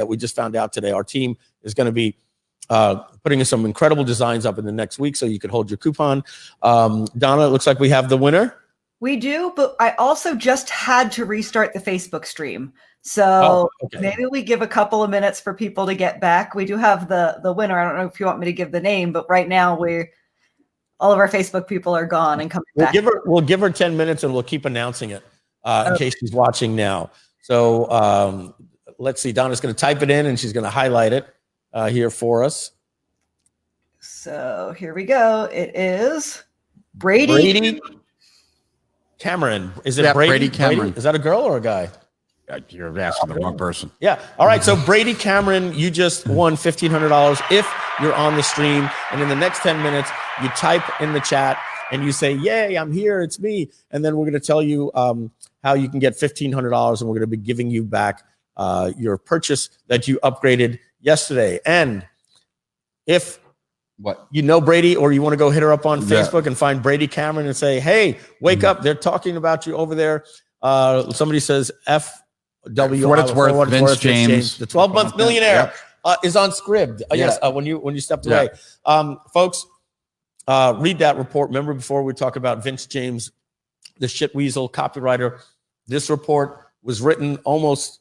that we just found out today. Our team is going to be putting some incredible designs up in the next week, so you could hold your coupon. Donna, it looks like we have the winner. We do, but I also just had to restart the Facebook stream. So maybe we give a couple of minutes for people to get back. We do have the winner. I don't know if you want me to give the name, but right now all of our Facebook people are gone and coming back. We'll give her 10 minutes and we'll keep announcing it in case she's watching now. So let's see. Donna's going to type it in and she's going to highlight it here for us. So here we go. It is Brady Cameron. Is it Brady Cameron? Is that a girl or a guy? You're asking the wrong person. Yeah. All right. So Brady Cameron, you just won $1,500 if you're on the stream. And in the next 10 minutes, you type in the chat and you say, "Yay, I'm here. It's me." And then we're going to tell you how you can get $1,500, and we're going to be giving you back your purchase that you upgraded yesterday. And if you know Brady, or you want to go hit her up on Facebook and find Brady Cameron and say, "Hey, wake up. They're talking about you over there." Somebody says FW. For what it's worth, Vince James, the 12-month millionaire, is on Scribd. Yes, when you stepped away. Folks, read that report. Remember, before we talk about Vince James, the shit weasel copywriter, this report was written almost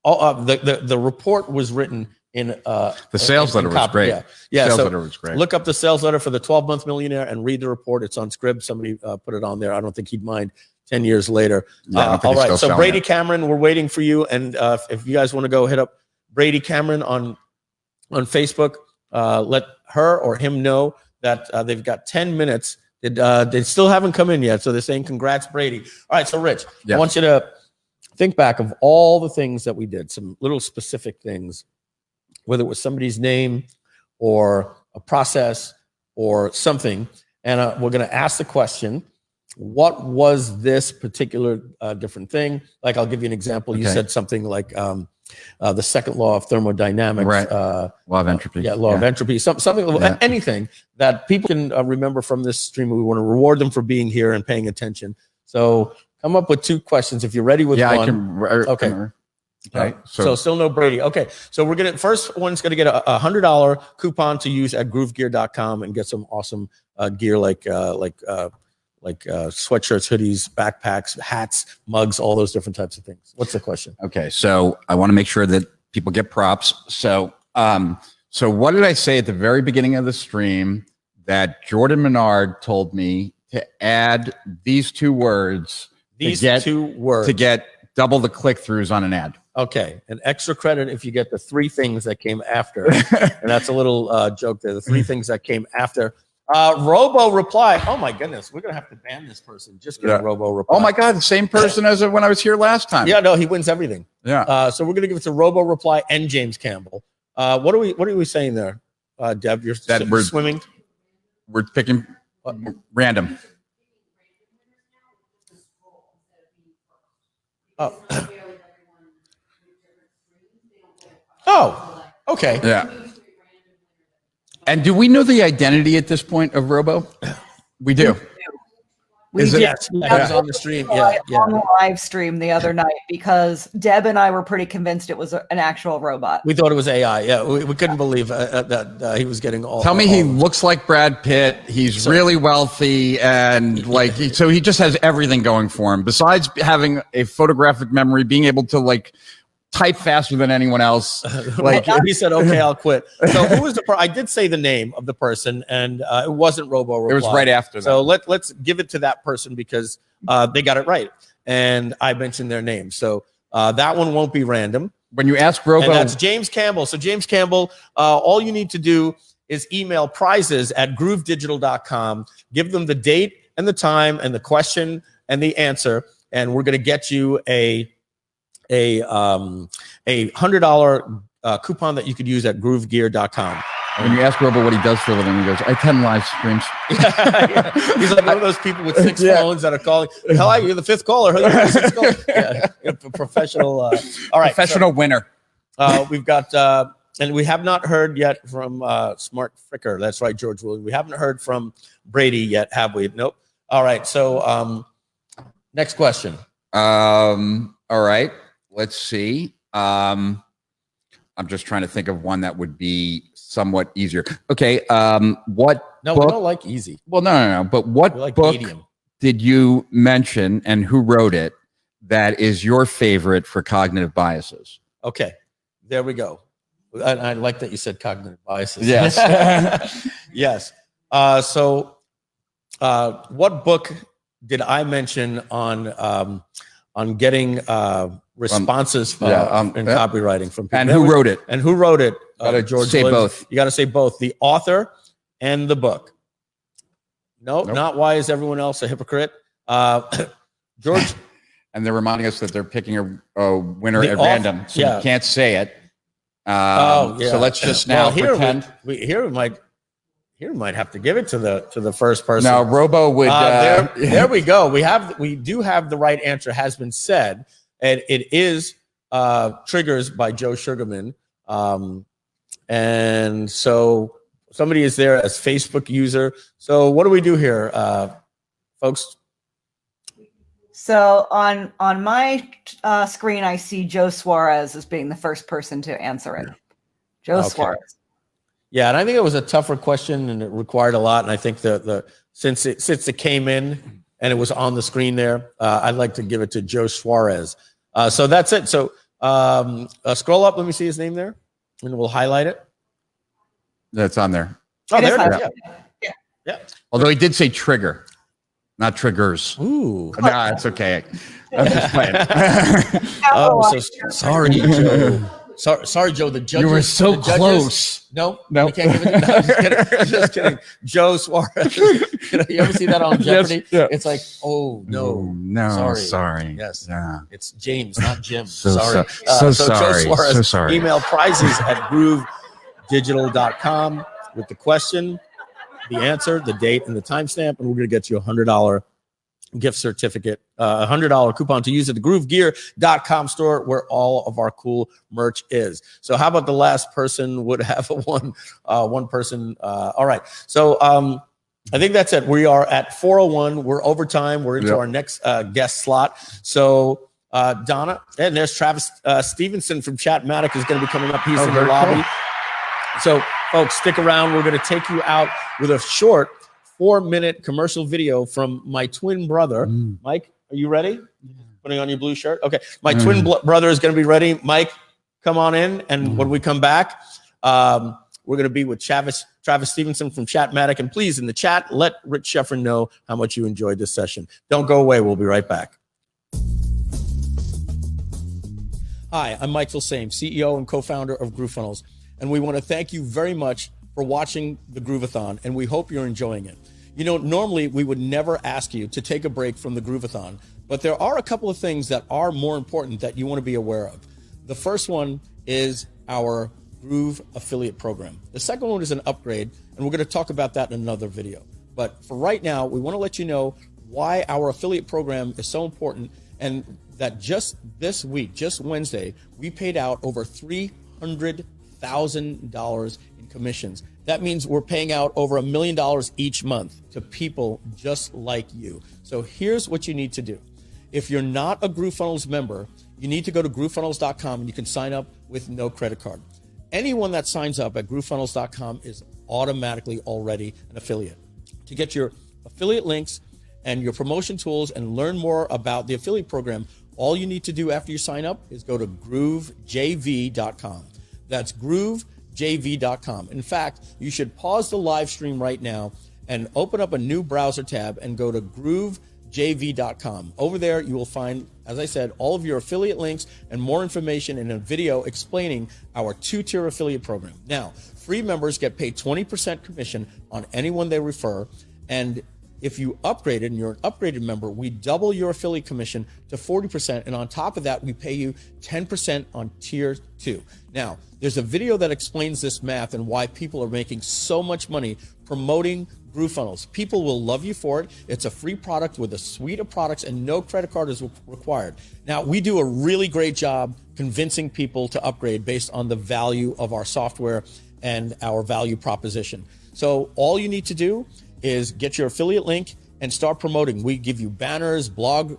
the report was written in the sales letter was great. Sales letter was great. Look up the sales letter for the 12-month millionaire and read the report. It's on Scribd. Somebody put it on there. I don't think he'd mind 10 years later. All right. So Brady Cameron, we're waiting for you. And if you guys want to go hit up Brady Cameron on Facebook, let her or him know that they've got 10 minutes. They still haven't come in yet. So they're saying, "Congrats, Brady." All right. So Rich, I want you to think back of all the things that we did, some little specific things, whether it was somebody's name or a process or something. And we're going to ask the question, what was this particular different thing? Like, I'll give you an example. You said something like the second law of thermodynamics. Right. Law of entropy. Yeah, law of entropy. Something, anything that people can remember from this stream. We want to reward them for being here and paying attention. So come up with 2 questions. If you're ready with one. I can. Okay. So still no Brady. Okay. So we're first one's gonna get a $100 coupon to use at groovegear.com and get some awesome gear like sweatshirts, hoodies, backpacks, hats, mugs, all those different types of things. What's the question? Okay. So I want to make sure that people get props. So what did I say at the very beginning of the stream that Jordan Menard told me to add these 2 words? To get double the click-throughs on an ad. Okay, an extra credit if you get the 3 things that came after. And that's a little joke there. The 3 things that came after. Robo reply. Oh my goodness, we're gonna have to ban this person. Just get a Robo reply. Oh my God, the same person as when I was here last time. Yeah, no, he wins everything. Yeah. So we're gonna give it to Robo reply and James Campbell. What are we saying there, Deb? You're swimming. We're picking random. Oh, okay. Yeah. And do we know the identity at this point of Robo? We do. We did. Yes, he was on the stream. Yeah, on the live stream the other night because Deb and I were pretty convinced it was an actual robot. We thought it was AI. Yeah, we couldn't believe that he was getting all. Tell me, he looks like Brad Pitt. He's really wealthy, and so he just has everything going for him. Besides having a photographic memory, being able to type faster than anyone else. He said, "Okay, I'll quit." So who was the? I did say the name of the person, and it wasn't Robo Reply. It was right after that. So let's give it to that person because they got it right, and I mentioned their name. So that one won't be random. When you ask Robo, and that's James Campbell. So James Campbell, all you need to do is email prizes@groovedigital.com. Give them the date and the time and the question and the answer, and we're going to get you a $100 coupon that you could use at groovegear.com. When you ask Robo what he does for a living, he goes, "I attend live streams." He's like one of those people with 6 phones that are calling. Hello, you're the 5th caller. Professional. All right, professional winner. We've got, and we have not heard yet from Smart Fricker. That's right, George Williams. We haven't heard from Brady yet, have we? Nope. All right. So next question. All right. Let's see. I'm just trying to think of one that would be somewhat easier. Okay. What No, book? we don't like easy. Well, no. But what like book medium. did you mention and who wrote it that is your favorite for cognitive biases? Okay. There we go. I like that you said cognitive biases. Yes. Yes. So what book did I mention on getting responses in copywriting from people? And who wrote it? And who wrote it? George. Say both. You got to say both, the author and the book. Nope. Not why is everyone else a hypocrite? George. And they're reminding us that they're picking a winner at random, so you can't say it. So let's just now pretend. Here we might have to give it to the first person. No, Robo would. There we go. We do have the right answer has been said, and it is Triggers by Joe Sugarman. And so somebody is there as Facebook user. So what do we do here, folks? So on my screen, I see Joe Suarez as being the first person to answer it. Joe Suarez. Yeah, and I think it was a tougher question, and it required a lot. And I think since it came in and it was on the screen there, I'd like to give it to Joe Suarez. So that's it. So scroll up. Let me see his name there, and we'll highlight it. That's on there. Oh, there it is. Yeah. Although he did say trigger, not triggers. Ooh. No, it's okay. I'm just playing. Sorry, Joe. Sorry, Joe. The judges. You were so close. No. We can't give it. No, just kidding. Joe Suarez. You ever see that on Jeopardy? Yes, yeah. It's like, oh no, sorry. Yes, yeah. It's James, not Jim. Sorry. So sorry. Joe Suarez, So sorry. Email prizes at groovedigital.com with the question, the answer, the date, and the timestamp, and we're going to get you $100 gift certificate, $100 coupon to use at the groovegear.com store where all of our cool merch is. So how about the last person would have one person? All right. So I think that's it. We are at 4:01. We're over time. We're into our next guest slot. So Donna, and there's Travis Stevenson from Chatmatic is going to be coming up. He's in the lobby. Cool. So folks, stick around. We're going to take you out with a short 4-minute commercial video from my twin brother. Mike, are you ready? Putting on your blue shirt? Okay. My twin brother is going to be ready. Mike, come on in. And when we come back, we're going to be with Travis Stevenson from Chatmatic. And please, in the chat, let Rich Sheffrin know how much you enjoyed this session. Don't go away. We'll be right back. Hi, I'm Mike Filsaime, CEO and co-founder of GrooveFunnels. And we want to thank you very much for watching the Grooveathon, and we hope you're enjoying it. You know, normally we would never ask you to take a break from the Grooveathon, but there are a couple of things that are more important that you want to be aware of. The first one is our Groove affiliate program. The second one is an upgrade, and we're going to talk about that in another video. But for right now, we want to let you know why our affiliate program is so important, and that just this week, just Wednesday, we paid out over $300,000 in commissions. That means we're paying out over $1 million each month to people just like you. So here's what you need to do. If you're not a GrooveFunnels member, you need to go to groovefunnels.com and you can sign up with no credit card. Anyone that signs up at groovefunnels.com is automatically already an affiliate. To get your affiliate links and your promotion tools and learn more about the affiliate program, all you need to do after you sign up is go to groovejv.com. That's groovejv.com. In fact, you should pause the live stream right now and open up a new browser tab and go to groovejv.com. Over there, you will find, as I said, all of your affiliate links and more information in a video explaining our 2-tier affiliate program. Now, free members get paid 20% commission on anyone they refer, and if you upgraded and you're an upgraded member, we double your affiliate commission to 40. And on top of that, we pay you 10% on tier 2. Now, there's a video that explains this math and why people are making so much money promoting GrooveFunnels. People will love you for it. It's a free product with a suite of products and no credit card is required. Now, we do a really great job convincing people to upgrade based on the value of our software and our value proposition. So all you need to do is get your affiliate link and start promoting. We give you banners, blog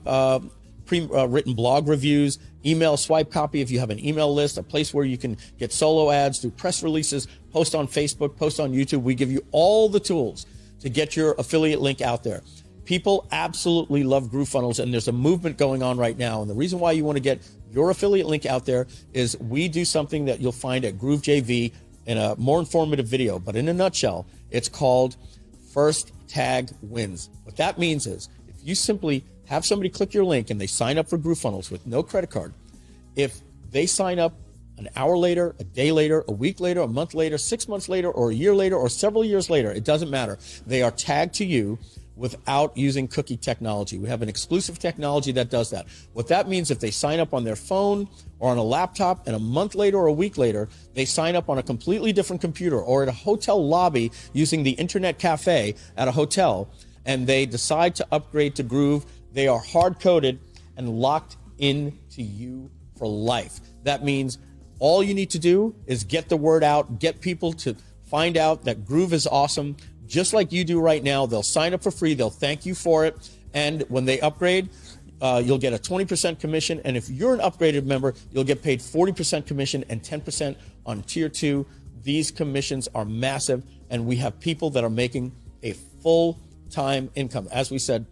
pre-written blog reviews, email swipe copy if you have an email list, a place where you can get solo ads, do press releases, post on Facebook, post on YouTube. We give you all the tools to get your affiliate link out there. People absolutely love GrooveFunnels, and there's a movement going on right now. And the reason why you want to get your affiliate link out there is we do something that you'll find at GrooveJV in a more informative video. But in a nutshell, it's called First Tag Wins. What that means is if you simply have somebody click your link and they sign up for GrooveFunnels with no credit card, if they sign up an hour later, a day later, a week later, a month later, 6 months later, or a year later, or several years later, it doesn't matter. They are tagged to you without using cookie technology. We have an exclusive technology that does that. What that means, if they sign up on their phone or on a laptop and a month later or a week later, they sign up on a completely different computer or at a hotel lobby using the internet cafe at a hotel, and they decide to upgrade to Groove, they are hard-coded and locked into you for life. That means all you need to do is get the word out, get people to find out that Groove is awesome, just like you do right now. They'll sign up for free. They'll thank you for it. And when they upgrade, you'll get a 20% commission. And if you're an upgraded member, you'll get paid 40% commission and 10% on tier 2. These commissions are massive. And we have people that are making a full-time income. As we said,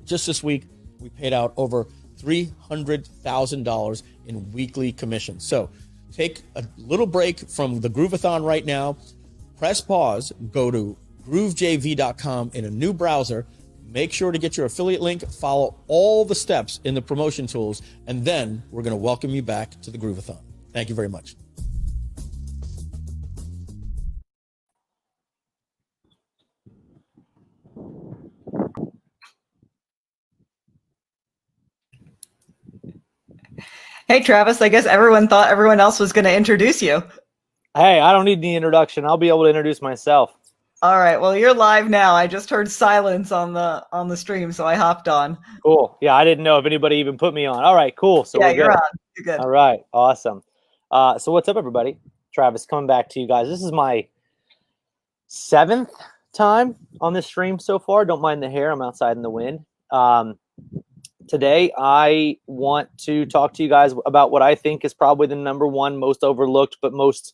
just this week, we paid out over $300,000 in weekly commissions. So take a little break from the Grooveathon right now. Press pause, go to groovejv.com in a new browser, make sure to get your affiliate link, follow all the steps in the promotion tools, and then we're going to welcome you back to the Grooveathon. Thank you very much. Hey, Travis, I guess everyone thought everyone else was going to introduce you. Hey, I don't need the introduction. I'll be able to introduce myself. All right. Well, you're live now. I just heard silence on the stream, so I hopped on. Cool. Yeah, I didn't know if anybody even put me on. All right, cool. So yeah, we're you're good. on. You're good. All right, awesome. So what's up, everybody? Travis, coming back to you guys. This is my 7th time on this stream so far. Don't mind the hair. I'm outside in the wind. Today, I want to talk to you guys about what I think is probably the #1 most overlooked but most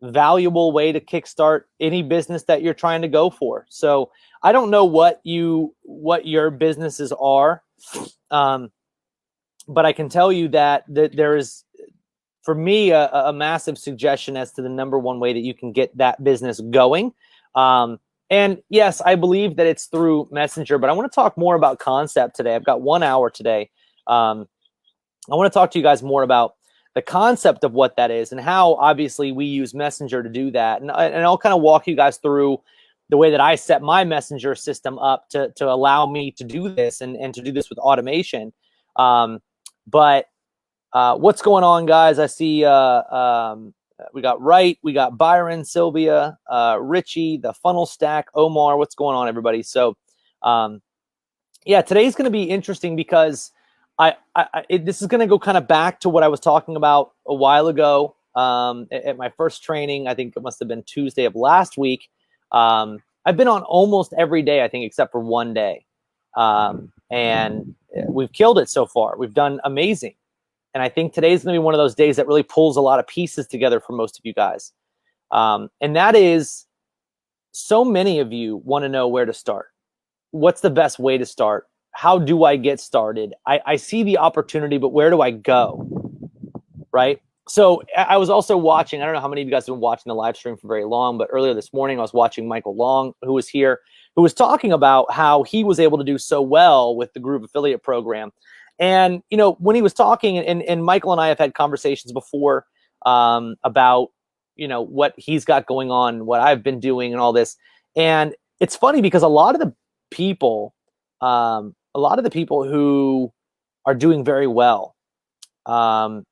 valuable way to kickstart any business that you're trying to go for. So I don't know what your businesses are, but I can tell you that there is, for me, a massive suggestion as to the #1 way that you can get that business going. And yes, I believe that it's through Messenger, but I want to talk more about concept today. I've got 1 hour today. I want to talk to you guys more about the concept of what that is and how obviously we use Messenger to do that. And I'll kind of walk you guys through the way that I set my Messenger system up to allow me to do this and to do this with automation. But what's going on, guys? I see we got Wright, we got Byron, Sylvia, Richie, the Funnel Stack, Omar. What's going on, everybody? So yeah, today's going to be interesting because this is going to go kind of back to what I was talking about a while ago at my first training. I think it must have been Tuesday of last week. I've been on almost every day, I think, except for one day. And we've killed it so far. We've done amazing. And I think today's going to be one of those days that really pulls a lot of pieces together for most of you guys. And that is, so many of you want to know where to start. What's the best way to start? How do I get started? I see the opportunity, but where do I go? Right? So I was also watching, I don't know how many of you guys have been watching the live stream for very long, but earlier this morning I was watching Michael Long, who was here, who was talking about how he was able to do so well with the Groove Affiliate Program. And, you know, when he was talking, and Michael and I have had conversations before about, you know, what he's got going on, what I've been doing and all this. And it's funny because a lot of the people who are doing very well, a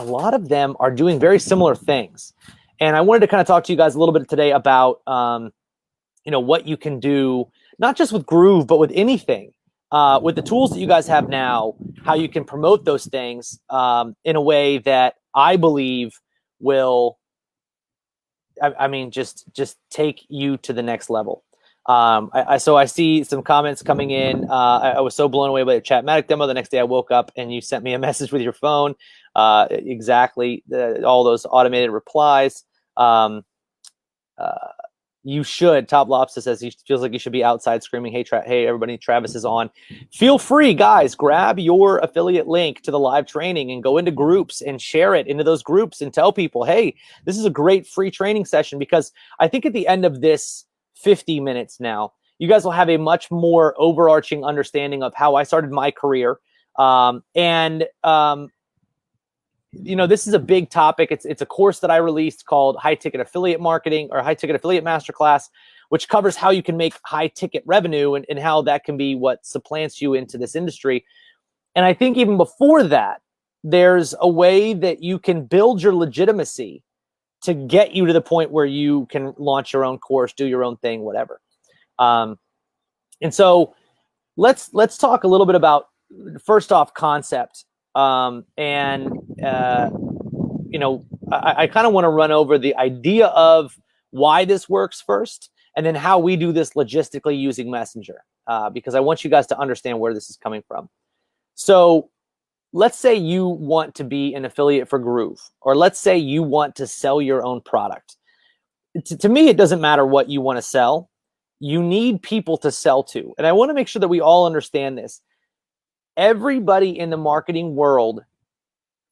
lot of them are doing very similar things. And I wanted to kind of talk to you guys a little bit today about, you know, what you can do, not just with Groove, but with anything. With the tools that you guys have now, how you can promote those things in a way that I believe will, I mean, just take you to the next level. So I see some comments coming in. I was so blown away by the Chatmatic demo. The next day I woke up and you sent me a message with your phone. Exactly. All those automated replies. You should. Top Lobster says he feels like you should be outside screaming, hey, everybody, Travis is on. Feel free, guys, grab your affiliate link to the live training and go into groups and share it into those groups and tell people, hey, this is a great free training session, because I think at the end of this 50 minutes now, you guys will have a much more overarching understanding of how I started my career. You know, this is a big topic. It's a course that I released called High Ticket Affiliate Marketing, or High Ticket Affiliate Masterclass, which covers how you can make high ticket revenue and how that can be what supplants you into this industry. And I think even before that, there's a way that you can build your legitimacy to get you to the point where you can launch your own course, do your own thing, whatever. And so let's talk a little bit about, first off, concept. You know, I kind of want to run over the idea of why this works first, and then how we do this logistically using Messenger, because I want you guys to understand where this is coming from. So let's say you want to be an affiliate for Groove, or let's say you want to sell your own product. To me, it doesn't matter what you want to sell. You need people to sell to. And I want to make sure that we all understand this. Everybody in the marketing world,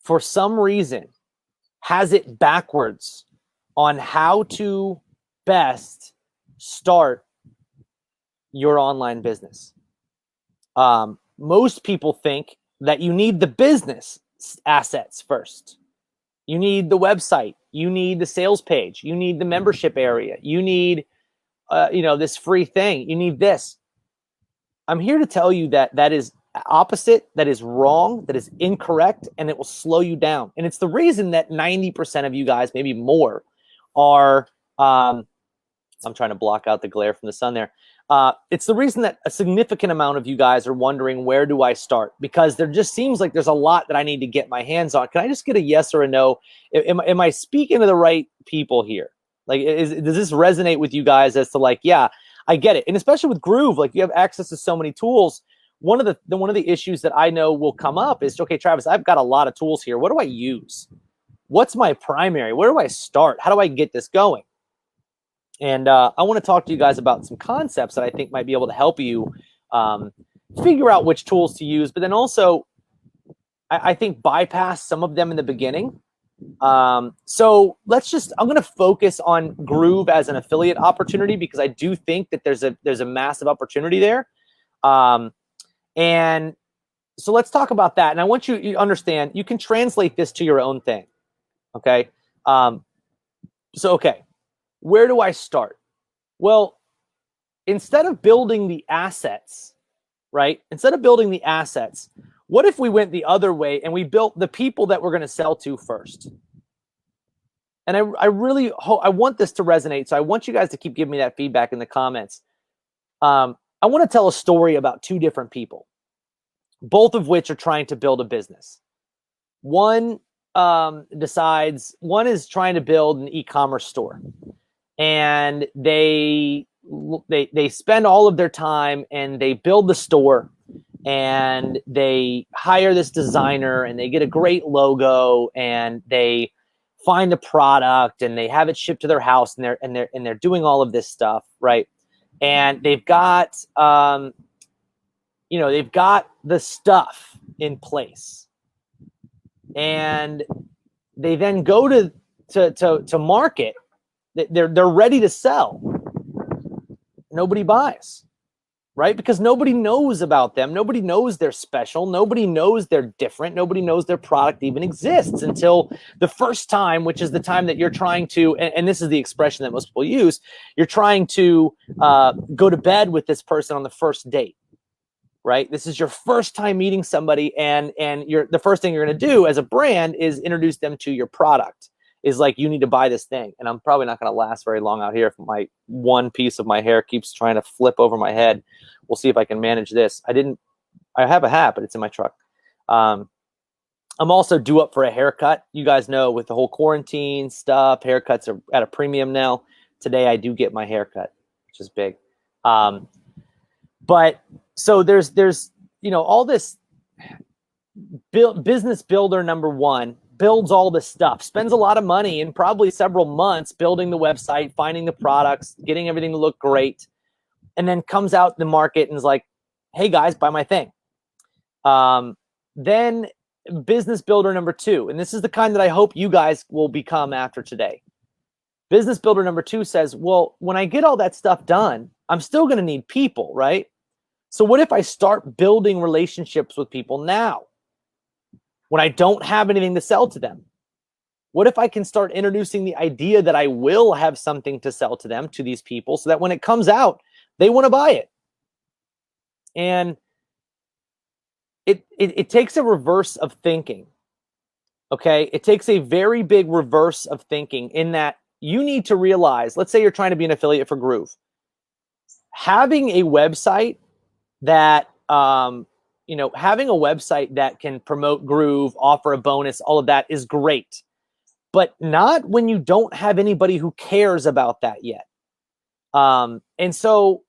for some reason, has it backwards on how to best start your online business. Most people think that you need the business assets first. You need the website. You need the sales page. You need the membership area. You need, you know, this free thing. You need this. I'm here to tell you that that is opposite, that is wrong, that is incorrect, and it will slow you down. And it's the reason that 90% of you guys, maybe more, are, I'm trying to block out the glare from the sun there. It's the reason that a significant amount of you guys are wondering, where do I start? Because there just seems like there's a lot that I need to get my hands on. Can I just get a yes or a no? Am I speaking to the right people here? Like, does this resonate with you guys as to, like, yeah, I get it. And especially with Groove, like, you have access to so many tools. One of the issues that I know will come up is, okay, Travis, I've got a lot of tools here. What do I use? What's my primary? Where do I start? How do I get this going? And I want to talk to you guys about some concepts that I think might be able to help you figure out which tools to use, but then also, I think, bypass some of them in the beginning. So I'm going to focus on Groove as an affiliate opportunity, because I do think that there's a massive opportunity there. And so let's talk about that. And I want you to understand, you can translate this to your own thing. Okay. Okay. Where do I start? Well, instead of building the assets, right? Instead of building the assets, what if we went the other way and we built the people that we're going to sell to first? And I really hope, I want this to resonate. So I want you guys to keep giving me that feedback in the comments. I want to tell a story about two different people, both of which are trying to build a business. One is trying to build an e-commerce store, and they spend all of their time and they build the store, and they hire this designer, and they get a great logo, and they find the product, and they have it shipped to their house, and they're doing all of this stuff, right? And they've got they've got the stuff in place, and they then go to market. They're ready to sell. Nobody buys, right? Because nobody knows about them. Nobody knows they're special. Nobody knows they're different. Nobody knows their product even exists until the first time, which is the time that you're trying to, and this is the expression that most people use, you're trying to go to bed with this person on the first date, right? This is your first time meeting somebody, and the first thing you're going to do as a brand is introduce them to your product. Is like, you need to buy this thing. And I'm probably not going to last very long out here if my one piece of my hair keeps trying to flip over my head. We'll see if I can manage this. I have a hat, but it's in my truck. I'm also due up for a haircut. You guys know, with the whole quarantine stuff, haircuts are at a premium now. Today I do get my haircut, which is big. But so there's all this business builder number one builds all this stuff, spends a lot of money and probably several months building the website, finding the products, getting everything to look great, and then comes out in the market and is like, hey guys, buy my thing. Then business builder number two, and this is the kind that I hope you guys will become after today. Business builder number two says, well, when I get all that stuff done, I'm still going to need people, right? So what if I start building relationships with people now when I don't have anything to sell to them? What if I can start introducing the idea that I will have something to sell to them, to these people, so that when it comes out, they want to buy it? And it takes a reverse of thinking, okay? It takes a very big reverse of thinking, in that you need to realize, let's say you're trying to be an affiliate for Groove. Having a website that, having a website that can promote Groove, offer a bonus, all of that is great. But not when you don't have anybody who cares about that yet. And so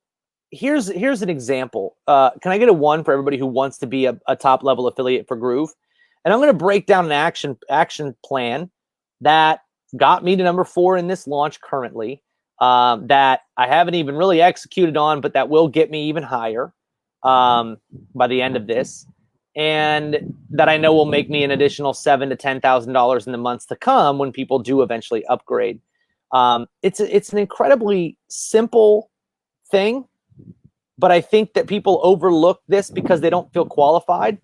here's an example. Can I get a 1 for everybody who wants to be a top level affiliate for Groove? And I'm going to break down an action plan that got me to number 4 in this launch currently, that I haven't even really executed on, but that will get me even higher by the end of this, and that I know will make me an additional $7,000 to $10,000 in the months to come when people do eventually upgrade. It's an incredibly simple thing, but I think that people overlook this because they don't feel qualified.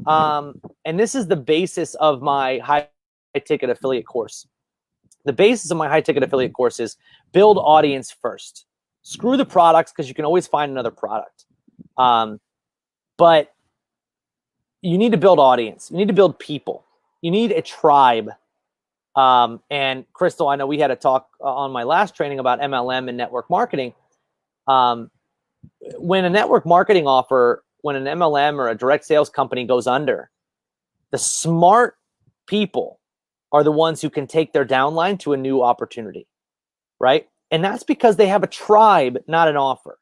And this is the basis of my high ticket affiliate course. The basis of my high ticket affiliate course is build audience first. Screw the products, because you can always find another product. But you need to build audience. You need to build people. You need a tribe. And Crystal, I know we had a talk on my last training about MLM and network marketing. When a network marketing offer, when an MLM or a direct sales company goes under, the smart people are the ones who can take their downline to a new opportunity, right? And that's because they have a tribe, not an offer,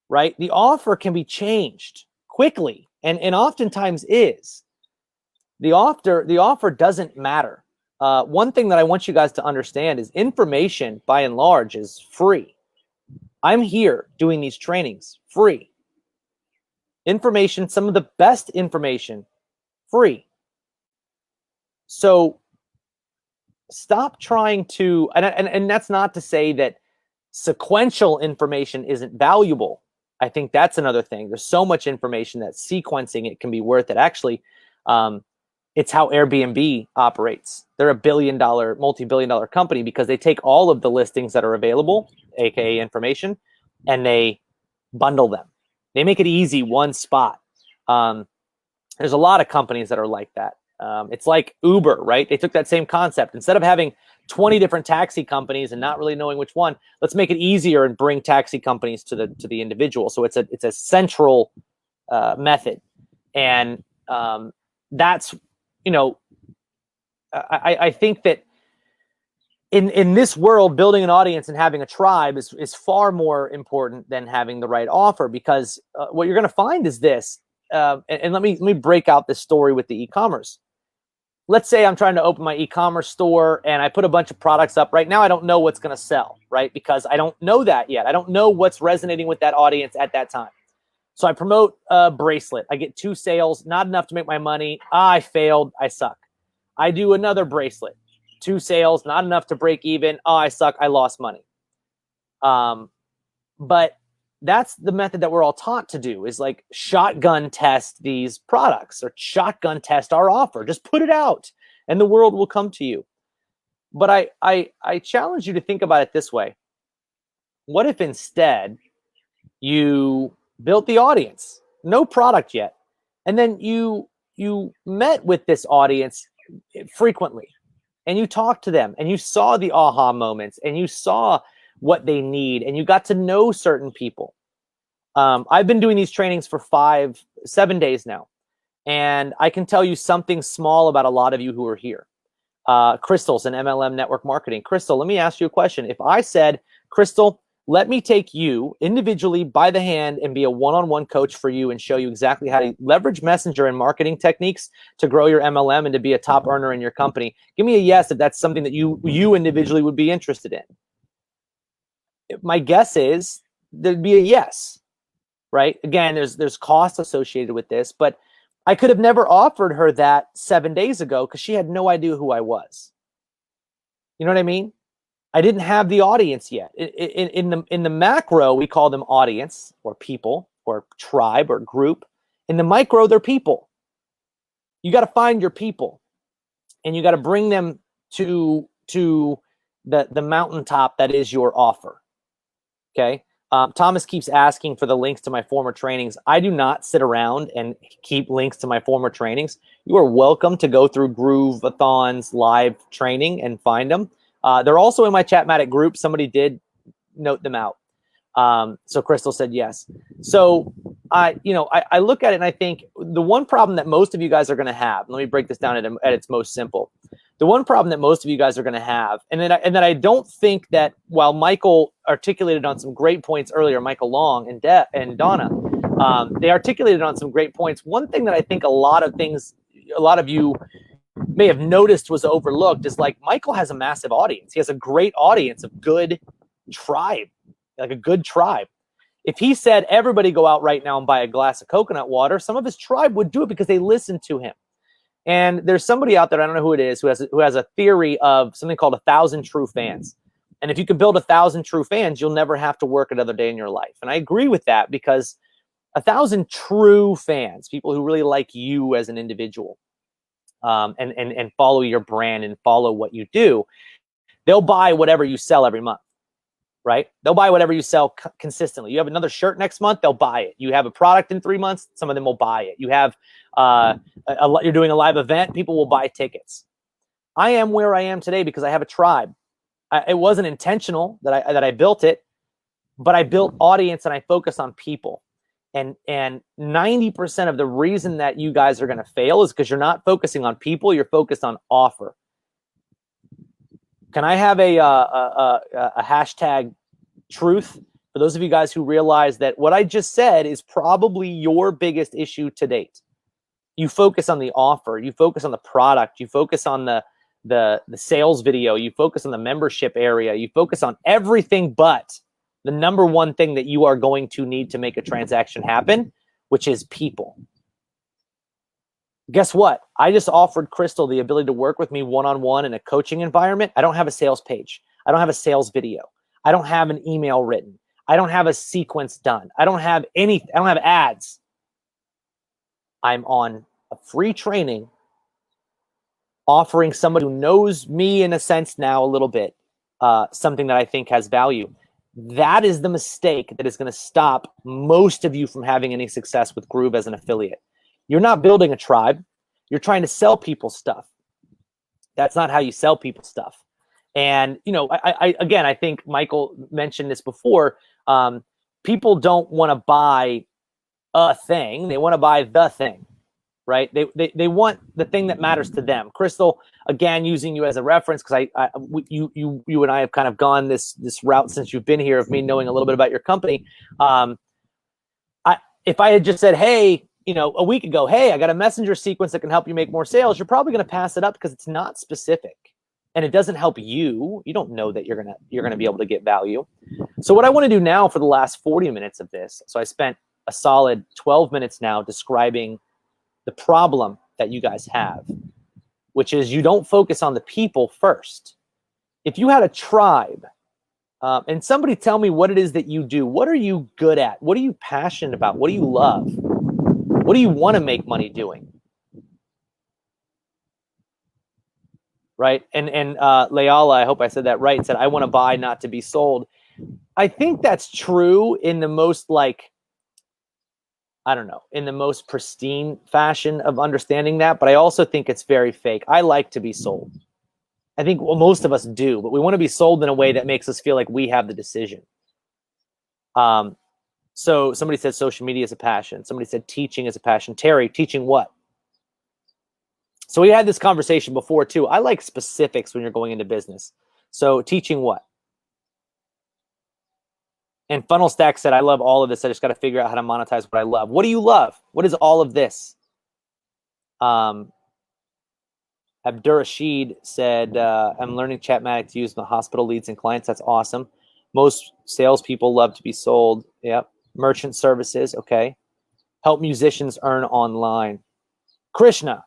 right? The offer can be changed quickly, and oftentimes is. The offer doesn't matter. One thing that I want you guys to understand is information, by and large, is free. I'm here doing these trainings free. Information, some of the best information, free. So stop trying to, and that's not to say that sequential information isn't valuable. I think that's another thing. There's so much information that sequencing it can be worth it. Actually, it's how Airbnb operates. They're a billion-dollar, multi-billion-dollar company because they take all of the listings that are available, aka information, and they bundle them. They make it easy, one spot. There's a lot of companies that are like that. It's like Uber, right? They took that same concept. Instead of having 20 different taxi companies and not really knowing which one, let's make it easier and bring taxi companies to the individual. So it's a central method, and that's, I think that in this world, building an audience and having a tribe is far more important than having the right offer, because what you're going to find is this. And let me break out this story with the e-commerce. Let's say I'm trying to open my e-commerce store and I put a bunch of products up. Right now, I don't know what's going to sell, right? Because I don't know that yet. I don't know what's resonating with that audience at that time. So I promote a bracelet. I get 2 sales, not enough to make my money. I failed. I suck. I do another bracelet. 2 sales, not enough to break even. Oh, I suck. I lost money. But that's the method that we're all taught to do, is like shotgun test these products or shotgun test our offer. Just put it out and the world will come to you. But I challenge you to think about it this way. What if instead you built the audience, no product yet, and then you met with this audience frequently and you talked to them and you saw the aha moments and you saw what they need and you got to know certain people. I've been doing these trainings for 7 days now, and I can tell you something small about a lot of you who are here. Crystal's in MLM network marketing. Crystal, let me ask you a question. If I said, Crystal, Let me take you individually by the hand and be a one-on-one coach for you and show you exactly how to leverage Messenger and marketing techniques to grow your MLM and to be a top earner in your company. Give me a yes if that's something that you individually would be interested in. My guess is there'd be a yes, right? Again, there's costs associated with this, but I could have never offered her that 7 days ago because she had no idea who I was. You know what I mean? I didn't have the audience yet. In the macro, we call them audience or people or tribe or group. In the micro, they're people. You got to find your people, and you got to bring them to the mountaintop that is your offer. Okay. Thomas keeps asking for the links to my former trainings. I do not sit around and keep links to my former trainings. You are welcome to go through Grooveathon's live training and find them. They're also in my Chatmatic group. Somebody did note them out. So Crystal said yes. So I look at it and I think the one problem that most of you guys are going to have, let me break this down at its most simple. The one problem that most of you guys are going to have, and that I don't think that, while Michael articulated on some great points earlier, Michael Long and Donna, they articulated on some great points. One thing that I think a lot of you may have noticed was overlooked is, like, Michael has a massive audience. He has a great audience of good tribe, like a good tribe. If he said, everybody go out right now and buy a glass of coconut water, some of his tribe would do it because they listen to him. And there's somebody out there, I don't know who it is, who has a theory of something called 1,000 true fans. And if you can build 1,000 true fans, you'll never have to work another day in your life. And I agree with that, because 1,000 true fans, people who really like you as an individual, and follow your brand and follow what you do, they'll buy whatever you sell every month, right? They'll buy whatever you sell consistently. You have another shirt next month, they'll buy it. You have a product in 3 months, some of them will buy it. You have you're doing a live event, people will buy tickets. I am where I am today because I have a tribe. It wasn't intentional that I built it, but I built audience and I focus on people. And 90% of the reason that you guys are going to fail is because you're not focusing on people, you're focused on offer. Can I have a hashtag truth for those of you guys who realize that what I just said is probably your biggest issue to date? You focus on the offer, you focus on the product, you focus on the sales video, you focus on the membership area, you focus on everything but the number one thing that you are going to need to make a transaction happen, which is people. Guess what? I just offered Crystal the ability to work with me one-on-one in a coaching environment. I don't have a sales page. I don't have a sales video. I don't have an email written. I don't have a sequence done. I don't have anything. I don't have ads. I'm on a free training offering somebody who knows me in a sense now a little bit, something that I think has value. That is the mistake that is going to stop most of you from having any success with Groove as an affiliate. You're not building a tribe. You're trying to sell people stuff. That's not how you sell people stuff. And, again, I think Michael mentioned this before. People don't want to buy a thing. They want to buy the thing, right? They want the thing that matters to them. Crystal, again, using you as a reference, because you and I have kind of gone this route since you've been here, of me knowing a little bit about your company. If I had just said, hey, a week ago, hey, I got a messenger sequence that can help you make more sales, you're probably going to pass it up because it's not specific and it doesn't help you. You don't know that you're going to be able to get value. So what I want to do now for the last 40 minutes of this, so I spent a solid 12 minutes now describing the problem that you guys have, which is you don't focus on the people first. If you had a tribe, and somebody tell me what it is that you do, what are you good at? What are you passionate about? What do you love? What do you want to make money doing? Right? And Layala, I hope I said that right, said, I want to buy, not to be sold. I think that's true in the most, in the most pristine fashion of understanding that, but I also think it's very fake. I like to be sold. I think most of us do, but we want to be sold in a way that makes us feel like we have the decision. So somebody said social media is a passion. Somebody said teaching is a passion. Terry, teaching what? So we had this conversation before too. I like specifics when you're going into business. So teaching what? And Funnel Stack said, I love all of this. I just got to figure out how to monetize what I love. What do you love? What is all of this? Abdurrashid said, I'm learning Chatmatic to use my hospital leads and clients. That's awesome. Most salespeople love to be sold. Yep. Merchant services. Okay. Help musicians earn online. Krishna,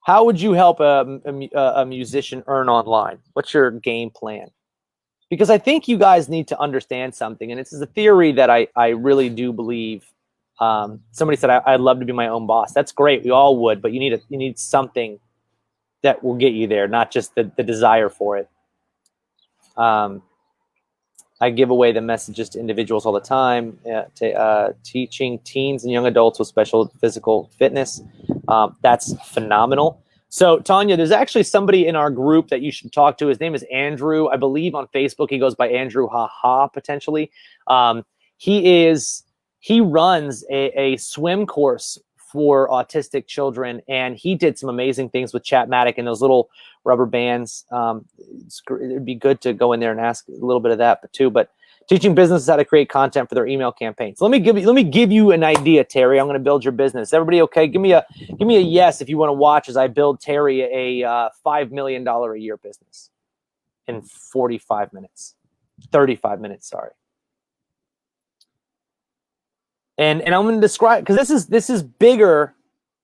how would you help a musician earn online? What's your game plan? Because I think you guys need to understand something, and this is a theory that I really do believe. Somebody said I'd love to be my own boss. That's great. We all would, but you need something that will get you there, not just the desire for it. I give away the messages to individuals all the time, teaching teens and young adults with special physical fitness. That's phenomenal. So, Tanya, there's actually somebody in our group that you should talk to. His name is Andrew. I believe on Facebook he goes by Andrew Haha, potentially. He runs a swim course for autistic children, and he did some amazing things with Chatmatic and those little rubber bands. It'd be good to go in there and ask a little bit of that too. But teaching businesses how to create content for their email campaigns. Let me give you an idea, Terry. I'm going to build your business. Everybody okay? Give me a yes if you want to watch as I build Terry a $5 million a year business in 35 minutes. Sorry. And I'm going to describe, because this is bigger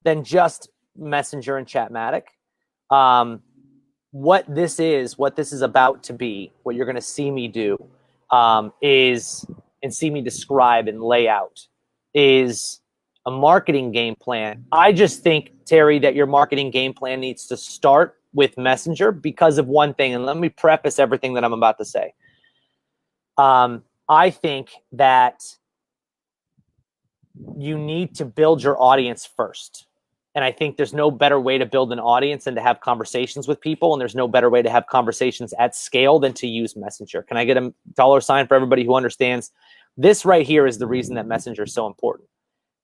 than just Messenger and Chatmatic. What this is about to be, what you're going to see me do, and see me describe and lay out, is a marketing game plan. I just think, Terry, that your marketing game plan needs to start with Messenger because of one thing. And let me preface everything that I'm about to say. I think that you need to build your audience first. And I think there's no better way to build an audience than to have conversations with people. And there's no better way to have conversations at scale than to use Messenger. Can I get a $sign for everybody who understands? This right here is the reason that Messenger is so important.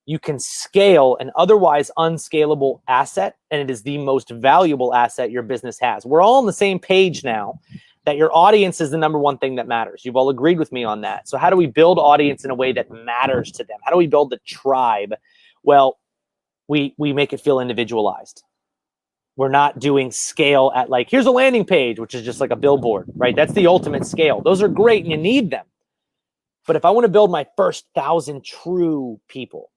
You can scale an otherwise unscalable asset, and it is the most valuable asset your business has. We're all on the same page now that your audience is the number one thing that matters. You've all agreed with me on that. So how do we build audience in a way that matters to them? How do we build the tribe? Well, we make it feel individualized. We're not doing scale at like, here's a landing page, which is just like a billboard, right? That's the ultimate scale. Those are great and you need them. But if I want to build my first 1,000 true people,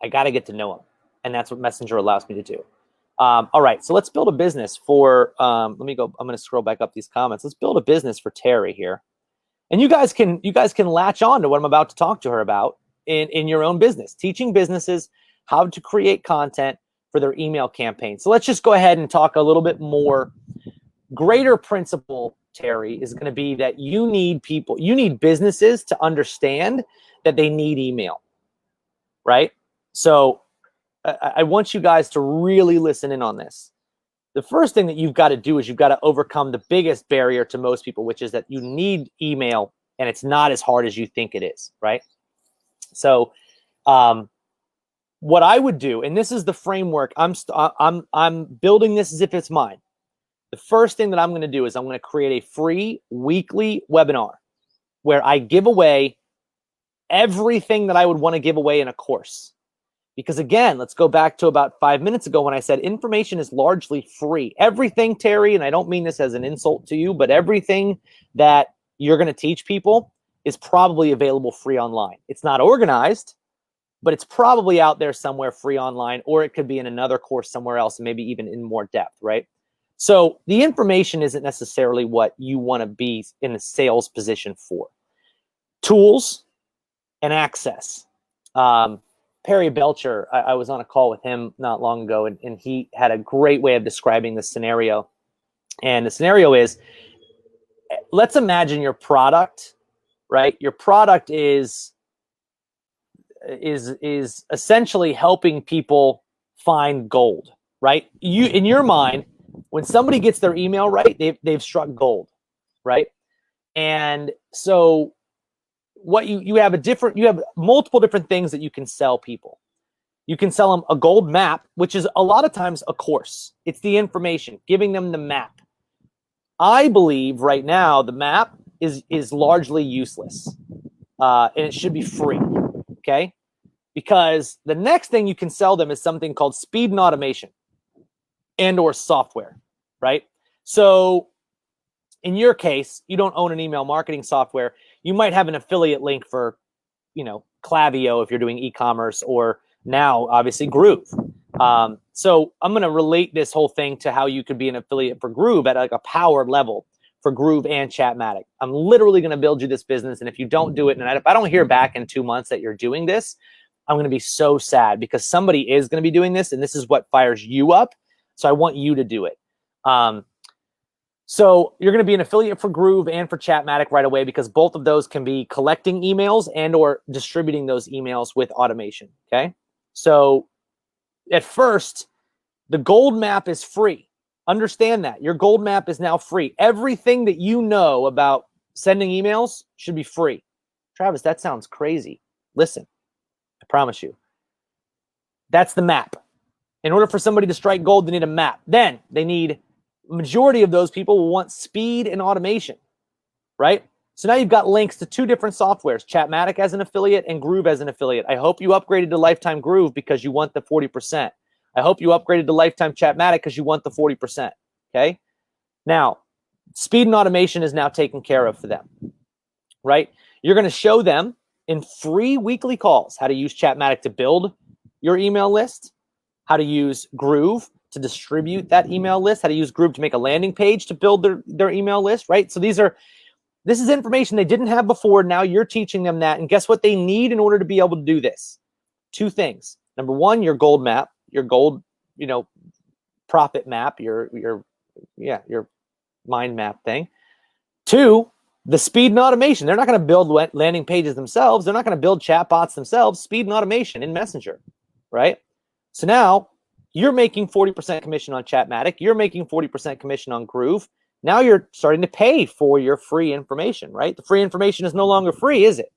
I got to get to know them. And that's what Messenger allows me to do. All right, so let's build a business for, let me go, I'm going to scroll back up these comments. Let's build a business for Terry here. And you guys can latch on to what I'm about to talk to her about in your own business, teaching businesses how to create content for their email campaign. So let's just go ahead and talk a little bit more. Greater principle, Terry, is going to be that you need businesses to understand that they need email, right? So I want you guys to really listen in on this. The first thing that you've got to do is you've got to overcome the biggest barrier to most people, which is that you need email and it's not as hard as you think it is, right? So what I would do, and this is the framework, I'm building this as if it's mine. The first thing that I'm going to do is I'm going to create a free weekly webinar where I give away everything that I would want to give away in a course. Because again, let's go back to about 5 minutes ago when I said information is largely free. Everything, Terry, and I don't mean this as an insult to you, but everything that you're going to teach people is probably available free online. It's not organized, but it's probably out there somewhere free online, or it could be in another course somewhere else, and maybe even in more depth, right? So the information isn't necessarily what you want to be in a sales position for. Tools and access. Perry Belcher, I was on a call with him not long ago, and he had a great way of describing the scenario. And the scenario is, let's imagine your product, right? Your product is essentially helping people find gold, right? You, in your mind, when somebody gets their email right, they've struck gold, right? And so what you have multiple different things that you can sell people. You can sell them a gold map, which is a lot of times a course. It's the information, giving them the map. I believe right now the map is largely useless. and it should be free, okay? Because the next thing you can sell them is something called speed and automation and or software, right? So in your case, you don't own an email marketing software. You might have an affiliate link for, you know, Klaviyo if you're doing e-commerce, or now obviously Groove. So I'm going to relate this whole thing to how you could be an affiliate for Groove at like a powered level for Groove and Chatmatic. I'm literally going to build you this business. And if you don't do it, and if I don't hear back in 2 months that you're doing this, I'm going to be so sad, because somebody is going to be doing this, and this is what fires you up. So I want you to do it. So you're going to be an affiliate for Groove and for Chatmatic right away, because both of those can be collecting emails and or distributing those emails with automation, okay? So at first, the gold map is free. Understand that. Your gold map is now free. Everything that you know about sending emails should be free. Travis, that sounds crazy. Listen, I promise you. That's the map. In order for somebody to strike gold, they need a map. Then they need, majority of those people will want speed and automation, right? So now you've got links to 2 different softwares, Chatmatic as an affiliate and Groove as an affiliate. I hope you upgraded to Lifetime Groove because you want the 40%. I hope you upgraded to Lifetime Chatmatic because you want the 40%, okay? Now, speed and automation is now taken care of for them, right? You're going to show them in free weekly calls how to use Chatmatic to build your email list, how to use Groove to distribute that email list, how to use Groove to make a landing page to build their email list, right? So this is information they didn't have before. Now you're teaching them that. And guess what they need in order to be able to do this? 2 things. Number 1, your gold map, your gold, you know, profit map, your mind map thing. 2, the speed and automation. They're not going to build landing pages themselves. They're not going to build chatbots themselves. Speed and automation in Messenger, right? So now you're making 40% commission on Chatmatic. You're making 40% commission on Groove. Now you're starting to pay for your free information, right? The free information is no longer free, is it?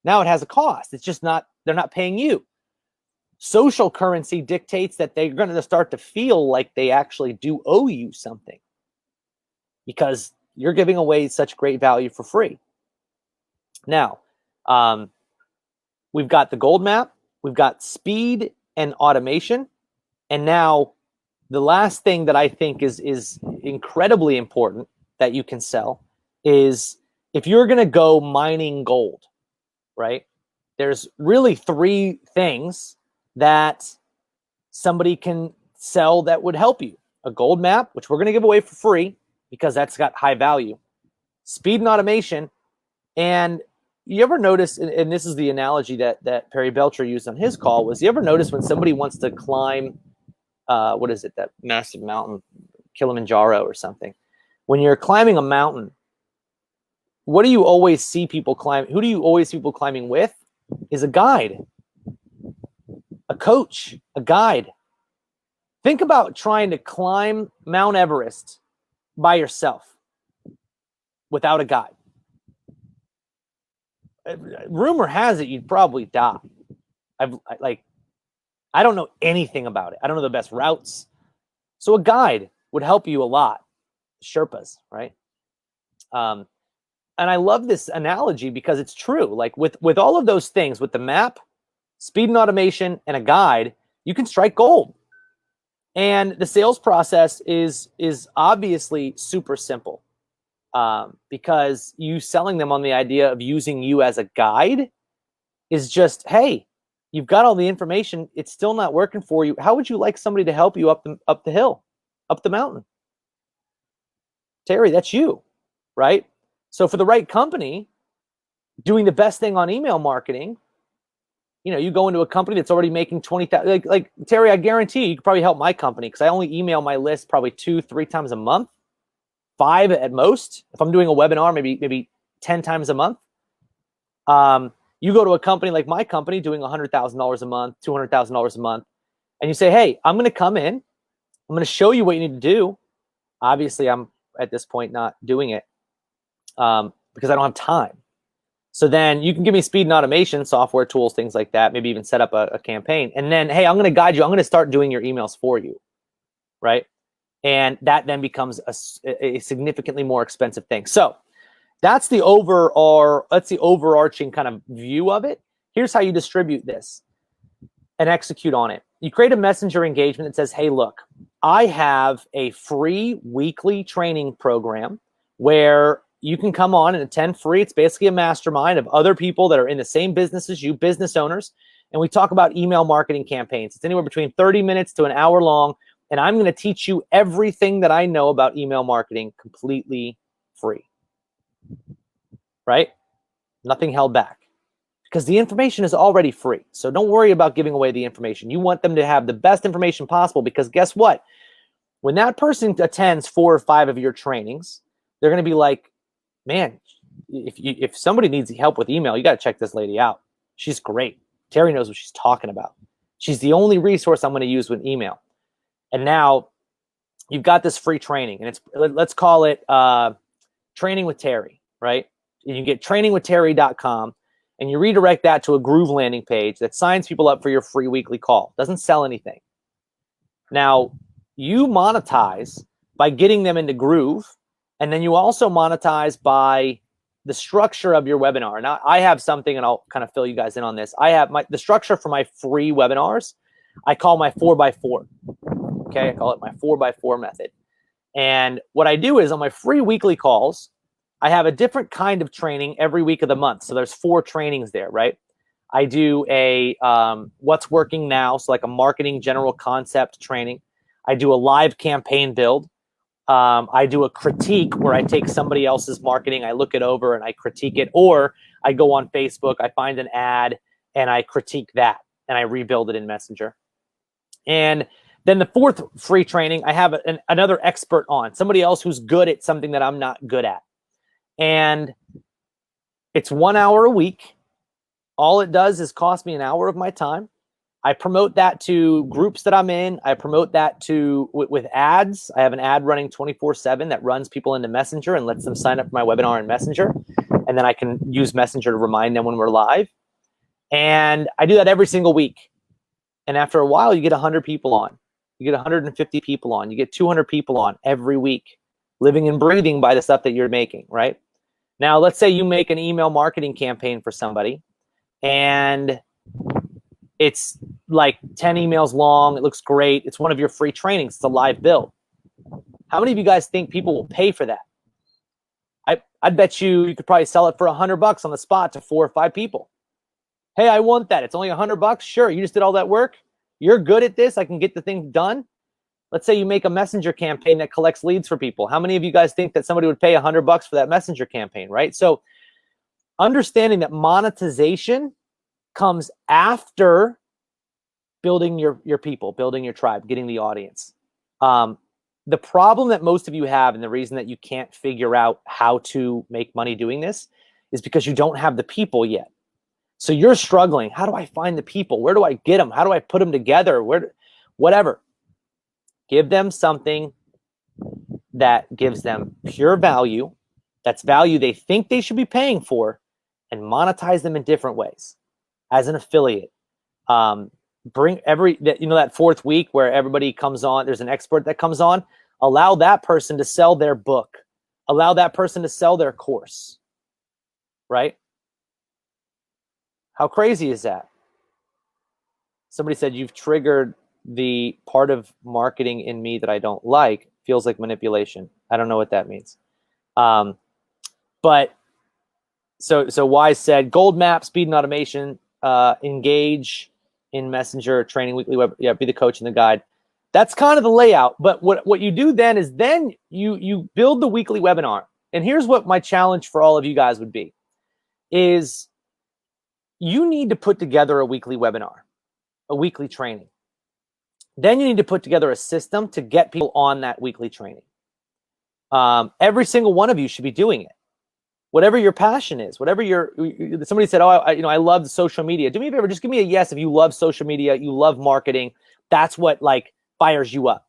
Now it has a cost. It's just not, they're not paying you. Social currency dictates that they're going to start to feel like they actually do owe you something, because you're giving away such great value for free. Now, we've got the gold map, we've got speed and automation, and now the last thing that I think is incredibly important that you can sell is, if you're going to go mining gold, right? There's really 3 things that somebody can sell that would help you. A gold map, which we're going to give away for free because that's got high value. Speed and automation. And you ever notice, and this is the analogy that Perry Belcher used on his call, was you ever notice when somebody wants to climb, what is it, that massive mountain, Kilimanjaro or something? When you're climbing a mountain, what do you always see people climb? Who do you always see people climbing with? Is a guide, a coach, a guide. Think about trying to climb Mount Everest by yourself without a guide. Rumor has it you'd probably die. I don't know anything about it. I don't know the best routes. So a guide would help you a lot. Sherpas, right? And I love this analogy because it's true. Like with all of those things, with the map, speed and automation, and a guide, you can strike gold. And the sales process is obviously super simple, because you selling them on the idea of using you as a guide is just, hey, you've got all the information. It's still not working for you. How would you like somebody to help you up the hill, up the mountain? Terry, that's you, right? So for the right company, doing the best thing on email marketing, you know, you go into a company that's already making 20,000. Like Terry, I guarantee you could probably help my company, because I only email my list probably 2-3 times a month, 5 at most. If I'm doing a webinar, maybe 10 times a month. You go to a company like my company doing $100,000 a month, $200,000 a month, and you say, hey, I'm going to come in. I'm going to show you what you need to do. Obviously, I'm at this point not doing it because I don't have time. So then you can give me speed and automation, software tools, things like that, maybe even set up a campaign. And then, hey, I'm going to guide you. I'm going to start doing your emails for you, right? And that then becomes a significantly more expensive thing. So that's the overarching kind of view of it. Here's how you distribute this and execute on it. You create a messenger engagement that says, hey, look, I have a free weekly training program where you can come on and attend free. It's basically a mastermind of other people that are in the same business as you, business owners. And we talk about email marketing campaigns. It's anywhere between 30 minutes to an hour long. And I'm going to teach you everything that I know about email marketing completely free. Right? Nothing held back. Because the information is already free. So don't worry about giving away the information. You want them to have the best information possible, because guess what? When that person attends 4 or 5 of your trainings, they're going to be like, man, if somebody needs help with email, you got to check this lady out. She's great. Terry knows what she's talking about. She's the only resource I'm going to use with email. And now you've got this free training, and let's call it Training with Terry, right? And you get trainingwithterry.com, and you redirect that to a Groove landing page that signs people up for your free weekly call. Doesn't sell anything. Now, you monetize by getting them into Groove, and then you also monetize by the structure of your webinar. Now, I have something, and I'll kind of fill you guys in on this. I have the structure for my free webinars. I call my 4x4. Okay, I call it my 4x4 method. And what I do is on my free weekly calls, I have a different kind of training every week of the month. So there's 4 trainings there, right? I do a what's working now, so like a marketing general concept training. I do a live campaign build. I do a critique where I take somebody else's marketing, I look it over and I critique it, or I go on Facebook, I find an ad and I critique that and I rebuild it in Messenger. And then the 4th free training, I have another expert on, somebody else who's good at something that I'm not good at. And it's 1 hour a week. All it does is cost me an hour of my time. I promote that to groups that I'm in. I promote that with ads. I have an ad running 24/7 that runs people into Messenger and lets them sign up for my webinar in Messenger. And then I can use Messenger to remind them when we're live. And I do that every single week. And after a while, you get 100 people on. You get 150 people on. You get 200 people on every week, living and breathing by the stuff that you're making, right? Now, let's say you make an email marketing campaign for somebody, and it's like 10 emails long. It looks great. It's one of your free trainings. It's a live build. How many of you guys think people will pay for that? I'd bet you could probably sell it for $100 on the spot to 4 or 5 people. Hey, I want that. It's only $100. Sure, you just did all that work. You're good at this. I can get the thing done. Let's say you make a Messenger campaign that collects leads for people. How many of you guys think that somebody would pay $100 for that Messenger campaign, right? So understanding that monetization comes after building your people, building your tribe, getting the audience. The problem that most of you have, and the reason that you can't figure out how to make money doing this, is because you don't have the people yet. So you're struggling. How do I find the people? Where do I get them? How do I put them together? Whatever. Give them something that gives them pure value. That's value they think they should be paying for, and monetize them in different ways. As an affiliate, bring that 4th week where everybody comes on. There's an expert that comes on. Allow that person to sell their book. Allow that person to sell their course. Right? How crazy is that? Somebody said, you've triggered the part of marketing in me that I don't like. Feels like manipulation. I don't know what that means. But so Wise said, gold map, speed and automation, engage in Messenger, training weekly web, be the coach and the guide. That's kind of the layout. But what you do then is you build the weekly webinar. And here's what my challenge for all of you guys would be, is you need to put together a weekly webinar, a weekly training. Then you need to put together a system to get people on that weekly training. Every single one of you should be doing it. Whatever your passion is, whatever somebody said, oh, I love the social media. Do me a favor, just give me a yes if you love social media, you love marketing. That's what fires you up.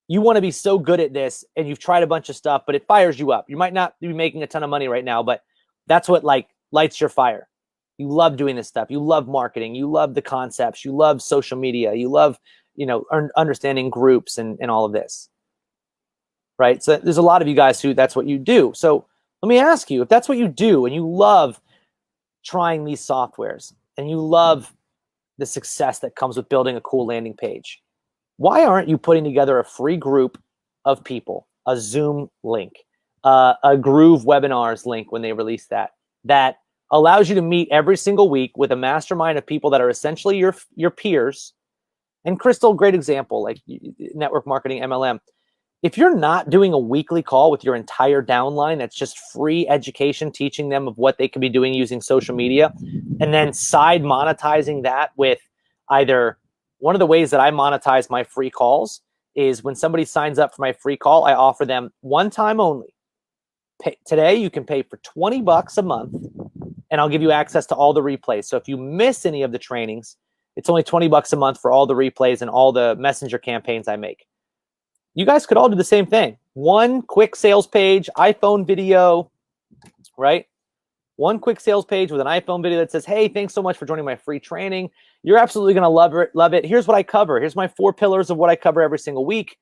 You want to be so good at this, and you've tried a bunch of stuff, but it fires you up. You might not be making a ton of money right now, but that's what lights your fire. You love doing this stuff. You love marketing. You love the concepts. You love social media. You love, understanding groups and all of this, right? So there's a lot of you guys who that's what you do. So Let me ask you, if that's what you do and you love trying these softwares and you love the success that comes with building a cool landing page, why aren't you putting together a free group of people, a Zoom link, a Groove webinars link when they release that allows you to meet every single week with a mastermind of people that are essentially your peers? And Crystal, great example, like network marketing, MLM. If you're not doing a weekly call with your entire downline, that's just free education, teaching them of what they could be doing using social media, and then side monetizing that with either one of the ways that I monetize my free calls is when somebody signs up for my free call, I offer them one time only. Today, you can pay for $20 a month, and I'll give you access to all the replays. So if you miss any of the trainings, it's only $20 a month for all the replays and all the messenger campaigns I make. You guys could all do the same thing. One quick sales page, iPhone video, right? One quick sales page with an iPhone video that says, hey, thanks so much for joining my free training. You're absolutely going to love it. Here's what I cover. Here's my 4 pillars of what I cover every single week.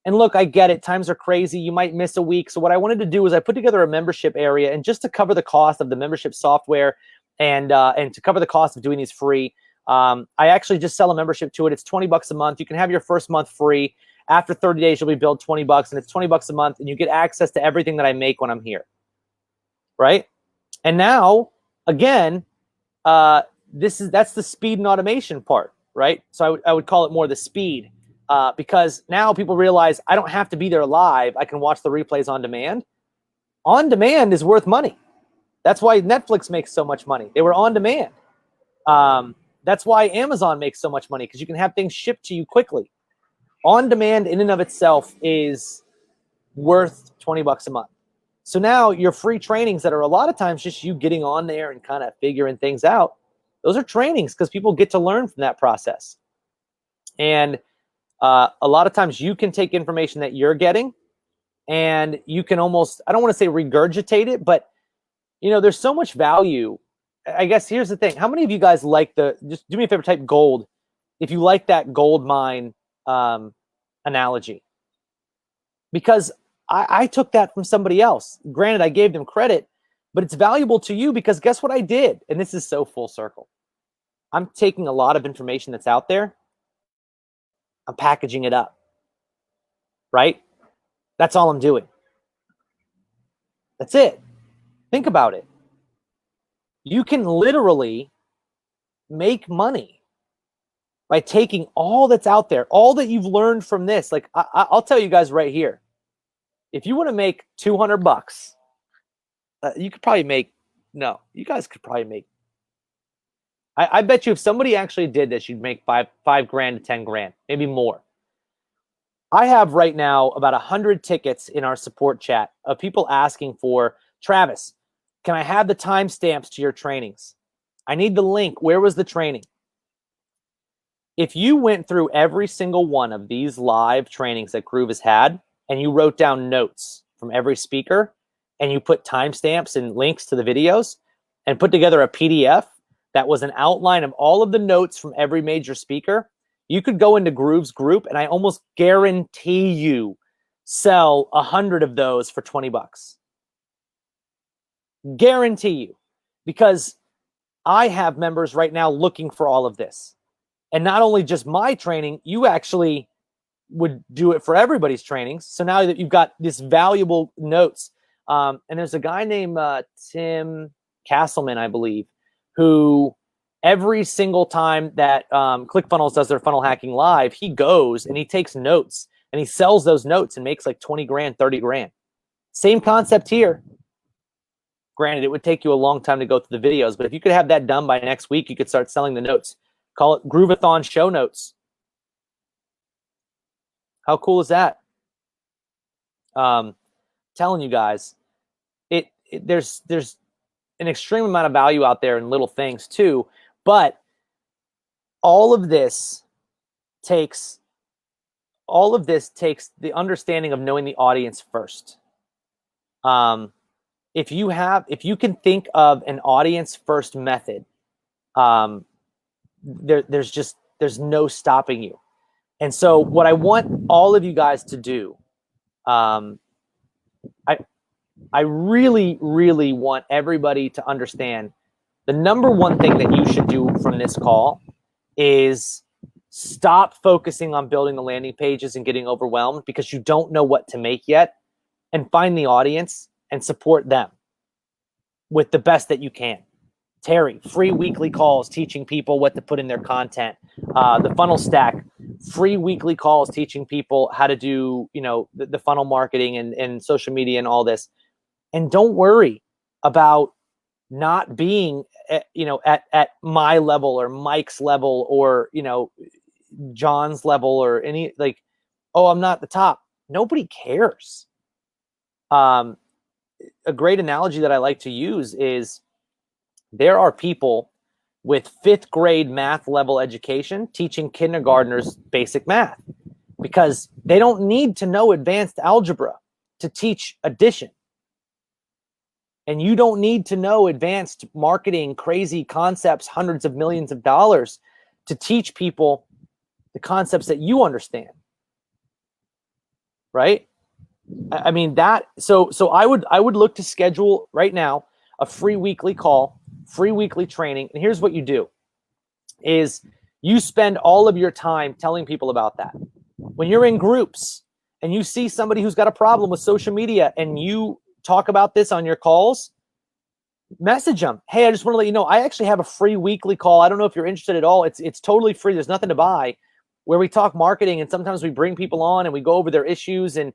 And look, I get it. Times are crazy. You might miss a week. So what I wanted to do is I put together a membership area, and just to cover the cost of the membership software and to cover the cost of doing these free, I actually just sell a membership to it. It's $20 a month. You can have your first month free. After 30 days, you'll be billed $20, and it's $20 a month, and you get access to everything that I make when I'm here, right? And now, again, that's the speed and automation part, right? So I would call it more the speed, because now people realize I don't have to be there live. I can watch the replays on demand. On demand is worth money. That's why Netflix makes so much money. They were on demand. That's why Amazon makes so much money, because you can have things shipped to you quickly. On demand in and of itself is worth $20 a month. So now your free trainings that are a lot of times just you getting on there and kind of figuring things out, those are trainings because people get to learn from that process. And a lot of times you can take information that you're getting and you can almost, I don't want to say regurgitate it, but you know, there's so much value. I guess here's the thing. How many of you guys like just do me a favor, type gold if you like that gold mine analogy, because I took that from somebody else. Granted, I gave them credit, but it's valuable to you because guess what I did? And this is so full circle. I'm taking a lot of information that's out there. I'm packaging it up, right? That's all I'm doing. That's it. Think about it. You can literally make money by taking all that's out there, all that you've learned from this. Like I'll tell you guys right here, if you want to make $200, you could probably make, no, you guys could probably make, I bet you if somebody actually did this, you'd make five grand to 10 grand, maybe more. I have right now about 100 tickets in our support chat of people asking for, Travis, can I have the timestamps to your trainings? I need the link. Where was the training? If you went through every single one of these live trainings that Groove has had, and you wrote down notes from every speaker, and you put timestamps and links to the videos, and put together a PDF that was an outline of all of the notes from every major speaker, you could go into Groove's group, and I almost guarantee you sell 100 of those for $20. Guarantee you. Because I have members right now looking for all of this. And not only just my training, you actually would do it for everybody's trainings. So now that you've got this valuable notes, and there's a guy named Tim Castleman, I believe, who every single time that ClickFunnels does their funnel hacking live, he goes and he takes notes and he sells those notes and makes like 20 grand, 30 grand. Same concept here. Granted, it would take you a long time to go through the videos, but if you could have that done by next week, you could start selling the notes. Call it Grooveathon show notes. How cool is that? Telling you guys, there's an extreme amount of value out there in little things too, but all of this takes the understanding of knowing the audience first. If you can think of an audience first method, there's no stopping you. And so what I want all of you guys to do, I really, really want everybody to understand the number one thing that you should do from this call is stop focusing on building the landing pages and getting overwhelmed because you don't know what to make yet, and find the audience and support them with the best that you can. Terry, free weekly calls teaching people what to put in their content. The funnel stack, free weekly calls teaching people how to do, you know, the funnel marketing and social media and all this. And don't worry about not being, you know, at my level or Mike's level or, you know, John's level or any, like, oh, I'm not the top. Nobody cares. A great analogy that I like to use is there are people with 5th grade math level education teaching kindergartners basic math because they don't need to know advanced algebra to teach addition. And you don't need to know advanced marketing, crazy concepts, hundreds of millions of dollars to teach people the concepts that you understand. Right? I mean that, so I would look to schedule right now a free weekly call, free weekly training. And here's what you do is you spend all of your time telling people about that. When you're in groups and you see somebody who's got a problem with social media and you talk about this on your calls, message them. Hey, I just want to let you know, I actually have a free weekly call. I don't know if you're interested at all. It's totally free. There's nothing to buy, where we talk marketing, and sometimes we bring people on and we go over their issues, and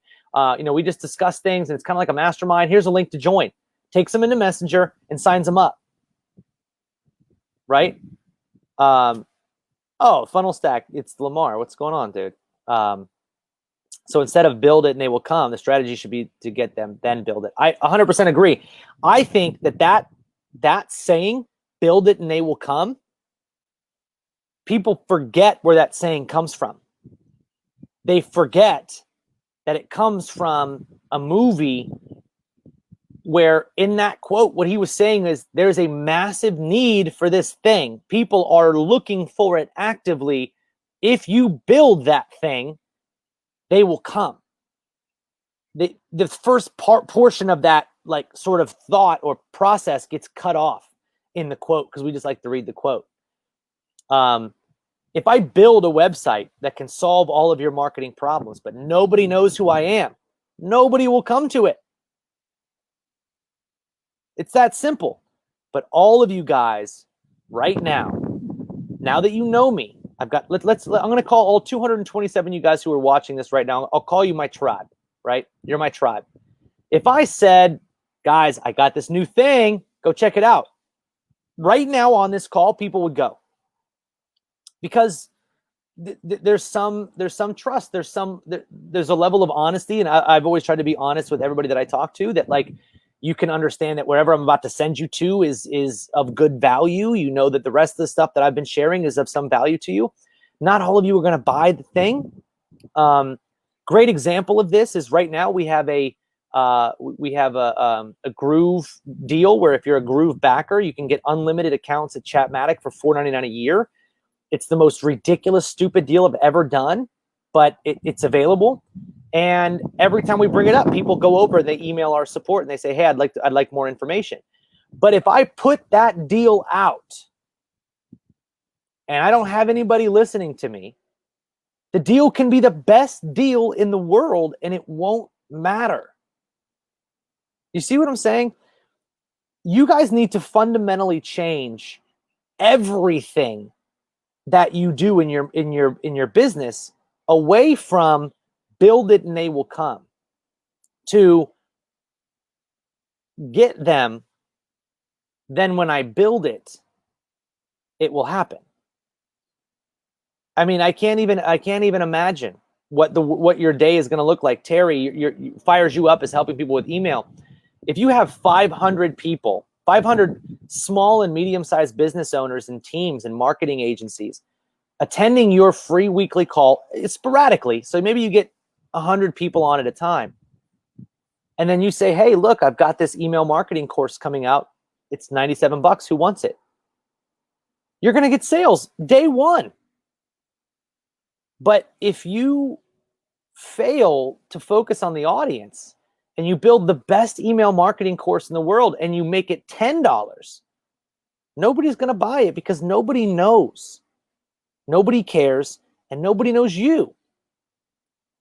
you know, we just discuss things, and it's kind of like a mastermind. Here's a link to join. Takes them into Messenger and signs them up. Right? Oh, funnel stack. It's Lamar. What's going on, dude? So instead of build it and they will come, the strategy should be to get them, then build it. I 100% agree. I think that saying, build it and they will come, people forget where that saying comes from. They forget that it comes from a movie where in that quote, what he was saying is there's a massive need for this thing. People are looking for it actively. If you build that thing, they will come. The first portion of that, like, sort of thought or process gets cut off in the quote because we just like to read the quote. If I build a website that can solve all of your marketing problems, but nobody knows who I am, nobody will come to it. It's that simple. But all of you guys right now that you know me, I'm going to call all 227 you guys who are watching this right now. I'll call you my tribe, right? You're my tribe. If I said, guys, I got this new thing, go check it out. Right now on this call, people would go. Because there's some trust, there's a level of honesty, and I've always tried to be honest with everybody that I talk to, that, like, you can understand that wherever I'm about to send you to is of good value. You know that the rest of the stuff that I've been sharing is of some value to you. Not all of you are going to buy the thing. Great example of this is right now we have a Groove deal where if you're a Groove backer, you can get unlimited accounts at Chatmatic for $4.99 a year. It's the most ridiculous, stupid deal I've ever done, but it's available. And every time we bring it up, people go over, they email our support and they say, hey, I'd like more information. But if I put that deal out and I don't have anybody listening to me, the deal can be the best deal in the world and it won't matter. You see what I'm saying? You guys need to fundamentally change everything that you do in your business away from build it and they will come to get them. Then when I build it, it will happen. I mean, I can't even imagine what your day is going to look like. Terry fires you up as helping people with email. If you have 500 people, 500 small and medium-sized business owners and teams and marketing agencies attending your free weekly call sporadically, so maybe you get 100 people on at a time, and then you say, hey, look, I've got this email marketing course coming out. It's $97. Who wants it? You're going to get sales day one. But if you fail to focus on the audience and you build the best email marketing course in the world and you make it $10, nobody's going to buy it because nobody knows. Nobody cares, and nobody knows you.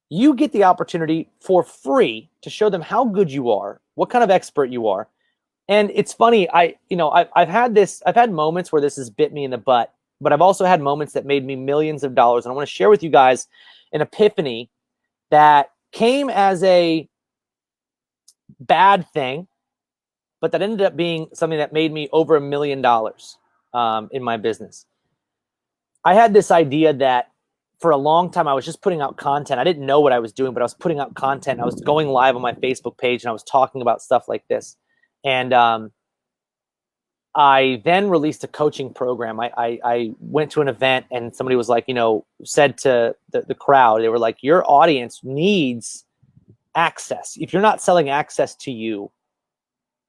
You get the opportunity for free to show them how good you are, what kind of expert you are. And it's funny, I've had moments where this has bit me in the butt, but I've also had moments that made me millions of dollars. And I want to share with you guys an epiphany that came as a bad thing, but that ended up being something that made me over $1 million in my business. I had this idea that for a long time, I was just putting out content. I didn't know what I was doing, but I was putting out content. I was going live on my Facebook page and I was talking about stuff like this. And I then released a coaching program. I went to an event and somebody was like, said to the crowd, they were like, your audience needs access. If you're not selling access to you,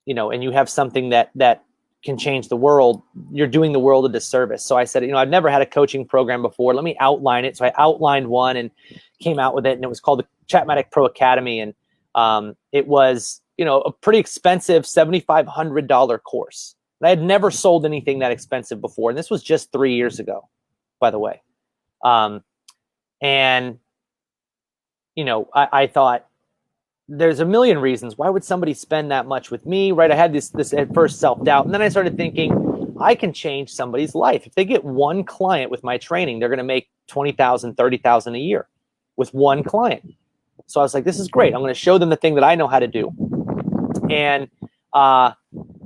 and you have something that can change the world, you're doing the world a disservice. So I said, I've never had a coaching program before. Let me outline it. So I outlined one and came out with it, and it was called the Chatmatic Pro Academy. And it was, a pretty expensive $7,500 course. And I had never sold anything that expensive before. And this was just 3 years ago, by the way. I thought, there's a million reasons. Why would somebody spend that much with me, right? I had this at first self-doubt. And then I started thinking, I can change somebody's life. If they get one client with my training, they're going to make $20,000, $30,000 a year with one client. So I was like, this is great. I'm going to show them the thing that I know how to do. And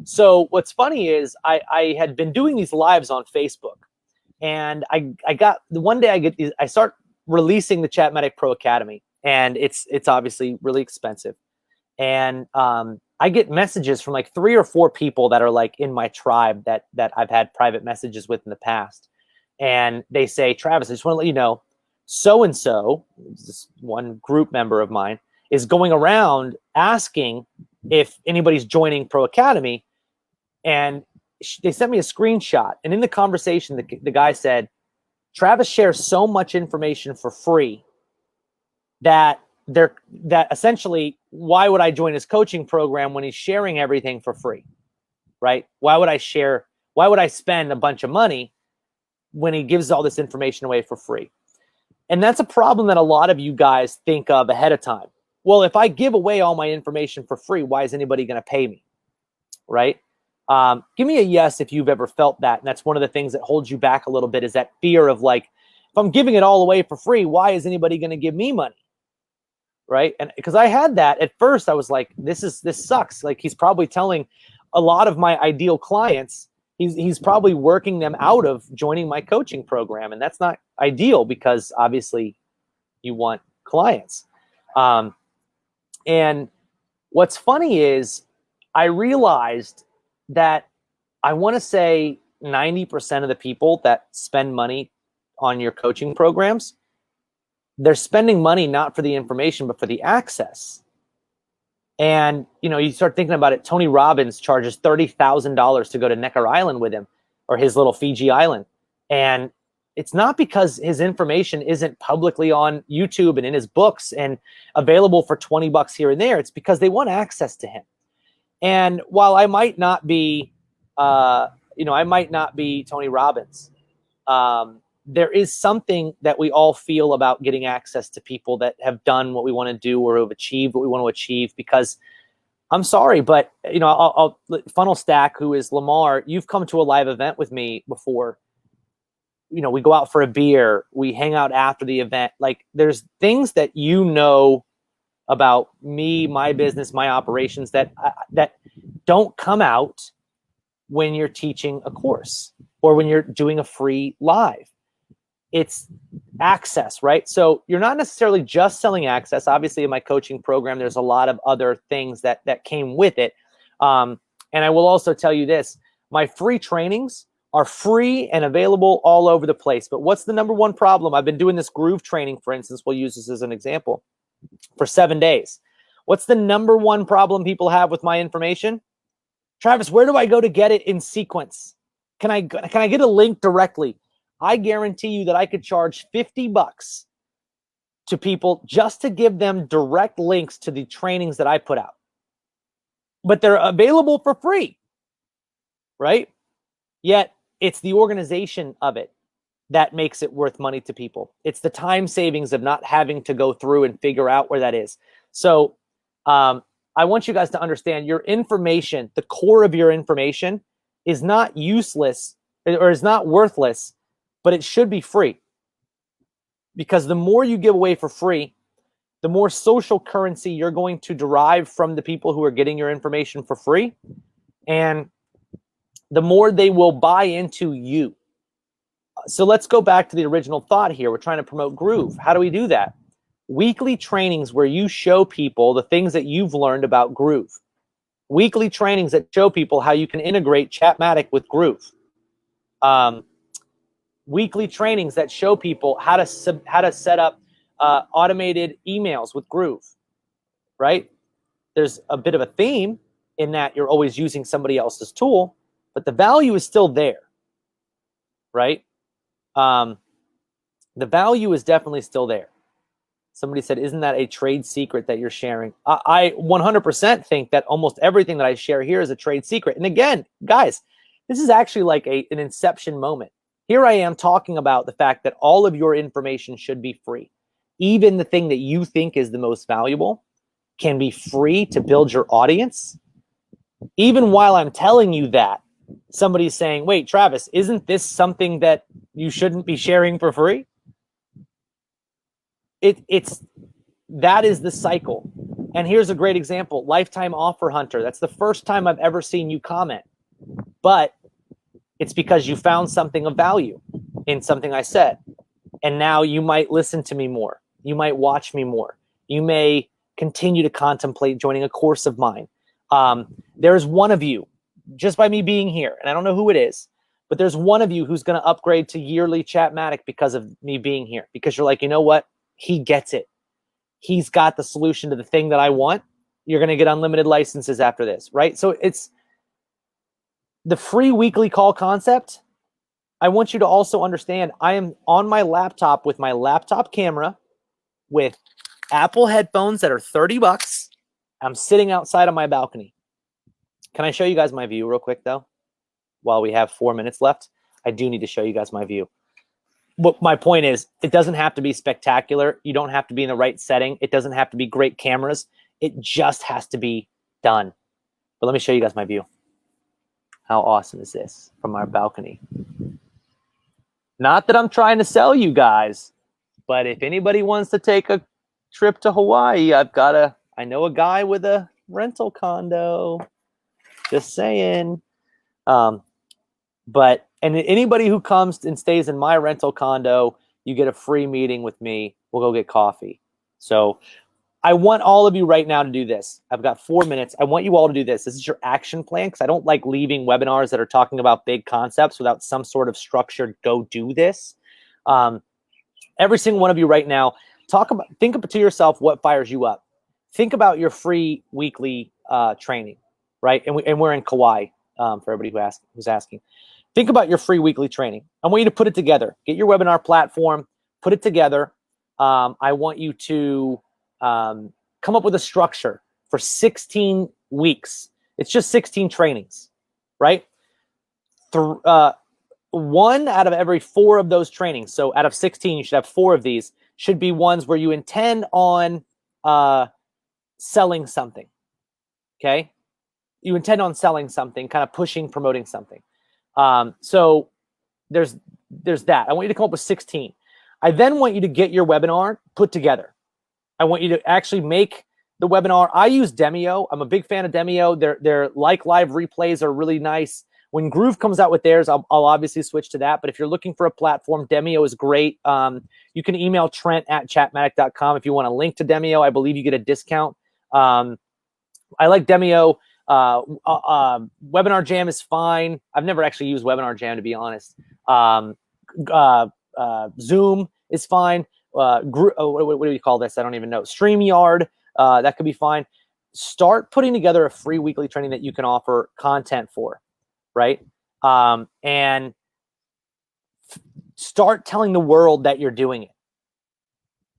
so what's funny is I had been doing these lives on Facebook. And I got, one day I start releasing the Chatmatic Pro Academy. And it's obviously really expensive. And I get messages from like 3 or 4 people that are like in my tribe that I've had private messages with in the past. And they say, Travis, I just want to let you know, so-and-so, this one group member of mine, is going around asking if anybody's joining Pro Academy. And they sent me a screenshot. And in the conversation, the guy said, Travis shares so much information for free that essentially, why would I join his coaching program when he's sharing everything for free, right? Why would I spend a bunch of money when he gives all this information away for free? And that's a problem that a lot of you guys think of ahead of time. Well, if I give away all my information for free, why is anybody going to pay me, right? Give me a yes if you've ever felt that. And that's one of the things that holds you back a little bit, is that fear of like, if I'm giving it all away for free, why is anybody going to give me money? Right. And because I had that at first, I was like, this sucks. Like, he's probably telling a lot of my ideal clients, he's probably working them out of joining my coaching program. And that's not ideal, because obviously you want clients. And what's funny is I realized that I want to say 90% of the people that spend money on your coaching programs, they're spending money not for the information, but for the access. And, you start thinking about it. Tony Robbins charges $30,000 to go to Necker Island with him, or his little Fiji island. And it's not because his information isn't publicly on YouTube and in his books and available for $20 here and there. It's because they want access to him. And while I might not be, Tony Robbins, there is something that we all feel about getting access to people that have done what we want to do, or have achieved what we want to achieve. Because I'm sorry, but I'll Funnel Stack, who is Lamar, you've come to a live event with me before. We go out for a beer, we hang out after the event. Like, there's things that about me, my business, my operations that don't come out when you're teaching a course or when you're doing a free live. It's access, right? So you're not necessarily just selling access. Obviously, in my coaching program, there's a lot of other things that came with it. And I will also tell you this, my free trainings are free and available all over the place. But what's the number one problem? I've been doing this Groove training, for instance. We'll use this as an example, for 7 days. What's the number one problem people have with my information? Travis, where do I go to get it in sequence? Can I get a link directly? I guarantee you that I could charge $50 to people just to give them direct links to the trainings that I put out. But they're available for free, right? Yet it's the organization of it that makes it worth money to people. It's the time savings of not having to go through and figure out where that is. So I want you guys to understand your information, the core of your information is not useless or is not worthless, but it should be free. Because the more you give away for free, the more social currency you're going to derive from the people who are getting your information for free. And the more they will buy into you. So let's go back to the original thought here. We're trying to promote Groove. How do we do that? Weekly trainings where you show people the things that you've learned about Groove. Weekly trainings that show people how you can integrate Chatmatic with Groove. Weekly trainings that show people how to set up automated emails with Groove, right? There's a bit of a theme in that you're always using somebody else's tool, but the value is still there, right? The value is definitely still there. Somebody said, isn't that a trade secret that you're sharing? I 100% think that almost everything that I share here is a trade secret. And again, guys, this is actually like an inception moment. Here I am talking about the fact that all of your information should be free. Even the thing that you think is the most valuable can be free to build your audience. Even while I'm telling you that, somebody's saying, wait, Travis, isn't this something that you shouldn't be sharing for free? That is the cycle. And here's a great example, Lifetime Offer Hunter. That's the first time I've ever seen you comment. But it's because you found something of value in something I said. And now you might listen to me more. You might watch me more. You may continue to contemplate joining a course of mine. There's one of you, just by me being here, and I don't know who it is, but there's one of you who's going to upgrade to yearly Chatmatic because of me being here. Because you're like, you know what? He gets it. He's got the solution to the thing that I want. You're going to get unlimited licenses after this, right? So it's the free weekly call concept. I want you to also understand I am on my laptop with my laptop camera with Apple headphones that are $30. I'm sitting outside on my balcony. Can I show you guys my view real quick though? While we have 4 minutes left, I do need to show you guys my view. But my point is, it doesn't have to be spectacular. You don't have to be in the right setting. It doesn't have to be great cameras. It just has to be done. But let me show you guys my view. How awesome is this from our balcony? Not that I'm trying to sell you guys, but if anybody wants to take a trip to Hawaii, I know a guy with a rental condo. Just saying. And anybody who comes and stays in my rental condo, you get a free meeting with me. We'll go get coffee. So I want all of you right now to do this. I've got 4 minutes. I want you all to do this. This is your action plan because I don't like leaving webinars that are talking about big concepts without some sort of structured go do this. Every single one of you right now, think to yourself what fires you up. Think about your free weekly training, right? And we're in Kauai for everybody who's asking. Think about your free weekly training. I want you to put it together. Get your webinar platform, put it together. I want you to come up with a structure for 16 weeks. It's just 16 trainings, right? One out of every 4 of those trainings. So out of 16, you should have 4 of these should be ones where you intend on selling something. Okay. You intend on selling something, kind of pushing, promoting something. So there's that. I want you to come up with 16. I then want you to get your webinar put together. I want you to actually make the webinar. I use Demio. I'm a big fan of Demio. Their like live replays are really nice. When Groove comes out with theirs, I'll obviously switch to that. But if you're looking for a platform, Demio is great. You can email Trent@chatmatic.com if you want a link to Demio. I believe you get a discount. I like Demio. Webinar Jam is fine. I've never actually used Webinar Jam, to be honest. Zoom is fine. What do you call this? I don't even know. StreamYard, that could be fine. Start putting together a free weekly training that you can offer content for, right? And start telling the world that you're doing it.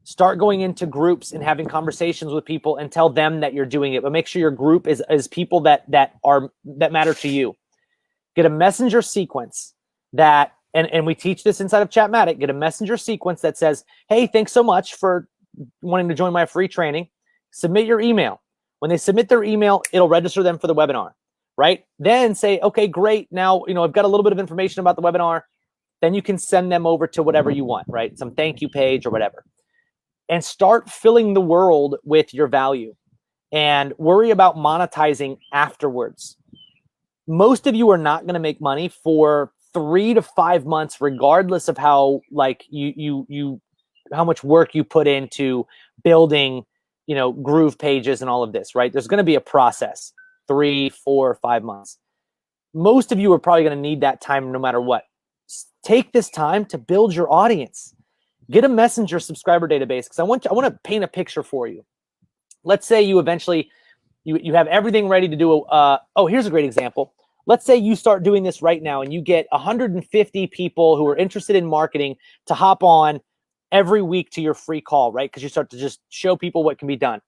Start going into groups and having conversations with people and tell them that you're doing it. But make sure your group is people that matter to you. Get a messenger sequence that, and we teach this inside of Chatmatic, get a messenger sequence that says, hey, thanks so much for wanting to join my free training. Submit your email. When they submit their email, it'll register them for the webinar, right? Then say, okay, great. Now, I've got a little bit of information about the webinar. Then you can send them over to whatever you want, right? Some thank you page or whatever. And start filling the world with your value and worry about monetizing afterwards. Most of you are not going to make money for 3 to 5 months, regardless of how how much work you put into building, Groove pages and all of this, right? There's going to be a process, 3, 4, 5 months. Most of you are probably going to need that time no matter what. Take this time to build your audience. Get a messenger subscriber database, because I want to paint a picture for you. Let's say you eventually you have everything ready to do here's a great example. Let's say you start doing this right now and you get 150 people who are interested in marketing to hop on every week to your free call, right? Because you start to just show people what can be done.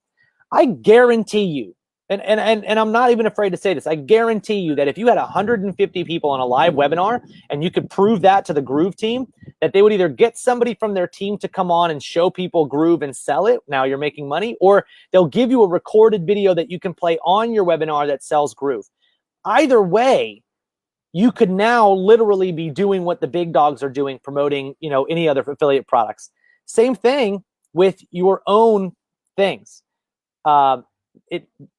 I guarantee you, and I'm not even afraid to say this, I guarantee you that if you had 150 people on a live webinar and you could prove that to the Groove team, that they would either get somebody from their team to come on and show people Groove and sell it, now you're making money, or they'll give you a recorded video that you can play on your webinar that sells Groove. Either way, you could now literally be doing what the big dogs are doing, promoting, any other affiliate products. Same thing with your own things.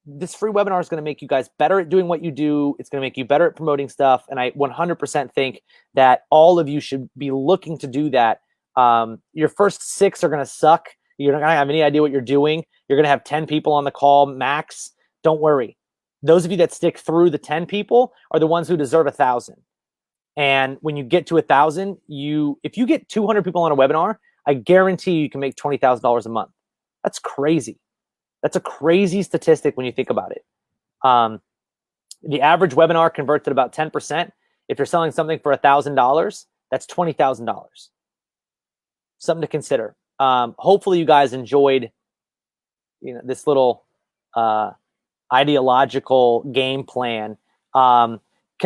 This free webinar is going to make you guys better at doing what you do. It's going to make you better at promoting stuff. And I 100% think that all of you should be looking to do that. Your first 6 are going to suck. You're not going to have any idea what you're doing. You're going to have 10 people on the call max. Don't worry. Those of you that stick through the 10 people are the ones who deserve 1,000. And when you get to 1,000, if you get 200 people on a webinar, I guarantee you can make $20,000 a month. That's crazy. That's a crazy statistic when you think about it. The average webinar converts at about 10%. If you're selling something for $1,000, that's $20,000. Something to consider. Hopefully you guys enjoyed, this little ideological game plan. Can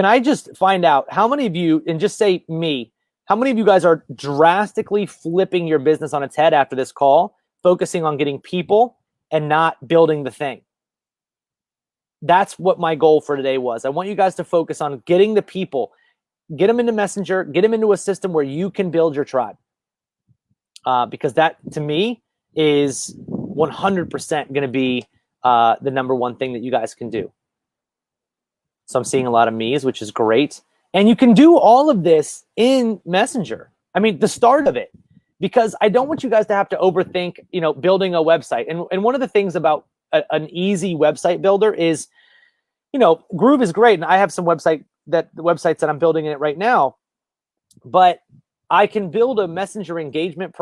I just find out how many of you, and just say me, how many of you guys are drastically flipping your business on its head after this call, focusing on getting people and not building the thing? That's what my goal for today was. I want you guys to focus on getting the people, get them into Messenger, get them into a system where you can build your tribe. Because that, to me, is 100% going to be the #1 thing that you guys can do. So I'm seeing a lot of me's, which is great. And you can do all of this in Messenger. I mean, the start of it. Because I don't want you guys to have to overthink, building a website. And one of the things about an easy website builder is, Groove is great. And I have some websites that I'm building in it right now. But I can build a messenger engagement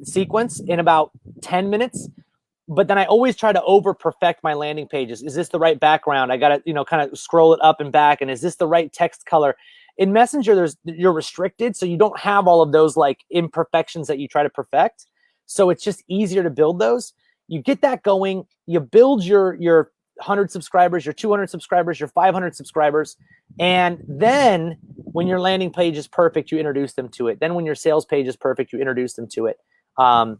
sequence in about 10 minutes. But then I always try to over perfect my landing pages. Is this the right background? I got to, kind of scroll it up and back. And is this the right text color? In Messenger, you're restricted, so you don't have all of those like imperfections that you try to perfect. So it's just easier to build those. You get that going. You build your 100 subscribers, your 200 subscribers, your 500 subscribers. And then when your landing page is perfect, you introduce them to it. Then when your sales page is perfect, you introduce them to it. And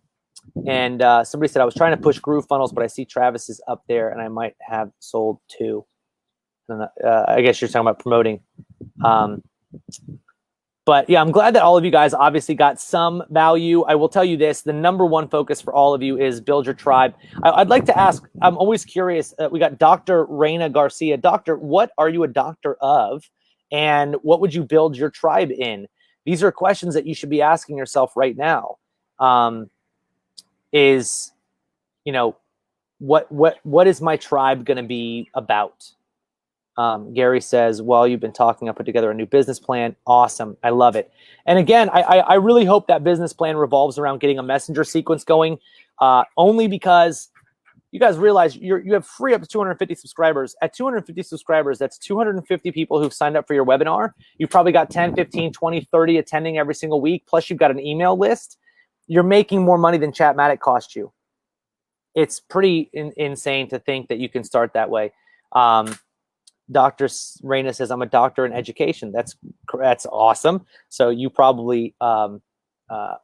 somebody said, I was trying to push GrooveFunnels, but I see Travis is up there and I might have sold 2. And, I guess you're talking about promoting. But yeah, I'm glad that all of you guys obviously got some value. I will tell you this, the #1 focus for all of you is build your tribe. I'd like to ask, I'm always curious, we got Dr. Reina Garcia. Doctor, what are you a doctor of? And what would you build your tribe in? These are questions that you should be asking yourself right now. What is my tribe going to be about? Gary says, well, you've been talking, I put together a new business plan. Awesome. I love it. And again, I really hope that business plan revolves around getting a messenger sequence going, only because you guys realize you have free up to 250 subscribers. At 250 subscribers, that's 250 people who've signed up for your webinar. You've probably got 10, 15, 20, 30 attending every single week. Plus you've got an email list. you're making more money than Chatmatic cost you. It's pretty insane to think that you can start that way. Dr. Raina says, I'm a doctor in education. That's awesome. So you probably, I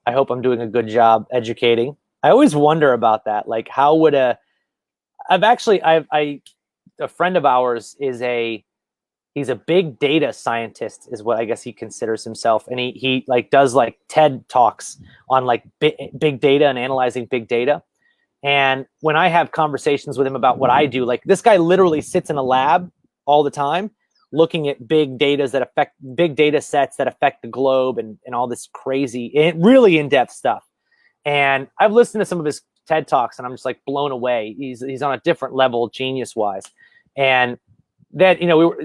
hope I'm doing a good job educating. I always wonder about that. Like, how would a friend of ours he's a big data scientist, is what I guess he considers himself. And he like does like TED Talks on like big data and analyzing big data. And when I have conversations with him about what I do, like this guy literally sits in a lab all the time looking at big data sets that affect the globe and all this crazy, really in-depth stuff. And I've listened to some of his TED Talks and I'm just like blown away. He's on a different level, genius wise. And that, you know,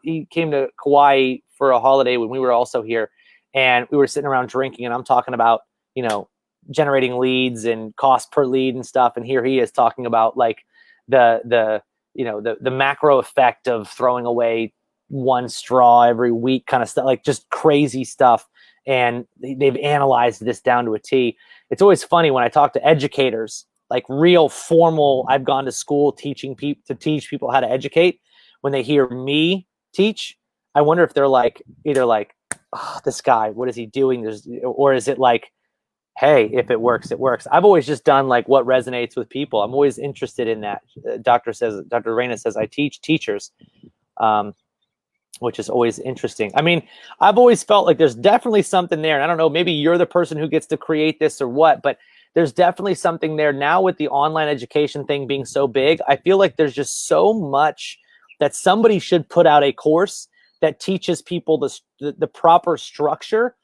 he came to Kauai for a holiday when we were also here, and we were sitting around drinking, and I'm talking about, you know, generating leads and cost per lead and stuff. And here he is talking about like the macro effect of throwing away one straw every week kind of stuff, like just crazy stuff. And they've analyzed this down to a T. It's always funny when I talk to educators, like real formal, I've gone to school teaching people to teach people how to educate. When they hear me teach, I wonder if they're like, either like, oh, this guy, what is he doing? Or is it like, hey, if it works, it works. I've always just done like what resonates with people. I'm always interested in that. Dr. Raina says, I teach teachers, which is always interesting. I mean, I've always felt like there's definitely something there. And I don't know, maybe you're the person who gets to create this or what, but there's definitely something there now with the online education thing being so big. I feel like there's just so much that somebody should put out a course that teaches people the proper structure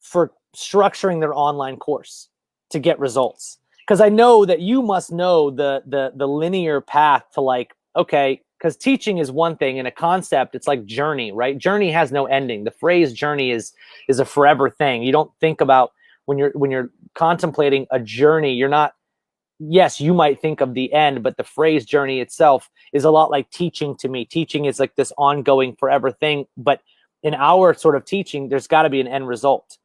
for structuring their online course to get results. Because I know that you must know the linear path to like, okay, because teaching is one thing, and a concept, it's like journey, right? Journey has no ending. The phrase journey is a forever thing. You don't think about when you're contemplating a journey, you're not, yes, you might think of the end, but the phrase journey itself is a lot like teaching to me. Teaching is like this ongoing forever thing. But in our sort of teaching, there's got to be an end result,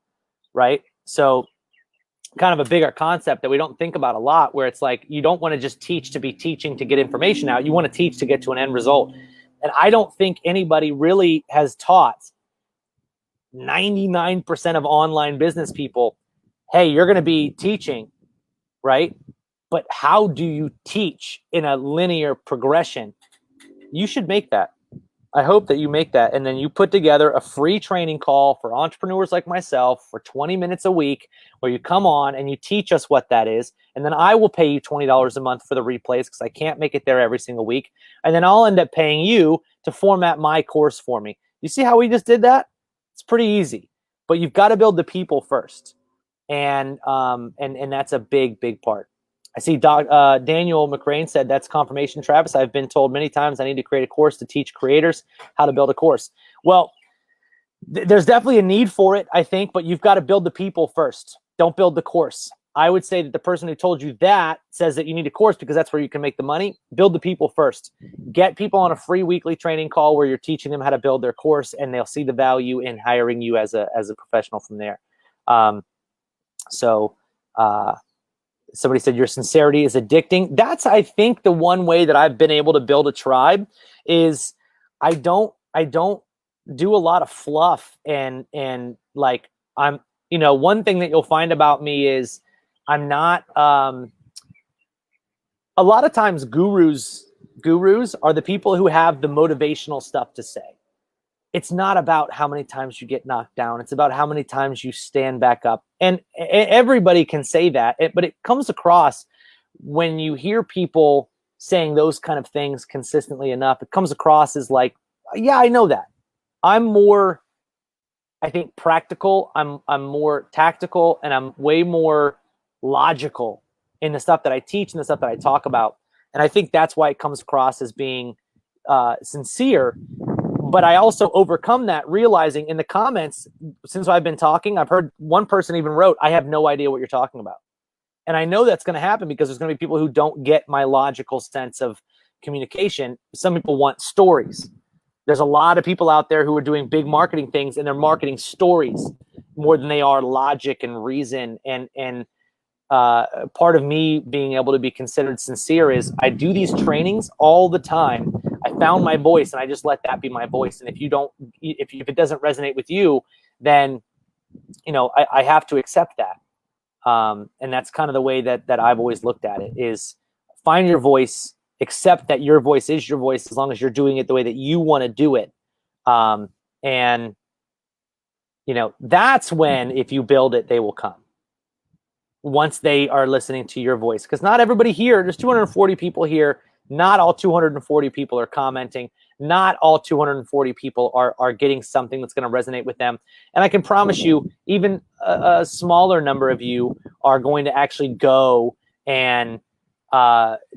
right? So kind of a bigger concept that we don't think about a lot, where it's like, you don't want to just teach to be teaching to get information out. You want to teach to get to an end result. And I don't think anybody really has taught 99% of online business people, hey, you're going to be teaching, right? But how do you teach in a linear progression? You should make that. I hope that you make that. And then you put together a free training call for entrepreneurs like myself for 20 minutes a week, where you come on and you teach us what that is. And then I will pay you $20 a month for the replays, because I can't make it there every single week. And then I'll end up paying you to format my course for me. You see how we just did that? It's pretty easy, but you've got to build the people first. And that's a big, big part. I see Daniel McCrane said, that's confirmation, Travis. I've been told many times I need to create a course to teach creators how to build a course. Well, there's definitely a need for it, I think, but you've got to build the people first. Don't build the course. I would say that the person who told you that says that you need a course because that's where you can make the money. Build the people first. Get people on a free weekly training call where you're teaching them how to build their course, and they'll see the value in hiring you as a professional from there. Somebody said your sincerity is addicting. That's, I think, the one way that I've been able to build a tribe is I don't do a lot of fluff and like I'm, one thing that you'll find about me is I'm not, a lot of times gurus are the people who have the motivational stuff to say. It's not about how many times you get knocked down. It's about how many times you stand back up. And everybody can say that, but it comes across when you hear people saying those kind of things consistently enough, it comes across as like, yeah, I know that. I'm more, I think, practical. I'm more tactical, and I'm way more logical in the stuff that I teach and the stuff that I talk about. And I think that's why it comes across as being sincere. But I also overcome that, realizing in the comments, since I've been talking, I've heard one person even wrote, I have no idea what you're talking about. And I know that's going to happen because there's going to be people who don't get my logical sense of communication. Some people want stories. There's a lot of people out there who are doing big marketing things, and they're marketing stories, more than they are logic and reason. And part of me being able to be considered sincere is I do these trainings all the time. I found my voice, and I just let that be my voice. And if it doesn't resonate with you, then, you know, I have to accept that. And that's kind of the way that I've always looked at it, is find your voice, accept that your voice is your voice, as long as you're doing it the way that you want to do it. And, you know, that's when, if you build it, they will come. Once they are listening to your voice, because not everybody here, there's 240 people here. Not all 240 people are commenting. Not all 240 people are getting something that's going to resonate with them. And I can promise you, even a smaller number of you are going to actually go and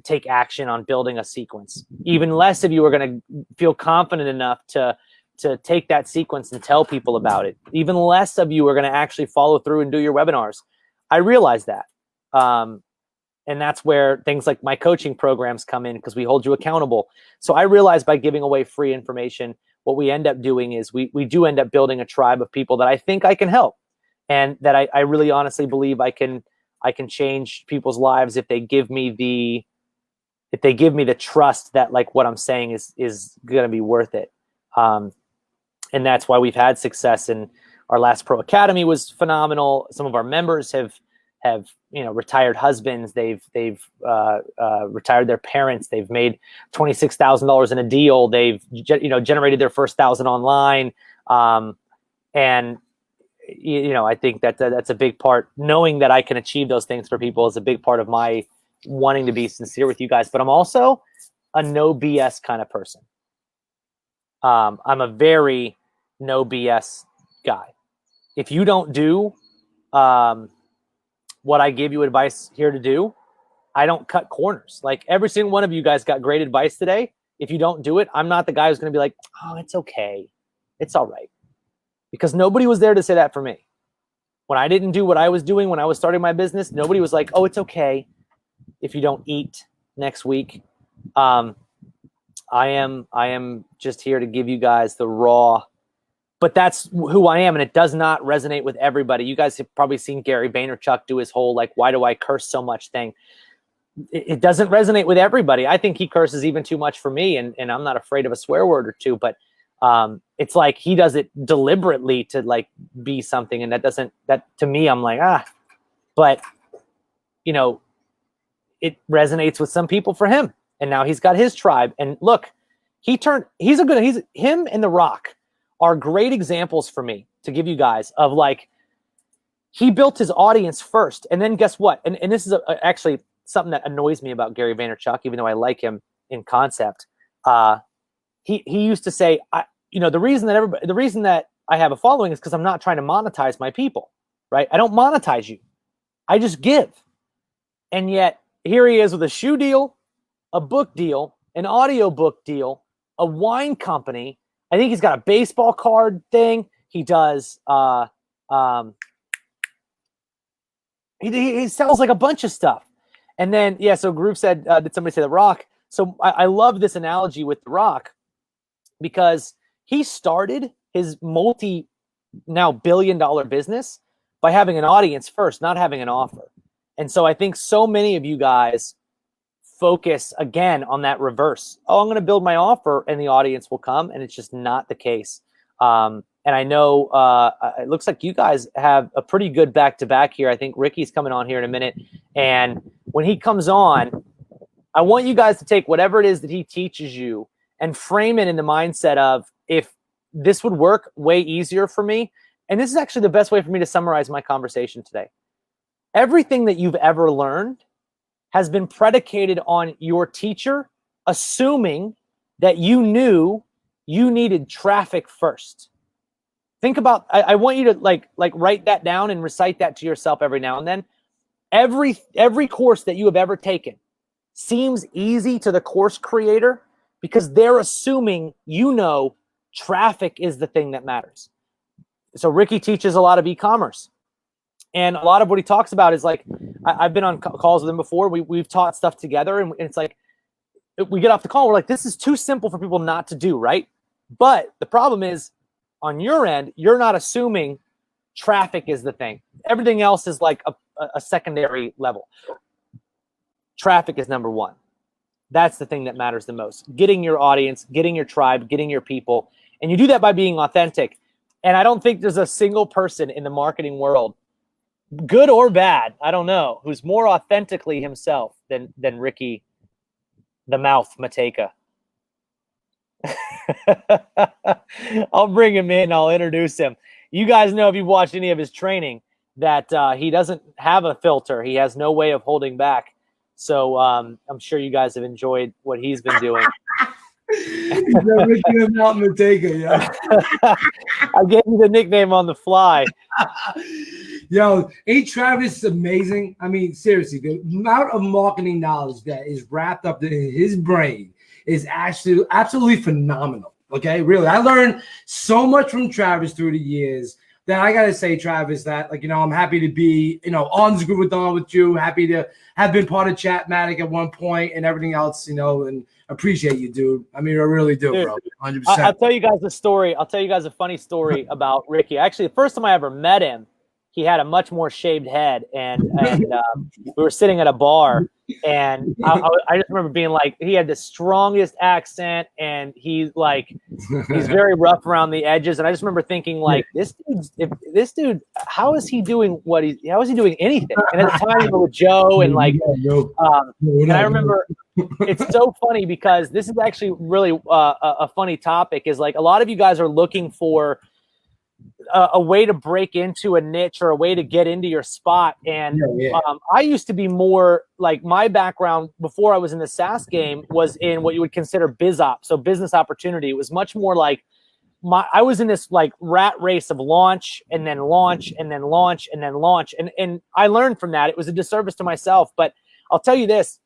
take action on building a sequence. Even less of you are going to feel confident enough to take that sequence and tell people about it. Even less of you are going to actually follow through and do your webinars. I realize that. And that's where things like my coaching programs come in, because we hold you accountable. So I realize by giving away free information, what we end up doing is we do end up building a tribe of people that I think I can help, and that I really honestly believe I can change people's lives if they give me the trust that, like, what I'm saying is going to be worth it. And that's why we've had success. And our last Pro Academy was phenomenal. Some of our members have you know, retired husbands. They've retired their parents. They've made $26,000 in a deal. They've generated their first 1,000 online. And you know, I think that's a big part. Knowing that I can achieve those things for people is a big part of my wanting to be sincere with you guys. But I'm also a no BS kind of person. I'm a very no BS guy. If you don't do what I give you advice here to do, I don't cut corners. Like, every single one of you guys got great advice today. If you don't do it, I'm not the guy who's going to be like, oh, it's okay, it's all right. Because nobody was there to say that for me. When I didn't do what I was doing when I was starting my business, nobody was like, oh, it's okay if you don't eat next week. I am just here to give you guys the raw. But that's who I am, and it does not resonate with everybody. You guys have probably seen Gary Vaynerchuk do his whole, like, why do I curse so much thing. It doesn't resonate with everybody. I think he curses even too much for me, and I'm not afraid of a swear word or two, but it's like he does it deliberately to, like, be something, and that to me, I'm like, but, you know, it resonates with some people for him, and now he's got his tribe. And look, him and The Rock are great examples for me to give you guys of, like, he built his audience first, and then guess what? And this is actually something that annoys me about Gary Vaynerchuk, even though I like him in concept. He used to say, the reason that I have a following is because I'm not trying to monetize my people, right? I don't monetize you. I just give. And yet here he is with a shoe deal, a book deal, an audio book deal, a wine company. I think he's got a baseball card thing. He does. He sells like a bunch of stuff. And then, yeah, so Groove said, did somebody say The Rock? So I love this analogy with The Rock, because he started his now billion-dollar business by having an audience first, not having an offer. And so I think so many of you guys focus again on that reverse. Oh, I'm going to build my offer and the audience will come. And it's just not the case. And I know it looks like you guys have a pretty good back-to-back here. I think Ricky's coming on here in a minute. And when he comes on, I want you guys to take whatever it is that he teaches you and frame it in the mindset of, if this would work way easier for me. And this is actually the best way for me to summarize my conversation today. Everything that you've ever learned has been predicated on your teacher assuming that you knew you needed traffic first. Think about, I want you to like write that down and recite that to yourself every now and then. Every course that you have ever taken seems easy to the course creator because they're assuming traffic is the thing that matters. So Ricky teaches a lot of e-commerce. And a lot of what he talks about is like, I've been on calls with him before. We've taught stuff together, and it's like, we get off the call, we're like, this is too simple for people not to do, right? But the problem is, on your end, you're not assuming traffic is the thing. Everything else is like a secondary level. Traffic is number one. That's the thing that matters the most. Getting your audience, getting your tribe, getting your people. And you do that by being authentic. And I don't think there's a single person in the marketing world, good or bad, I don't know, who's more authentically himself than Ricky the Mouth Mateka. I'll bring him in. I'll introduce him. You guys know, if you've watched any of his training, that he doesn't have a filter. He has no way of holding back. So I'm sure you guys have enjoyed what he's been doing. Ricky the Mouth Mateka, yeah. I gave you the nickname on the fly. Yo, ain't Travis amazing? I mean, seriously, the amount of marketing knowledge that is wrapped up in his brain is actually absolutely phenomenal. Okay, really. I learned so much from Travis through the years that I gotta say, Travis, that I'm happy to be, on this Grooveathon with you, happy to have been part of Chatmatic at one point and everything else, and appreciate you, dude. I mean, I really do, dude, bro. 100%. I'll tell you guys a story. I'll tell you guys a funny story about Ricky. Actually, the first time I ever met him, he had a much more shaved head, and we were sitting at a bar, and I just remember being like, he had the strongest accent, and he's very rough around the edges, and I just remember thinking, like, this dude, how is he doing anything? And at the time, we were with Joe, and and I remember, it's so funny because this is actually really a funny topic. Is like, a lot of you guys are looking for a way to break into a niche or a way to get into your spot. And I used to be more like, my background before I was in the SaaS game was in what you would consider biz op. So business opportunity. It was much more like I was in this like rat race of launch and then launch and then launch and then launch. And I learned from that. It was a disservice to myself, but I'll tell you this,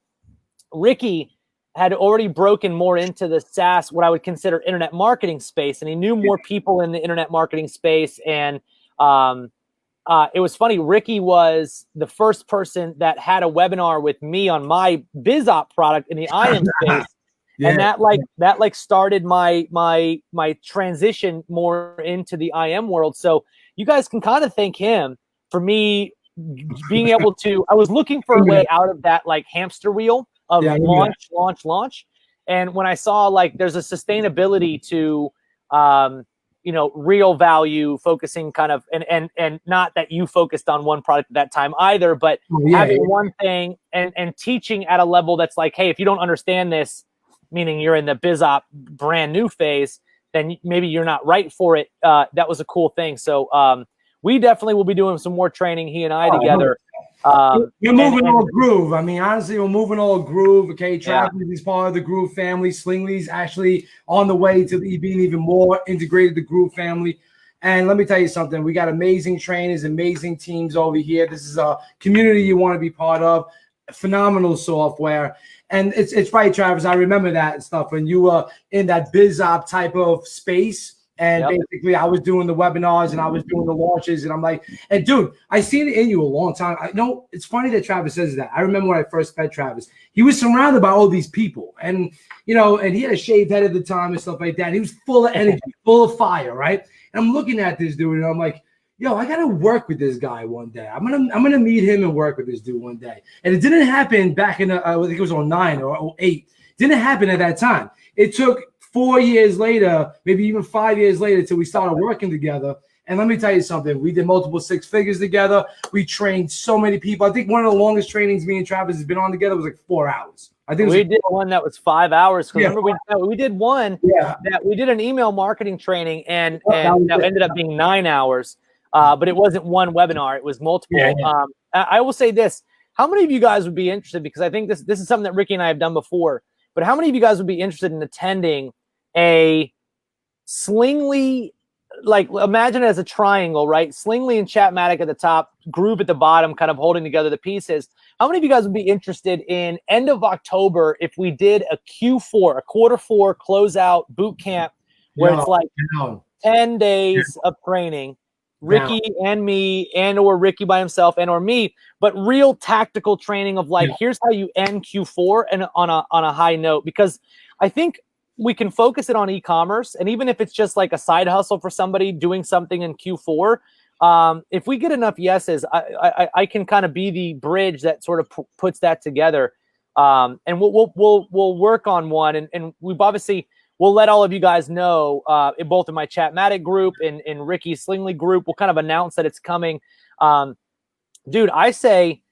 Ricky had already broken more into the SaaS, what I would consider internet marketing space. And he knew more people in the internet marketing space. And it was funny. Ricky was the first person that had a webinar with me on my BizOp product in the IM space. And that started my transition more into the IM world. So you guys can kind of thank him for me being able to, I was looking for a way out of that like hamster wheel of launch. And when I saw like there's a sustainability to, real value focusing kind of, and not that you focused on one product at that time either, but having one thing and teaching at a level that's like, hey, if you don't understand this, meaning you're in the BizOp brand new phase, then maybe you're not right for it. That was a cool thing. So we definitely will be doing some more training, he and I together. You're moving all Groove. I mean, honestly, we're moving all Groove. Okay, Travis is part of the Groove family. Slingley's actually on the way to being even more integrated to the Groove family. And let me tell you something. We got amazing trainers, amazing teams over here. This is a community you want to be part of. Phenomenal software. And it's right, Travis. I remember that and stuff when you were in that BizOp type of space. And basically, I was doing the webinars and I was doing the launches. And I'm like, and dude, I seen it in you a long time. I know it's funny that Travis says that. I remember when I first met Travis, he was surrounded by all these people. And, and he had a shaved head at the time and stuff like that. He was full of energy, full of fire, right? And I'm looking at this dude and I'm like, yo, I got to work with this guy one day. I'm gonna meet him and work with this dude one day. And it didn't happen back in, I think it was 2009 or 2008. Didn't happen at that time. It took 4 years later, maybe even 5 years later, till we started working together. And let me tell you something. We did multiple six figures together. We trained so many people. I think one of the longest trainings me and Travis has been on together was like 4 hours. I think we did one that was 5 hours. Remember, we did one that we did an email marketing training, and that ended up being 9 hours. But it wasn't one webinar; it was multiple. I will say this: how many of you guys would be interested? Because I think this is something that Ricky and I have done before. But how many of you guys would be interested in attending a Slingley, like imagine it as a triangle, right? Slingley and Chatmatic at the top, Groove at the bottom, kind of holding together the pieces. How many of you guys would be interested in end of October if we did a Q4, a quarter four closeout boot camp where it's like 10 days of training, Ricky and me, and or Ricky by himself and or me, but real tactical training of like, here's how you end Q4 and on a high note, because I think we can focus it on e-commerce. And even if it's just like a side hustle for somebody doing something in Q4, if we get enough yeses, I can kind of be the bridge that sort of puts that together. And we'll work on one. And we've obviously, we'll let all of you guys know, both in my Chatmatic group and in Ricky's Slingly group, we'll kind of announce that it's coming. Dude, I say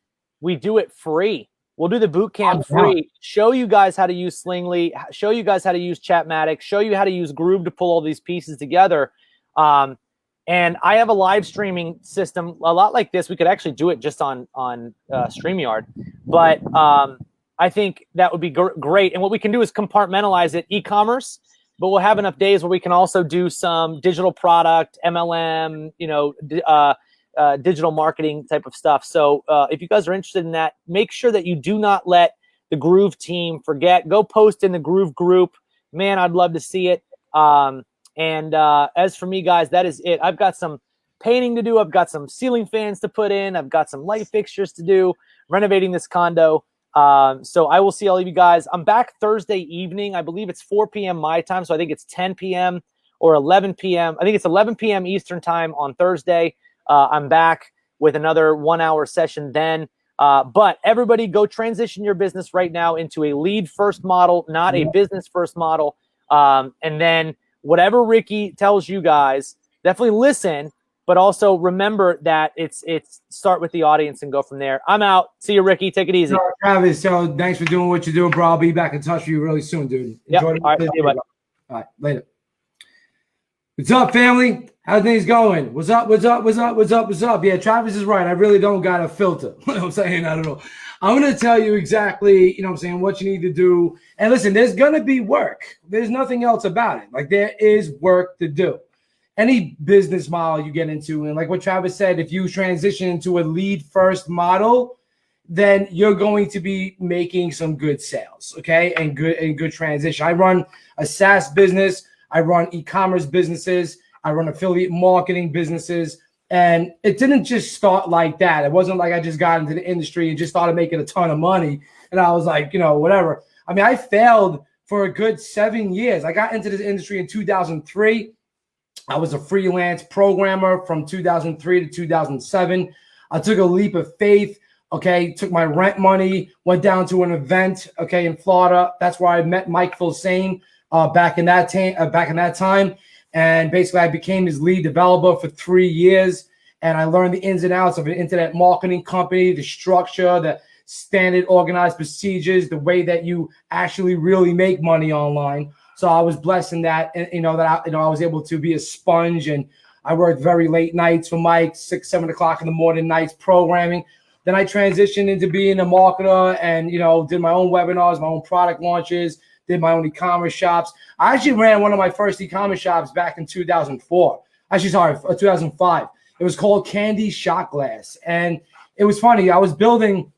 we do it free. We'll do the boot camp free. Show you guys how to use Slingly, show you guys how to use Chatmatic, show you how to use Groove to pull all these pieces together. And I have a live streaming system a lot like this. We could actually do it just on StreamYard, but I think that would be great. And what we can do is compartmentalize it, e-commerce, but we'll have enough days where we can also do some digital product, MLM, digital marketing type of stuff. So if you guys are interested in that, make sure that you do not let the Groove team forget. Go post in the Groove group. Man, I'd love to see it. And as for me, guys, that is it. I've got some painting to do. I've got some ceiling fans to put in. I've got some light fixtures to do, renovating this condo. So I will see all of you guys. I'm back Thursday evening. I believe it's 4 p.m. my time. So I think it's 10 p.m. or 11 p.m. I think it's 11 p.m. Eastern time on Thursday. I'm back with another 1 hour session then. But everybody go transition your business right now into a lead first model, not a business first model. And then whatever Ricky tells you guys, definitely listen, but also remember that it's start with the audience and go from there. I'm out. See you, Ricky. Take it easy. Travis, so thanks for doing what you're doing, bro. I'll be back in touch with you really soon, dude. Yep. All right, see you, bud. All right, later. What's up, family? How things going? What's up? What's up? What's up? What's up? What's up? Yeah, Travis is right. I really don't got a filter. You know what I'm saying? I don't know. I'm going to tell you exactly, what you need to do. And listen, there's going to be work. There's nothing else about it. Like, there is work to do. Any business model you get into, and like what Travis said, if you transition into a lead first model, then you're going to be making some good sales, okay? And good transition. I run a SaaS business. I run e-commerce businesses. I run affiliate marketing businesses. And it didn't just start like that. It wasn't like I just got into the industry and just started making a ton of money. And I was like, whatever. I mean, I failed for a good 7 years. I got into this industry in 2003. I was a freelance programmer from 2003 to 2007. I took a leap of faith, okay, took my rent money, went down to an event, okay, in Florida. That's where I met Mike Filsaime back in that time. And basically, I became his lead developer for 3 years. And I learned the ins and outs of an internet marketing company, the structure, the standard organized procedures, the way that you actually really make money online. So I was blessed in that, I was able to be a sponge, and I worked very late nights for Mike, 6, 7 o'clock in the morning nights programming. Then I transitioned into being a marketer and, did my own webinars, my own product launches, did my own e-commerce shops. I actually ran one of my first e-commerce shops back in 2004. 2005. It was called Candy Shot Glass. And it was funny. I was building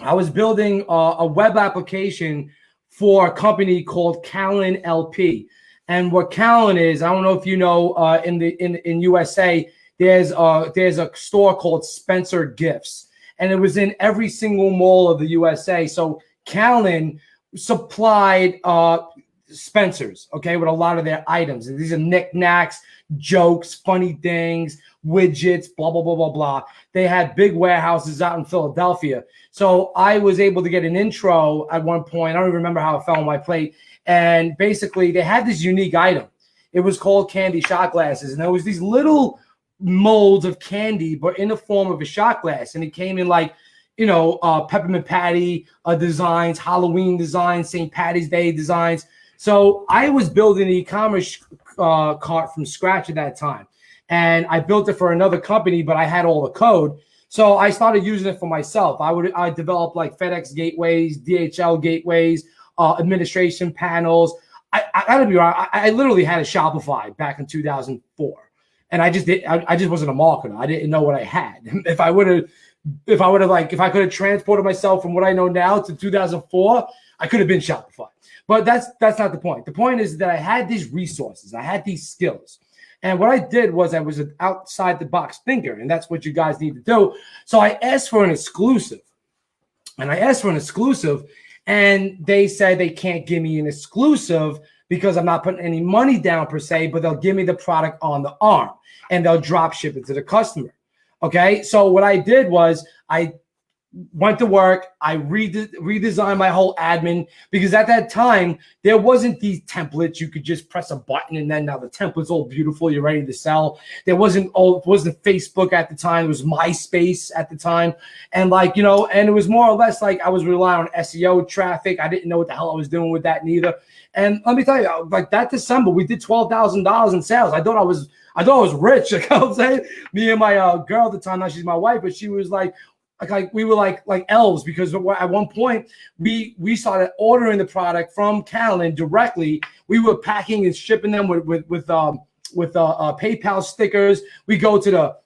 a web application for a company called Callan LP. And what Callan is, I don't know if you know, in USA, there's a store called Spencer Gifts, and it was in every single mall of the USA. So Callan supplied Spencer's, okay, with a lot of their items. And these are knickknacks, jokes, funny things, widgets, blah, blah, blah, blah, blah. They had big warehouses out in Philadelphia. So I was able to get an intro at one point. I don't even remember how it fell on my plate. And basically, they had this unique item. It was called candy shot glasses. And there was these little molds of candy, but in the form of a shot glass. And it came in like, peppermint patty designs, Halloween designs, St. Patty's Day designs. So I was building an e-commerce cart from scratch at that time. And I built it for another company, but I had all the code. So I started using it for myself. I developed like FedEx gateways, DHL gateways, administration panels. I gotta be honest, I literally had a Shopify back in 2004. And I just wasn't a marketer. I didn't know what I had. If I could have transported myself from what I know now to 2004, I could have been Shopify. But that's not the point. The point is that I had these resources. I had these skills. And what I did was I was an outside the box thinker, and that's what you guys need to do. So I asked for an exclusive. And they said they can't give me an exclusive because I'm not putting any money down per se, but they'll give me the product on the arm and they'll drop ship it to the customer. Okay. So what I did was I went to work. I redesigned my whole admin, because at that time there wasn't these templates. You could just press a button and then now the template's all beautiful. You're ready to sell. There wasn't Facebook at the time. It was MySpace at the time. And like, you know, and it was more or less like I was relying on SEO traffic. I didn't know what the hell I was doing with that neither. And let me tell you, like that December, we did $12,000 in sales. I thought I was rich. You know what I'm saying? Me and my girl at the time, now she's my wife, but she was like we were like elves, because at one point we started ordering the product from Callan directly. We were packing and shipping them with PayPal stickers. We go to the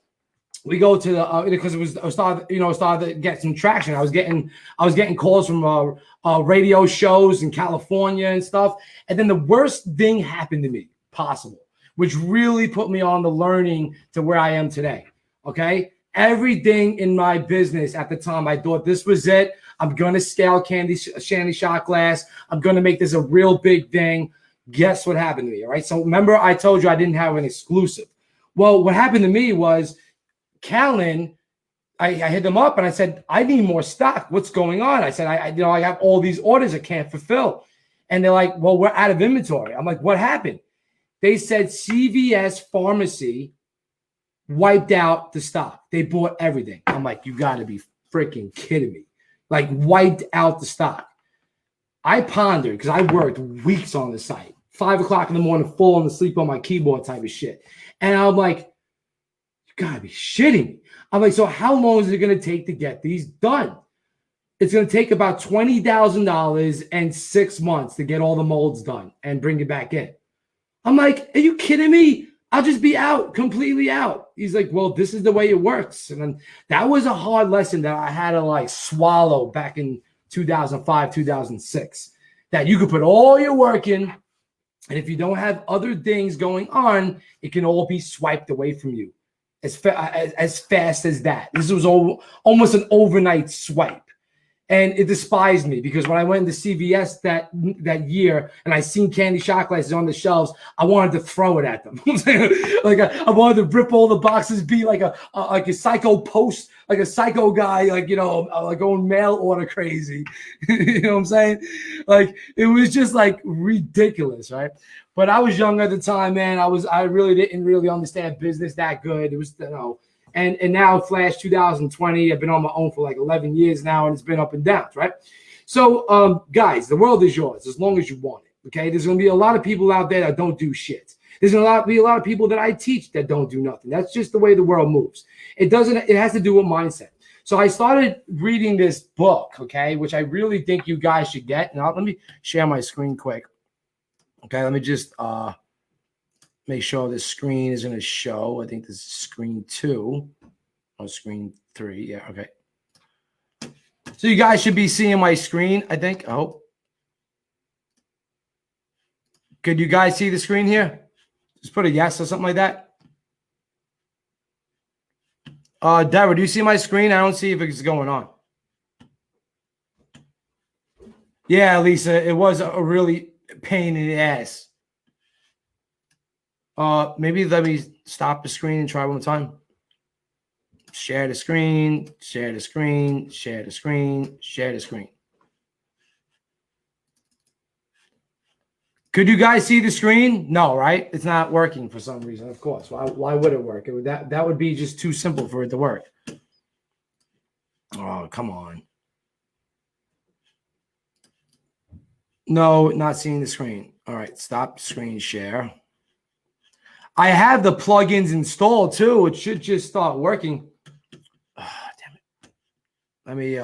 because it was started to get some traction. I was getting calls from radio shows in California and stuff. And then the worst thing happened to me possible, which really put me on the learning to where I am today. Okay. Everything in my business at the time, I thought this was it. I'm going to scale Shandy Shot Glass. I'm going to make this a real big thing. Guess what happened to me? All right. So remember, I told you I didn't have an exclusive. Well, what happened to me was Callan, I hit them up and I said, I need more stock. What's going on? I said, I have all these orders I can't fulfill. And they're like, well, we're out of inventory. I'm like, what happened? They said CVS Pharmacy wiped out the stock. They bought everything. I'm like, you got to be freaking kidding me. Like, wiped out the stock. I pondered, because I worked weeks on the site, 5 o'clock in the morning, falling asleep on my keyboard type of shit. And I'm like, you got to be shitting me. I'm like, so how long is it going to take to get these done? It's going to take about $20,000 and 6 months to get all the molds done and bring it back in. I'm like, are you kidding me? I'll just be out, completely out. He's like, well, this is the way it works. And then that was a hard lesson that I had to like swallow back in 2005, 2006, that you could put all your work in, and if you don't have other things going on, it can all be swiped away from you as fast as that. This was almost an overnight swipe. And it despised me, because when I went into CVS that year and I seen candy shot glasses on the shelves, I wanted to throw it at them. Like I wanted to rip all the boxes, be like a psycho post, like a psycho guy, like, you know, like going mail order crazy. You know what I'm saying? Like, it was just like ridiculous, right? But I was young at the time, man. I really didn't really understand business that good. It was, you know. And now Flash 2020, I've been on my own for like 11 years now, and it's been up and down, right? So, guys, the world is yours as long as you want it, okay? There's going to be a lot of people out there that don't do shit. There's going to be a lot of people that I teach that don't do nothing. That's just the way the world moves. It has to do with mindset. So I started reading this book, okay, which I really think you guys should get. Now, let me share my screen quick. Okay, let me just make sure this screen is going to show. I think this is screen 2 or screen 3. Yeah, okay. So you guys should be seeing my screen, I think. I hope. Could you guys see the screen here? Just put a yes or something like that. Deborah, do you see my screen? I don't see if it's going on. Yeah, Lisa, it was a really pain in the ass. Maybe let me stop the screen and try one more time. Share the screen, share the screen, share the screen, share the screen. Could you guys see the screen? No, right? It's not working for some reason, of course. Why would it work? That would be just too simple for it to work. Oh, come on. No, not seeing the screen. All right, stop screen share. I have the plugins installed too. It should just start working. Oh, damn it. Let me,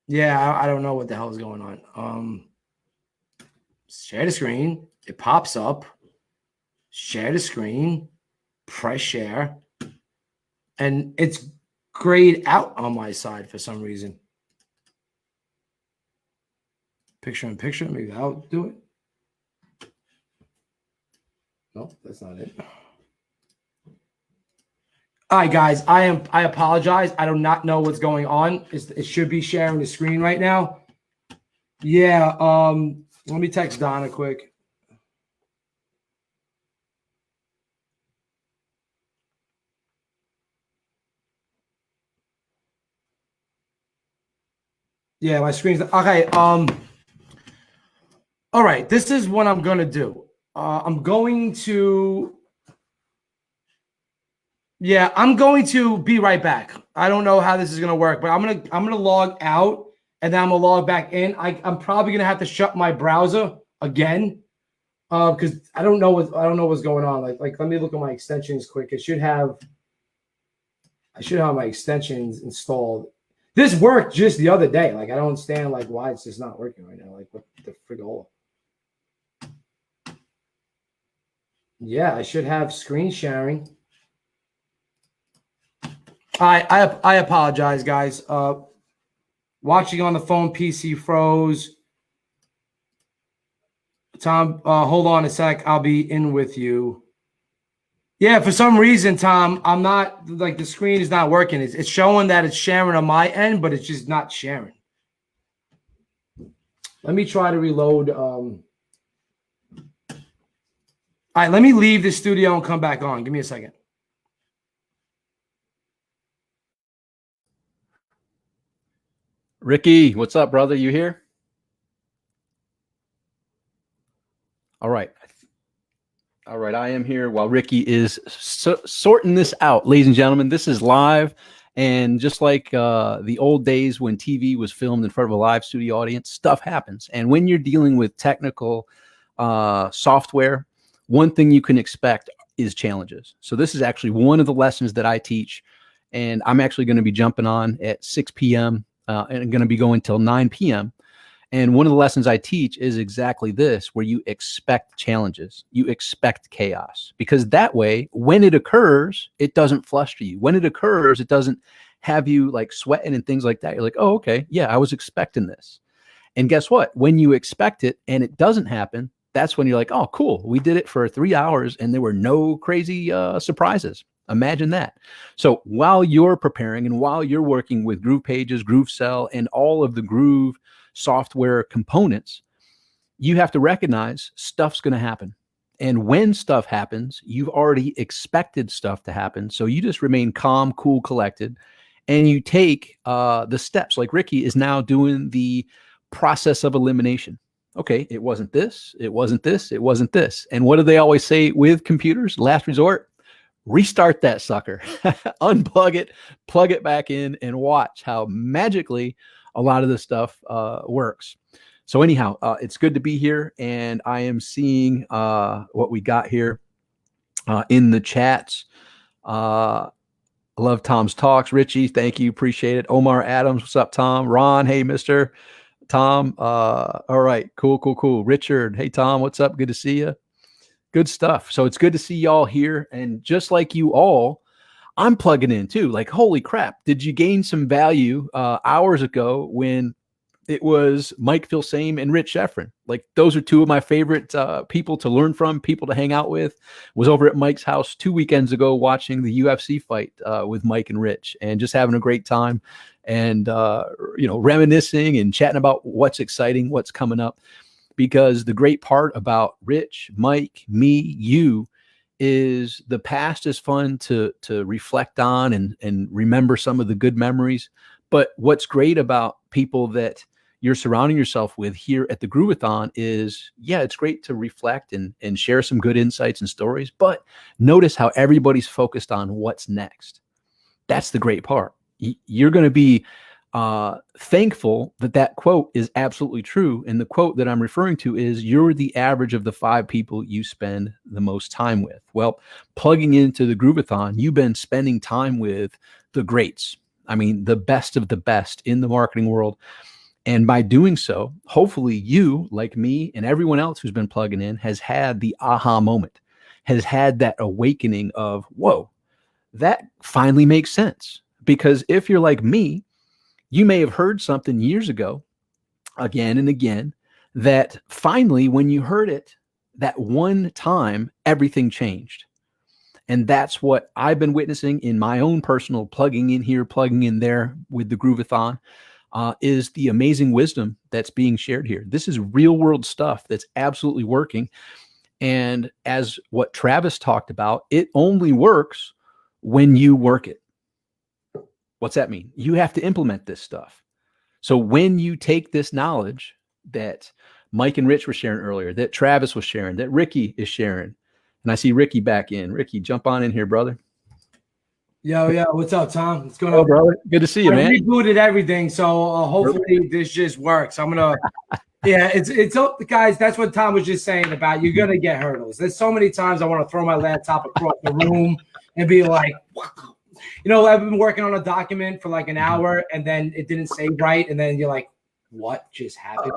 yeah, I don't know what the hell is going on. Share the screen. It pops up. Share the screen. Press share. And it's grayed out on my side for some reason. Picture in picture. Maybe I'll do it. No, that's not it. All right, guys. I apologize. I do not know what's going on. It should be sharing the screen right now. Yeah. Let me text Donna quick. Yeah, my screen's okay. All right, this is what I'm gonna do. I'm going to be right back. I don't know how this is gonna work, but I'm gonna log out and then I'm gonna log back in. I'm probably gonna have to shut my browser again because I don't know what's going on. Like let me look at my extensions quick. I should have my extensions installed. This worked just the other day. Like I don't understand like why it's just not working right now. Like what the frick? Yeah, I should have screen sharing. I apologize, guys. Watching on the phone, PC froze. Tom, hold on a sec. I'll be in with you. Yeah, for some reason, Tom, I'm not like the screen is not working. It's showing that it's sharing on my end, but it's just not sharing. Let me try to reload. All right, let me leave the studio and come back on. Give me a second. Ricky, what's up, brother? You here? All right. All right, I am here while Ricky is sorting this out. Ladies and gentlemen, this is live. And just like the old days when TV was filmed in front of a live studio audience, stuff happens. And when you're dealing with technical software, one thing you can expect is challenges. So this is actually one of the lessons that I teach. And I'm actually going to be jumping on at 6 p.m. And I'm going to be going till 9 p.m. And one of the lessons I teach is exactly this, where you expect challenges, you expect chaos, because that way, when it occurs, it doesn't fluster you. When it occurs, it doesn't have you like sweating and things like that. You're like, oh, okay, yeah, I was expecting this. And guess what? When you expect it and it doesn't happen, that's when you're like, oh, cool. We did it for 3 hours and there were no crazy surprises. Imagine that. So while you're preparing and while you're working with GroovePages, GrooveSell, and all of the Groove software components, you have to recognize stuff's going to happen. And when stuff happens, you've already expected stuff to happen. So you just remain calm, cool, collected, and you take the steps like Ricky is now doing the process of elimination. Okay, it wasn't this, it wasn't this, it wasn't this. And what do they always say with computers? Last resort, restart that sucker, unplug it, plug it back in, and watch how magically a lot of this stuff works. So anyhow, it's good to be here, and I am seeing what we got here in the chats. I love Tom's talks. Richie, thank you, appreciate it. Omar Adams, what's up, Tom? Ron, hey, Mr. Tom. All right, cool. Richard, hey, Tom, what's up? Good to see you. Good stuff. So it's good to see y'all here, and just like you all, I'm plugging in too. Like, holy crap, did you gain some value hours ago when it was Mike Filsaime and Rich Sheffrin? Like, those are two of my favorite people to learn from, people to hang out with. Was over at Mike's house 2 weekends ago watching the UFC fight with Mike and Rich, and just having a great time, and reminiscing and chatting about what's exciting, what's coming up. Because the great part about Rich, Mike, me, you, is the past is fun to reflect on and remember some of the good memories. But what's great about people that you're surrounding yourself with here at the Grooveathon is, yeah, it's great to reflect and share some good insights and stories, but notice how everybody's focused on what's next. That's the great part. You're going to be thankful that quote is absolutely true. And the quote that I'm referring to is, you're the average of the 5 people you spend the most time with. Well, plugging into the Grooveathon, you've been spending time with the greats. I mean, the best of the best in the marketing world. And by doing so, hopefully you, like me and everyone else who's been plugging in, has had the aha moment, has had that awakening of, whoa, that finally makes sense. Because if you're like me, you may have heard something years ago, again and again, that finally, when you heard it, that one time, everything changed. And that's what I've been witnessing in my own personal plugging in here, plugging in there with the Grooveathon, is the amazing wisdom that's being shared here. This is real world stuff that's absolutely working. And as what Travis talked about, it only works when you work it. What's that mean? You have to implement this stuff. So when you take this knowledge that Mike and Rich were sharing earlier, that Travis was sharing, that Ricky is sharing, and I see Ricky back in. Ricky, jump on in here, brother. Yo, what's up, Tom? What's going Oh, on, brother? Good to see you, man. I rebooted everything, so hopefully this just works. I'm gonna, yeah, it's guys. That's what Tom was just saying about you're gonna get hurdles. There's so many times I want to throw my laptop across the room and be like, you know, I've been working on a document for like an hour and then it didn't save right, and then you're like, what just happened?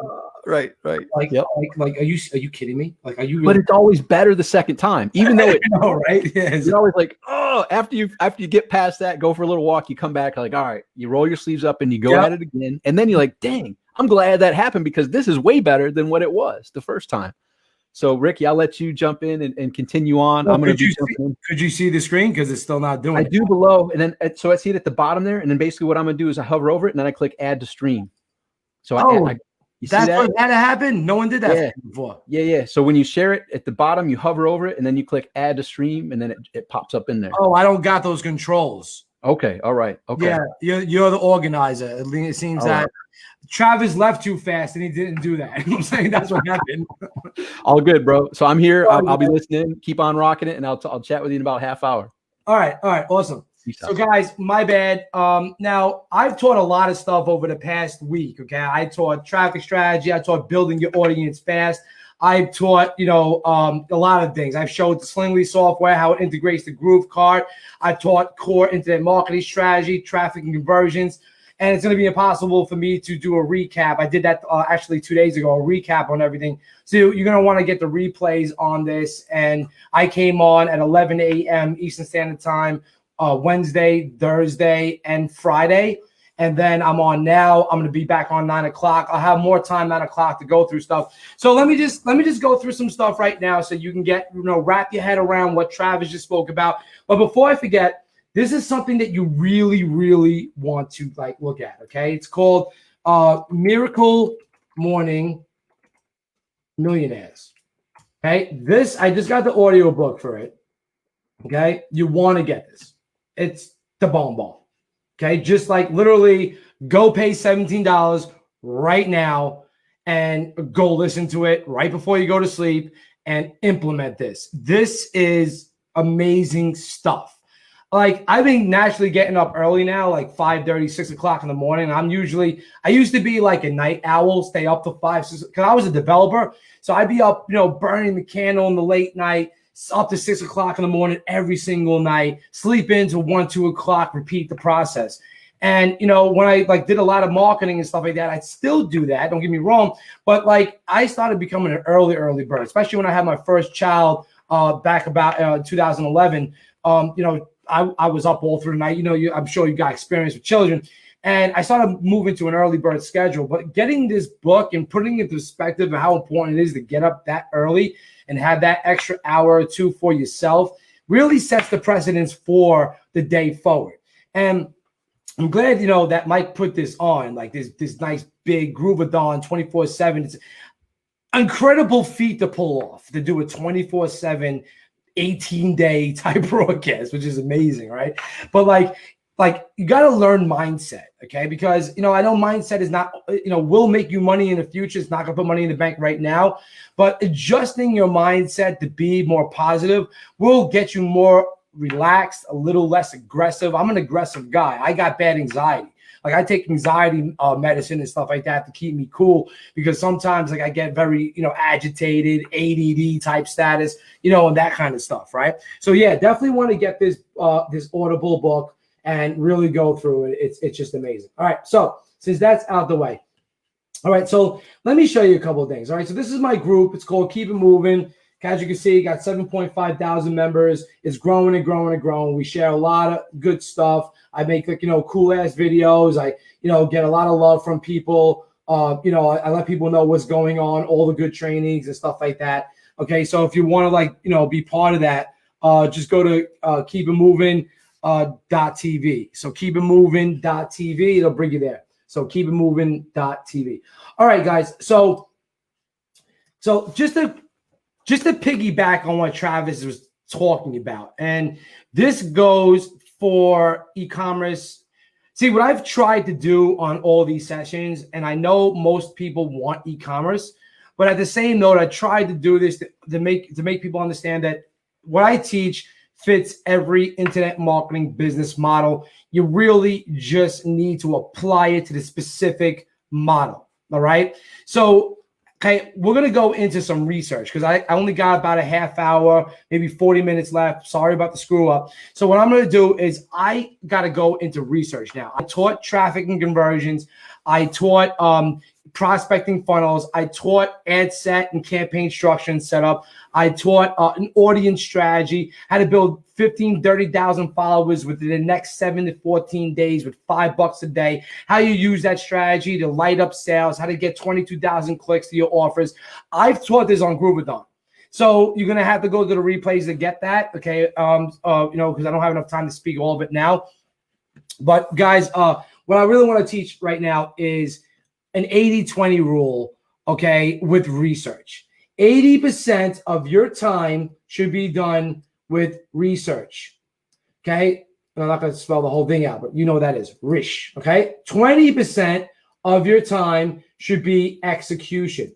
Right. Like, like, are you kidding me? Like, are you? Really? But it's always better the second time, even though it. know, right? Yes. You're always like, oh, after you get past that, go for a little walk, you come back, like, all right, you roll your sleeves up and you go at it again, and then you're like, dang, I'm glad that happened because this is way better than what it was the first time. So, Ricky, I'll let you jump in and continue on. Well, I'm going to be jumping in. Could you see the screen? Because it's still not doing it. I do below, and then so I see it at the bottom there, and then basically what I'm going to do is I hover over it, and then I click Add to Stream. So you see that's that? what had to happen. No one did that before. Yeah. So when you share it at the bottom, you hover over it, and then you click Add to Stream, and then it pops up in there. Oh, I don't got those controls. Okay. All right. Okay. Yeah, you're the organizer. It seems that Travis left too fast, and he didn't do that. I'm saying that's what happened. All good, bro. So I'm here. I'll be listening. Keep on rocking it, and I'll chat with you in about a half hour. All right. Awesome. So guys, my bad. Now I've taught a lot of stuff over the past week. Okay, I taught traffic strategy. I taught building your audience fast. I've taught, a lot of things. I've showed the Slingly software, how it integrates the Groove card. I've taught core internet marketing strategy, traffic and conversions, and it's going to be impossible for me to do a recap. I did that actually 2 days ago, a recap on everything. So you're going to want to get the replays on this. And I came on at 11 a.m. Eastern Standard Time. Wednesday, Thursday, and Friday. And then I'm on now. I'm going to be back on 9 o'clock. I'll have more time 9 o'clock to go through stuff. So let me just go through some stuff right now so you can get, wrap your head around what Travis just spoke about. But before I forget, this is something that you really, really want to look at. Okay. It's called Miracle Morning Millionaires. Okay. This, I just got the audio book for it. Okay. You want to get this. It's the bomb. Okay. Just literally go pay $17 right now and go listen to it right before you go to sleep and implement this. This is amazing stuff. I've been naturally getting up early now, 5:30, 6 o'clock in the morning. I used to be a night owl, stay up till 5, 6, because I was a developer. So I'd be up, burning the candle in the late night, up to 6 o'clock in the morning every single night, sleep into 1, 2 o'clock, repeat the process. And, when I did a lot of marketing and stuff like that, I still do that. Don't get me wrong. But I started becoming an early bird, especially when I had my first child back about 2011. I was up all through the night. I'm sure you got experience with children. And I started moving to an early bird schedule. But getting this book and putting it into perspective of how important it is to get up that early and have that extra hour or two for yourself really sets the precedence for the day forward. And I'm glad, that Mike put this on, this nice big Grooveathon 24/7. It's an incredible feat to pull off, to do a 24/7, 18-day type broadcast, which is amazing, right? But you got to learn mindset, okay? Because, I know mindset is not, will make you money in the future. It's not going to put money in the bank right now. But adjusting your mindset to be more positive will get you more relaxed, a little less aggressive. I'm an aggressive guy. I got bad anxiety. I take anxiety medicine and stuff like that to keep me cool, because sometimes I get very, agitated, ADD type status, and that kind of stuff, right? So yeah, definitely want to get this Audible book and really go through it. It's just amazing. All right, so since that's out the way, all right, so let me show you a couple of things. All right, so this is my group. It's called Keep It Moving. As you can see, got 7.5 thousand members. It's growing and growing and growing. We share a lot of good stuff. I make cool ass videos. I get a lot of love from people. I let people know what's going on, all the good trainings and stuff like that. Okay, so if you want to be part of that, just go to keepitmoving.tv. So keepitmoving.tv, it'll bring you there. So keepitmoving.tv. All right, guys. So just to piggyback on what Travis was talking about, and this goes for e-commerce See, what I've tried to do on all these sessions, and I know most people want e-commerce, but at the same note, I tried to do this to make people understand that what I teach fits every internet marketing business model. You really just need to apply it to the specific model. All right. So, okay, we're going to go into some research because I only got about a half hour, maybe 40 minutes left. Sorry about the screw up. So what I'm going to do is I got to go into research now. I taught traffic and conversions. I taught prospecting funnels. I taught ad set and campaign structure and setup. I taught an audience strategy, how to build 15, 30,000 followers within the next 7 to 14 days with $5 a day, how you use that strategy to light up sales, how to get 22,000 clicks to your offers. I've taught this on Grooveathon. So you're going to have to go to the replays to get that. Okay. Because I don't have enough time to speak all of it now. But guys, what I really want to teach right now is an 80-20 rule, okay, with research. 80% of your time should be done with research, okay? And I'm not going to spell the whole thing out, but you know what that is, rish, okay? 20% of your time should be execution.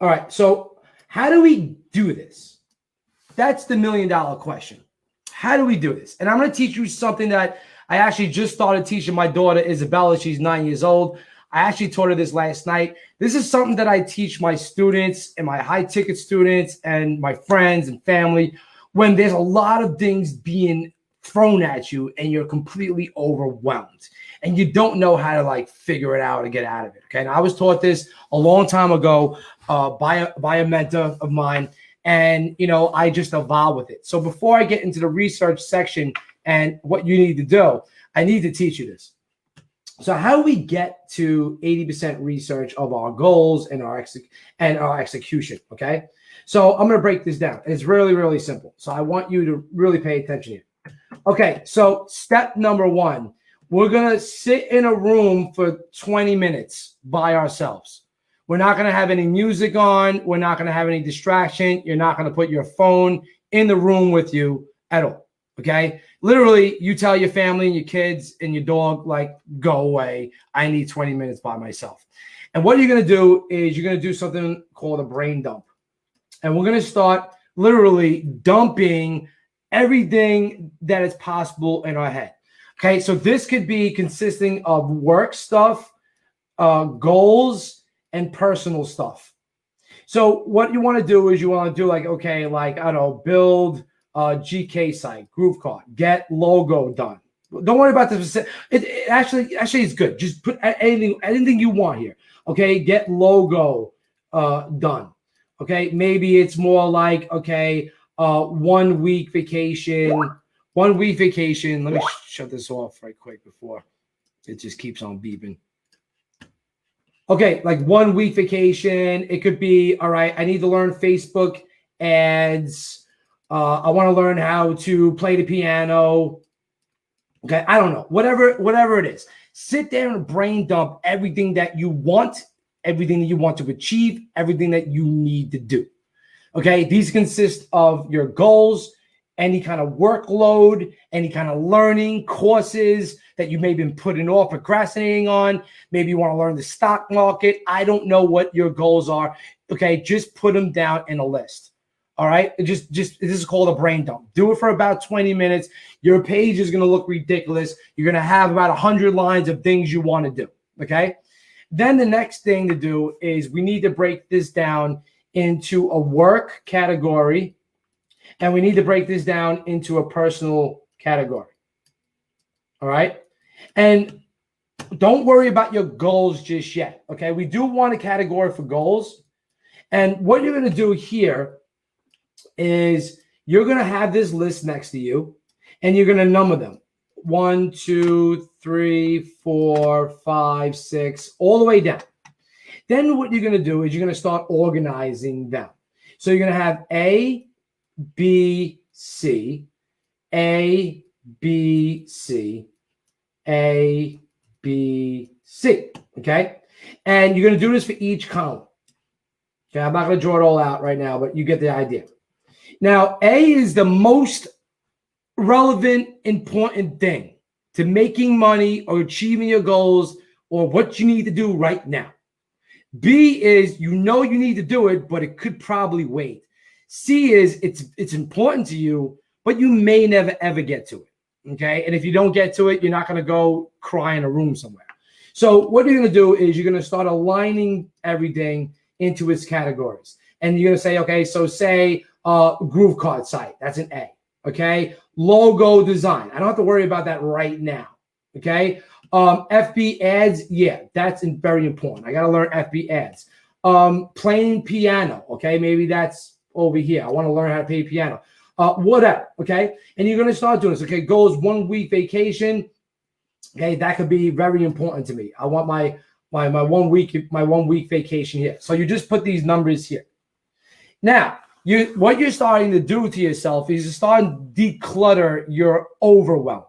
All right, so how do we do this? That's the million-dollar question. How do we do this? And I'm going to teach you something that I actually just started teaching my daughter, Isabella. She's 9 years old. I actually taught her this last night. This is something that I teach my students and my high-ticket students and my friends and family when there's a lot of things being thrown at you and you're completely overwhelmed and you don't know how to like figure it out and get out of it. Okay, and I was taught this a long time ago by a mentor of mine, and I just evolved with it. So before I get into the research section and what you need to do, I need to teach you this. So how do we get to 80% research of our goals and our execution? Okay, so I'm going to break this down. It's really, really simple. So I want you to really pay attention here. Okay, so step number one, we're going to sit in a room for 20 minutes by ourselves. We're not going to have any music on. We're not going to have any distraction. You're not going to put your phone in the room with you at all. Okay, literally, you tell your family and your kids and your dog, like, go away. I need 20 minutes by myself. And what you're going to do is you're going to do something called a brain dump. And we're going to start literally dumping everything that is possible in our head. Okay, so this could be consisting of work stuff, goals, and personal stuff. So what you want to do is you want to do like, okay, like, I don't know, build GK site, Groove card, get logo done. Don't worry about the it actually is good. Just put anything you want here. Okay, get logo done. Okay, maybe it's more like, okay, 1 week vacation. 1 week vacation. Let me shut this off right quick before it just keeps on beeping. Okay, like 1 week vacation. It could be, all right, I need to learn Facebook ads. I want to learn how to play the piano. Okay, I don't know. Whatever it is. Sit there and brain dump everything that you want, everything that you want to achieve, everything that you need to do. Okay, these consist of your goals, any kind of workload, any kind of learning courses that you may have been putting off, procrastinating on. Maybe you want to learn the stock market. I don't know what your goals are. Okay, just put them down in a list. All right, just this is called a brain dump. Do it for about 20 minutes. Your page is going to look ridiculous. You're going to have about 100 lines of things you want to do. Okay, then the next thing to do is we need to break this down into a work category, and we need to break this down into a personal category. All right, and don't worry about your goals just yet. Okay, we do want a category for goals, and what you're going to do here is you're going to have this list next to you and you're going to number them 1, 2, 3, 4, 5, 6, all the way down. Then what you're going to do is you're going to start organizing them. So you're going to have A, B, C, A, B, C, A, B, C. Okay. And you're going to do this for each column. Okay. I'm not going to draw it all out right now, but you get the idea. Now, A is the most relevant, important thing to making money or achieving your goals or what you need to do right now. B is you need to do it, but it could probably wait. C is it's important to you, but you may never ever get to it. Okay. And if you don't get to it, you're not going to go cry in a room somewhere. So what you're going to do is you're going to start aligning everything into its categories. And you're going to say, okay, so say Groove card site, that's an A. Okay. Logo design. I don't have to worry about that right now. Okay. FB ads. Yeah, that's very important. I got to learn FB ads. Playing piano. Okay. Maybe that's over here. I want to learn how to play piano. Whatever. Okay. And you're going to start doing this. Okay. Goes 1 week vacation. Okay. That could be very important to me. I want my 1 week vacation here. So you just put these numbers here. Now, what you're starting to do to yourself is you start to declutter your overwhelm.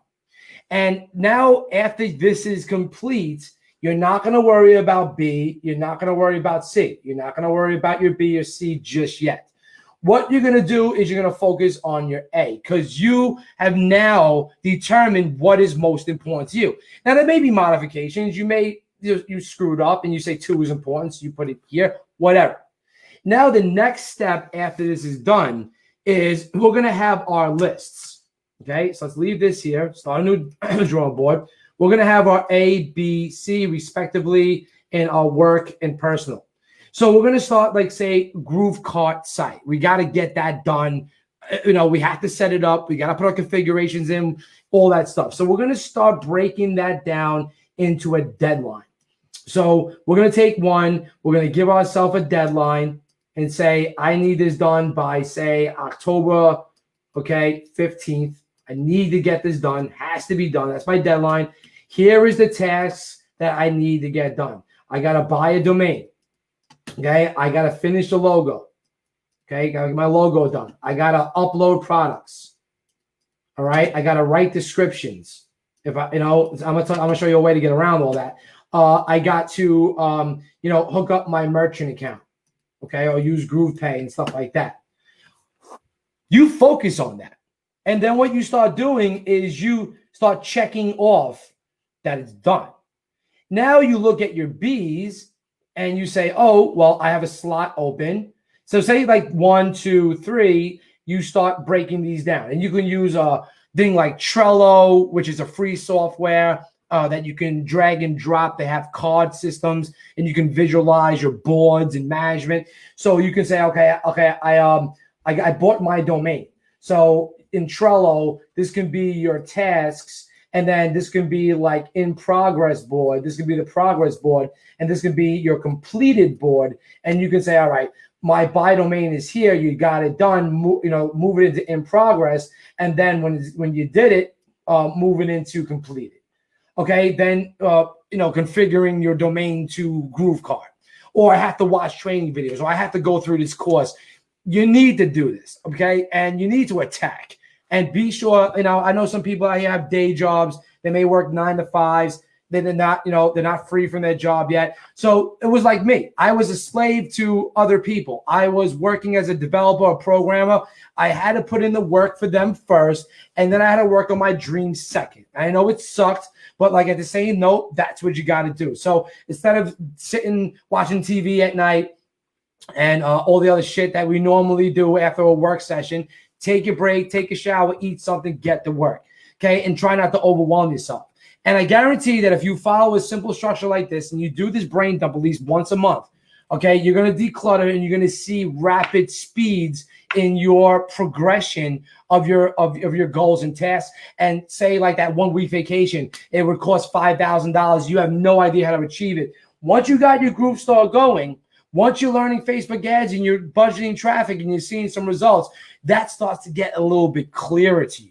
And now after this is complete, you're not going to worry about B. You're not going to worry about C. You're not going to worry about your B or C just yet. What you're going to do is you're going to focus on your A because you have now determined what is most important to you. Now, there may be modifications. You screwed up and you say 2 is important, so you put it here, whatever. Now, the next step after this is done is we're going to have our lists. Okay, so let's leave this here. Start a new drawing board. We're going to have our A, B, C, respectively, in our work and personal. So we're going to start, like, say, Groove cart site. We got to get that done. We have to set it up. We got to put our configurations in, all that stuff. So we're going to start breaking that down into a deadline. So we're going to take one. We're going to give ourselves a deadline and say, I need this done by, say, October, 15th. I need to get this done. Has to be done. That's my deadline. Here is the tasks that I need to get done. I got to buy a domain. Okay. I got to finish the logo. Okay. Got to get my logo done. I got to upload products. All right. I got to write descriptions. If I'm going to show you a way to get around all that. I got to, hook up my merchant account. Okay. Or use GroovePay and stuff like that. You focus on that. And then what you start doing is you start checking off that it's done. Now you look at your B's and you say, oh, well, I have a slot open. So say like 1, 2, 3, you start breaking these down. And you can use a thing like Trello, which is a free software that you can drag and drop. They have card systems and you can visualize your boards and management. So you can say, okay, I bought my domain. So in Trello, this can be your tasks, and then this can be like in progress board. This can be the progress board, and this can be your completed board. And you can say, all right, my buy domain is here. You got it done. Move it into in progress, and then when you did it, move it into completed. Okay, then configuring your domain to Groove card, or I have to watch training videos, or I have to go through this course. You need to do this, okay? And you need to attack. And be sure, I know some people out here have day jobs. They may work 9 to 5s. They're not, they're not free from their job yet. So it was like me. I was a slave to other people. I was working as a developer or programmer. I had to put in the work for them first, and then I had to work on my dreams second. I know it sucked, but like at the same note, that's what you got to do. So instead of sitting watching TV at night and all the other shit that we normally do after a work session, take a break, take a shower, eat something, get to work, okay? And try not to overwhelm yourself. And I guarantee that if you follow a simple structure like this and you do this brain dump at least once a month, okay, you're going to declutter and you're going to see rapid speeds in your progression of your goals and tasks. And say like that 1 week vacation, it would cost $5,000. You have no idea how to achieve it. Once you got your Groove store going, once you're learning Facebook ads and you're budgeting traffic and you're seeing some results, that starts to get a little bit clearer to you.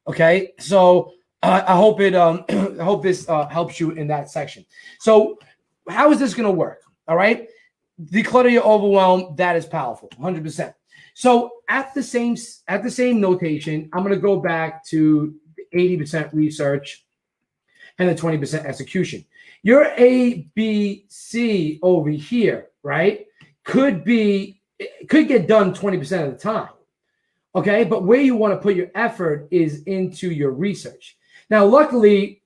Okay, so I hope this helps you in that section. So how is this going to work? All right, declutter your overwhelm. That is powerful, 100%. So at the same notation, I'm going to go back to 80% research and the 20% execution. Your A, B, C over here, right, could get done 20% of the time. Okay, but where you want to put your effort is into your research. Now, luckily,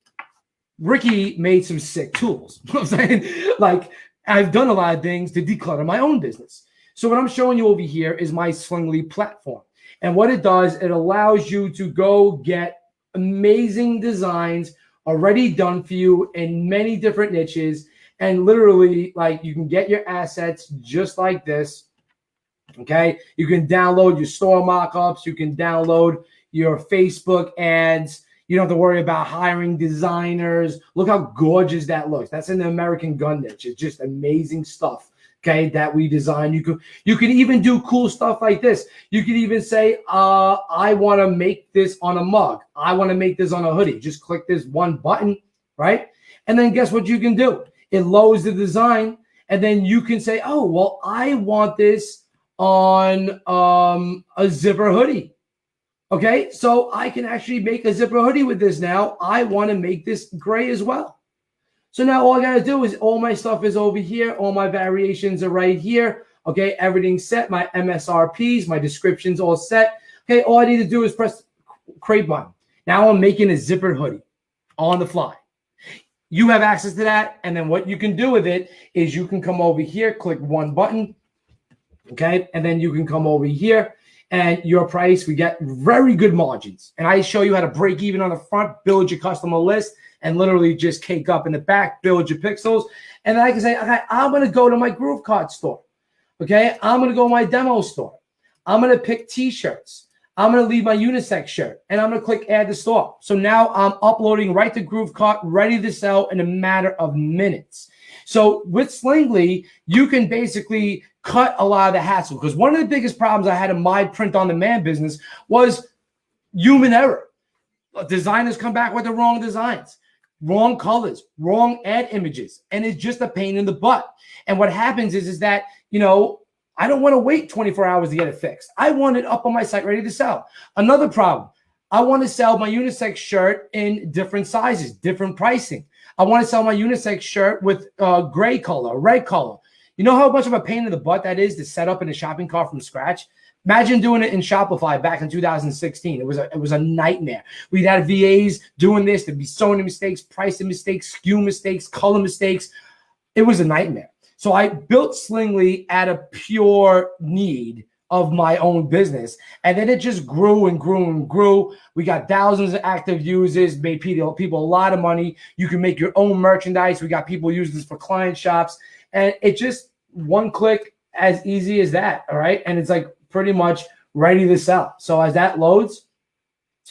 Ricky made some sick tools. You know what I'm saying? Like, I've done a lot of things to declutter my own business. So what I'm showing you over here is my Slingly platform. And what it does, it allows you to go get amazing designs already done for you in many different niches. And literally, like, you can get your assets just like this. Okay, you can download your store mockups. You can download your Facebook ads. You don't have to worry about hiring designers. Look how gorgeous that looks. That's in the American Gun niche. It's just amazing stuff, okay, that we design. You can even do cool stuff like this. You can even say, I want to make this on a mug. I want to make this on a hoodie. Just click this one button, right? And then guess what you can do? It loads the design, and then you can say, oh, well, I want this on a zipper hoodie. Okay, so I can actually make a zipper hoodie with this now. I want to make this gray as well. So now all I got to do is all my stuff is over here. All my variations are right here. Okay, everything's set. My MSRPs, my description's all set. Okay, all I need to do is press create button. Now I'm making a zipper hoodie on the fly. You have access to that. And then what you can do with it is you can come over here, click one button. Okay, and then you can come over here. And your price, we get very good margins. And I show you how to break even on the front, build your customer list, and literally just cake up in the back, build your pixels. And then I can say, okay, I'm going to go to my Groove Card store. Okay, I'm going to go to my demo store. I'm going to pick T-shirts. I'm going to leave my unisex shirt, and I'm going to click add to store. So now I'm uploading right to Groove Card, ready to sell in a matter of minutes. So with Slingly, you can basically cut a lot of the hassle, because one of the biggest problems I had in my print-on-demand business was human error. Designers come back with the wrong designs, wrong colors, wrong ad images, and it's just a pain in the butt. And what happens is that, you know, I don't want to wait 24 hours to get it fixed. I want it up on my site ready to sell. Another problem, I want to sell my unisex shirt in different sizes, different pricing. I want to sell my unisex shirt with gray color, red color. You know how much of a pain in the butt that is to set up in a shopping cart from scratch? Imagine doing it in Shopify back in 2016. It was a nightmare. We'd have VAs doing this. There'd be so many mistakes, pricing mistakes, SKU mistakes, color mistakes. It was a nightmare. So I built Slingly at a pure need of my own business. And then it just grew and grew and grew. We got thousands of active users, made people a lot of money. You can make your own merchandise. We got people using this for client shops. And it just one click, as easy as that. All right. And it's like pretty much ready to sell. So as that loads,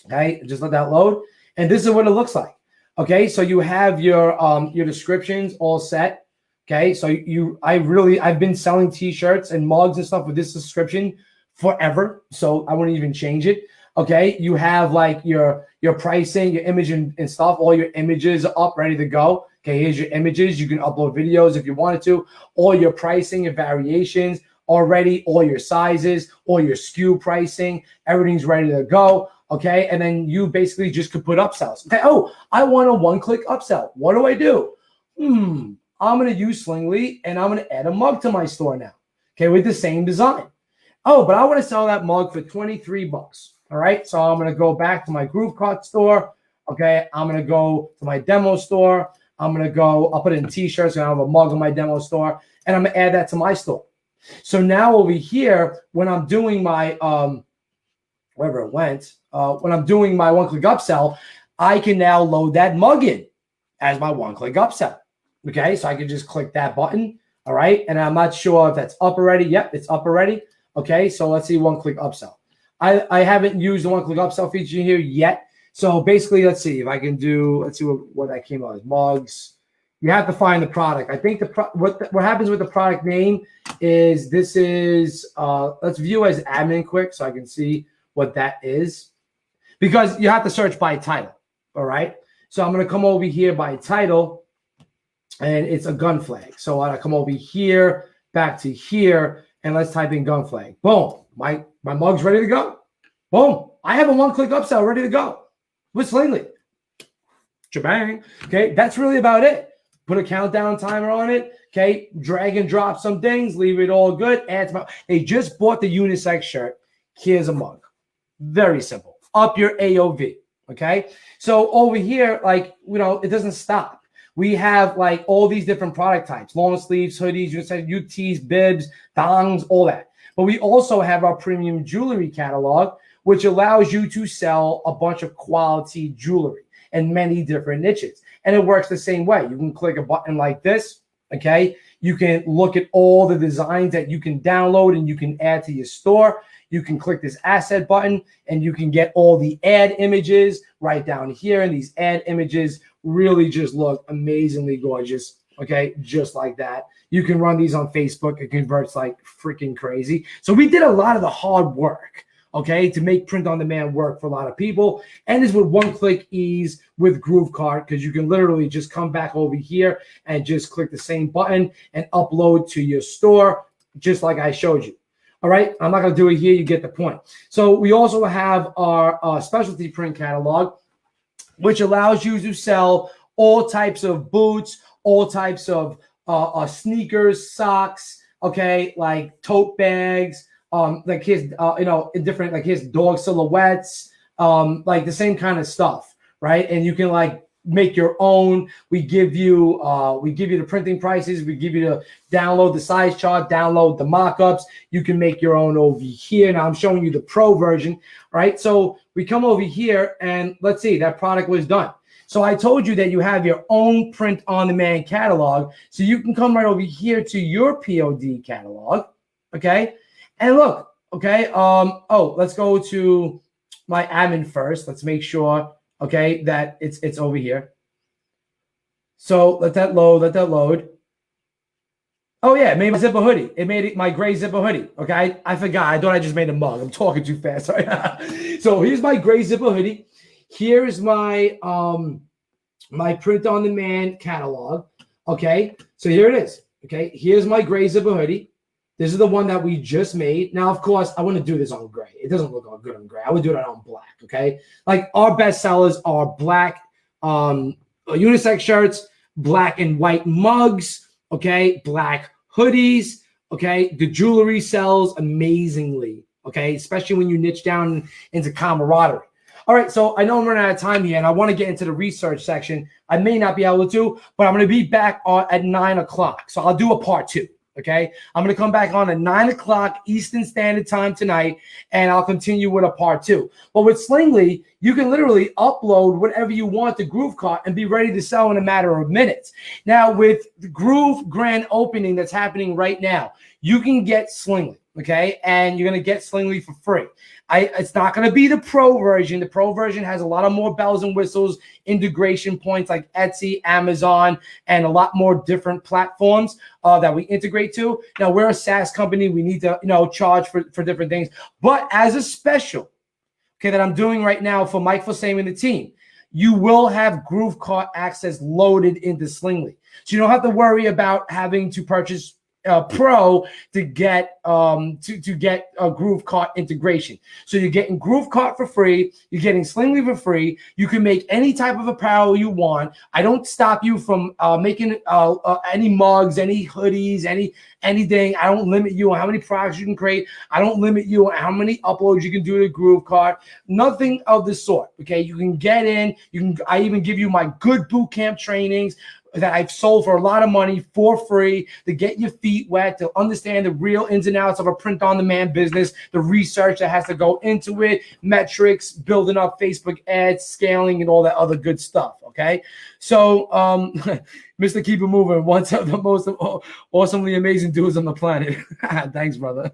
okay, just let that load. And this is what it looks like. Okay. So you have your descriptions all set. Okay. So I've been selling t-shirts and mugs and stuff with this description forever. So I wouldn't even change it. Okay. You have like your pricing, your image and stuff. All your images are up, ready to go. Okay, here's your images. You can upload videos if you wanted to. All your pricing and variations already, all your sizes, all your SKU pricing, everything's ready to go. Okay, and then you basically just could put upsells. Okay, oh, I want a one-click upsell. What do? I'm going to use Slingly, and I'm going to add a mug to my store now. Okay, with the same design. Oh, but I want to sell that mug for $23. All right, so I'm going to go back to my Groove Card store. Okay, I'm going to go to my demo store. I'm going to go, I'll put it in t-shirts, and I'll have a mug in my demo store, and I'm going to add that to my store. So now over here, when I'm doing my, wherever it went, when I'm doing my one-click upsell, I can now load that mug in as my one-click upsell. Okay, so I can just click that button. All right, and I'm not sure if that's up already. Yep, it's up already. Okay, so let's see one-click upsell. I haven't used the one-click upsell feature here yet. So basically, let's see if I can do, let's see what that came out as, mugs. You have to find the product. I think what happens with the product name is this is, let's view as admin quick so I can see what that is. Because you have to search by title, all right? So I'm going to come over here by title, and it's a gun flag. So I come over here, back to here, and let's type in gun flag. Boom, my mug's ready to go. Boom, I have a one-click upsell ready to go with Slingly. Shabang. Okay, that's really about it. Put a countdown timer on it. Okay, drag and drop some things, leave it all good. Add to my, they just bought the unisex shirt. Here's a mug. Very simple. Up your AOV. Okay. So over here, like, it doesn't stop. We have like all these different product types, long sleeves, hoodies, you said UTs, bibs, thongs, all that. But we also have our premium jewelry catalog, which allows you to sell a bunch of quality jewelry in many different niches. And it works the same way. You can click a button like this. Okay. You can look at all the designs that you can download and you can add to your store. You can click this asset button and you can get all the ad images right down here. And these ad images really just look amazingly gorgeous. Okay, just like that. You can run these on Facebook. It converts like freaking crazy. So we did a lot of the hard work, okay, to make print on demand work for a lot of people. And it's with one-click ease with GrooveCart, because you can literally just come back over here and just click the same button and upload to your store, just like I showed you. All right, I'm not going to do it here. You get the point. So we also have our specialty print catalog, which allows you to sell all types of boots, all types of sneakers, socks, okay, like tote bags, like his, different, like his dog silhouettes, like the same kind of stuff, right? And you can like make your own. We give you the printing prices. We give you to download the size chart, download the mock-ups. You can make your own over here. Now I'm showing you the pro version, right? So we come over here and let's see, that product was done. So I told you that you have your own print on demand catalog. So you can come right over here to your POD catalog. Okay. And look, okay. Let's go to my admin first. Let's make sure, okay, that it's over here. So let that load. Oh yeah, it made my zipper hoodie. It made it my gray zipper hoodie. Okay, I forgot. I thought I just made a mug. I'm talking too fast. Sorry. So here's my gray zipper hoodie. Here's my my print on demand catalog. Okay, so here it is. Okay, here's my gray zipper hoodie. This is the one that we just made. Now, of course, I want to do this on gray. It doesn't look all good on gray. I would do it on black, okay? Like our best sellers are black unisex shirts, black and white mugs, okay? Black hoodies, okay? The jewelry sells amazingly, okay? Especially when you niche down into camaraderie. All right, so I know I'm running out of time here, and I want to get into the research section. I may not be able to, but I'm going to be back at 9 o'clock. So I'll do a part 2. Okay, I'm going to come back on at 9 o'clock Eastern Standard Time tonight, and I'll continue with a part 2. But with Slingly, you can literally upload whatever you want to GrooveCart and be ready to sell in a matter of minutes. Now, with the Groove grand opening that's happening right now, you can get Slingly, okay? And you're going to get Slingly for free. It's not going to be the pro version. The pro version has a lot of more bells and whistles, integration points like Etsy, Amazon, and a lot more different platforms that we integrate to. Now, we're a SaaS company. We need to, charge for different things. But as a special, okay, that I'm doing right now for Mike Filsaime and the team, you will have GrooveCart access loaded into Slingly. So you don't have to worry about having to purchase Pro to get a GrooveCart integration. So you're getting GrooveCart for free. You're getting Slingly for free. You can make any type of apparel you want. I don't stop you from making any mugs, any hoodies, anything. I don't limit you on how many products you can create. I don't limit you on how many uploads you can do to GrooveCart. Nothing of the sort. Okay, you can get in. I even give you my good boot camp trainings that I've sold for a lot of money for free to get your feet wet, to understand the real ins and outs of a print-on-demand business, the research that has to go into it, metrics, building up Facebook ads, scaling, and all that other good stuff, okay? So, Mr. Keep It Moving, one of the most awesomely amazing dudes on the planet. Thanks, brother.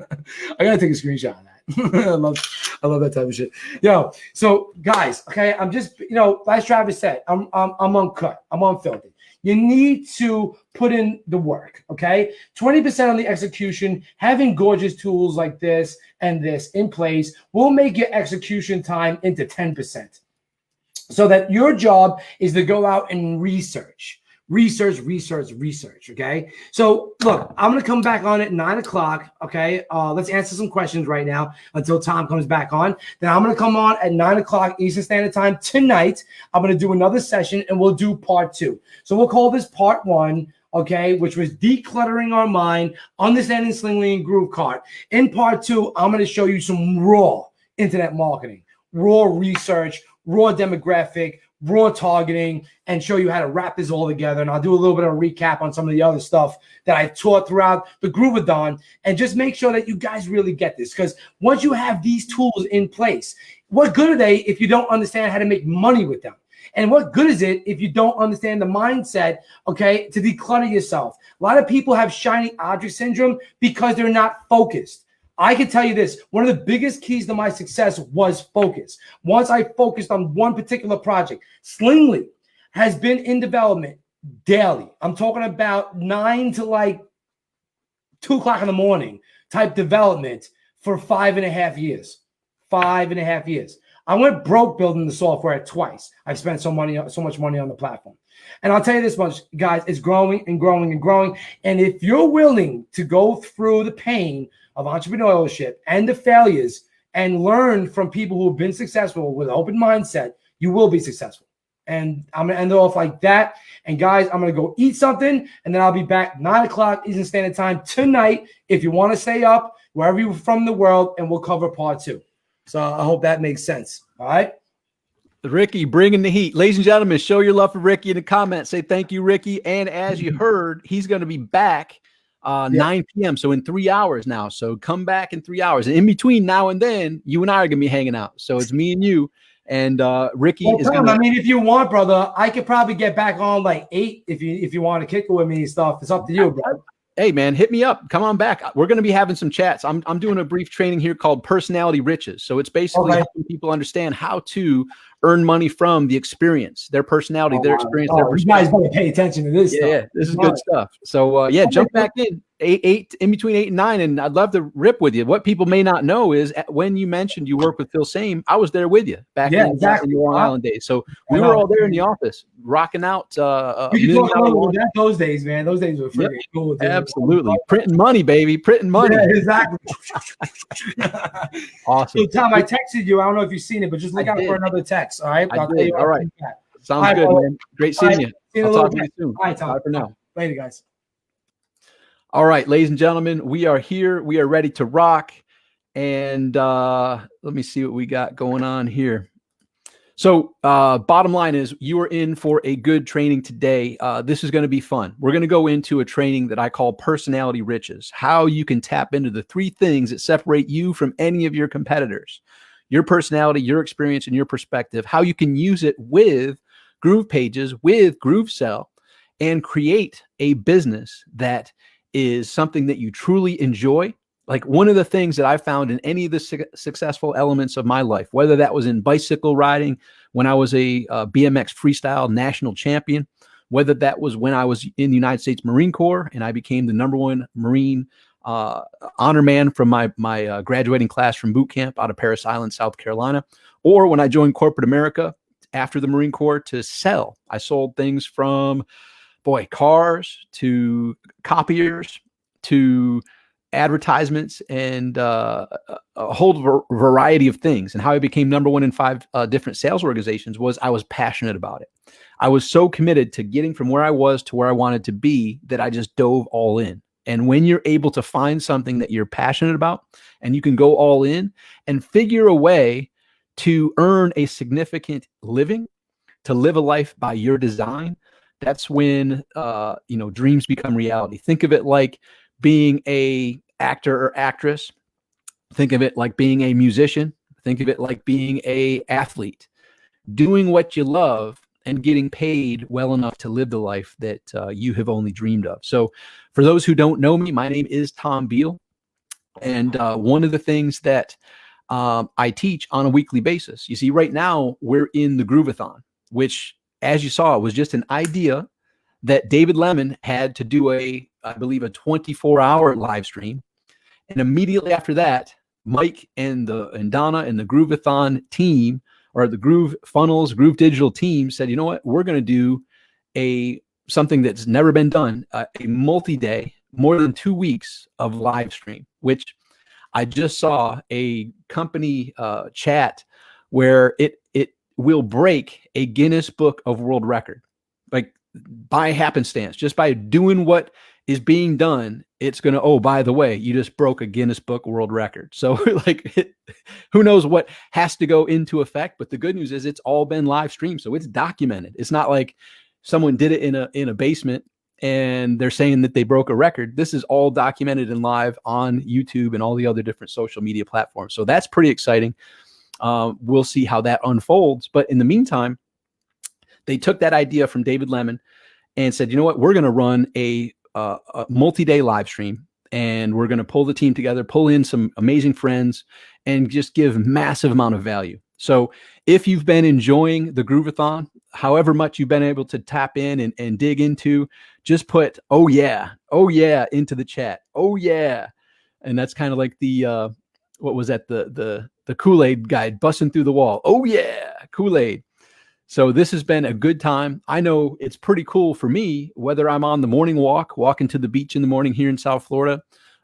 I got to take a screenshot of that. I love that type of shit. Yo, so guys, okay, I'm just, like Travis said, I'm uncut. I'm unfiltered. You need to put in the work, okay? 20% on the execution, having gorgeous tools like this and this in place will make your execution time into 10%. So that your job is to go out and research, okay? So look, I'm going to come back on at 9 o'clock, okay? Let's answer some questions right now until Tom comes back on. Then I'm going to come on at 9 o'clock Eastern Standard Time tonight. I'm going to do another session, and we'll do part 2. So we'll call this part 1, okay, which was decluttering our mind, understanding Slingly and GrooveCart. In part 2, I'm going to show you some raw internet marketing, raw research, raw demographic, raw targeting, and show you how to wrap this all together. And I'll do a little bit of a recap on some of the other stuff that I taught throughout the Grooveathon, and just make sure that you guys really get this. Because once you have these tools in place, what good are they if you don't understand how to make money with them? And what good is it if you don't understand the mindset, okay, to declutter yourself? A lot of people have shiny object syndrome because they're not focused. I can tell you this, one of the biggest keys to my success was focus. Once I focused on one particular project, Slingly has been in development daily. I'm talking about 9 to like 2 o'clock in the morning type development for 5.5 years. 5.5 years. I went broke building the software twice. I've spent so much money on the platform. And I'll tell you this much, guys, it's growing and growing and growing. And if you're willing to go through the pain of entrepreneurship and the failures and learn from people who have been successful with an open mindset, you will be successful. And I'm going to end it off like that. And guys, I'm going to go eat something, and then I'll be back 9 o'clock Eastern Standard Time tonight if you want to stay up wherever you're from in the world, and we'll cover part 2. So I hope that makes sense. All right. Ricky bringing the heat. Ladies and gentlemen, show your love for Ricky in the comments. Say thank you, Ricky. And as you heard, he's going to be back 9 p.m. So in 3 hours now. So come back in 3 hours. And in between now and then, you and I are going to be hanging out. So it's me and you. And Ricky is going to... I mean, if you want, brother, I could probably get back on like 8 if you want to kick it with me and stuff. It's up to you, bro. Hey, man, hit me up. Come on back. We're going to be having some chats. I'm doing a brief training here called Personality Riches. So it's basically helping people understand how to earn money from the experience, their personality, their experience. Their you guys better pay attention to this stuff. Yeah, this is good stuff. So, jump back in. 8 in between 8 and 9, and I'd love to rip with you. What people may not know is when you mentioned you work with Filsaime, I was there with you back in the Long Island days. So we were all there in the office, rocking out. Those days, man. Those days were freaking cool. Dude. Absolutely, printing money, baby, printing money. Yeah, exactly. Awesome. So, Tom, I texted you. I don't know if you've seen it, but just look out for another text. All right. All right. Sounds good, man. Great seeing you. I'll talk to you soon. All right, Tom. Bye for now. Later, guys. All right, ladies and gentlemen, we are here. We are ready to rock. And let me see what we got going on here. So bottom line is you are in for a good training today. This is going to be fun. We're going to go into a training that I call Personality Riches, how you can tap into the 3 things that separate you from any of your competitors, your personality, your experience, and your perspective, how you can use it with GroovePages, with GrooveSell, and create a business that is something that you truly enjoy. Like one of the things that I found in any of the successful elements of my life, whether that was in bicycle riding, when I was a BMX freestyle national champion, whether that was when I was in the United States Marine Corps and I became the #1 Marine honor man from my graduating class from boot camp out of Parris Island, South Carolina, or when I joined corporate America after the Marine Corps to sell. I sold things from cars to copiers to advertisements and a whole variety of things. And how I became #1 in 5 different sales organizations was I was passionate about it. I was so committed to getting from where I was to where I wanted to be that I just dove all in. And when you're able to find something that you're passionate about and you can go all in and figure a way to earn a significant living, to live a life by your design, that's when dreams become reality. Think of it like being a actor or actress. Think of it like being a musician. Think of it like being a athlete. Doing what you love and getting paid well enough to live the life that you have only dreamed of. So for those who don't know me, my name is Tom Beal. And one of the things that I teach on a weekly basis, you see, right now we're in the Grooveathon, which, as you saw, was just an idea that David Lemon had to do I believe a 24-hour live stream. And immediately after that, Mike and Donna and the Grooveathon team, or the GrooveFunnels, Groove Digital team, said, you know what, we're going to do something that's never been done, a multi-day, more than 2 weeks of live stream, which I just saw a company chat where it will break a Guinness Book of World Record, like by happenstance, just by doing what is being done, it's going to, oh, by the way, you just broke a Guinness Book World Record. So like, who knows what has to go into effect, but the good news is it's all been live streamed. So it's documented. It's not like someone did it in a basement and they're saying that they broke a record. This is all documented and live on YouTube and all the other different social media platforms. So that's pretty exciting. We'll see how that unfolds. But in the meantime, they took that idea from David Lemon and said, you know what, we're going to run a multi-day live stream, and we're going to pull the team together, pull in some amazing friends, and just give massive amount of value. So if you've been enjoying the Grooveathon, however much you've been able to tap in and dig into, just put, oh yeah, into the chat. Oh yeah. And that's kind of like the, what was that? The Kool-Aid guy busting through the wall. Oh yeah, Kool-Aid. So this has been a good time. I know it's pretty cool for me, whether I'm on the morning walk, walking to the beach in the morning here in South Florida,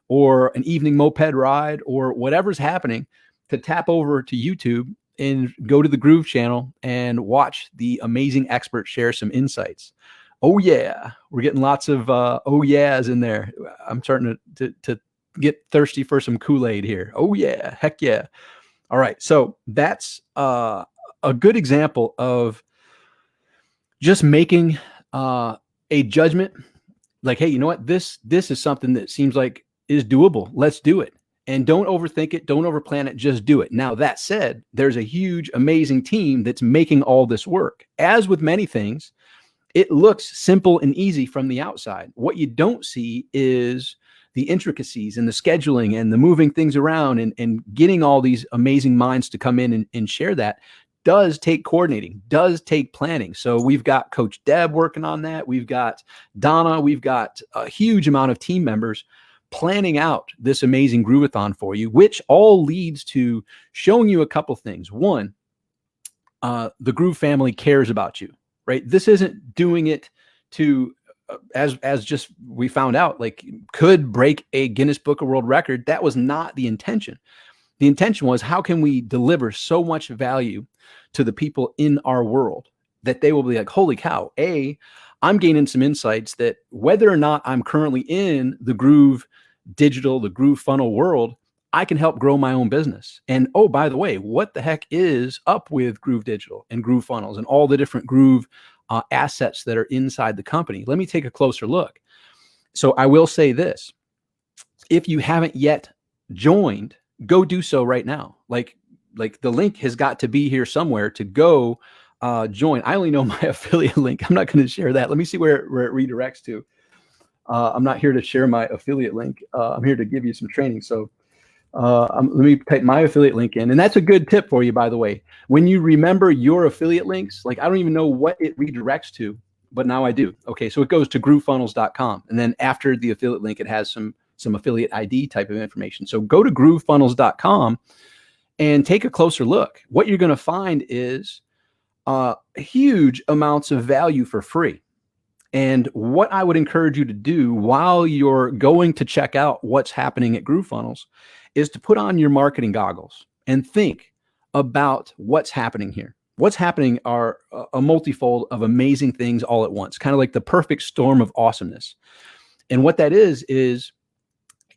or an evening moped ride, or whatever's happening, to tap over to YouTube and go to the Groove channel and watch the amazing experts share some insights. Oh yeah, we're getting lots of oh yeahs in there. I'm starting to get thirsty for some Kool-Aid here. Oh yeah, heck yeah. All right, so that's a good example of just making a judgment, like, hey, you know what? This is something that seems like is doable. Let's do it. And don't overthink it. Don't overplan it. Just do it. Now, that said, there's a huge, amazing team that's making all this work. As with many things, it looks simple and easy from the outside. What you don't see is the intricacies and the scheduling and the moving things around and getting all these amazing minds to come in and share that does take coordinating, does take planning. So we've got Coach Deb working on that. We've got Donna. We've got a huge amount of team members planning out this amazing Grooveathon for you, which all leads to showing you a couple things. One, the Groove family cares about you, right? This isn't doing it to, as just we found out, like, could break a Guinness Book of World Record. That was not the intention. The intention was, how can we deliver so much value to the people in our world that they will be like, holy cow, I'm gaining some insights that whether or not I'm currently in the Groove digital, the Groove funnel world, I can help grow my own business. And oh, by the way, what the heck is up with Groove Digital and Groove Funnels and all the different Groove assets that are inside the company? Let me take a closer look. So I will say this, if you haven't yet joined, go do so right now. Like the link has got to be here somewhere to go join. I only know my affiliate link. I'm not going to share that. Let me see where it redirects to. I'm not here to share my affiliate link. I'm here to give you some training. So let me type my affiliate link in. And that's a good tip for you, by the way. When you remember your affiliate links, like, I don't even know what it redirects to, but now I do. Okay, so it goes to groovefunnels.com. And then after the affiliate link, it has some affiliate ID type of information. So go to groovefunnels.com and take a closer look. What you're going to find is huge amounts of value for free. And what I would encourage you to do while you're going to check out what's happening at GrooveFunnels is to put on your marketing goggles and think about what's happening here. What's happening are a multifold of amazing things all at once, kind of like the perfect storm of awesomeness. And what that is the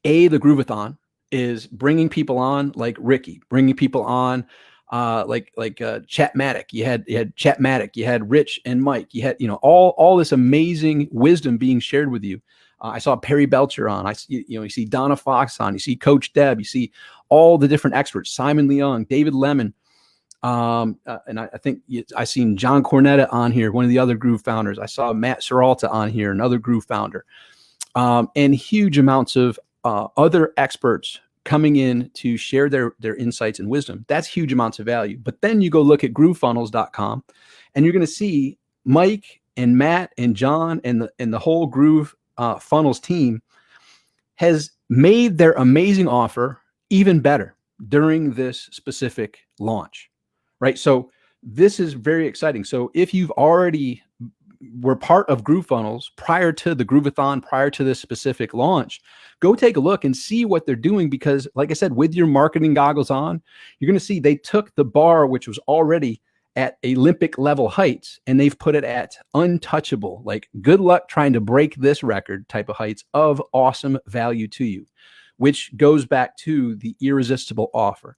Grooveathon is bringing people on like Ricky, bringing people on like Chatmatic. You had Chatmatic, you had Rich and Mike, you had, all this amazing wisdom being shared with you. I saw Perry Belcher on. You see Donna Fox on. You see Coach Deb. You see all the different experts: Simon Leung, David Lemon, and I think I seen John Cornetta on here, one of the other Groove founders. I saw Matt Seralta on here, another Groove founder, and huge amounts of other experts coming in to share their insights and wisdom. That's huge amounts of value. But then you go look at groovefunnels.com and you're going to see Mike and Matt and John and the whole Groove Funnels team has made their amazing offer even better during this specific launch, right? So this is very exciting. So if you've already were part of GrooveFunnels prior to the Grooveathon, prior to this specific launch, go take a look and see what they're doing. Because like I said, with your marketing goggles on, you're going to see they took the bar, which was already at Olympic level heights, and they've put it at untouchable, like good luck trying to break this record type of heights of awesome value to you, which goes back to the irresistible offer.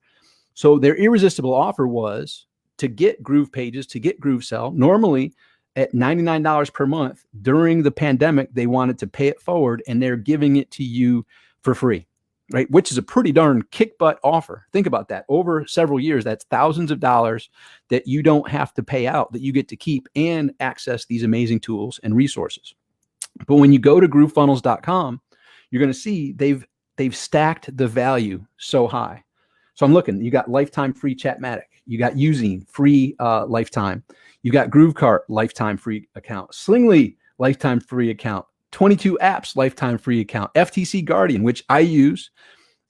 So their irresistible offer was to get GroovePages, to get GrooveSell, normally at $99 per month. During the pandemic, they wanted to pay it forward, and they're giving it to you for free, right? Which is a pretty darn kick butt offer. Think about that. Over several years, that's thousands of dollars that you don't have to pay out, that you get to keep and access these amazing tools and resources. But when you go to GrooveFunnels.com, you're going to see they've stacked the value so high. So I'm looking, you got lifetime free Chatmatic, you got Using free lifetime, you got GrooveCart lifetime free account, Slingly lifetime free account, 22 apps lifetime free account, FTC Guardian, which I use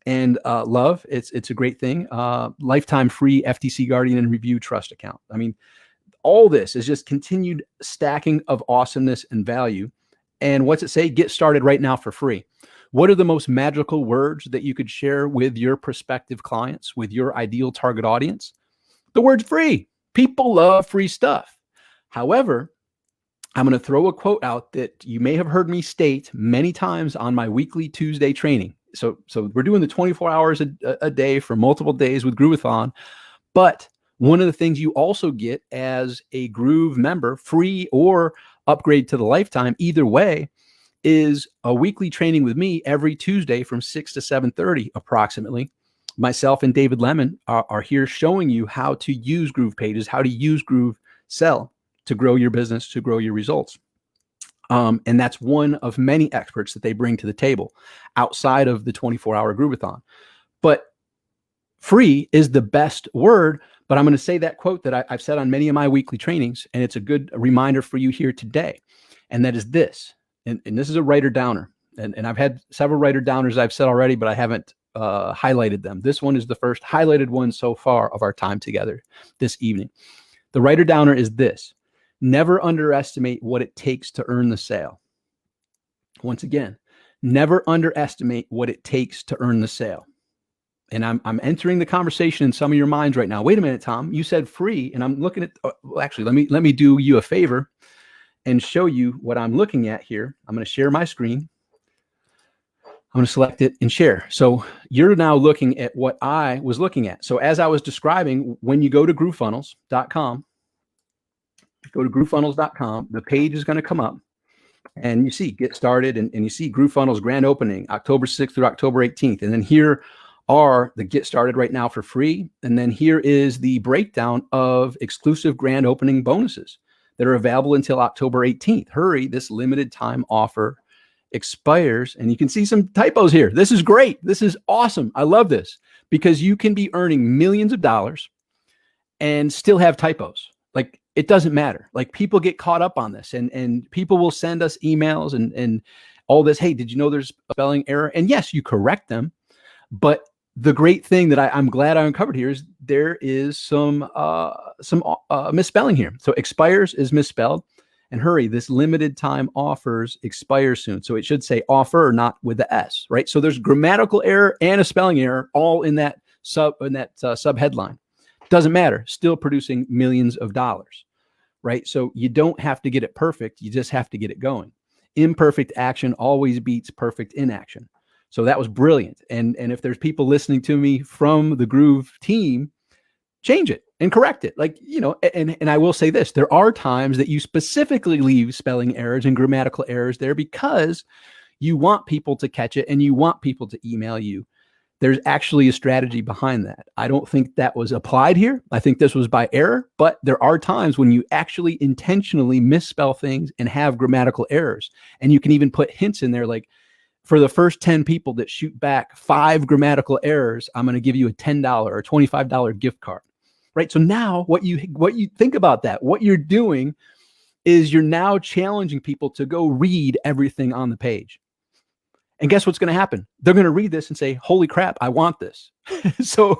and love. It's a great thing. Lifetime free FTC Guardian and Review Trust account. I mean, all this is just continued stacking of awesomeness and value. And what's it say? Get started right now for free. What are the most magical words that you could share with your prospective clients, with your ideal target audience? The word's free. People love free stuff. However, I'm going to throw a quote out that you may have heard me state many times on my weekly Tuesday training. So we're doing the 24 hours a day for multiple days with Grooveathon. But one of the things you also get as a Groove member, free or upgrade to the lifetime, either way, is a weekly training with me every Tuesday from 6 to 7:30 approximately. Myself and David Lemon are here showing you how to use GroovePages, how to use GrooveSell to grow your business, to grow your results. And that's one of many experts that they bring to the table outside of the 24-hour Grooveathon. But free is the best word. But I'm going to say that quote that I've said on many of my weekly trainings, and it's a good reminder for you here today. And that is this. And this is a writer downer. And I've had several writer downers I've said already, but I haven't highlighted them. This one is the first highlighted one so far of our time together this evening. The writer downer is this: never underestimate what it takes to earn the sale. Once again, never underestimate what it takes to earn the sale. And I'm entering the conversation in some of your minds right now. Wait a minute, Tom, you said free, and I'm looking at, well, actually, let me do you a favor and show you what I'm looking at here. I'm going to share my screen. I'm going to select it and share. So you're now looking at what I was looking at. So as I was describing, when you go to GrooveFunnels.com, the page is going to come up, and you see get started, and you see GrooveFunnels grand opening October 6th through October 18th. And then here are the get started right now for free. And then here is the breakdown of exclusive grand opening bonuses that are available until October 18th. Hurry, this limited time offer expires. And you can see some typos here. This is great. This is awesome. I love this because you can be earning millions of dollars and still have typos. Like, it doesn't matter. Like, people get caught up on this, and people will send us emails and all this. Hey, did you know there's a spelling error? And yes, you correct them. But the great thing that I'm glad I uncovered here is there is some misspelling here. So expires is misspelled. And hurry, this limited time offers expire soon. So it should say offer, not with the S, right? So there's grammatical error and a spelling error all in that sub headline. Doesn't matter. Still producing millions of dollars, right? So you don't have to get it perfect. You just have to get it going. Imperfect action always beats perfect inaction. So that was brilliant. And if there's people listening to me from the Groove team, change it and correct it. Like, you know, and I will say this, there are times that you specifically leave spelling errors and grammatical errors there because you want people to catch it and you want people to email you. There's actually a strategy behind that. I don't think that was applied here. I think this was by error, but there are times when you actually intentionally misspell things and have grammatical errors. And you can even put hints in there like, for the first 10 people that shoot back 5 grammatical errors, I'm going to give you a $10 or $25 gift card, right? So now what you think about that, what you're doing is you're now challenging people to go read everything on the page. And guess what's going to happen? They're going to read this and say, holy crap, I want this. So,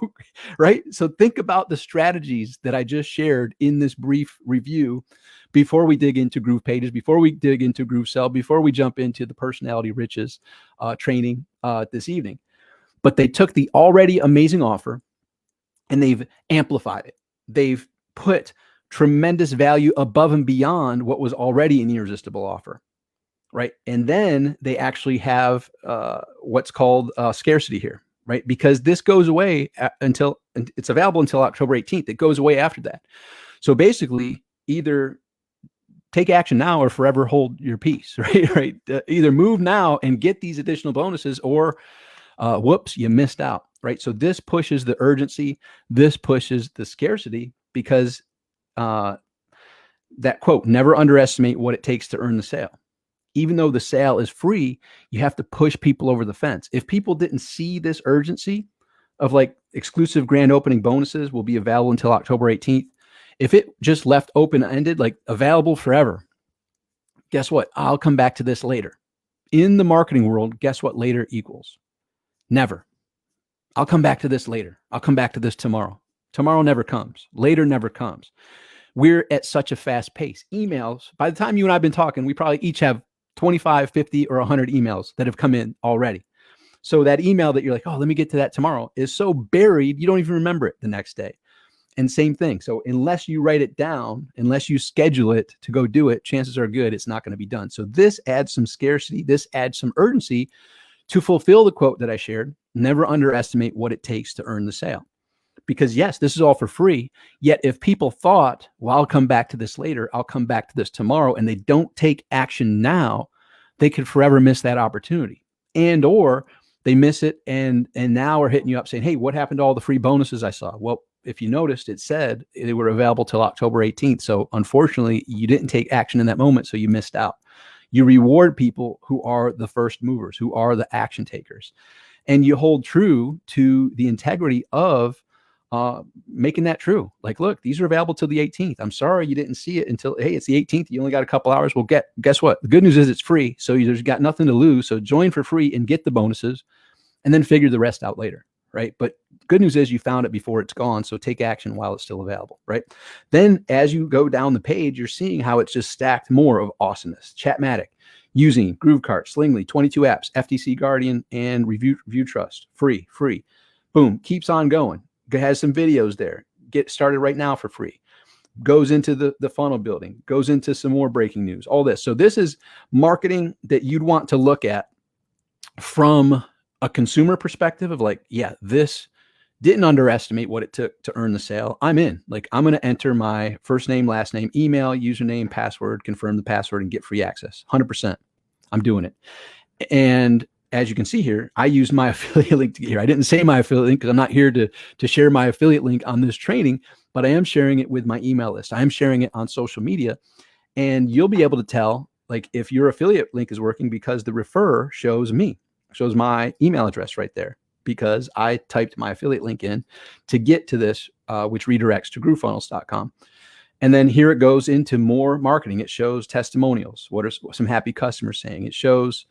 right? So think about the strategies that I just shared in this brief review before we dig into GroovePages, before we dig into GrooveSell, before we jump into the personality riches training this evening. But they took the already amazing offer and they've amplified it. They've put tremendous value above and beyond what was already an irresistible offer, right? And then they actually have what's called scarcity here, right? Because this goes away until it's available until October 18th. It goes away after that. So basically, either take action now or forever hold your peace, right? Either move now and get these additional bonuses, or whoops, you missed out, right? So this pushes the urgency. This pushes the scarcity, because that quote, never underestimate what it takes to earn the sale. Even though the sale is free, you have to push people over the fence. If people didn't see this urgency of like exclusive grand opening bonuses will be available until October 18th, if it just left open-ended, like available forever, guess what? I'll come back to this later. In the marketing world, guess what later equals? Never. I'll come back to this later. I'll come back to this tomorrow. Tomorrow never comes. Later never comes. We're at such a fast pace. Emails, by the time you and I have been talking, we probably each have 25, 50, or 100 emails that have come in already. So that email that you're like, oh, let me get to that tomorrow, is so buried, you don't even remember it the next day. And same thing. So unless you write it down, unless you schedule it to go do it, chances are good it's not going to be done. So this adds some scarcity. This adds some urgency to fulfill the quote that I shared. Never underestimate what it takes to earn the sale. Because yes, this is all for free. Yet if people thought, well, I'll come back to this later, I'll come back to this tomorrow, and they don't take action now, they could forever miss that opportunity. And or they miss it and now are hitting you up saying, hey, what happened to all the free bonuses I saw? Well, if you noticed, it said they were available till October 18th. So unfortunately, you didn't take action in that moment, so you missed out. You reward people who are the first movers, who are the action takers. And you hold true to the integrity of making that true. Like, look, these are available till the 18th. I'm sorry you didn't see it until, hey, it's the 18th. You only got a couple hours. Well, guess what? The good news is it's free. So there's got nothing to lose. So join for free and get the bonuses, and then figure the rest out later, right? But good news is you found it before it's gone. So take action while it's still available, right? Then as you go down the page, you're seeing how it's just stacked more of awesomeness. Chatmatic, using GrooveCart, Slingly, 22 apps, FTC Guardian, and Review Trust. Free. Boom. Keeps on going. Has some videos there. Get started right now for free. Goes into the funnel building. Goes into some more breaking news. All this. So this is marketing that you'd want to look at from a consumer perspective of like, yeah, this didn't underestimate what it took to earn the sale. I'm in. Like, I'm going to enter my first name, last name, email, username, password, confirm the password, and get free access. 100%. I'm doing it. And as you can see here, I used my affiliate link to get here. I didn't say my affiliate link because I'm not here to share my affiliate link on this training, but I am sharing it with my email list. I am sharing it on social media, and you'll be able to tell like if your affiliate link is working because the referrer shows my email address right there, because I typed my affiliate link in to get to this, which redirects to GrooveFunnels.com. And then here it goes into more marketing. It shows testimonials. What are some happy customers saying? It shows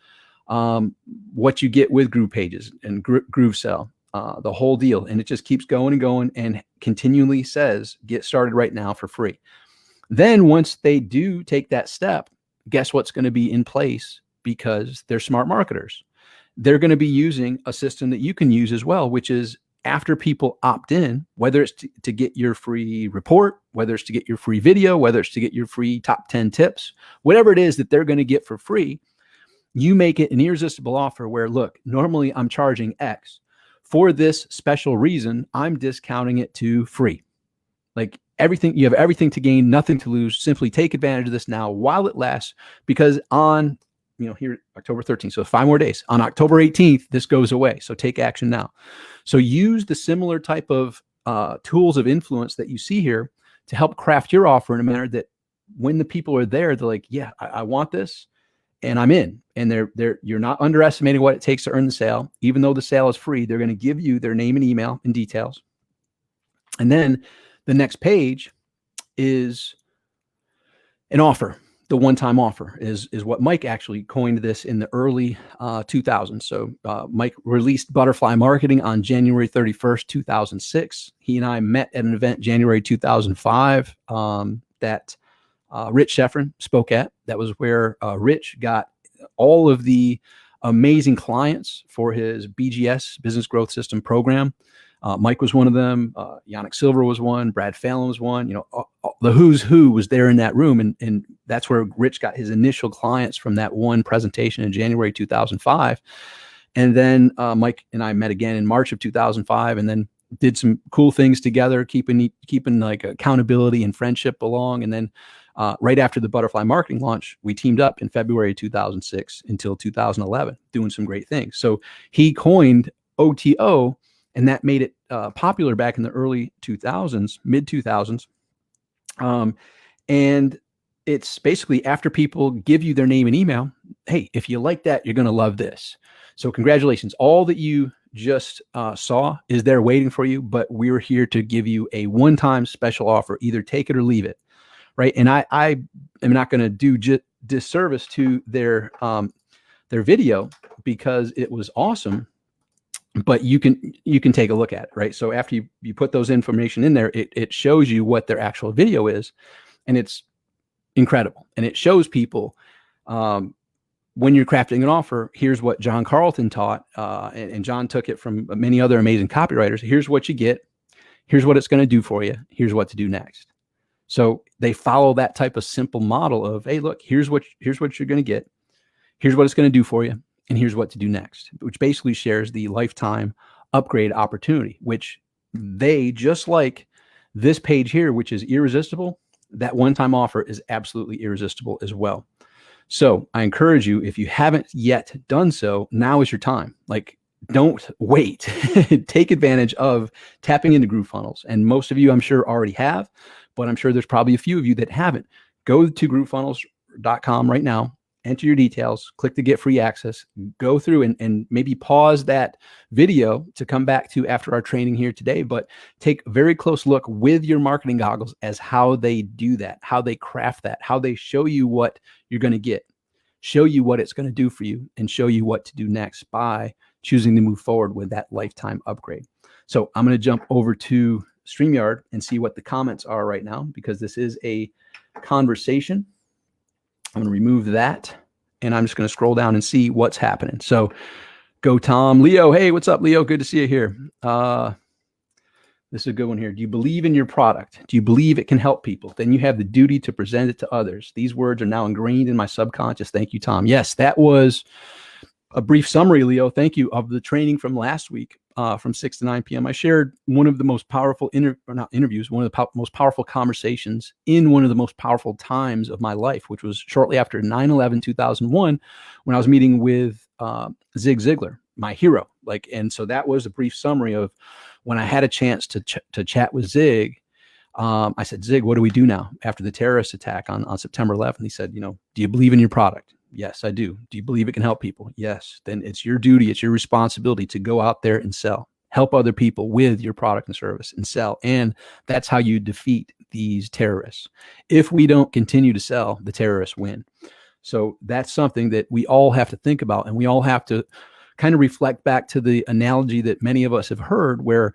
what you get with GroovePages and GrooveSell, the whole deal. And it just keeps going and going and continually says, get started right now for free. Then once they do take that step, guess what's going to be in place? Because they're smart marketers. They're going to be using a system that you can use as well, which is after people opt in, whether it's to get your free report, whether it's to get your free video, whether it's to get your free top 10 tips, whatever it is that they're going to get for free, you make it an irresistible offer where, look, normally I'm charging X. For this special reason, I'm discounting it to free. Like everything, you have everything to gain, nothing to lose. Simply take advantage of this now while it lasts, because on, here, October 13th, so 5 more days. On October 18th, this goes away. So take action now. So use the similar type of tools of influence that you see here to help craft your offer in a manner that when the people are there, they're like, yeah, I want this. And I'm in, and you're not underestimating what it takes to earn the sale. Even though the sale is free, they're going to give you their name and email and details. And then the next page is an offer. The one-time offer is what Mike actually coined this in the early 2000s. So Mike released Butterfly Marketing on January 31st, 2006. He and I met at an event January 2005 that Rich Sheffrin spoke at. That was where Rich got all of the amazing clients for his BGS, Business Growth System program. Mike was one of them. Yannick Silver was one. Brad Fallon was one. the who's who was there in that room. And that's where Rich got his initial clients, from that one presentation in January 2005. And then Mike and I met again in March of 2005, and then did some cool things together, keeping like accountability and friendship along. And then right after the butterfly marketing launch, we teamed up in February 2006 until 2011, doing some great things. So he coined OTO, and that made it popular back in the early 2000s, mid 2000s. And it's basically, after people give you their name and email, hey, if you like that, you're going to love this. So congratulations. All that you just saw is there waiting for you, but we're here to give you a one-time special offer. Either take it or leave it, right? And I am not going to do disservice to their video, because it was awesome, but you can take a look at it, right? So after you put those information in there, it shows you what their actual video is, and it's incredible. And it shows people, when you're crafting an offer, here's what John Carlton taught, and John took it from many other amazing copywriters. Here's what you get. Here's what it's going to do for you. Here's what to do next. So they follow that type of simple model of, hey, look, here's what you're going to get. Here's what it's going to do for you. And here's what to do next, which basically shares the lifetime upgrade opportunity, which they, just like this page here, which is irresistible, that one-time offer is absolutely irresistible as well. So I encourage you, if you haven't yet done so, now is your time. Like, don't wait. Take advantage of tapping into GrooveFunnels. And most of you, I'm sure, already have, but I'm sure there's probably a few of you that haven't. Go to GrooveFunnels.com right now, enter your details, click to get free access, go through and maybe pause that video to come back to after our training here today, but take a very close look with your marketing goggles as how they do that, how they craft that, how they show you what you're going to get, show you what it's going to do for you, and show you what to do next by choosing to move forward with that lifetime upgrade. So I'm going to jump over to StreamYard and see what the comments are right now, because this is a conversation. I'm going to remove that, and I'm just going to scroll down and see what's happening. So go Tom. Leo, hey, what's up, Leo? Good to see you here. This is a good one here. Do you believe in your product? Do you believe it can help people? Then you have the duty to present it to others. These words are now ingrained in my subconscious. Thank you, Tom. Yes, that was a brief summary, Leo. Thank you, of the training from last week. From 6 to 9 p.m. I shared one of the most powerful one of the most powerful conversations in one of the most powerful times of my life, which was shortly after 9/11/2001, when I was meeting with Zig Ziglar, my hero. And so that was a brief summary of when I had a chance to chat with Zig. I said, Zig, what do we do now after the terrorist attack on September 11th? He said, do you believe in your product? Yes, I do. Do you believe it can help people? Yes. Then it's your duty, it's your responsibility to go out there and sell. Help other people with your product and service and sell. And that's how you defeat these terrorists. If we don't continue to sell, the terrorists win. So that's something that we all have to think about, and we all have to kind of reflect back to the analogy that many of us have heard, where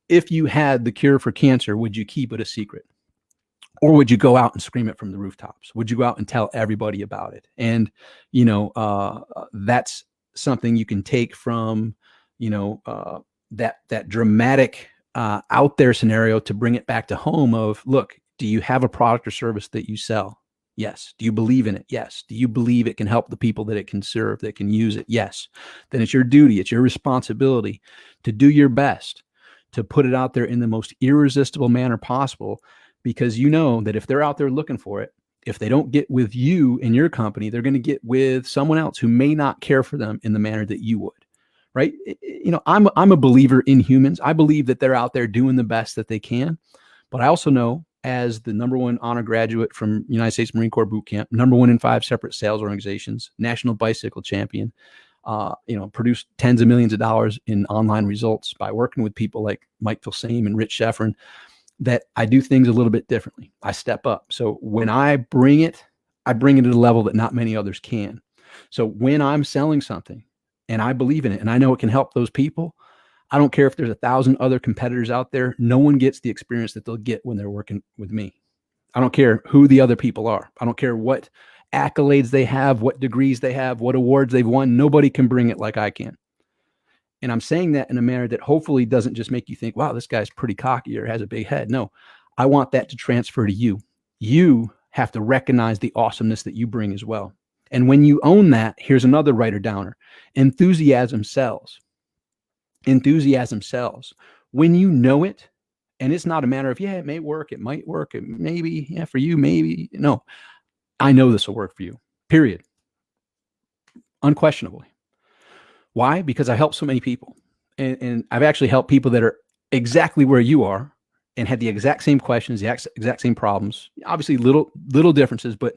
if you had the cure for cancer, would you keep it a secret? Or would you go out and scream it from the rooftops? Would you go out and tell everybody about it? And, that's something you can take from, that dramatic out there scenario to bring it back to home of, look, do you have a product or service that you sell? Yes. Do you believe in it? Yes. Do you believe it can help the people that it can serve, that can use it? Yes. Then it's your duty, it's your responsibility to do your best to put it out there in the most irresistible manner possible, because you know that if they're out there looking for it, if they don't get with you in your company, they're going to get with someone else who may not care for them in the manner that you would, right? I'm a believer in humans. I believe that they're out there doing the best that they can, but I also know, as the #1 honor graduate from United States Marine Corps boot camp, #1 in 5 separate sales organizations, national bicycle champion, produced tens of millions of dollars in online results by working with people like Mike Filsaime and Rich Sheffrin, that I do things a little bit differently. I step up. So when I bring it at a level that not many others can. So when I'm selling something and I believe in it and I know it can help those people, I don't care if there's 1,000 other competitors out there. No one gets the experience that they'll get when they're working with me. I don't care who the other people are. I don't care what accolades they have, what degrees they have, what awards they've won. Nobody can bring it like I can. And I'm saying that in a manner that hopefully doesn't just make you think, wow, this guy's pretty cocky or has a big head. No, I want that to transfer to you. You have to recognize the awesomeness that you bring as well. And when you own that, here's another writer downer. Enthusiasm sells. Enthusiasm sells. When you know it, and it's not a matter of, yeah, it may work, it might work, it maybe, yeah, for you, maybe. No, I know this will work for you, period. Unquestionably. Why? Because I help so many people. And I've actually helped people that are exactly where you are and had the exact same questions, the exact same problems. Obviously, little differences, but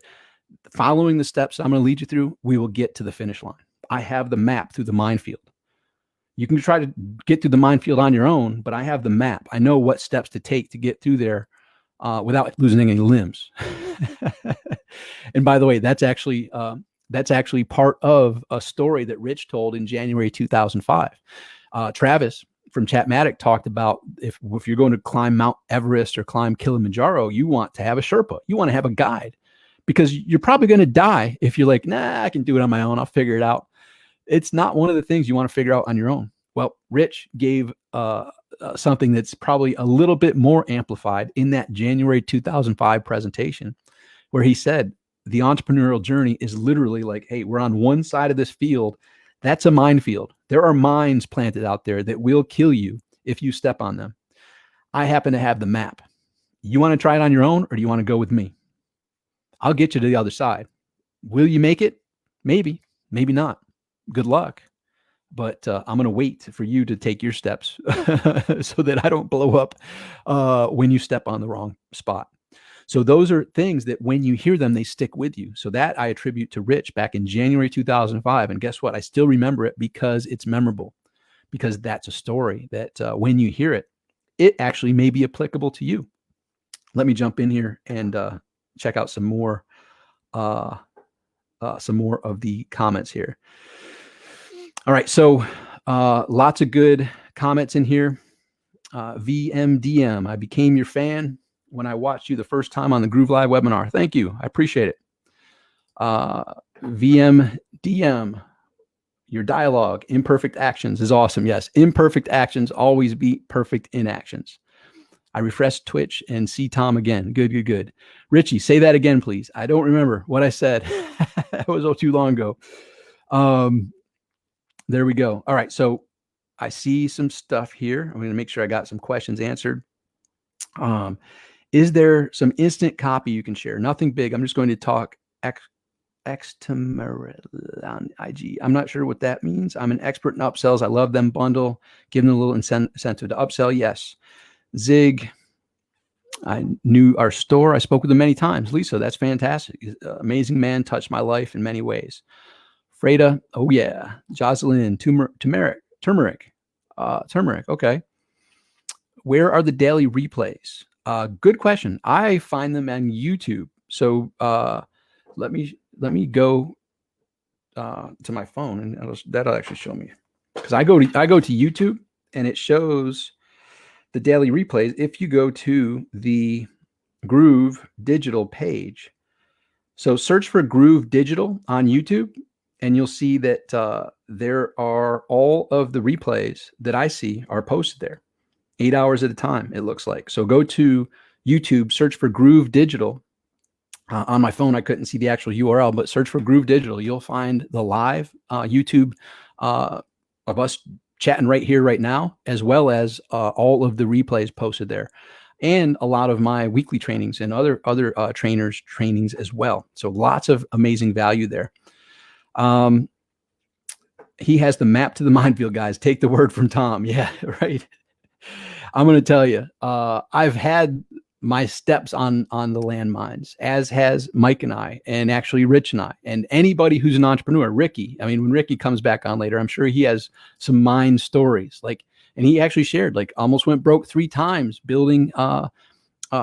following the steps I'm going to lead you through, we will get to the finish line. I have the map through the minefield. You can try to get through the minefield on your own, but I have the map. I know what steps to take to get through there without losing any limbs. And by the way, that's actually part of a story that Rich told in January 2005. Travis from Chatmatic talked about if you're going to climb Mount Everest or climb Kilimanjaro, you want to have a Sherpa. You want to have a guide, because you're probably going to die if you're like, nah, I can do it on my own. I'll figure it out. It's not one of the things you want to figure out on your own. Well, Rich gave something that's probably a little bit more amplified in that January 2005 presentation, where he said the entrepreneurial journey is literally like, hey, we're on one side of this field. That's a minefield. There are mines planted out there that will kill you if you step on them. I happen to have the map. You want to try it on your own, or do you want to go with me? I'll get you to the other side. Will you make it? Maybe, maybe not. Good luck. But I'm going to wait for you to take your steps so that I don't blow up when you step on the wrong spot. So those are things that when you hear them, they stick with you. So that I attribute to Rich back in January 2005. And guess what? I still remember it because it's memorable, because that's a story that when you hear it, it actually may be applicable to you. Let me jump in here and check out some more of the comments here. All right. So lots of good comments in here. VMDM, I became your fan when I watched you the first time on the Groove Live webinar. Thank you. I appreciate it. VMDM, your dialogue, imperfect actions is awesome. Yes. Imperfect actions always beat perfect inactions. I refreshed Twitch and see Tom again. Good, good, good. Richie, say that again, please. I don't remember what I said. That was too long ago. There we go. All right. So I see some stuff here. I'm going to make sure I got some questions answered. Is there some instant copy you can share? Nothing big. I'm just going to talk external on IG. I'm not sure what that means. I'm an expert in upsells. I love them. Bundle. Give them a little incentive to upsell. Yes. Zig, I knew our store. I spoke with him many times. Lisa, that's fantastic. Amazing man. Touched my life in many ways. Freda, oh yeah. Jocelyn, turmeric. Okay. Where are the daily replays? Good question. I find them on YouTube. So let me go to my phone, and that'll actually show me, because I go to YouTube and it shows the daily replays. If you go to the Groove Digital page, so search for Groove Digital on YouTube, and you'll see that there are all of the replays that I see are posted there, 8 hours at a time, it looks like. So go to YouTube, search for Groove Digital. On my phone, I couldn't see the actual URL, but search for Groove Digital. You'll find the live YouTube of us chatting right here, right now, as well as all of the replays posted there, and a lot of my weekly trainings and other trainers' trainings as well. So lots of amazing value there. He has the map to the minefield, guys. Take the word from Tom. Yeah, right. I'm going to tell you, I've had my steps on the landmines, as has Mike and I, and actually Rich and I, and anybody who's an entrepreneur. Ricky, I mean, when Ricky comes back on later, I'm sure he has some mine stories. Like, and he actually shared, like, almost went broke 3 times building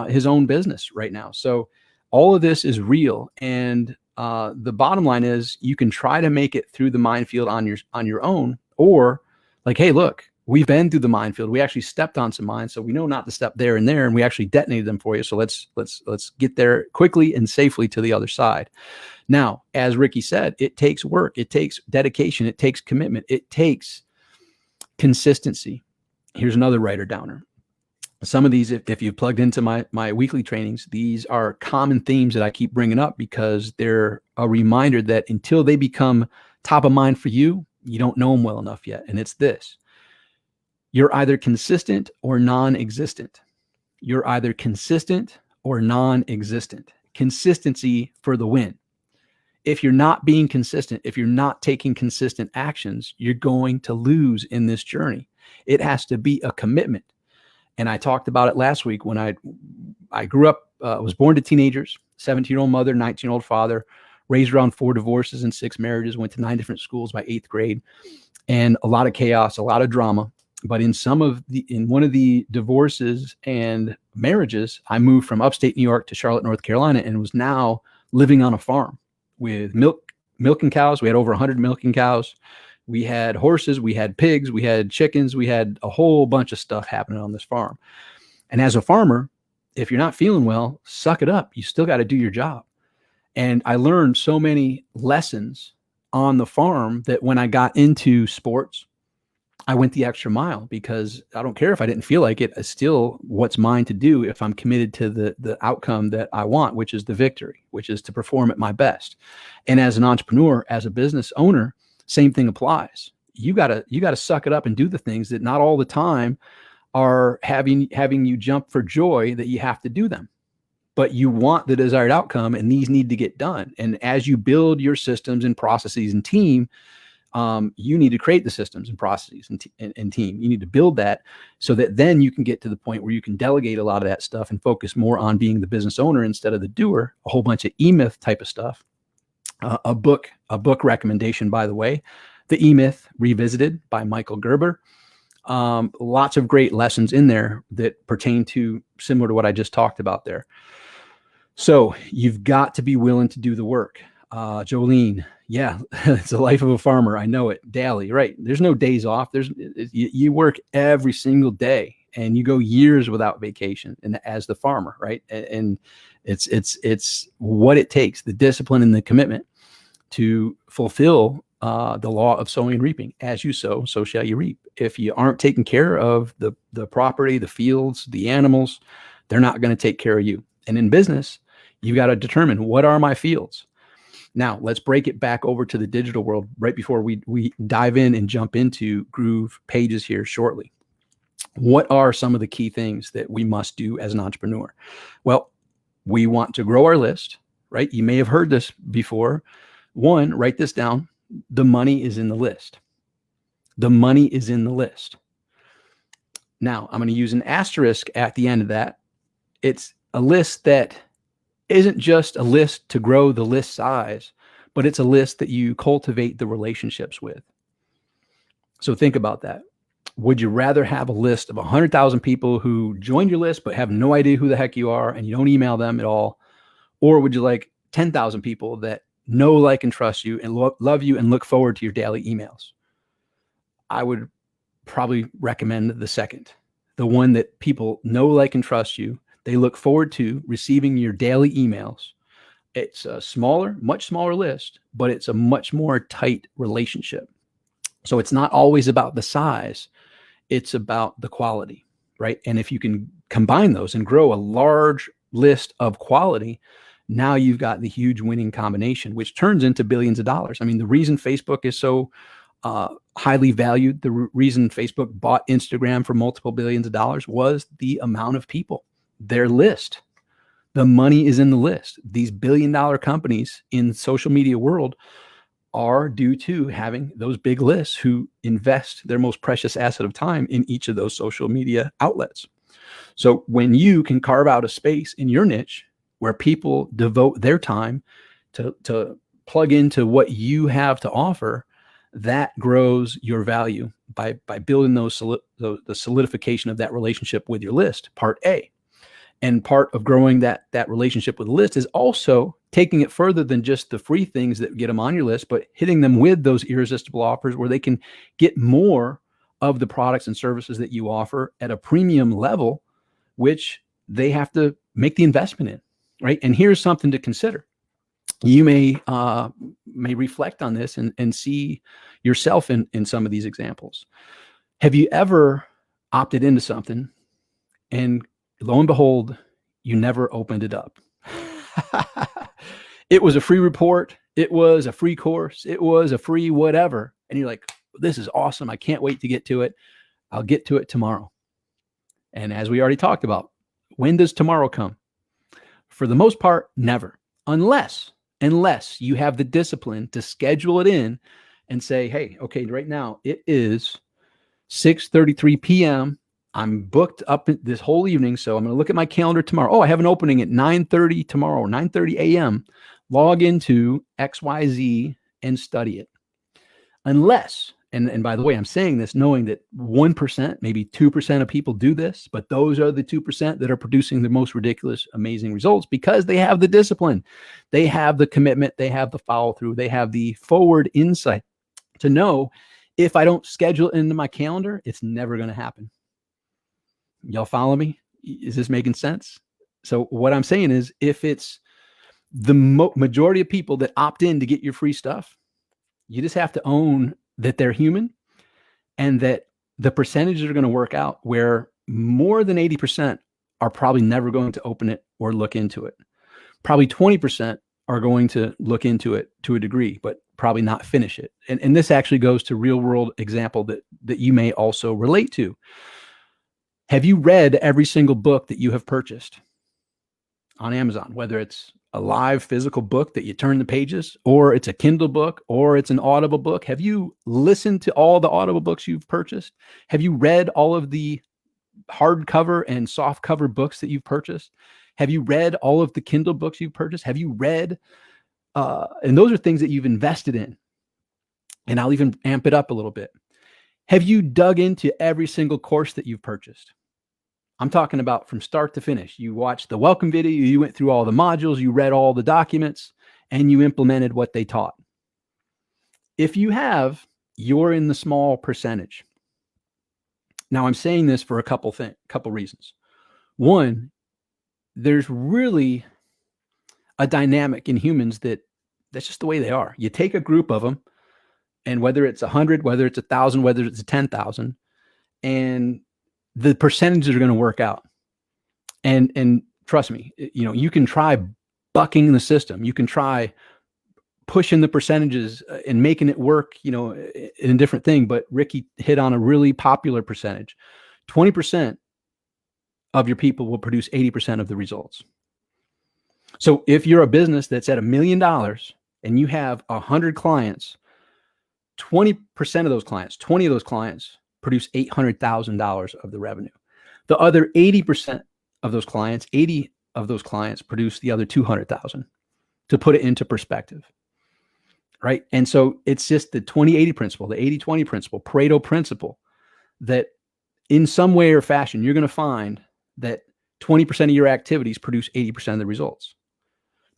his own business right now. So all of this is real. And the bottom line is, you can try to make it through the minefield on your own, or like, hey, look, we've been through the minefield. We actually stepped on some mines, so we know not to step there and there, and we actually detonated them for you. So let's get there quickly and safely to the other side. Now, as Ricky said, it takes work, it takes dedication, it takes commitment, it takes consistency. Here's another writer downer. Some of these, if you've plugged into my weekly trainings, these are common themes that I keep bringing up because they're a reminder that until they become top of mind for you, you don't know them well enough yet. And it's this: you're either consistent or non-existent. You're either consistent or non-existent. Consistency for the win. If you're not being consistent, if you're not taking consistent actions, you're going to lose in this journey. It has to be a commitment. And I talked about it last week when I grew up, was born to teenagers, 17-year-old mother, 19-year-old father, raised around 4 divorces and 6 marriages, went to 9 different schools by 8th grade, and a lot of chaos, a lot of drama. But in one of the divorces and marriages, I moved from upstate New York to Charlotte, North Carolina, and was now living on a farm with milking cows. We had over 100 milking cows. We had horses, we had pigs, we had chickens, we had a whole bunch of stuff happening on this farm. And as a farmer, if you're not feeling well, suck it up. You still got to do your job. And I learned so many lessons on the farm that when I got into sports, I went the extra mile, because I don't care if I didn't feel like it. It's still what's mine to do if I'm committed to the outcome that I want, which is the victory, which is to perform at my best. And as an entrepreneur, as a business owner, same thing applies. You gotta suck it up and do the things that not all the time are having you jump for joy that you have to do them. But you want the desired outcome, and these need to get done. And as you build your systems and processes and team, you need to create the systems and processes and team. You need to build that so that then you can get to the point where you can delegate a lot of that stuff and focus more on being the business owner instead of the doer. A whole bunch of E-Myth type of stuff. A book recommendation, by the way, The E-Myth Revisited by Michael Gerber. Lots of great lessons in there that pertain to similar to what I just talked about there. So you've got to be willing to do the work. Jolene, yeah, it's the life of a farmer. I know it daily, right? There's no days off. You work every single day, and you go years without vacation. And as the farmer, right? And it's what it takes, the discipline and the commitment to fulfill the law of sowing and reaping. As you sow, so shall you reap. If you aren't taking care of the property, the fields, the animals, they're not going to take care of you. And in business, you've got to determine, what are my fields? Now, let's break it back over to the digital world right before we dive in and jump into GroovePages here shortly. What are some of the key things that we must do as an entrepreneur? Well, we want to grow our list, right? You may have heard this before. One, write this down. The money is in the list. The money is in the list. Now, I'm going to use an asterisk at the end of that. It's a list that isn't just a list to grow the list size, but it's a list that you cultivate the relationships with. So think about that. Would you rather have a list of 100,000 people who joined your list but have no idea who the heck you are and you don't email them at all? Or would you like 10,000 people that know, like, and trust you and love you and look forward to your daily emails? I would probably recommend the second, the one that people know, like, and trust you. They look forward to receiving your daily emails. It's a smaller, much smaller list, but it's a much more tight relationship. So it's not always about the size. It's about the quality, right? And if you can combine those and grow a large list of quality, now you've got the huge winning combination, which turns into billions of dollars. I mean, the reason Facebook is so highly valued, the reason Facebook bought Instagram for multiple billions of dollars was the amount of people. Their list, the money is in the list. These billion-dollar companies in the social media world are due to having those big lists who invest their most precious asset of time in each of those social media outlets. So when you can carve out a space in your niche where people devote their time to plug into what you have to offer, that grows your value by building the solidification of that relationship with your list, part A. And part of growing that relationship with the list is also taking it further than just the free things that get them on your list, but hitting them with those irresistible offers where they can get more of the products and services that you offer at a premium level, which they have to make the investment in, right? And here's something to consider. You may reflect on this and see yourself in some of these examples. Have you ever opted into something And lo and behold, you never opened it up. It was a free report. It was a free course. It was a free whatever. And you're like, this is awesome. I can't wait to get to it. I'll get to it tomorrow. And as we already talked about, when does tomorrow come? For the most part, never. Unless you have the discipline to schedule it in and say, hey, okay, right now it is 6:33 p.m. I'm booked up this whole evening, so I'm going to look at my calendar tomorrow. Oh, I have an opening at 9:30 tomorrow, 9:30 a.m. Log into XYZ and study it. Unless, and by the way, I'm saying this knowing that 1%, maybe 2% of people do this, but those are the 2% that are producing the most ridiculous, amazing results because they have the discipline, they have the commitment, they have the follow through, they have the forward insight to know if I don't schedule it into my calendar, it's never going to happen. Y'all follow me? Is this making sense? So what I'm saying is, if it's the majority of people that opt in to get your free stuff, you just have to own that they're human and that the percentages are going to work out where more than 80% are probably never going to open it or look into it. Probably 20% are going to look into it to a degree, but probably not finish it. And this actually goes to real world example that you may also relate to. Have you read every single book that you have purchased on Amazon, whether it's a live physical book that you turn the pages, or it's a Kindle book, or it's an Audible book? Have you listened to all the Audible books you've purchased? Have you read all of the hardcover and softcover books that you've purchased? Have you read all of the Kindle books you've purchased? Have you read, and those are things that you've invested in. And I'll even amp it up a little bit. Have you dug into every single course that you've purchased? I'm talking about from start to finish. You watched the welcome video, you went through all the modules, you read all the documents, and you implemented what they taught. If you have, you're in the small percentage. Now, I'm saying this for a couple reasons. One, there's really a dynamic in humans that's just the way they are. You take a group of them, and whether it's 100, whether it's 1,000, whether it's 10,000, and the percentages are going to work out. And trust me, you can try bucking the system. You can try pushing the percentages and making it work, in a different thing. But Ricky hit on a really popular percentage. 20% of your people will produce 80% of the results. So if you're a business that's at $1 million and you have 100 clients, 20% of those clients, 20 of those clients produce $800,000 of the revenue. The other 80% of those clients, 80 of those clients produce the other 200,000, to put it into perspective, right? And so it's just the 20-80 principle, the 80-20 principle, Pareto principle, that in some way or fashion, you're going to find that 20% of your activities produce 80% of the results.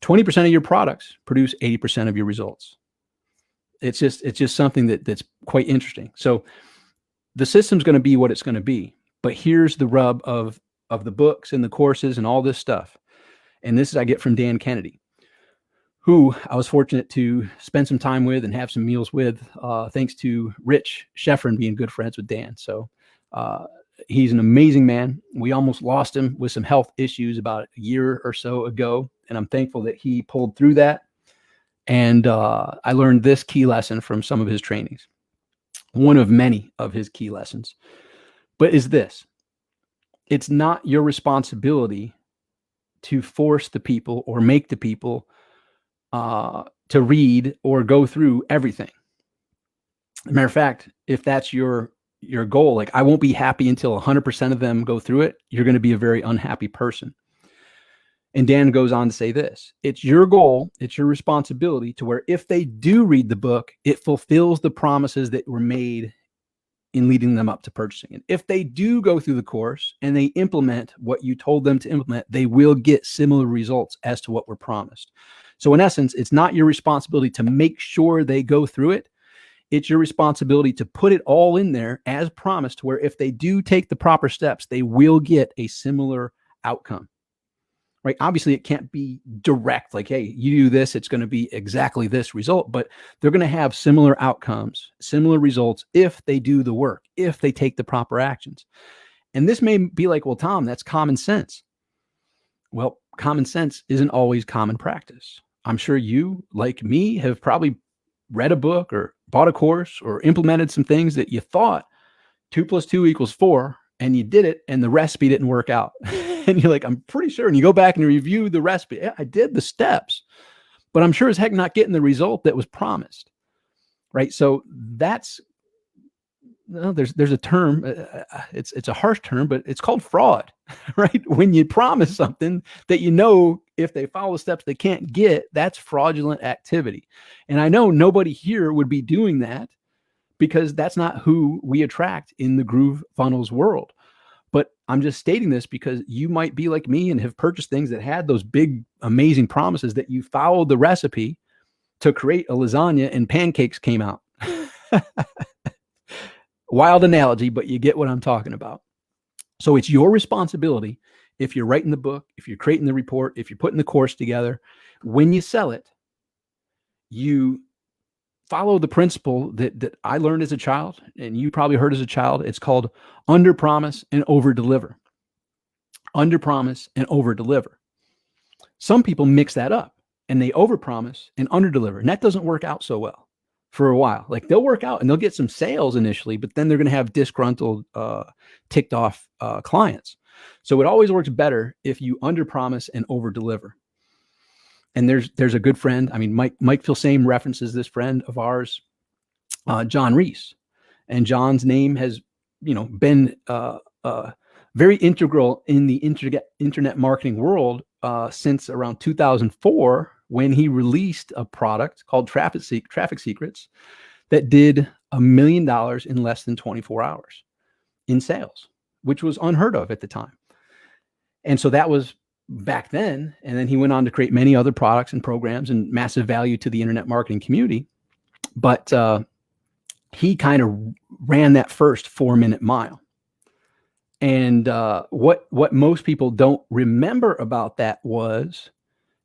20% of your products produce 80% of your results. It's just something that's quite interesting. So the system's going to be what it's going to be, but here's the rub of the books and the courses and all this stuff. And this is I get from Dan Kennedy, who I was fortunate to spend some time with and have some meals with, thanks to Rich Sheffrin being good friends with Dan. So he's an amazing man. We almost lost him with some health issues about a year or so ago, and I'm thankful that he pulled through that. And I learned this key lesson from some of his trainings. One of many of his key lessons, but is this: it's not your responsibility to force the people or make the people to read or go through everything. As a matter of fact, if that's your goal, like, I won't be happy until 100% of them go through it, you're going to be a very unhappy person. And Dan goes on to say this: it's your goal, it's your responsibility to where if they do read the book, it fulfills the promises that were made in leading them up to purchasing it. If they do go through the course and they implement what you told them to implement, they will get similar results as to what were promised. So in essence, it's not your responsibility to make sure they go through it. It's your responsibility to put it all in there as promised, where if they do take the proper steps, they will get a similar outcome. Right? Obviously, it can't be direct, like, hey, you do this, it's going to be exactly this result, but they're going to have similar outcomes, similar results if they do the work, if they take the proper actions. And this may be like, well, Tom, that's common sense. Well, common sense isn't always common practice. I'm sure you, like me, have probably read a book or bought a course or implemented some things that you thought 2 + 2 = 4, and you did it and the recipe didn't work out. And you're like, I'm pretty sure. And you go back and review the recipe. Yeah, I did the steps, but I'm sure as heck not getting the result that was promised. Right. So that's, there's a term, it's a harsh term, but it's called fraud, right? When you promise something that if they follow the steps they can't get, that's fraudulent activity. And I know nobody here would be doing that because that's not who we attract in the GrooveFunnels world. But I'm just stating this because you might be like me and have purchased things that had those big, amazing promises that you followed the recipe to create a lasagna and pancakes came out. Wild analogy, but you get what I'm talking about. So it's your responsibility, if you're writing the book, if you're creating the report, if you're putting the course together, when you sell it, you follow the principle that I learned as a child, and you probably heard as a child. It's called under promise and over deliver. Under promise and over deliver. Some people mix that up and they over promise and under deliver, and that doesn't work out so well. For a while, like they'll work out and they'll get some sales initially, but then they're going to have disgruntled, ticked off clients. So it always works better if you under promise and over deliver. And there's a good friend. I mean, Mike Filsaime references this friend of ours, John Reese, and John's name has, been very integral in the internet marketing world since around 2004. When he released a product called Traffic Secrets that did $1 million in less than 24 hours in sales, which was unheard of at the time. And so that was back then. And then he went on to create many other products and programs and massive value to the internet marketing community. But he kind of ran that first 4-minute mile. And what most people don't remember about that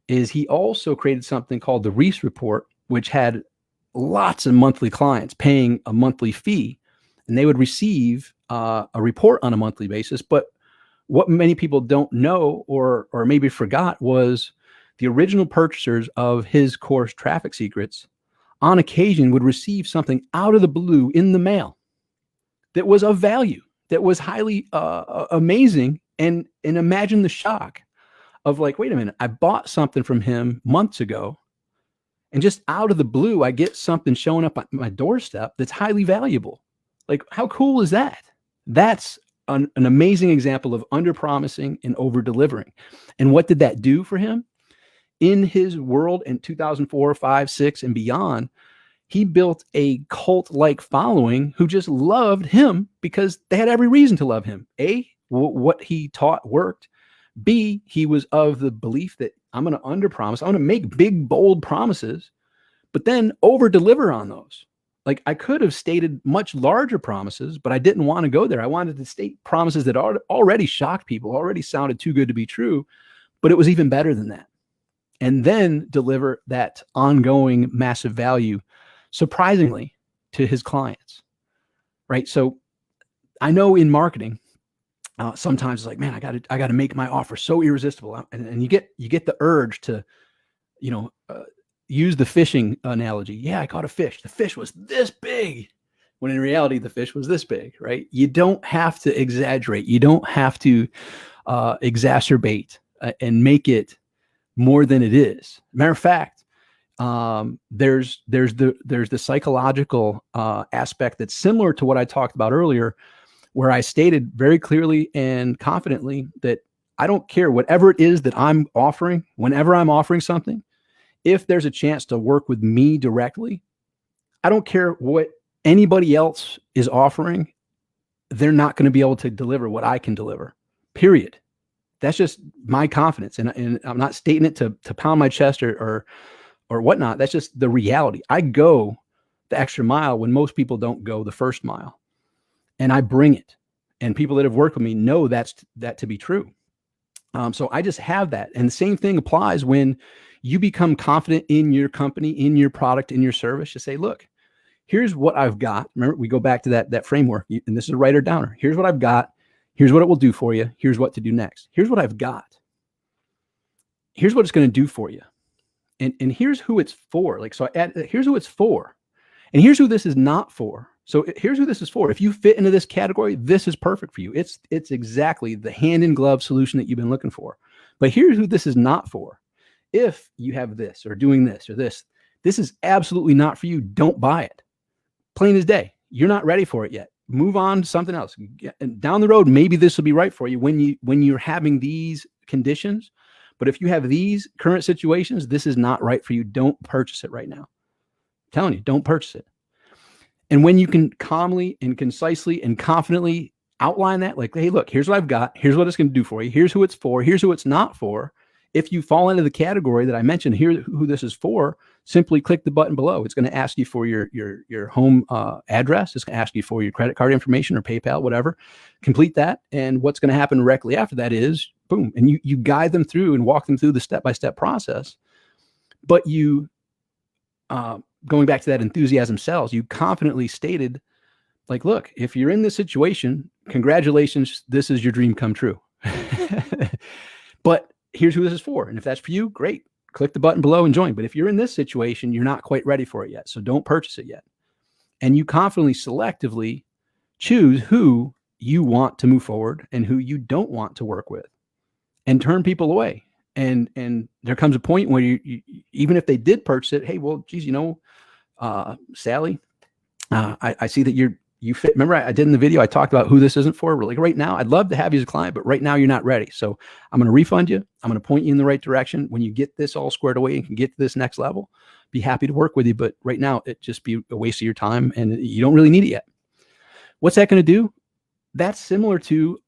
is he also created something called the Reese Report, which had lots of monthly clients paying a monthly fee, and they would receive a report on a monthly basis. But what many people don't know or maybe forgot was the original purchasers of his course, Traffic Secrets, on occasion would receive something out of the blue in the mail that was of value, that was highly amazing. And imagine the shock of like, wait a minute, I bought something from him months ago, and just out of the blue, I get something showing up on my doorstep that's highly valuable. Like, how cool is that? That's an amazing example of under promising and over delivering. And what did that do for him? In his world in 2004, 5, 6, and beyond, he built a cult-like following who just loved him because they had every reason to love him. A, what he taught worked. B, he was of the belief that I'm going to under promise. I'm going to make big, bold promises, but then over deliver on those. Like I could have stated much larger promises, but I didn't want to go there. I wanted to state promises that already shocked people, already sounded too good to be true, but it was even better than that. And then deliver that ongoing massive value, surprisingly, to his clients, right? So I know in marketing, sometimes it's like, man, I got to make my offer so irresistible, and you get the urge to, use the fishing analogy. Yeah, I caught a fish. The fish was this big, when in reality the fish was this big, right? You don't have to exaggerate. You don't have to exacerbate and make it more than it is. Matter of fact, there's the psychological aspect that's similar to what I talked about earlier, where I stated very clearly and confidently that I don't care whatever it is that I'm offering, whenever I'm offering something, if there's a chance to work with me directly, I don't care what anybody else is offering, they're not going to be able to deliver what I can deliver, period. That's just my confidence. And I'm not stating it to pound my chest or whatnot. That's just the reality. I go the extra mile when most people don't go the first mile. And I bring it. And people that have worked with me know that to be true. So I just have that. And the same thing applies when you become confident in your company, in your product, in your service. You say, look, here's what I've got. Remember, we go back to that framework. And this is a writer downer. Here's what I've got. Here's what it will do for you. Here's what to do next. Here's what I've got. Here's what it's going to do for you. And here's who it's for. Like, so here's who it's for. And here's who this is not for. So here's who this is for. If you fit into this category, this is perfect for you. It's exactly the hand in glove solution that you've been looking for. But here's who this is not for. If you have this or doing this or this is absolutely not for you. Don't buy it. Plain as day. You're not ready for it yet. Move on to something else. And down the road, maybe this will be right for you when you're having these conditions. But if you have these current situations, this is not right for you. Don't purchase it right now. I'm telling you, don't purchase it. And when you can calmly and concisely and confidently outline that, like, hey, look, here's what I've got. Here's what it's going to do for you. Here's who it's for. Here's who it's not for. If you fall into the category that I mentioned, here who this is for, simply click the button below. It's going to ask you for your home address. It's going to ask you for your credit card information or PayPal, whatever. Complete that. And what's going to happen directly after that is, boom, and you guide them through and walk them through the step-by-step process. But you, going back to that enthusiasm sells, you confidently stated, like, look, if you're in this situation, congratulations, this is your dream come true. But here's who this is for. And if that's for you, great. Click the button below and join. But if you're in this situation, you're not quite ready for it yet. So don't purchase it yet. And you confidently, selectively choose who you want to move forward and who you don't want to work with, and turn people away. And there comes a point where you even if they did purchase it, hey, well, geez, Sally, I see that you fit. Remember, I did in the video, I talked about who this isn't for. We're like, right now, I'd love to have you as a client, but right now you're not ready. So I'm going to refund you. I'm going to point you in the right direction. When you get this all squared away and can get to this next level, be happy to work with you. But right now, it just be a waste of your time and you don't really need it yet. What's that going to do? That's similar to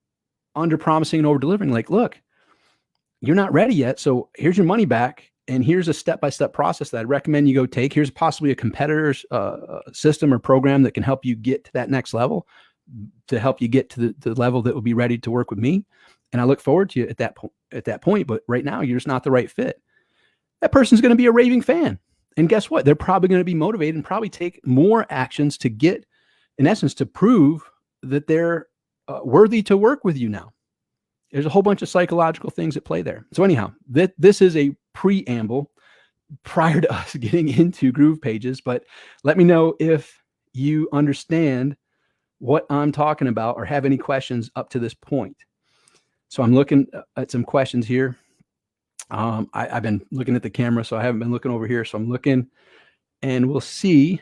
under promising and over delivering. Like, look, you're not ready yet. So here's your money back. And here's a step-by-step process that I'd recommend you go take. Here's possibly a competitor's system or program that can help you get to that next level, to help you get to the level that will be ready to work with me. And I look forward to you at that point. But right now, you're just not the right fit. That person's going to be a raving fan. And guess what? They're probably going to be motivated and probably take more actions to get, in essence, to prove that they're worthy to work with you now. There's a whole bunch of psychological things at play there. So anyhow, this is a preamble prior to us getting into GroovePages, but let me know if you understand what I'm talking about or have any questions up to this point. So I'm looking at some questions here. I've been looking at the camera, so I haven't been looking over here. So I'm looking, and we'll see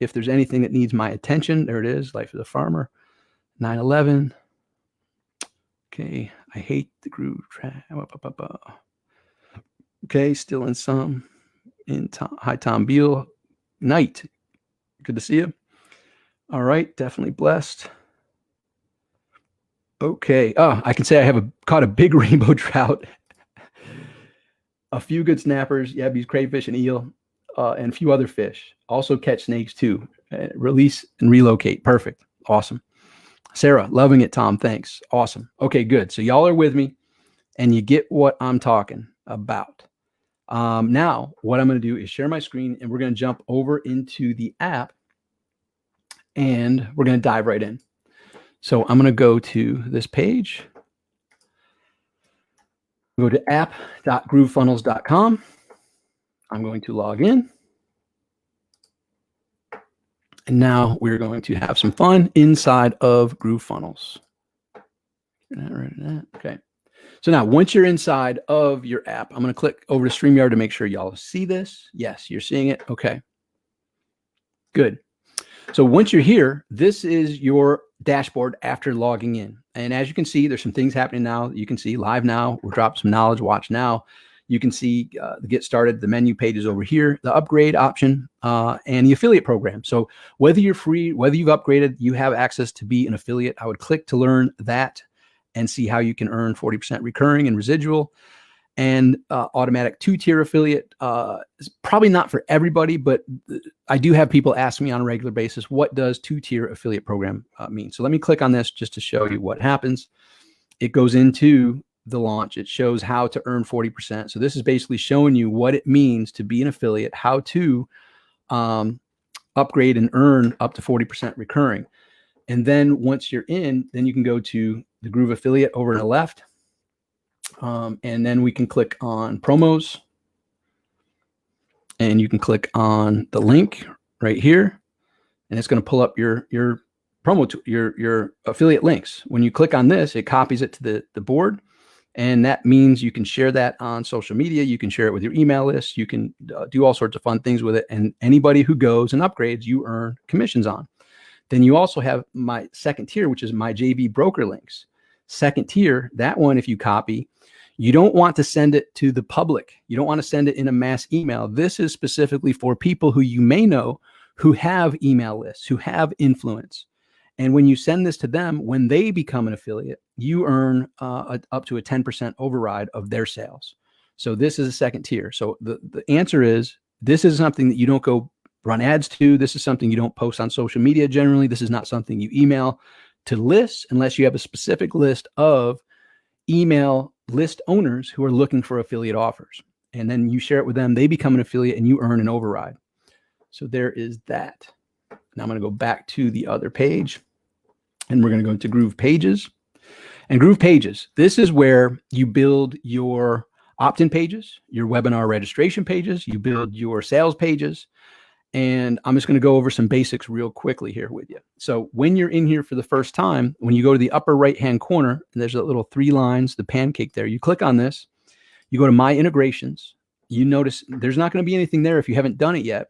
if there's anything that needs my attention. There it is, Life of the Farmer, 9/11. Okay, I hate the groove track. Okay, still in some. Hi, Tom Beal. Night. Good to see you. All right, definitely blessed. Okay. Oh, I can say I have caught a big rainbow trout, a few good snappers, yabbies, crayfish, and eel, and a few other fish. Also catch snakes too. Release and relocate. Perfect. Awesome. Sarah, loving it, Tom. Thanks. Awesome. Okay, good. So y'all are with me and you get what I'm talking about. Now, what I'm going to do is share my screen and we're going to jump over into the app and we're going to dive right in. So I'm going to go to this page. Go to app.groovefunnels.com. I'm going to log in. And now we're going to have some fun inside of GrooveFunnels. Okay. So now once you're inside of your app, I'm going to click over to StreamYard to make sure y'all see this. Yes, you're seeing it. Okay. Good. So once you're here, this is your dashboard after logging in. And as you can see, there's some things happening now. You can see live now. We're dropping some knowledge. Watch now. You can see the get started, the menu pages over here, the upgrade option, and the affiliate program. So whether you're free, whether you've upgraded, you have access to be an affiliate. I would click to learn that and see how you can earn 40% recurring and residual and automatic 2-tier affiliate. It's probably not for everybody, but I do have people ask me on a regular basis, what does 2-tier affiliate program mean? So let me click on this just to show you what happens. It goes into the launch. It shows how to earn 40%. So this is basically showing you what it means to be an affiliate, how to upgrade and earn up to 40% recurring. And then once you're in, then you can go to the Groove affiliate over on the left. And then we can click on promos. And you can click on the link right here. And it's going to pull up your promo to your affiliate links. When you click on this, it copies it to the board. And that means you can share that on social media. You can share it with your email list. You can do all sorts of fun things with it. And anybody who goes and upgrades, you earn commissions on. Then you also have my second tier, which is my JV broker links. Second tier, that one, if you copy, you don't want to send it to the public. You don't want to send it in a mass email. This is specifically for people who you may know who have email lists, who have influence. And when you send this to them, when they become an affiliate, you earn up to a 10% override of their sales. So this is a second tier. So the answer is, this is something that you don't go run ads to. This is something you don't post on social media generally. This is not something you email to lists unless you have a specific list of email list owners who are looking for affiliate offers. And then you share it with them. They become an affiliate and you earn an override. So there is that. Now I'm going to go back to the other page. And we're going to go into GroovePages. And GroovePages, this is where you build your opt-in pages, your webinar registration pages, you build your sales pages. And I'm just going to go over some basics real quickly here with you. So when you're in here for the first time, when you go to the upper right-hand corner, and there's that little 3 lines, the pancake there, you click on this, you go to My Integrations. You notice there's not going to be anything there if you haven't done it yet.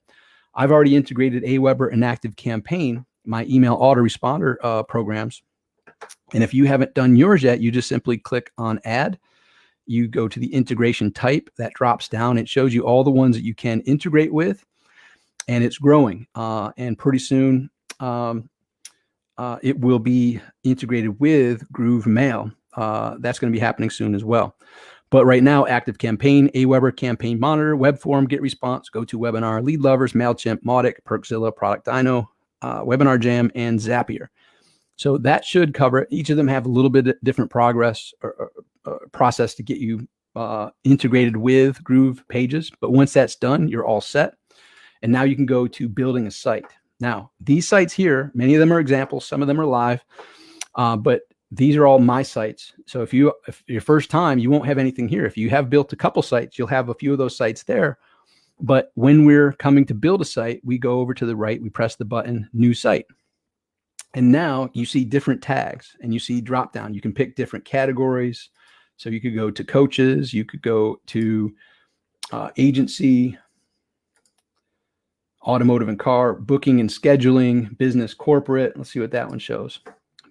I've already integrated Aweber and ActiveCampaign, my email autoresponder programs. And if you haven't done yours yet, you just simply click on Add. You go to the integration type. That drops down. It shows you all the ones that you can integrate with. And it's growing. And pretty soon, it will be integrated with GrooveMail. That's going to be happening soon as well. But right now, ActiveCampaign, Aweber, Campaign Monitor, Webform, GetResponse, GoToWebinar, Lead Lovers, MailChimp, Mautic, Perkzilla, Product Dino, Webinar Jam, and Zapier. So that should cover it. Each of them have a little bit of different progress or process to get you integrated with GroovePages. But once that's done, you're all set. And now you can go to building a site. Now, these sites here, many of them are examples. Some of them are live, but these are all my sites. So if your first time, you won't have anything here. If you have built a couple sites, you'll have a few of those sites there. But when we're coming to build a site, we go over to the right, we press the button, New Site. And now you see different tags and you see drop down. You can pick different categories. So you could go to coaches, you could go to agency, automotive and car, booking and scheduling, business corporate. Let's see what that one shows.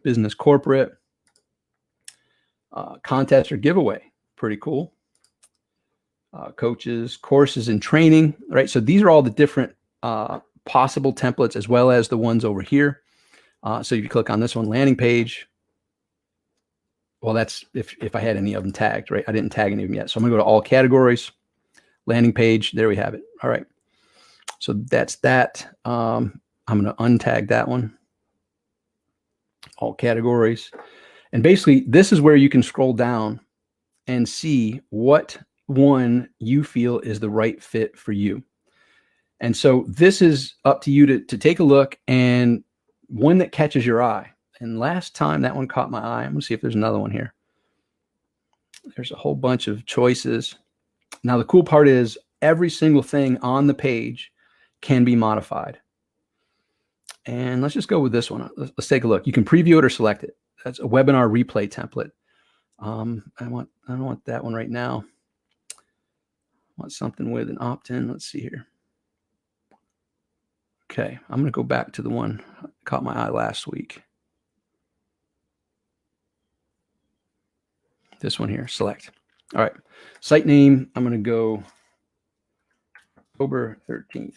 Business corporate, contest or giveaway. Pretty cool. Coaches, courses and training, right? So these are all the different possible templates as well as the ones over here. So if you click on this one, landing page, well, that's if I had any of them tagged, right? I didn't tag any of them yet. So I'm gonna go to all categories, landing page. There we have it. All right. So that's that. I'm gonna untag that one. All categories. And basically this is where you can scroll down and see what one you feel is the right fit for you. And so this is up to you to take a look and one that catches your eye. And last time that one caught my eye. I'm gonna see if there's another one here. There's a whole bunch of choices. Now the cool part is every single thing on the page can be modified. And let's just go with this one. Let's take a look. You can preview it or select it. That's a webinar replay template. I don't want that one right now. I want something with an opt-in. Let's see here. Okay, I'm going to go back to the one that caught my eye last week. This one here, select. All right, site name, I'm going to go October 13th.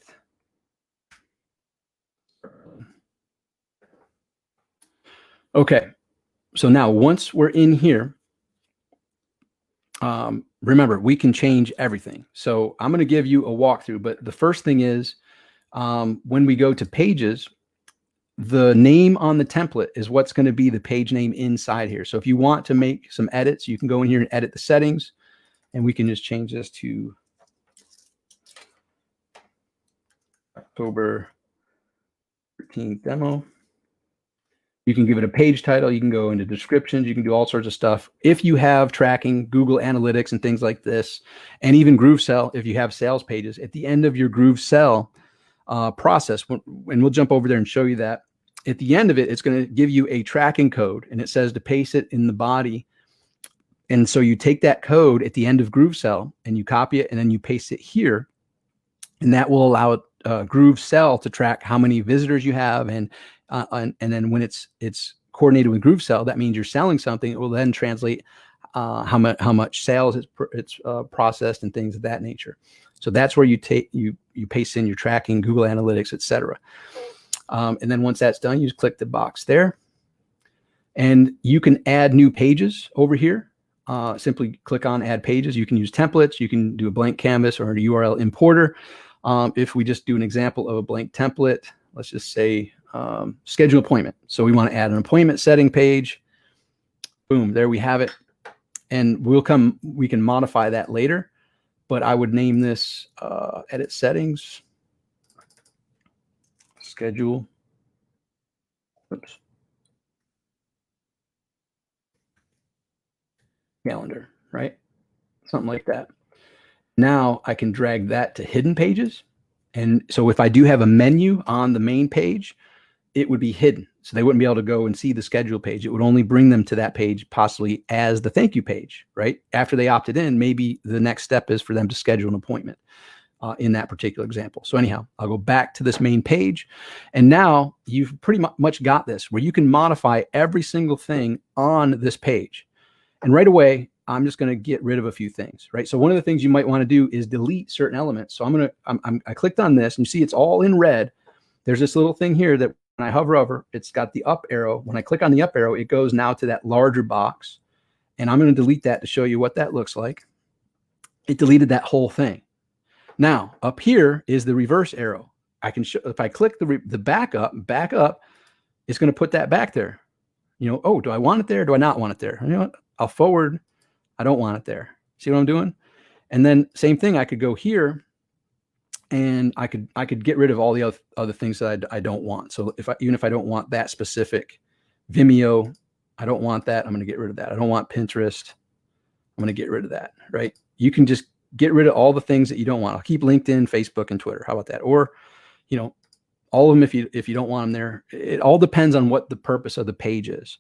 Okay, so now once we're in here, remember, we can change everything. So I'm going to give you a walkthrough, but the first thing is when we go to pages, the name on the template is what's going to be the page name inside here. So if you want to make some edits, you can go in here and edit the settings, and we can just change this to October 13th demo. You can give it a page title. You can go into descriptions. You can do all sorts of stuff. If you have tracking, Google Analytics and things like this, and even GrooveSell, if you have sales pages, at the end of your GrooveSell process, and we'll jump over there and show you that. At the end of it, it's going to give you a tracking code, and it says to paste it in the body. And so you take that code at the end of GrooveSell and you copy it, and then you paste it here, and that will allow GrooveSell to track how many visitors you have, and then when it's coordinated with GrooveSell, that means you're selling something. It will then translate how much sales it's processed and things of that nature. So that's where you paste in your tracking, Google Analytics, etc. And then once that's done, you just click the box there, and you can add new pages over here. Simply click on Add Pages. You can use templates. You can do a blank canvas or a URL importer. If we just do an example of a blank template, let's just say schedule appointment. So we want to add an appointment setting page. Boom, there we have it. And we can modify that later, but I would name this edit settings, schedule. Oops. Calendar, right? Something like that. Now I can drag that to hidden pages. And so if I do have a menu on the main page, it would be hidden. So they wouldn't be able to go and see the schedule page. It would only bring them to that page possibly as the thank you page, right? After they opted in, maybe the next step is for them to schedule an appointment in that particular example. So anyhow, I'll go back to this main page. And now you've pretty much got this where you can modify every single thing on this page. And right away, I'm just going to get rid of a few things, right? So one of the things you might want to do is delete certain elements. So I clicked on this, and you see it's all in red. There's this little thing here that when I hover over, it's got the up arrow. When I click on the up arrow, it goes now to that larger box. And I'm going to delete that to show you what that looks like. It deleted that whole thing. Now, up here is the reverse arrow. I can show, if I click the back up, it's going to put that back there. You know, oh, do I want it there? Do I not want it there? You know what? I'll forward. I don't want it there. See what I'm doing? And then same thing, I could go here and I could get rid of all the other things that I don't want. So even if I don't want that specific Vimeo, I don't want that. I'm going to get rid of that. I don't want Pinterest. I'm going to get rid of that, right? You can just get rid of all the things that you don't want. I'll keep LinkedIn, Facebook, and Twitter. How about that? Or, you know, all of them if you don't want them there. It all depends on what the purpose of the page is.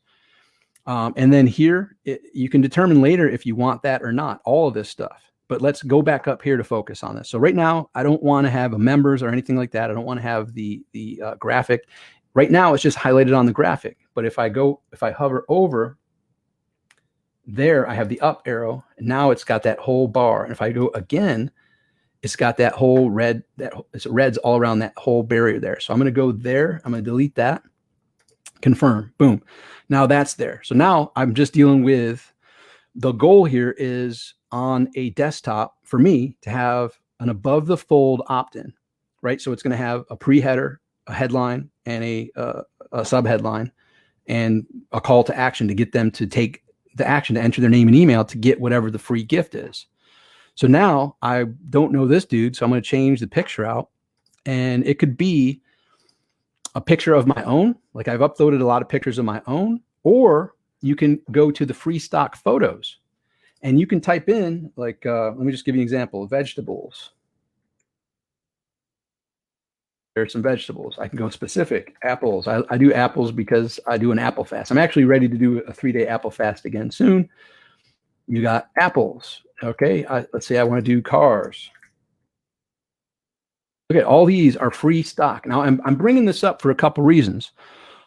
And then here, you can determine later if you want that or not, all of this stuff. But let's go back up here to focus on this. So right now, I don't want to have a members or anything like that. I don't want to have the graphic. Right now, it's just highlighted on the graphic. But if I hover over there, I have the up arrow. And now it's got that whole bar. And if I go again, it's got that whole red, it's reds all around that whole barrier there. So I'm going to go there. I'm going to delete that. Confirm. Boom. Now that's there. So now I'm just dealing with the goal here is on a desktop for me to have an above the fold opt-in, right? So it's going to have a pre-header, a headline, and a sub-headline, and a call to action to get them to take the action to enter their name and email to get whatever the free gift is. So now I don't know this dude, so I'm going to change the picture out, and it could be a picture of my own. Like I've uploaded a lot of pictures of my own, or you can go to the free stock photos and you can type in like, let me just give you an example, vegetables. There's some vegetables. I can go specific, apples. I do apples because I do an apple fast. I'm actually ready to do a 3-day apple fast again soon. You got apples. Okay. Let's say I want to do cars. Okay, all these are free stock. Now, I'm bringing this up for a couple reasons.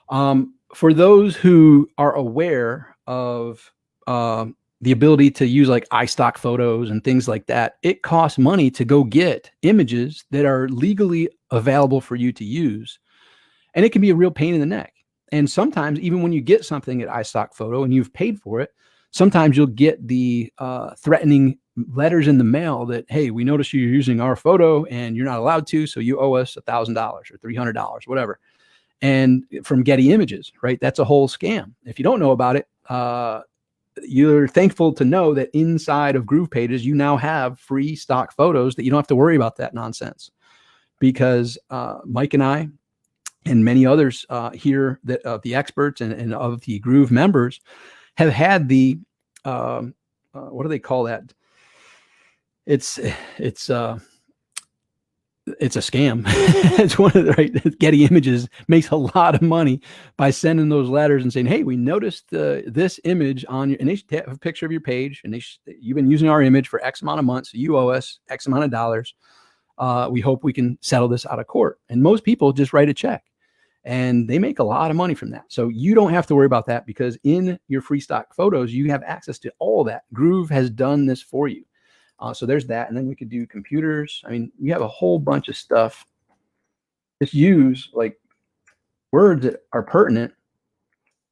For those who are aware of the ability to use like iStock photos and things like that, it costs money to go get images that are legally available for you to use. And it can be a real pain in the neck. And sometimes, even when you get something at iStock photo and you've paid for it, sometimes you'll get the threatening letters in the mail that, hey, we noticed you're using our photo and you're not allowed to, so you owe us $1,000 or $300, whatever. And from Getty Images, right? That's a whole scam. If you don't know about it, you're thankful to know that inside of GroovePages, you now have free stock photos that you don't have to worry about that nonsense. Because Mike and I and many others here that of the experts and of the Groove members have had the what do they call that? It's a scam. It's one of the right. Getty Images makes a lot of money by sending those letters and saying, "Hey, we noticed this image on your," and they have a picture of your page, and you've been using our image for X amount of months. So you owe us X amount of dollars. We hope we can settle this out of court. And most people just write a check, and they make a lot of money from that. So you don't have to worry about that, because in your free stock photos, you have access to all that. Groove has done this for you. So there's that. And then we could do computers. I mean, we have a whole bunch of stuff. Just use like words that are pertinent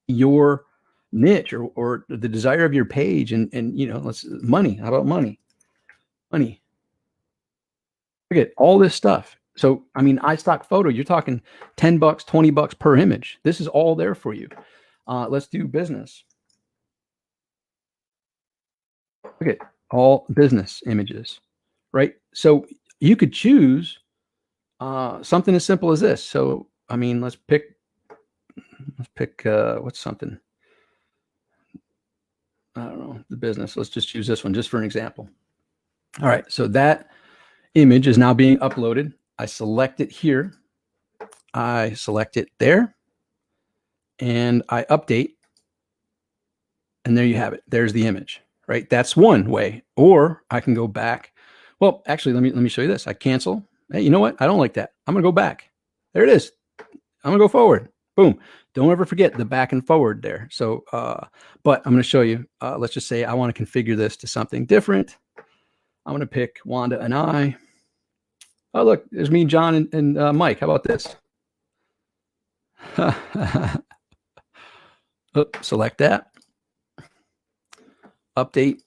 to your niche or the desire of your page. And you know, money. How about money? Money. Look at all this stuff. So, I mean, iStock photo, you're talking $10, $20 per image. This is all there for you. Let's do business. Look at all business images, right? So you could choose something as simple as this. So, I mean, let's pick what's something, I don't know, the business. Let's just choose this one just for an example. All right. So that image is now being uploaded. I select it here. I select it there, and I update, and there you have it. There's the image, right? That's one way. Or I can go back. Well, actually, let me show you this. I cancel. Hey, you know what? I don't like that. I'm gonna go back. There it is. I'm gonna go forward. Boom. Don't ever forget the back and forward there. So, but I'm gonna show you. Let's just say I want to configure this to something different. I'm gonna pick Wanda and I. Oh, look, there's me, John, and Mike. How about this? Select that. Update.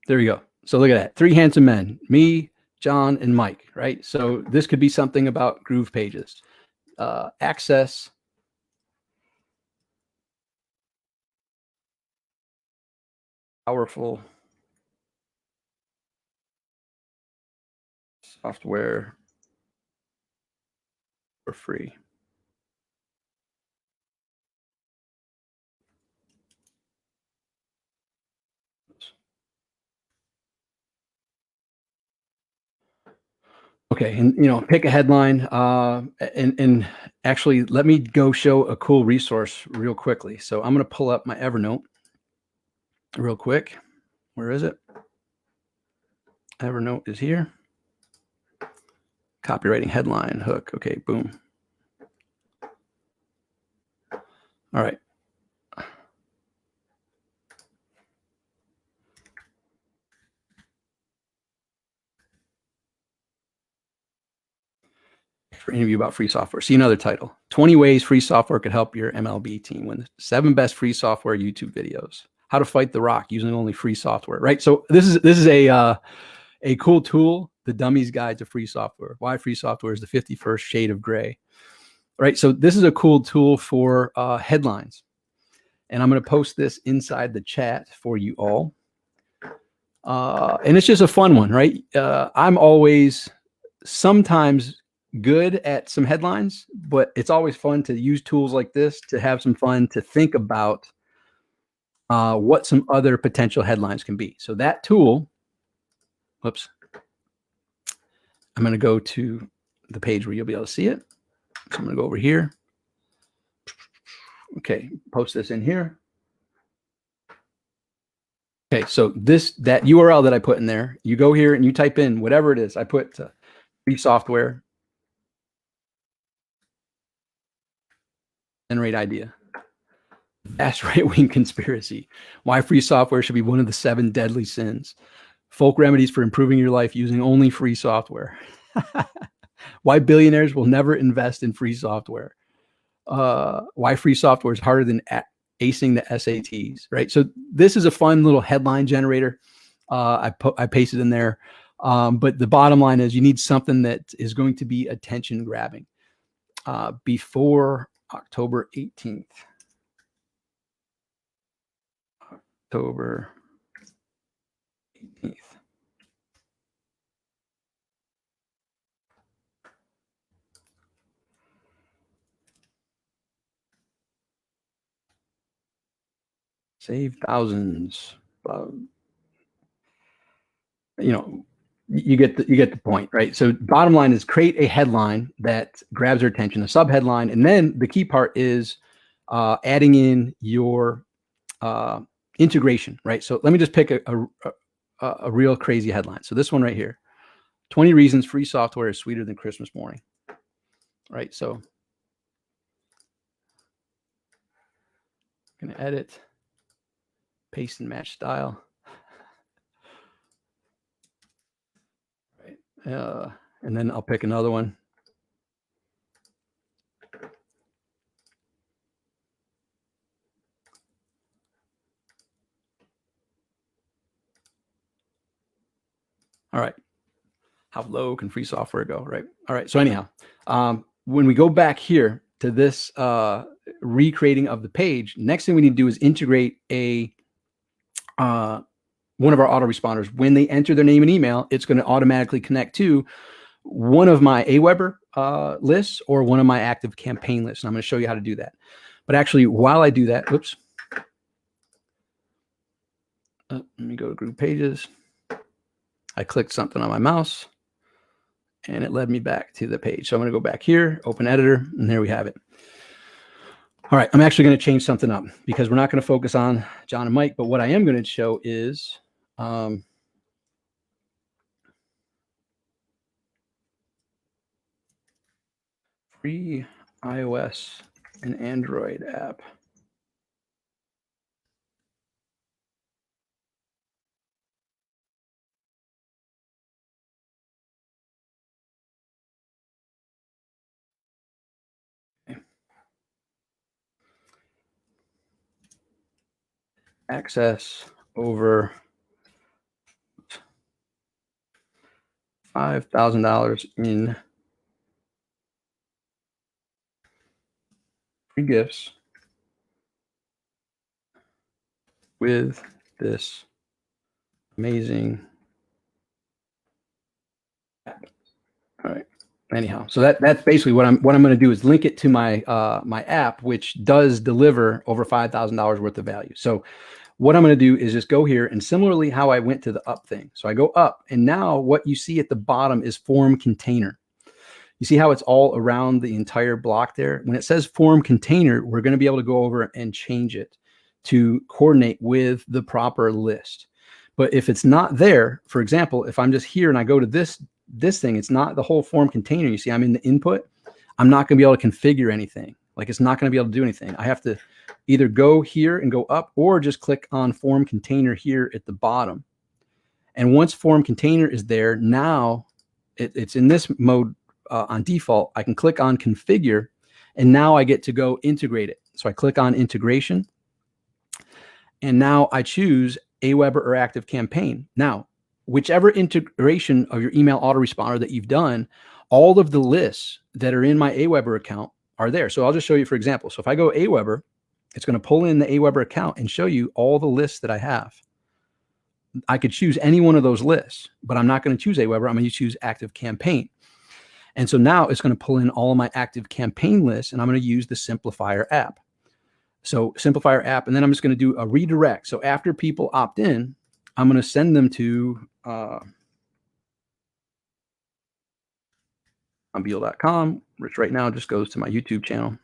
There we go. So look at that. 3 handsome men. Me, John, and Mike, right? So this could be something about GroovePages. Access. Powerful software for free. Okay, and you know, pick a headline, and actually let me go show a cool resource real quickly. So I'm going to pull up my Evernote real quick. Where is it? Evernote is here. Copywriting headline hook. Okay, boom. All right. For interview about free software. See another title. 20 ways free software could help your MLB team win. 7 best free software YouTube videos. How to fight the rock using only free software. Right. So this is a cool tool. The Dummy's Guide to Free Software. Why free software is the 51st shade of gray. Right. So this is a cool tool for headlines, and I'm going to post this inside the chat for you all. And it's just a fun one, right? I'm always sometimes good at some headlines, but it's always fun to use tools like this to have some fun, to think about what some other potential headlines can be. So that tool, whoops, I'm going to go to the page where you'll be able to see it. So I'm going to go over here. Okay, post this in here. Okay, so that URL that I put in there, you go here and you type in whatever it is. I put free software, generate idea. Vast right-wing conspiracy. Why free software should be one of the 7 deadly sins. Folk remedies for improving your life using only free software. Why billionaires will never invest in free software. Why free software is harder than acing the SATs, right? So this is a fun little headline generator. I pasted in there. But the bottom line is you need something that is going to be attention grabbing before October 18th. October 18th. save thousands. You know, you get the point, right? So bottom line is create a headline that grabs their attention, a subheadline, and then the key part is adding in your integration, right? So let me just pick a real crazy headline. So this one right here, 20 reasons free software is sweeter than Christmas morning, right? So I'm gonna edit, paste and match style. Right. And then I'll pick another one. All right. How low can free software go? Right. All right. So anyhow, when we go back here to this recreating of the page, next thing we need to do is integrate a one of our autoresponders. When they enter their name and email, it's going to automatically connect to one of my Aweber lists or one of my active campaign lists. And I'm going to show you how to do that. But actually, while I do that, oops. Let me go to GroovePages. I clicked something on my mouse and it led me back to the page. So I'm going to go back here, open editor, and there we have it. All right, I'm actually going to change something up because we're not going to focus on John and Mike, but what I am going to show is free iOS and Android app. Access over $5,000 in free gifts with this amazing app. All right. Anyhow, so that's basically what I'm going to do is link it to my my app, which does deliver over $5,000 worth of value. So what I'm going to do is just go here and similarly how I went to the up thing. So I go up and now what you see at the bottom is form container. You see how it's all around the entire block there? When it says form container, we're going to be able to go over and change it to coordinate with the proper list. But if it's not there, for example, if I'm just here and I go to this thing, it's not the whole form container. You see, I'm in the input. I'm not going to be able to configure anything. Like it's not going to be able to do anything. I have to either go here and go up or just click on form container here at the bottom. And once form container is there, now it's in this mode on default. I can click on configure and now I get to go integrate it. So I click on integration and now I choose Aweber or Active Campaign. Now, whichever integration of your email autoresponder that you've done, all of the lists that are in my Aweber account are there. So I'll just show you, for example. So if I go Aweber, it's going to pull in the Aweber account and show you all the lists that I have. I could choose any one of those lists, but I'm not going to choose Aweber. I'm going to choose Active Campaign. And so now it's going to pull in all of my Active Campaign lists, and I'm going to use the Simplifier app. So Simplifier app, and then I'm just going to do a redirect. So after people opt in, I'm going to send them to Beal.com, which right now just goes to my YouTube channel.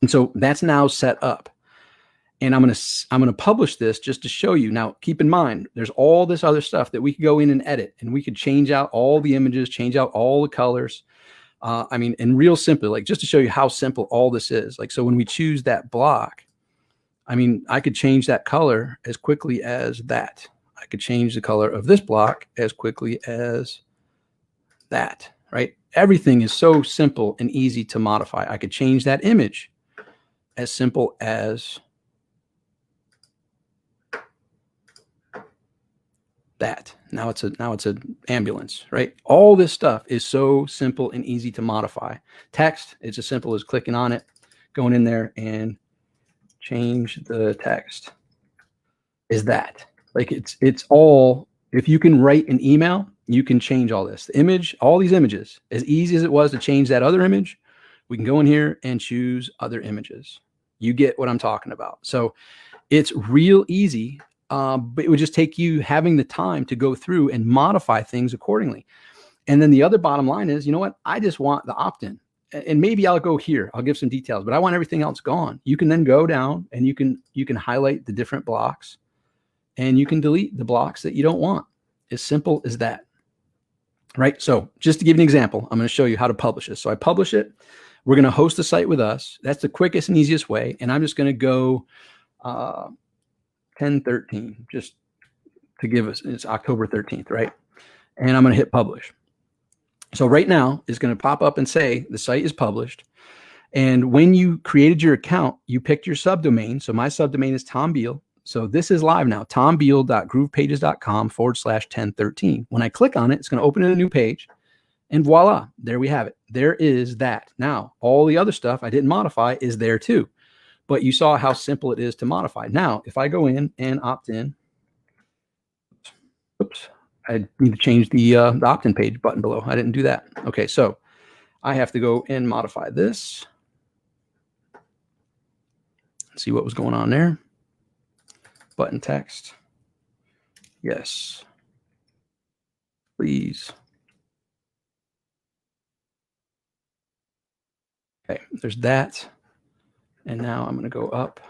And so that's now set up. And I'm going to publish this just to show you. Now, keep in mind, there's all this other stuff that we could go in and edit, and we could change out all the images, change out all the colors. I mean, and real simply, like just to show you how simple all this is. Like, so when we choose that block, I mean, I could change that color as quickly as that. I could change the color of this block as quickly as that, right? Everything is so simple and easy to modify. I could change that image as simple as that. Now it's an ambulance, right? All this stuff is so simple and easy to modify. Text, it's as simple as clicking on it, going in there and change the text. Is that like it's all, if you can write an email, you can change all this. The image, all these images, as easy as it was to change that other image, we can go in here and choose other images. You get what I'm talking about. So It's real easy, but it would just take you having the time to go through and modify things accordingly. And then the other bottom line is, you know what? I just want the opt-in. And maybe I'll go here. I'll give some details, but I want everything else gone. You can then go down and you can highlight the different blocks, and you can delete the blocks that you don't want. As simple as that. Right? So just to give you an example, I'm going to show you how to publish this. So I publish it. We're going to host the site with us. That's the quickest and easiest way. And I'm just going to go 10/13, just to give us, it's October 13th, right? And I'm going to hit publish. So right now it's going to pop up and say the site is published. And when you created your account, you picked your subdomain. So my subdomain is Tom Beal. So this is live now, tombeal.groovepages.com/1013. When I click on it, it's going to open in a new page, and voila, there we have it. There is that. Now, all the other stuff I didn't modify is there too, but you saw how simple it is to modify. Now, if I go in and opt in, oops, I need to change the opt-in page button below. I didn't do that. Okay, so I have to go and modify this. See what was going on there. Button text. Yes. Please. Okay, there's that. And now I'm going to go up.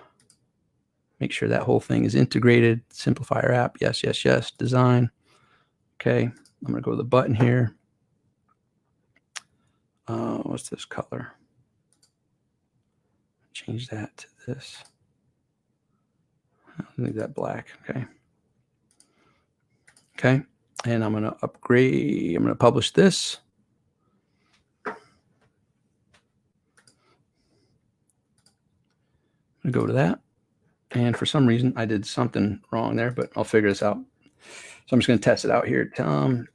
Make sure that whole thing is integrated. Simplify our app. Yes, yes, yes. Design. Okay, I'm going to go to the button here. What's this color? Change that to this. Leave that black. Okay. Okay. And I'm going to upgrade. I'm going to publish this. I'm going to go to that. And for some reason, I did something wrong there, but I'll figure this out. So I'm just going to test it out here. Tom.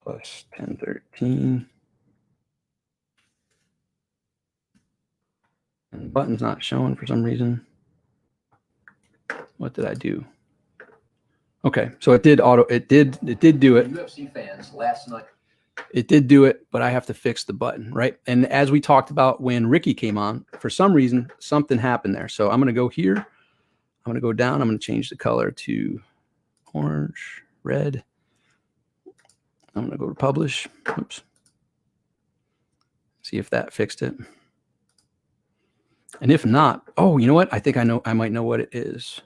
Plus 1013. And the button's not showing for some reason. What did I do? Okay, so it did auto. It did do it. UFC fans last night. It did do it, but I have to fix the button, right? And as we talked about when Ricky came on, for some reason something happened there. So I'm going to go here. I'm going to go down. I'm going to change the color to orange, red. I'm going to go to publish. Oops. See if that fixed it. And if not, oh, you know what? I think I know. I might know what it is.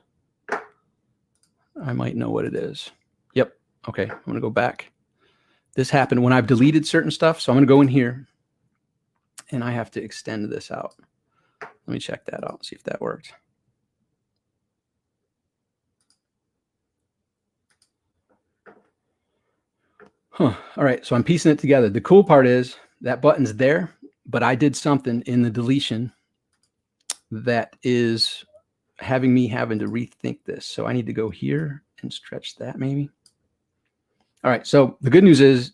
I might know what it is. Yep. Okay. I'm going to go back. This happened when I've deleted certain stuff. So I'm going to go in here and I have to extend this out. Let me check that out. See if that worked. Huh. All right. So I'm piecing it together. The cool part is that button's there, but I did something in the deletion that is having me having to rethink this. So I need to go here and stretch that maybe. All right. So the good news is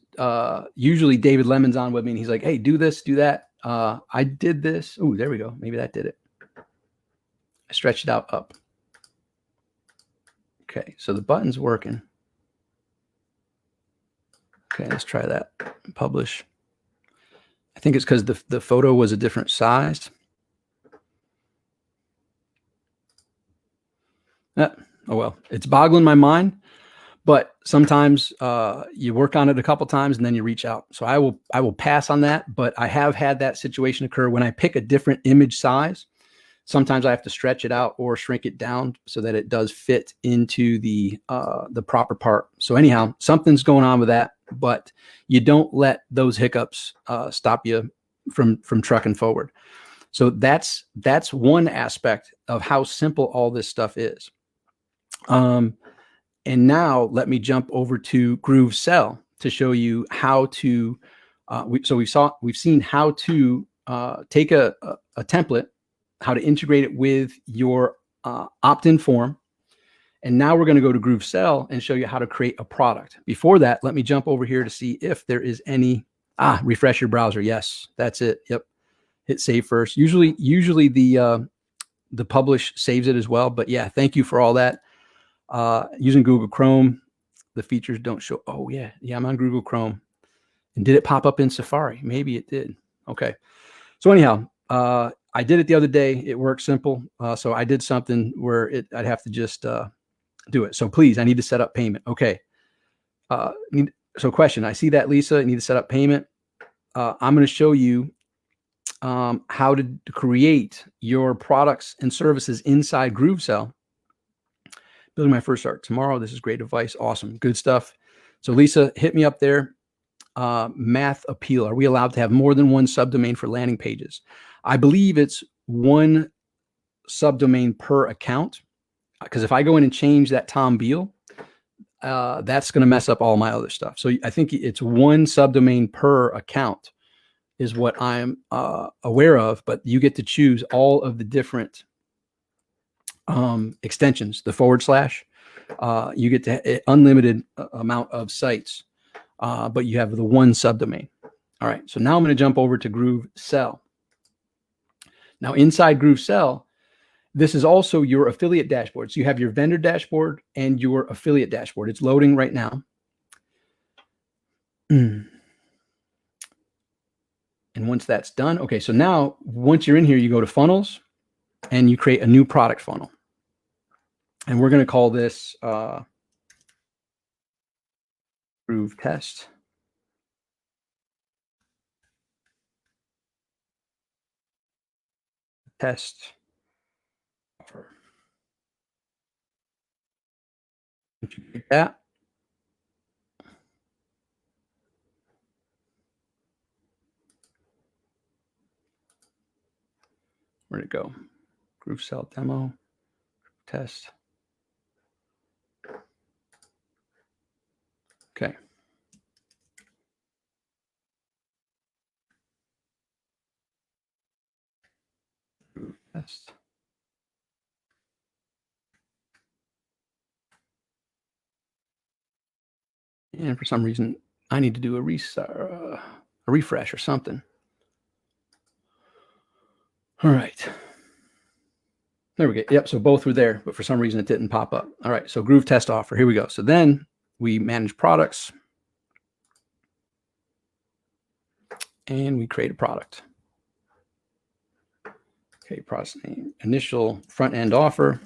usually David Lemon's on with me and he's like, hey, do this, do that. I did this. Oh, there we go. Maybe that did it. I stretched it out up. Okay. So the button's working. Okay. Let's try that. Publish. I think it's because the photo was a different size. Oh, well, it's boggling my mind, but sometimes you work on it a couple times and then you reach out. So I will pass on that, but I have had that situation occur when I pick a different image size. Sometimes I have to stretch it out or shrink it down so that it does fit into the proper part. So anyhow, something's going on with that, but you don't let those hiccups stop you from trucking forward. So that's one aspect of how simple all this stuff is. And now let me jump over to GrooveSell to show you how to. We've seen how to take a template, how to integrate it with your opt-in form, and now we're going to go to GrooveSell and show you how to create a product. Before that, let me jump over here to see if there is any. Refresh your browser. Yes, that's it. Yep. Hit save first. Usually the publish saves it as well. But yeah, thank you for all that. Using Google Chrome, the features don't show. Oh yeah, I'm on Google Chrome. And did it pop up in Safari? Maybe it did. Okay. So anyhow, I did it the other day. It worked simple. So I did something where I'd have to just do it. So please, I need to set up payment. Okay. So question, I see that, Lisa, I need to set up payment. I'm going to show you how to create your products and services inside GrooveSell. Building my first start tomorrow. This is great advice. Awesome. Good stuff. So Lisa, hit me up there. Math appeal. Are we allowed to have more than one subdomain for landing pages? I believe it's one subdomain per account. Because if I go in and change that Tom Beal, that's going to mess up all my other stuff. So I think it's one subdomain per account is what I'm aware of, but you get to choose all of the different extensions, the /. You get to unlimited amount of sites, but you have the one subdomain. All right, so now I'm going to jump over to GrooveSell. Now inside GrooveSell, this is also your affiliate dashboard. So you have your vendor dashboard and your affiliate dashboard. It's loading right now. And once that's done, okay, so now once you're in here, you go to funnels and you create a new product funnel. And we're going to call this Groove Test. Test. Once you get that, where'd it go? GrooveSell demo, test. Okay. Test. And for some reason, I need to do a refresh or something. All right. There we go. Yep. So both were there, but for some reason it didn't pop up. All right. So Groove Test Offer. Here we go. So then we manage products and we create a product. Okay. Process name, initial front end offer.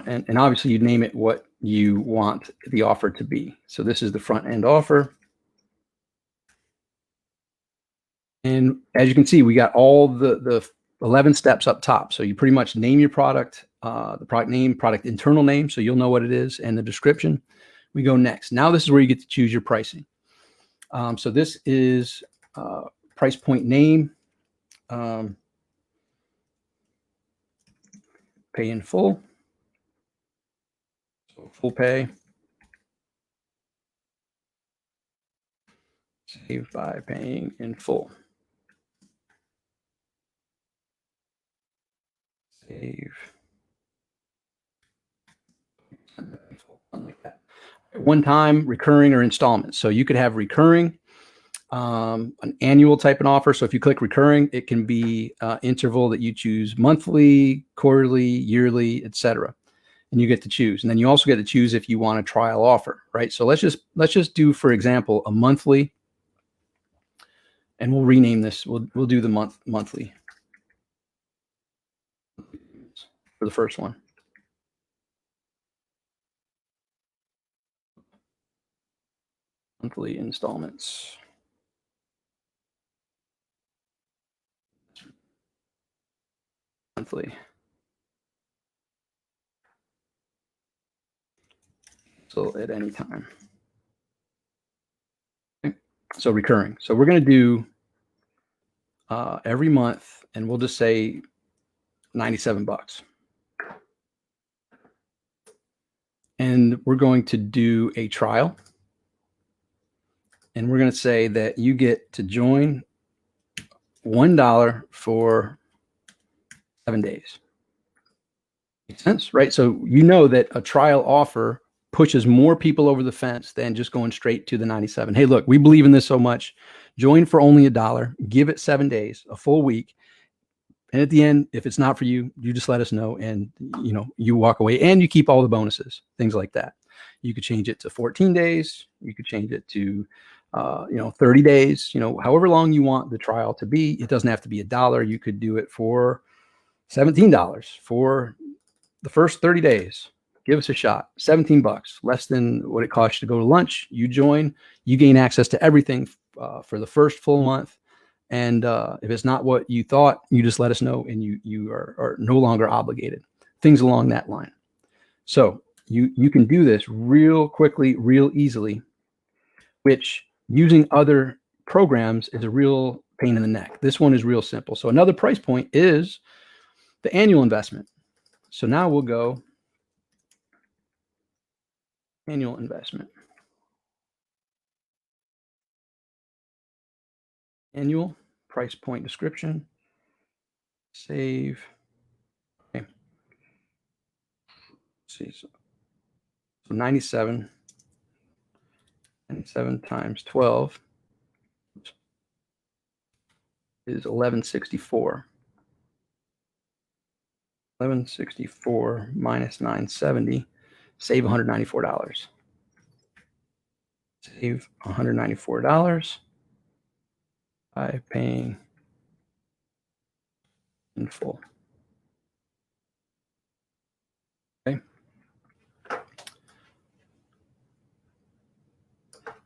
And obviously you name it what you want the offer to be. So this is the front end offer. And as you can see, we got all the 11 steps up top. So you pretty much name your product, the product name, product internal name, so you'll know what it is, and the description. We go next. Now this is where you get to choose your pricing. So this is price point name, pay in full. So full pay. Save by paying in full. Save. Like that. One time, recurring, or installments. So you could have recurring, an annual type of offer. So if you click recurring, it can be interval that you choose monthly, quarterly, yearly, etc. And you get to choose. And then you also get to choose if you want a trial offer, right? So let's just do, for example, a monthly. And we'll rename this. We'll do the monthly for the first one. Monthly installments. Monthly. So at any time. Okay. So recurring. So we're going to do every month, and we'll just say $97. And we're going to do a trial. And we're going to say that you get to join $1 for 7 days. Makes sense, right? So you know that a trial offer pushes more people over the fence than just going straight to the 97. Hey, look, we believe in this so much. Join for only $1. Give it 7 days, a full week. And at the end, if it's not for you, you just let us know, and you walk away, and you keep all the bonuses, things like that. You could change it to 14 days. You could change it to 30 days, however long you want the trial to be. It doesn't have to be $1. You could do it for $17 for the first 30 days. Give us a shot. $17, less than what it costs you to go to lunch. You join, you gain access to everything for the first full month. And if it's not what you thought, you just let us know, and you are no longer obligated. Things along that line. So you can do this real quickly, real easily, which using other programs is a real pain in the neck. This one is real simple. So another price point is the annual investment. So now we'll go annual investment. Annual price point description. Save. Okay. Let's see. So 97 times 12 is 1164. 1164 minus 970, save $194. Save $194 by paying in full. Okay.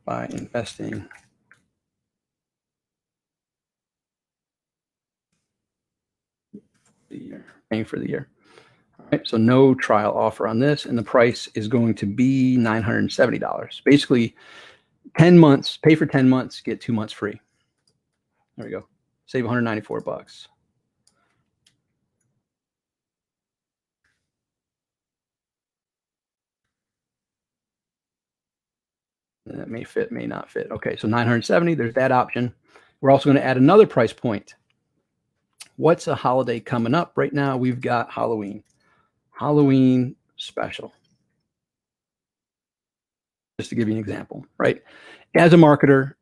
By investing the year, paying for the year. All right, so no trial offer on this, and the price is going to be $970. Basically, 10 months, pay for 10 months, get 2 months free. There we go. Save $194. And that may fit, may not fit. Okay, so 970, there's that option. We're also going to add another price point. What's a holiday coming up? Right now, we've got Halloween. Halloween special. Just to give you an example, right? As a marketer,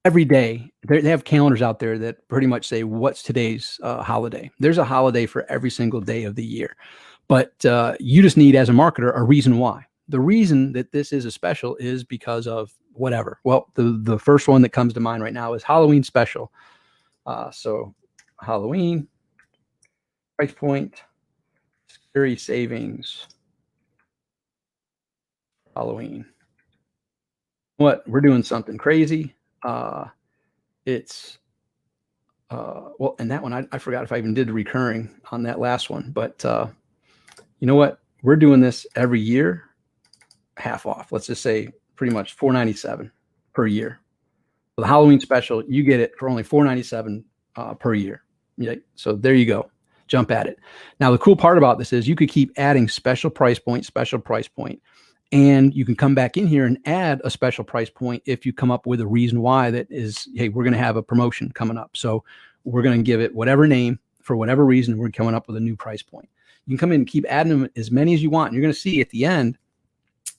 every day, they have calendars out there that pretty much say, what's today's holiday? There's a holiday for every single day of the year. But you just need, as a marketer, a reason why. The reason that this is a special is because of whatever. Well, the first one that comes to mind right now is Halloween special. So Halloween, price point, scary savings, Halloween. What? We're doing something crazy. Well, and that one, I forgot if I even did the recurring on that last one, but you know what? We're doing this every year, half off. Let's just say pretty much $497 per year. For the Halloween special, you get it for only $497 per year. Yeah, so there you go. Jump at it. Now, the cool part about this is you could keep adding special price point, and you can come back in here and add a special price point if you come up with a reason why that is, hey, we're going to have a promotion coming up. So we're going to give it whatever name for whatever reason. We're coming up with a new price point. You can come in and keep adding them as many as you want. And you're going to see at the end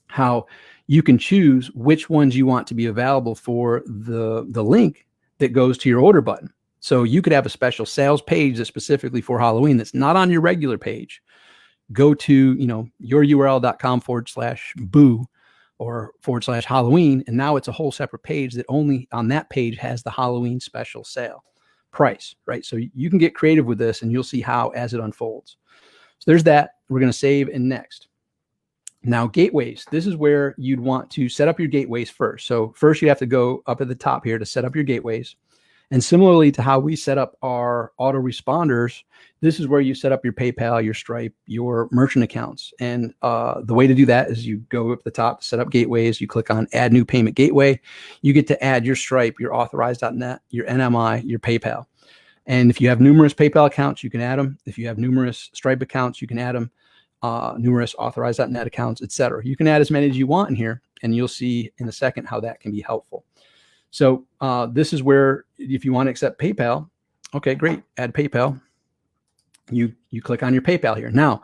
how you can choose which ones you want to be available for the link that goes to your order button. So you could have a special sales page that's specifically for Halloween that's not on your regular page. Go to, yoururl.com/boo or /Halloween. And now it's a whole separate page that only on that page has the Halloween special sale price, right? So you can get creative with this and you'll see how as it unfolds. So there's that. We're going to save and next. Now, gateways. This is where you'd want to set up your gateways first. So first you have to go up at the top here to set up your gateways. And similarly to how we set up our autoresponders, this is where you set up your PayPal, your Stripe, your merchant accounts. And the way to do that is you go up the top, set up gateways, you click on Add New Payment Gateway. You get to add your Stripe, your Authorize.net, your NMI, your PayPal. And if you have numerous PayPal accounts, you can add them. If you have numerous Stripe accounts, you can add them. Numerous Authorize.net accounts, etc. You can add as many as you want in here, and you'll see in a second how that can be helpful. So this is where, if you want to accept PayPal, okay, great, add PayPal. You click on your PayPal here. Now,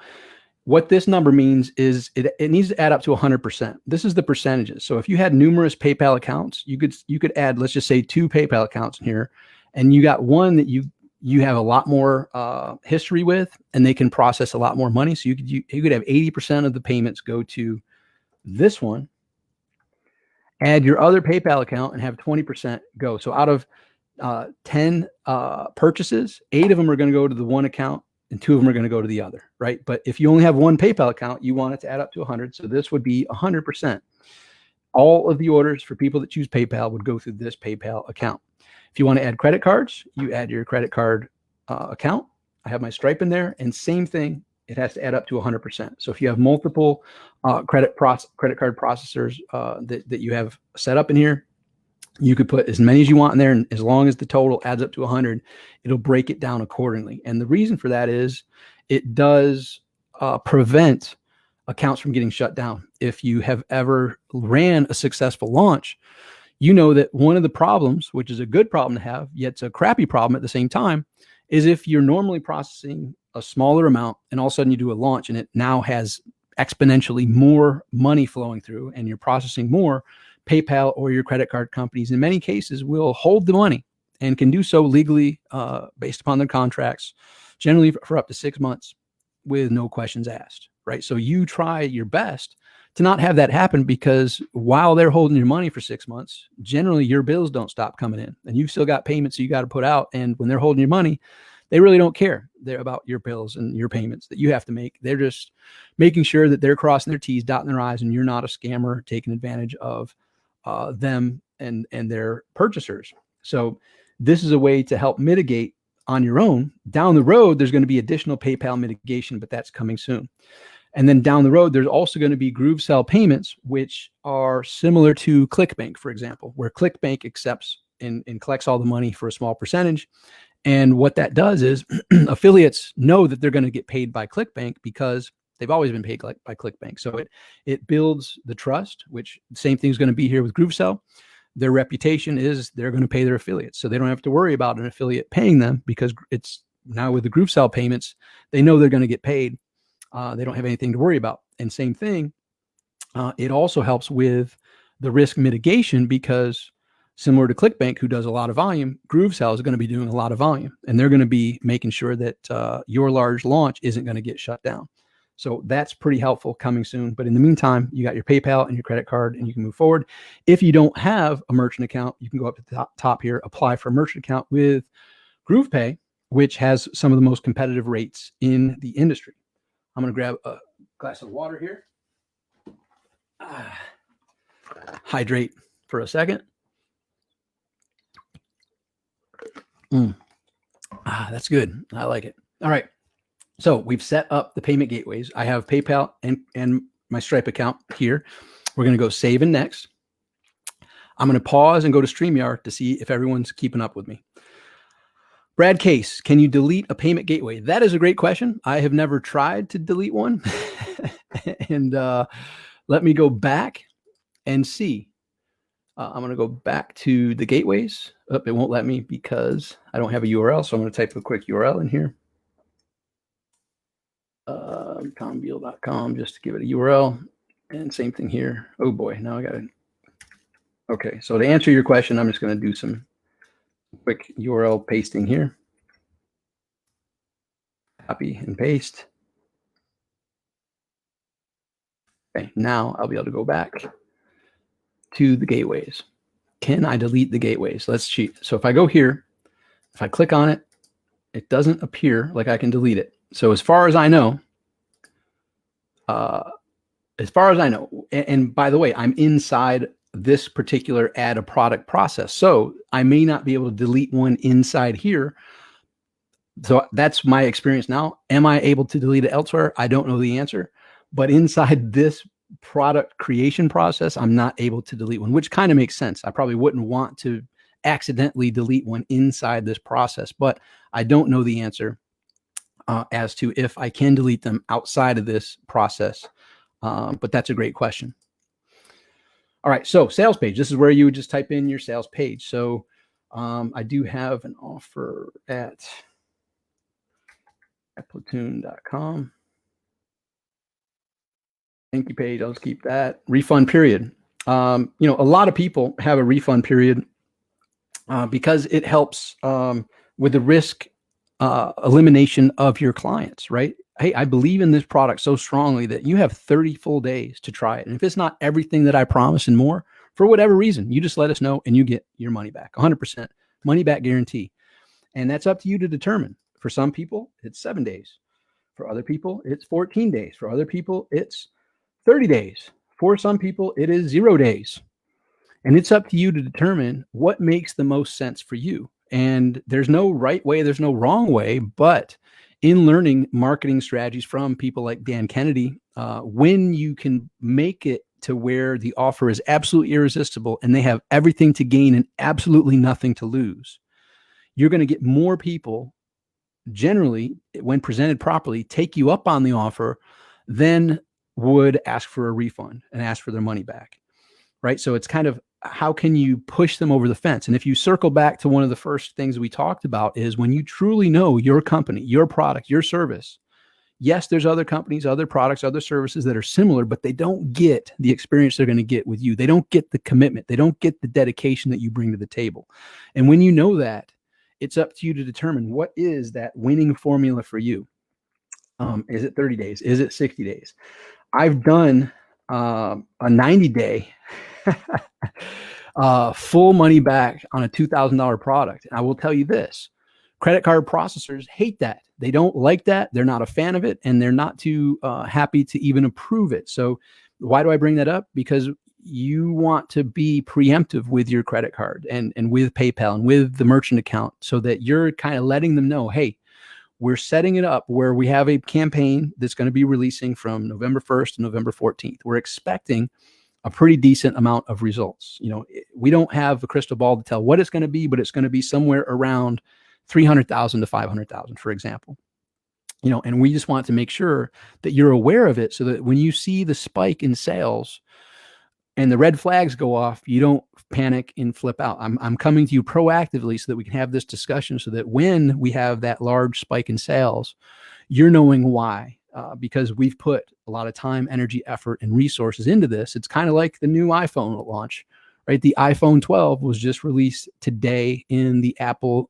what this number means is it needs to add up to 100%. This is the percentages. So if you had numerous PayPal accounts, you could add, let's just say 2 PayPal accounts in here, and you got one that you have a lot more history with, and they can process a lot more money. So you could have 80% of the payments go to this one, add your other PayPal account, and have 20% go. So out of 10 purchases, 8 of them are going to go to the one account and 2 of them are going to go to the other, right? But if you only have one PayPal account, you want it to add up to 100. So this would be 100%. All of the orders for people that choose PayPal would go through this PayPal account. If you want to add credit cards, you add your credit card account. I have my Stripe in there, and same thing, it has to add up to 100%. So if you have multiple credit card processors that you have set up in here, you could put as many as you want in there, and as long as the total adds up to 100, it'll break it down accordingly. And the reason for that is it does prevent accounts from getting shut down. If you have ever ran a successful launch, you know that one of the problems, which is a good problem to have, yet it's a crappy problem at the same time, is if you're normally processing a smaller amount and all of a sudden you do a launch and it now has exponentially more money flowing through and you're processing more, PayPal or your credit card companies in many cases will hold the money and can do so legally based upon their contracts, generally for up to 6 months with no questions asked, right? So you try your best to not have that happen, because while they're holding your money for 6 months, generally your bills don't stop coming in and you've still got payments you got to put out. And when they're holding your money, they really don't care. They're about your bills and your payments that you have to make. They're just making sure that they're crossing their T's, dotting their I's, and you're not a scammer taking advantage of them and their purchasers. So this is a way to help mitigate on your own. Down the road, there's going to be additional PayPal mitigation, but that's coming soon. And then down the road, there's also going to be GrooveSell payments, which are similar to ClickBank, for example, where ClickBank accepts and collects all the money for a small percentage. And what that does is affiliates know that they're going to get paid by ClickBank because they've always been paid by ClickBank. So it builds the trust, which the same thing is going to be here with GrooveSell. Their reputation is they're going to pay their affiliates. So they don't have to worry about an affiliate paying them, because it's now with the GrooveSell payments, they know they're going to get paid. They don't have anything to worry about. And same thing, it also helps with the risk mitigation, because similar to ClickBank, who does a lot of volume, GrooveSell is going to be doing a lot of volume, and they're going to be making sure that your large launch isn't going to get shut down. So that's pretty helpful, coming soon. But in the meantime, you got your PayPal and your credit card, and you can move forward. If you don't have a merchant account, you can go up to the top here, apply for a merchant account with GroovePay, which has some of the most competitive rates in the industry. I'm going to grab a glass of water here. Hydrate for a second. That's good. I like it. All right. So we've set up the payment gateways. I have PayPal and my Stripe account here. We're going to go save and next. I'm going to pause and go to StreamYard to see if everyone's keeping up with me. Brad Case, can you delete a payment gateway? That is a great question. I have never tried to delete one. And let me go back and see. I'm going to go back to the gateways. Oh, it won't let me because I don't have a URL. So I'm going to type a quick URL in here. Tombeal.com, just to give it a URL. And same thing here. Oh boy, now I got it. Okay, so to answer your question, I'm just going to do some quick URL pasting here. Copy and paste. Okay, now I'll be able to go back to the gateways. Can I delete the gateways? Let's cheat. So if I go here, if I click on it, it doesn't appear like I can delete it. So as far as I know, and by the way, I'm inside this particular add a product process. So I may not be able to delete one inside here. So that's my experience now. Am I able to delete it elsewhere? I don't know the answer. But inside this product creation process, I'm not able to delete one, which kind of makes sense. I probably wouldn't want to accidentally delete one inside this process, but I don't know the answer as to if I can delete them outside of this process. But that's a great question. All right, so sales page. This is where you would just type in your sales page. So I do have an offer at platoon.com. Thank you page. I'll just keep that. Refund period. A lot of people have a refund period because it helps with the risk elimination of your clients, right? hey, I believe in this product so strongly that you have 30 full days to try it. And if it's not everything that I promise and more, for whatever reason, you just let us know and you get your money back. 100% money back guarantee. And that's up to you to determine. For some people, it's 7 days. For other people, it's 14 days. For other people, it's 30 days. For some people, it is 0 days. And it's up to you to determine what makes the most sense for you. And there's no right way, there's no wrong way, but in learning marketing strategies from people like Dan Kennedy, when you can make it to where the offer is absolutely irresistible and they have everything to gain and absolutely nothing to lose, you're going to get more people generally, when presented properly, take you up on the offer than would ask for a refund and ask for their money back, right? So it's kind of, how can you push them over the fence? And if you circle back to one of the first things we talked about, is when you truly know your company, your product, your service. Yes, there's other companies, other products, other services that are similar, but they don't get the experience they're going to get with you. They don't get the commitment. They don't get the dedication that you bring to the table. And when you know that, it's up to you to determine what is that winning formula for you. Is it 30 days? Is it 60 days? I've done a 90-day full money back on a $2,000 product. And I will tell you this, credit card processors hate that. They don't like that. They're not a fan of it, and they're not too happy to even approve it. So why do I bring that up? Because you want to be preemptive with your credit card and with PayPal and with the merchant account, so that you're kind of letting them know, hey, we're setting it up where we have a campaign that's going to be releasing from November 1st to November 14th. We're expecting a pretty decent amount of results. You know, we don't have a crystal ball to tell what it's going to be, but it's going to be somewhere around 300,000 to 500,000, for example. You know, and we just want to make sure that you're aware of it, so that when you see the spike in sales and the red flags go off, you don't panic and flip out. I'm coming to you proactively so that we can have this discussion, so that when we have that large spike in sales, you're knowing why, because we've put a lot of time, energy, effort, and resources into this. It's kind of like the new iPhone launch, right? The iPhone 12 was just released today in the Apple,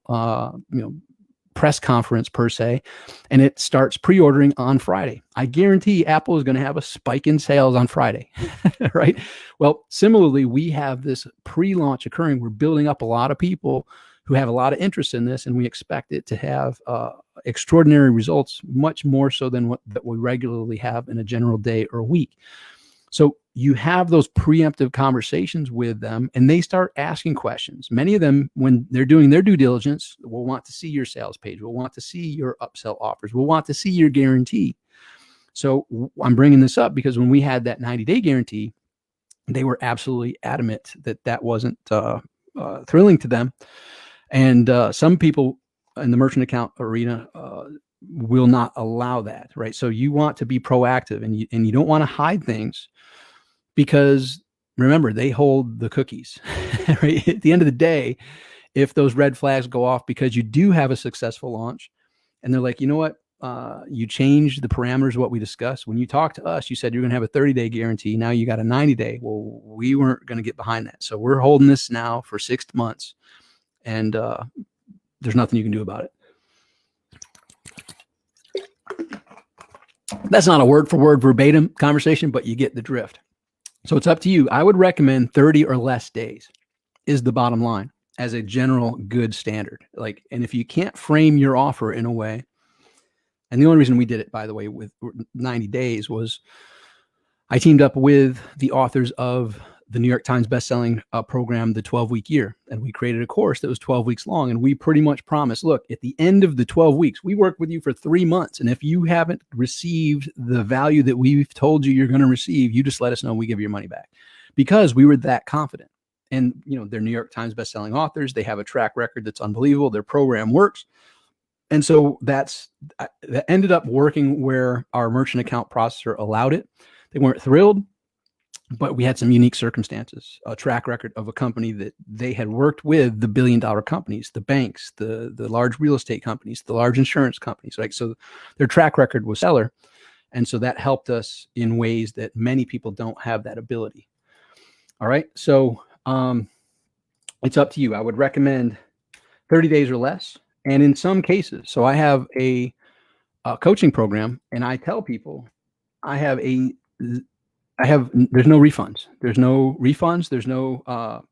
press conference per se, and it starts pre-ordering on Friday. I guarantee Apple is going to have a spike in sales on Friday, right? Well, similarly, we have this pre-launch occurring. We're building up a lot of people who have a lot of interest in this, and we expect it to have extraordinary results, much more so than what that we regularly have in a general day or a week. So you have those preemptive conversations with them, and they start asking questions. Many of them, when they're doing their due diligence, will want to see your sales page, will want to see your upsell offers, will want to see your guarantee. So I'm bringing this up because when we had that 90-day guarantee, they were absolutely adamant that that wasn't thrilling to them. And some people in the merchant account arena will not allow that, right? So you want to be proactive, and you don't want to hide things, because remember, they hold the cookies, right? At the end of the day, if those red flags go off because you do have a successful launch, and they're like, you know what, you changed the parameters of what we discussed. When you talked to us, you said you're going to have a 30-day guarantee. Now you got a 90-day. Well, we weren't going to get behind that. So we're holding this now for 6 months, and there's nothing you can do about it. That's not a word for word verbatim conversation, but you get the drift. So it's up to you. I would recommend 30 or less days is the bottom line as a general good standard. And if you can't frame your offer in a way, and the only reason we did it, by the way, with 90 days was I teamed up with the authors of the New York Times bestselling program, The 12-Week Year. And we created a course that was 12 weeks long. And we pretty much promised, look, at the end of the 12 weeks, we work with you for 3 months. And if you haven't received the value that we've told you you're going to receive, you just let us know, and we give you your money back, because we were that confident. And, they're New York Times bestselling authors. They have a track record that's unbelievable. Their program works. And so that ended up working where our merchant account processor allowed it. They weren't thrilled, but we had some unique circumstances, a track record of a company that they had worked with, the billion-dollar companies, the banks, the large real estate companies, the large insurance companies, right? So their track record was stellar. And so that helped us in ways that many people don't have that ability. All right. So it's up to you. I would recommend 30 days or less. And in some cases, so I have a coaching program, and I tell people there's no refunds. There's no refunds. There's no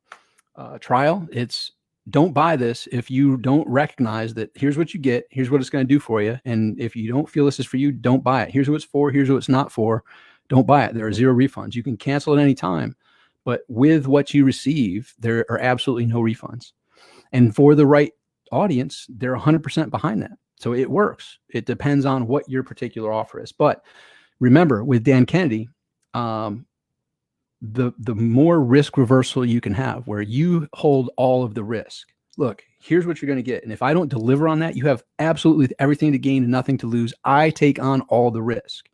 trial. It's don't buy this if you don't recognize that here's what you get, here's what it's going to do for you. And if you don't feel this is for you, don't buy it. Here's what it's for, here's what it's not for. Don't buy it. There are 0 refunds. You can cancel at any time, but with what you receive, there are absolutely no refunds. And for the right audience, they're 100% behind that. So it works. It depends on what your particular offer is. But remember, with Dan Kennedy, the more risk reversal you can have, where you hold all of the risk. Look, here's what you're going to get. And if I don't deliver on that, you have absolutely everything to gain and nothing to lose. I take on all the risk.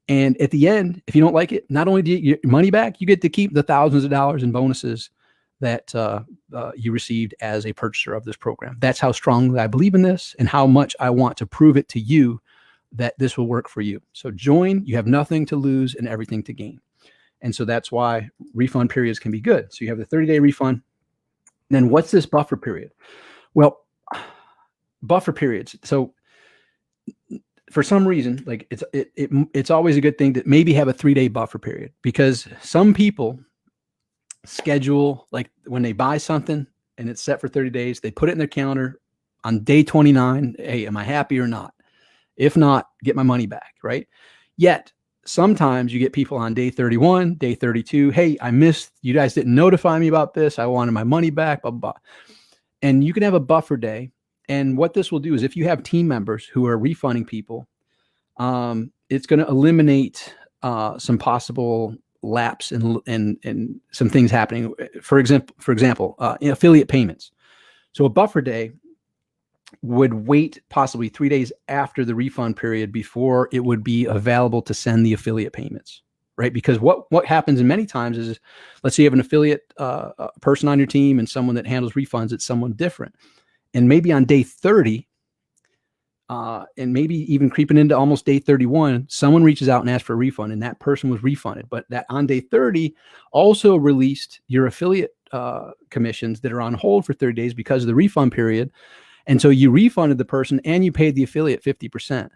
And at the end, if you don't like it, not only do you get your money back, you get to keep the thousands of dollars in bonuses that you received as a purchaser of this program. That's how strongly I believe in this and how much I want to prove it to you that this will work for you. So join, you have nothing to lose and everything to gain. And so that's why refund periods can be good. So you have the 30-day refund. Then what's this buffer period? Well, buffer periods. So for some reason, like it's always a good thing to maybe have a 3-day buffer period, because some people schedule, like when they buy something and it's set for 30 days, they put it in their calendar on day 29. Hey, am I happy or not? If not, get my money back, right? Yet sometimes you get people on day 31, day 32. Hey, I missed, you guys didn't notify me about this. I wanted my money back, blah, blah, blah. And you can have a buffer day. And what this will do is if you have team members who are refunding people, it's going to eliminate some possible lapse and some things happening. For example, affiliate payments. So a buffer day would wait possibly 3 days after the refund period before it would be available to send the affiliate payments, right? Because what happens in many times is, let's say you have an affiliate person on your team and someone that handles refunds, it's someone different. And maybe on day 30, and maybe even creeping into almost day 31, someone reaches out and asks for a refund, and that person was refunded. But that on day 30 also released your affiliate commissions that are on hold for 30 days because of the refund period. And so you refunded the person and you paid the affiliate 50%.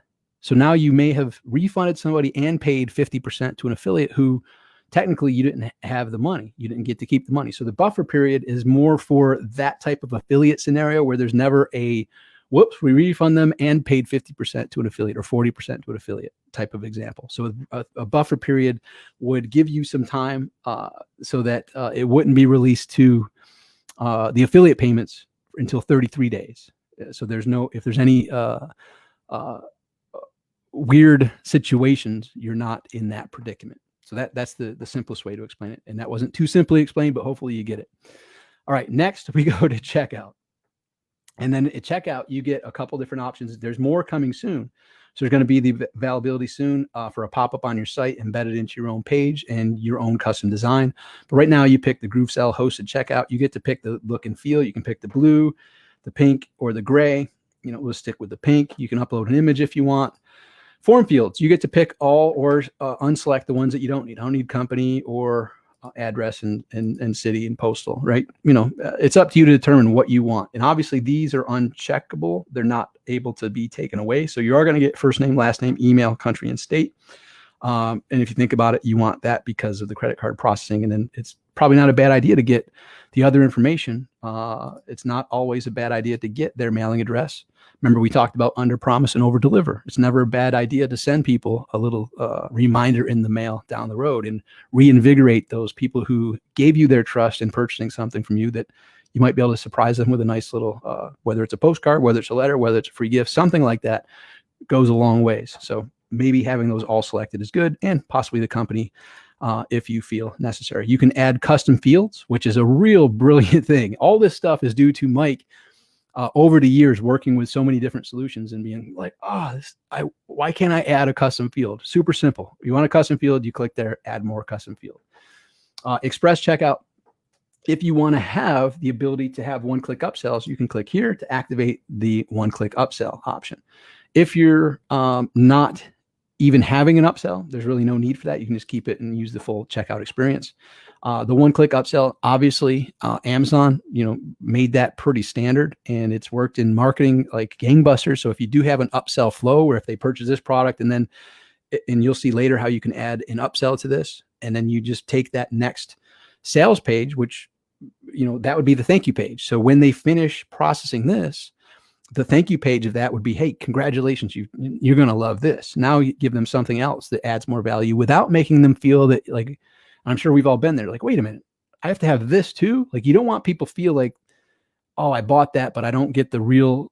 So now you may have refunded somebody and paid 50% to an affiliate who technically you didn't have the money. You didn't get to keep the money. So the buffer period is more for that type of affiliate scenario where there's never a, whoops, we refund them and paid 50% to an affiliate or 40% to an affiliate type of example. So a buffer period would give you some time so that it wouldn't be released to the affiliate payments until 33 days. So there's no, if there's any weird situations, you're not in that predicament. So that's the simplest way to explain it. And that wasn't too simply explained, but hopefully you get it. All right, next we go to checkout. And then at checkout, you get a couple different options. There's more coming soon. So there's going to be the availability soon for a pop-up on your site embedded into your own page and your own custom design. But right now you pick the GrooveSell hosted checkout. You get to pick the look and feel. You can pick the blue, the pink, or the gray. You know, we'll stick with the pink. You can upload an image if you want. Form fields, you get to pick all or unselect the ones that you don't need. I don't need company or address and city and postal, right? You know, it's up to you to determine what you want. And obviously these are uncheckable. They're not able to be taken away. So you are going to get first name, last name, email, country, and state. And if you think about it, you want that because of the credit card processing. And then it's probably not a bad idea to get the other information. It's not always a bad idea to get their mailing address. Remember, we talked about under promise and over deliver. It's never a bad idea to send people a little reminder in the mail down the road and reinvigorate those people who gave you their trust in purchasing something from you, that you might be able to surprise them with a nice little, whether it's a postcard, whether it's a letter, whether it's a free gift, something like that goes a long ways. So maybe having those all selected is good, and possibly the company if you feel necessary. You can add custom fields, which is a real brilliant thing. All this stuff is due to Mike over the years working with so many different solutions and being like, why can't I add a custom field? Super simple. You want a custom field, you click there, add more custom field. Express checkout. If you want to have the ability to have one-click upsells, you can click here to activate the one-click upsell option. If you're not even having an upsell, there's really no need for that. You can just keep it and use the full checkout experience. The one-click upsell, obviously, Amazon, made that pretty standard, and it's worked in marketing like gangbusters. So if you do have an upsell flow, where if they purchase this product, and you'll see later how you can add an upsell to this, and then you just take that next sales page, which, that would be the thank you page. So when they finish processing this, the thank you page of that would be, hey, congratulations, you're going to love this. Now you give them something else that adds more value without making them feel that, like, I'm sure we've all been there, like, wait a minute, I have to have this too. Like, you don't want people feel like, oh, I bought that, but I don't get the real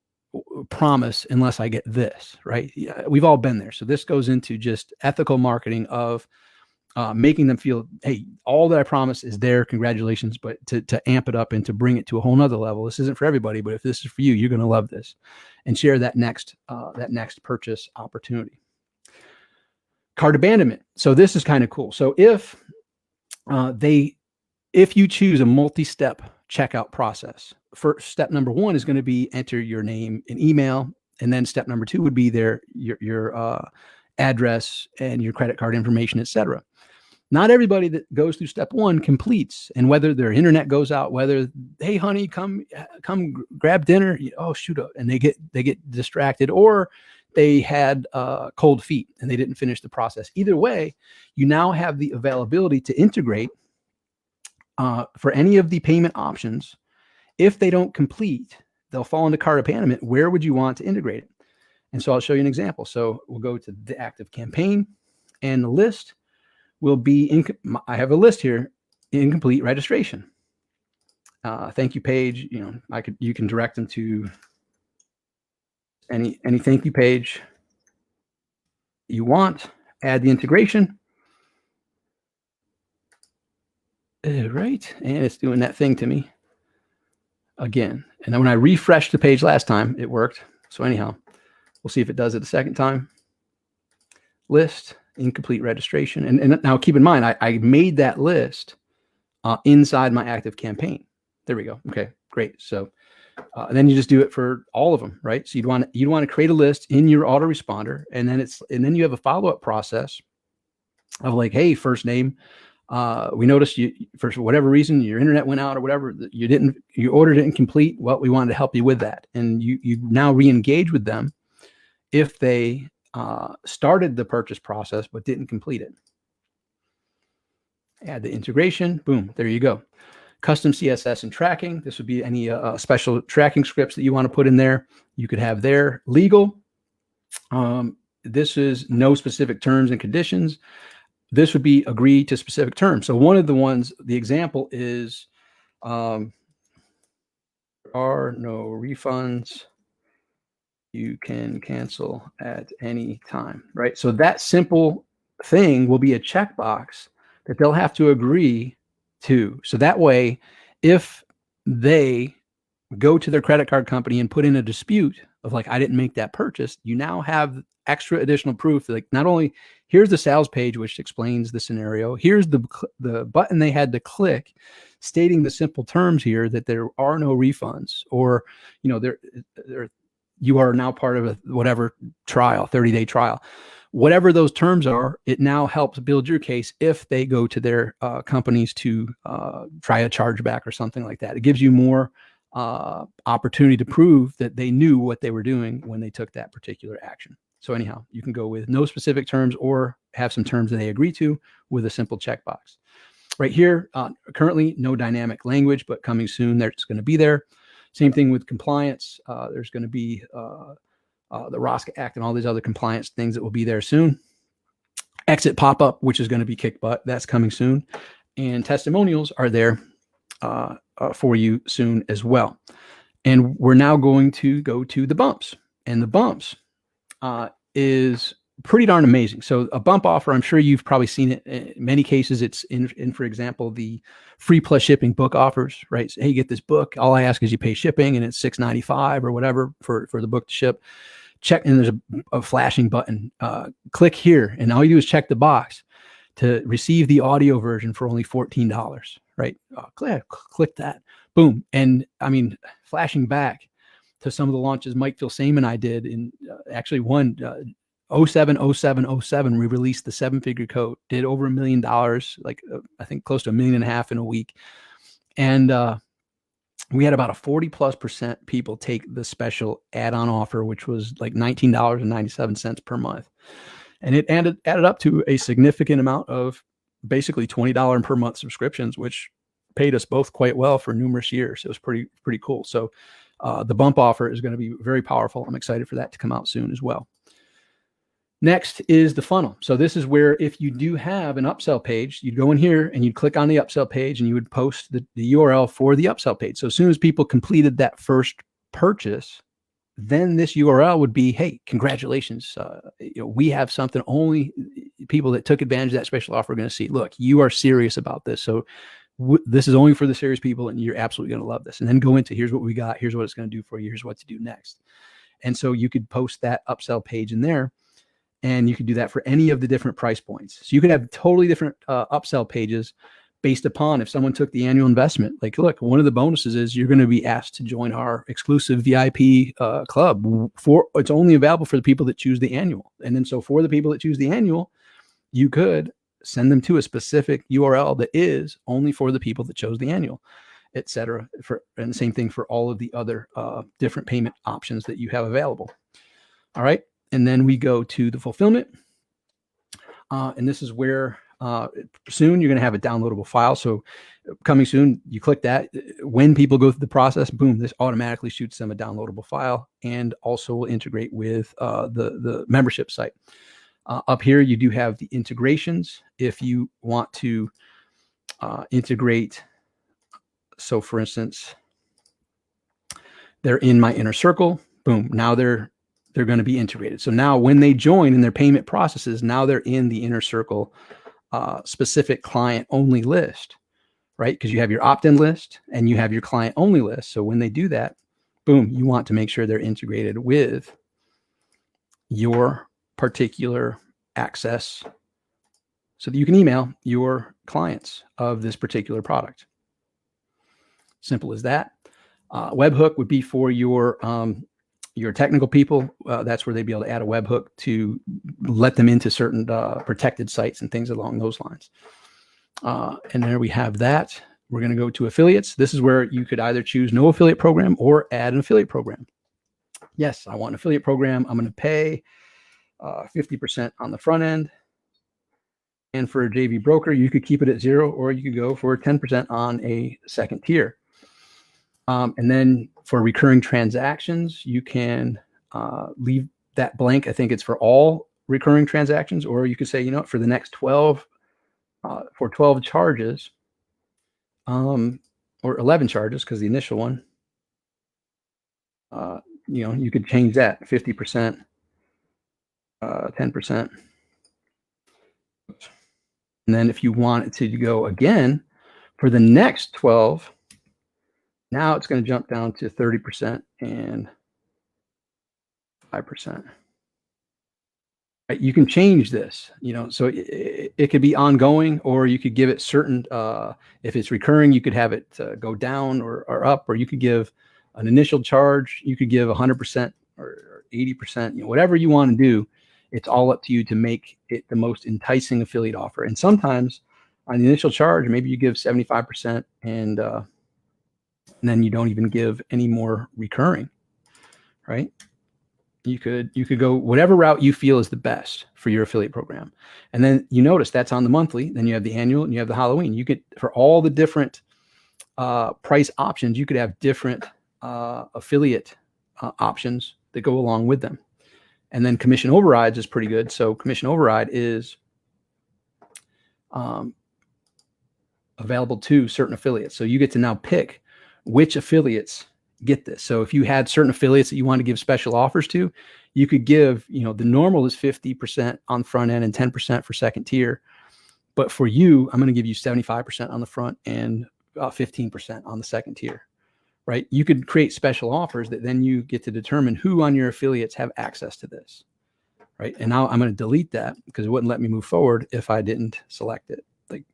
promise unless I get this, right? Yeah, we've all been there. So this goes into just ethical marketing of making them feel, hey, all that I promise is there. Congratulations. But to amp it up and to bring it to a whole nother level. This isn't for everybody, but if this is for you, you're going to love this, and share that next purchase opportunity. Cart abandonment. So this is kind of cool. So if you choose a multi-step checkout process, first step number 1 is going to be enter your name and email. And then step number 2 would be your address and your credit card information, etc. Not everybody that goes through step 1 completes, and whether their internet goes out, whether, hey honey, come grab dinner, oh shoot, and they get distracted, or they had cold feet and they didn't finish the process. Either way, you now have the availability to integrate for any of the payment options. If they don't complete, they'll fall into cart abandonment. Where would you want to integrate it? And so I'll show you an example. So we'll go to the active campaign, and the list will be, I have a list here, incomplete registration. Thank you page, you can direct them to any thank you page you want, add the integration. Right, and it's doing that thing to me again. And then when I refreshed the page last time, it worked. So anyhow, we'll see if it does it a second time. List, incomplete registration. And now keep in mind, I made that list inside my active campaign. There we go. Okay, great. So and then you just do it for all of them, right? So you'd want to create a list in your autoresponder, and then you have a follow-up process of like, hey, first name, we noticed you, for whatever reason, your internet went out or whatever, your order didn't complete. Well, we wanted to help you with that. And you now re-engage with them if they started the purchase process but didn't complete it. Add the integration. Boom, there you go. Custom CSS and tracking. This would be any special tracking scripts that you want to put in there. You could have there. Legal. This is no specific terms and conditions. This would be agree to specific terms. So one of the ones, the example is, there are no refunds. You can cancel at any time, right? So that simple thing will be a checkbox that they'll have to agree to. So that way, if they go to their credit card company and put in a dispute of like, I didn't make that purchase, you now have extra additional proof. Like, not only here's the sales page, which explains the scenario, here's the button they had to click stating the simple terms here that there are no refunds, or, you are now part of a whatever trial, 30-day trial. Whatever those terms are, it now helps build your case if they go to their companies to try a chargeback or something like that. It gives you more opportunity to prove that they knew what they were doing when they took that particular action. So anyhow, you can go with no specific terms or have some terms that they agree to with a simple checkbox. Right here, currently no dynamic language, but coming soon, it's going to be there. Same thing with compliance. There's going to be the ROSC Act and all these other compliance things that will be there soon. Exit pop-up, which is going to be kick butt. That's coming soon. And testimonials are there for you soon as well. And we're now going to go to the bumps. And the bumps is pretty darn amazing. So a bump offer, I'm sure you've probably seen it in many cases. It's in for example, the free plus shipping book offers, right? So, hey, you get this book. All I ask is you pay shipping, and it's $6.95 or whatever for the book to ship. Check, and there's a flashing button. Click here, and all you do is check the box to receive the audio version for only $14, right? Click that. Boom. And I mean, flashing back to some of the launches Mike Filsaime and I did in actually one 07/07/07, we released the 7-figure code, did over $1 million, like I think close to $1.5 million in a week. And we had about a 40+% people take the special add-on offer, which was like $19.97 per month. And it added up to a significant amount of basically $20 per month subscriptions, which paid us both quite well for numerous years. It was pretty cool. So the bump offer is going to be very powerful. I'm excited for that to come out soon as well. Next is the funnel. So this is where if you do have an upsell page, you'd go in here and you'd click on the upsell page and you would post the URL for the upsell page. So as soon as people completed that first purchase, then this URL would be, hey, congratulations. We have something only people that took advantage of that special offer are going to see. Look, you are serious about this. So this is only for the serious people and you're absolutely going to love this. And then go into, here's what we got. Here's what it's going to do for you. Here's what to do next. And so you could post that upsell page in there. And you could do that for any of the different price points. So you could have totally different upsell pages based upon if someone took the annual investment. Like, look, one of the bonuses is you're going to be asked to join our exclusive VIP club. It's only available for the people that choose the annual. And then so for the people that choose the annual, you could send them to a specific URL that is only for the people that chose the annual, et cetera. And the same thing for all of the other different payment options that you have available. All right. And then we go to the fulfillment. And this is where soon you're going to have a downloadable file. So coming soon, you click that. When people go through the process, boom, this automatically shoots them a downloadable file and also will integrate with the membership site. Up here, you do have the integrations. If you want to integrate, so for instance, they're in my inner circle, boom, now they're going to be integrated. So now when they join in their payment processes, now they're in the inner circle specific client only list, right? Because you have your opt-in list and you have your client only list. So when they do that, boom, you want to make sure they're integrated with your particular access so that you can email your clients of this particular product. Simple as that. Webhook would be for your technical people. That's where they'd be able to add a webhook to let them into certain protected sites and things along those lines. And there we have that. We're going to go to affiliates. This is where you could either choose no affiliate program or add an affiliate program. Yes, I want an affiliate program. I'm going to pay 50% on the front end. And for a JV broker, you could keep it at 0, or you could go for 10% on a second tier. And then for recurring transactions, you can leave that blank. I think it's for all recurring transactions, or you could say, you know, for the next 12, for 12 charges, or 11 charges, because the initial one, you know, you could change that 50%, 10%. And then if you want it to go again for the next 12, now it's going to jump down to 30% and 5%. Right? You can change this, you know, so it could be ongoing, or you could give it certain, if it's recurring, you could have it go down or up, or you could give an initial charge. You could give 100% or 80%, you know, whatever you want to do. It's all up to you to make it the most enticing affiliate offer. And sometimes on the initial charge, maybe you give 75% and then you don't even give any more recurring, right? You could go whatever route you feel is the best for your affiliate program. And then you notice that's on the monthly, then you have the annual and you have the Halloween. You could, for all the different price options, you could have different affiliate options that go along with them. And then commission overrides is pretty good. So commission override is available to certain affiliates. So you get to now pick which affiliates get this. So if you had certain affiliates that you want to give special offers to, you could give, you know, the normal is 50% on front end and 10% for second tier. But for you, I'm going to give you 75% on the front and 15% on the second tier. Right? You could create special offers that then you get to determine who on your affiliates have access to this. Right? And now I'm going to delete that because it wouldn't let me move forward if I didn't select it. Like,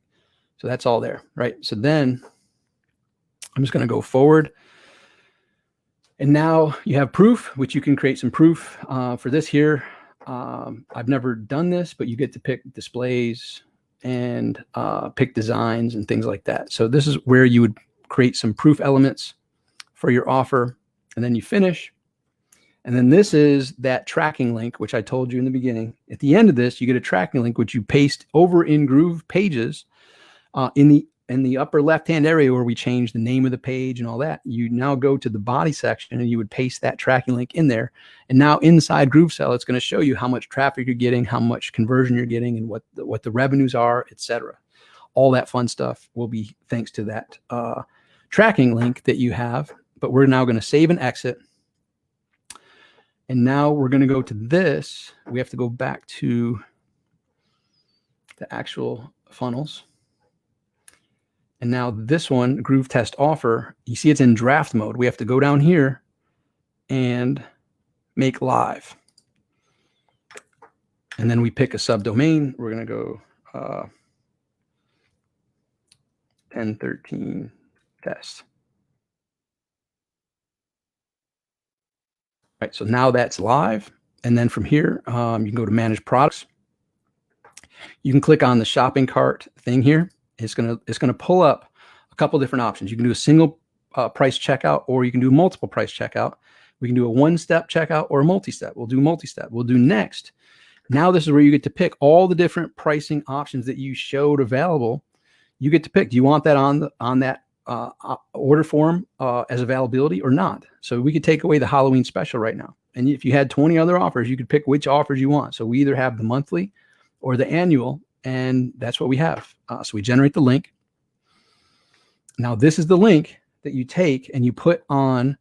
so that's all there. Right? So then I'm just going to go forward. And now you have proof, which you can create some proof for this here. I've never done this, but you get to pick displays and pick designs and things like that. So this is where you would create some proof elements for your offer, and then you finish. And then this is that tracking link, which I told you in the beginning. At the end of this, you get a tracking link, which you paste over in GroovePages in the upper left-hand area where we change the name of the page and all that. You now go to the body section and you would paste that tracking link in there. And now inside GrooveSell, it's going to show you how much traffic you're getting, how much conversion you're getting, and what the revenues are, etc. All that fun stuff will be thanks to that tracking link that you have. But we're now going to save and exit. And now we're going to go to this. We have to go back to the actual funnels. And now this one, Groove Test Offer, you see it's in draft mode. We have to go down here and make live. And then we pick a subdomain. We're going to go 1013 test. Right, so now that's live. And then from here, you can go to manage products. You can click on the shopping cart thing here. It's gonna pull up a couple different options. You can do a single price checkout, or you can do multiple price checkout. We can do a one-step checkout or a multi-step. We'll do multi-step. We'll do next. Now this is where you get to pick all the different pricing options that you showed available. You get to pick. Do you want that on that order form as availability or not? So we could take away the Halloween special right now. And if you had 20 other offers, you could pick which offers you want. So we either have the monthly or the annual, and that's what we have. So we generate the link. Now this is the link that you take and you put on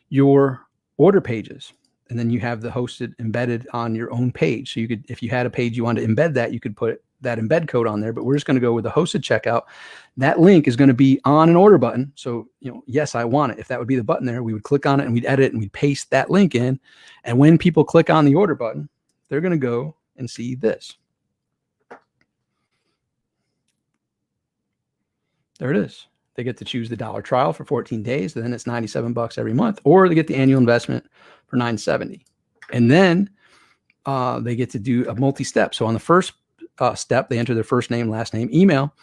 your order pages. And then you have the hosted embedded on your own page. So you could, if you had a page you wanted to embed that, you could put that embed code on there, but we're just going to go with the hosted checkout. That link is going to be on an order button. So, yes, I want it. If that would be the button there, we would click on it and we'd edit and we'd paste that link in. And when people click on the order button, they're going to go and see this. There it is. They get to choose the $1 trial for 14 days. And then it's $97 every month, or they get the annual investment for $970. And then they get to do a multi-step. So on the first step, they enter their first name, last name, email.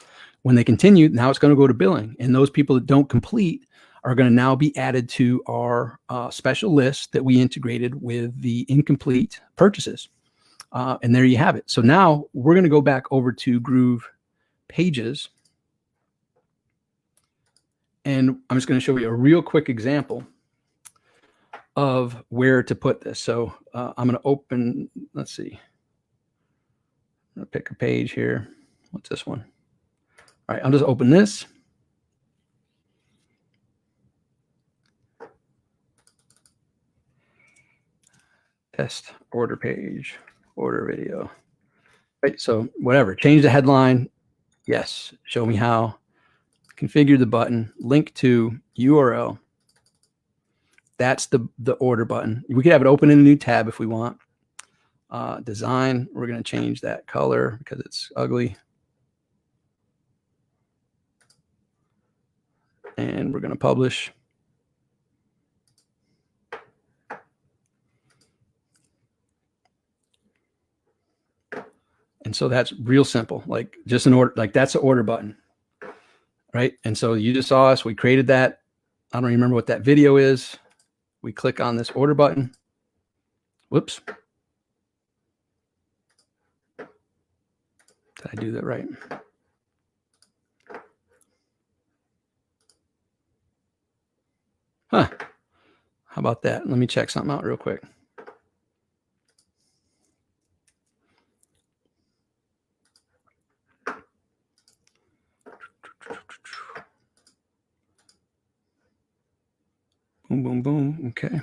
When they continue, now it's going to go to billing. And those people that don't complete are going to now be added to our special list that we integrated with the incomplete purchases. And there you have it. So now we're going to go back over to GroovePages. And I'm just going to show you a real quick example of where to put this. So I'm going to open, let's see. I'm going to pick a page here. What's this one? All right, I'll just open this. Test order page, order video. Right, so whatever, change the headline. Yes, show me how. Configure the button, link to URL. That's the order button. We could have it open in a new tab if we want. Design, we're going to change that color because it's ugly. And we're going to publish. And so that's real simple, like just an order, like that's the order button, right? And so you just saw us, we created that. I don't remember what that video is. We click on this order button. Whoops. Did I do that right? Huh. How about that? Let me check something out real quick. Boom, boom, boom. Okay.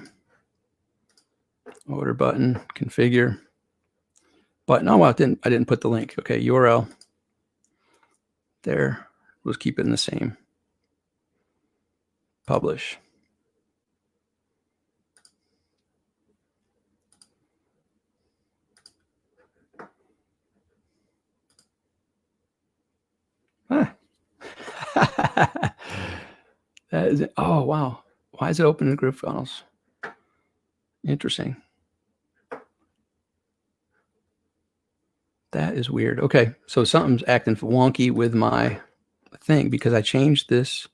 Order button, configure. Button. Oh, well, I didn't put the link. Okay, URL. There. Let's keep it in the same. Publish. Huh. That is it. Oh, wow. Why is it open in GrooveFunnels? Interesting. That is weird. Okay, so something's acting wonky with my thing because I changed this.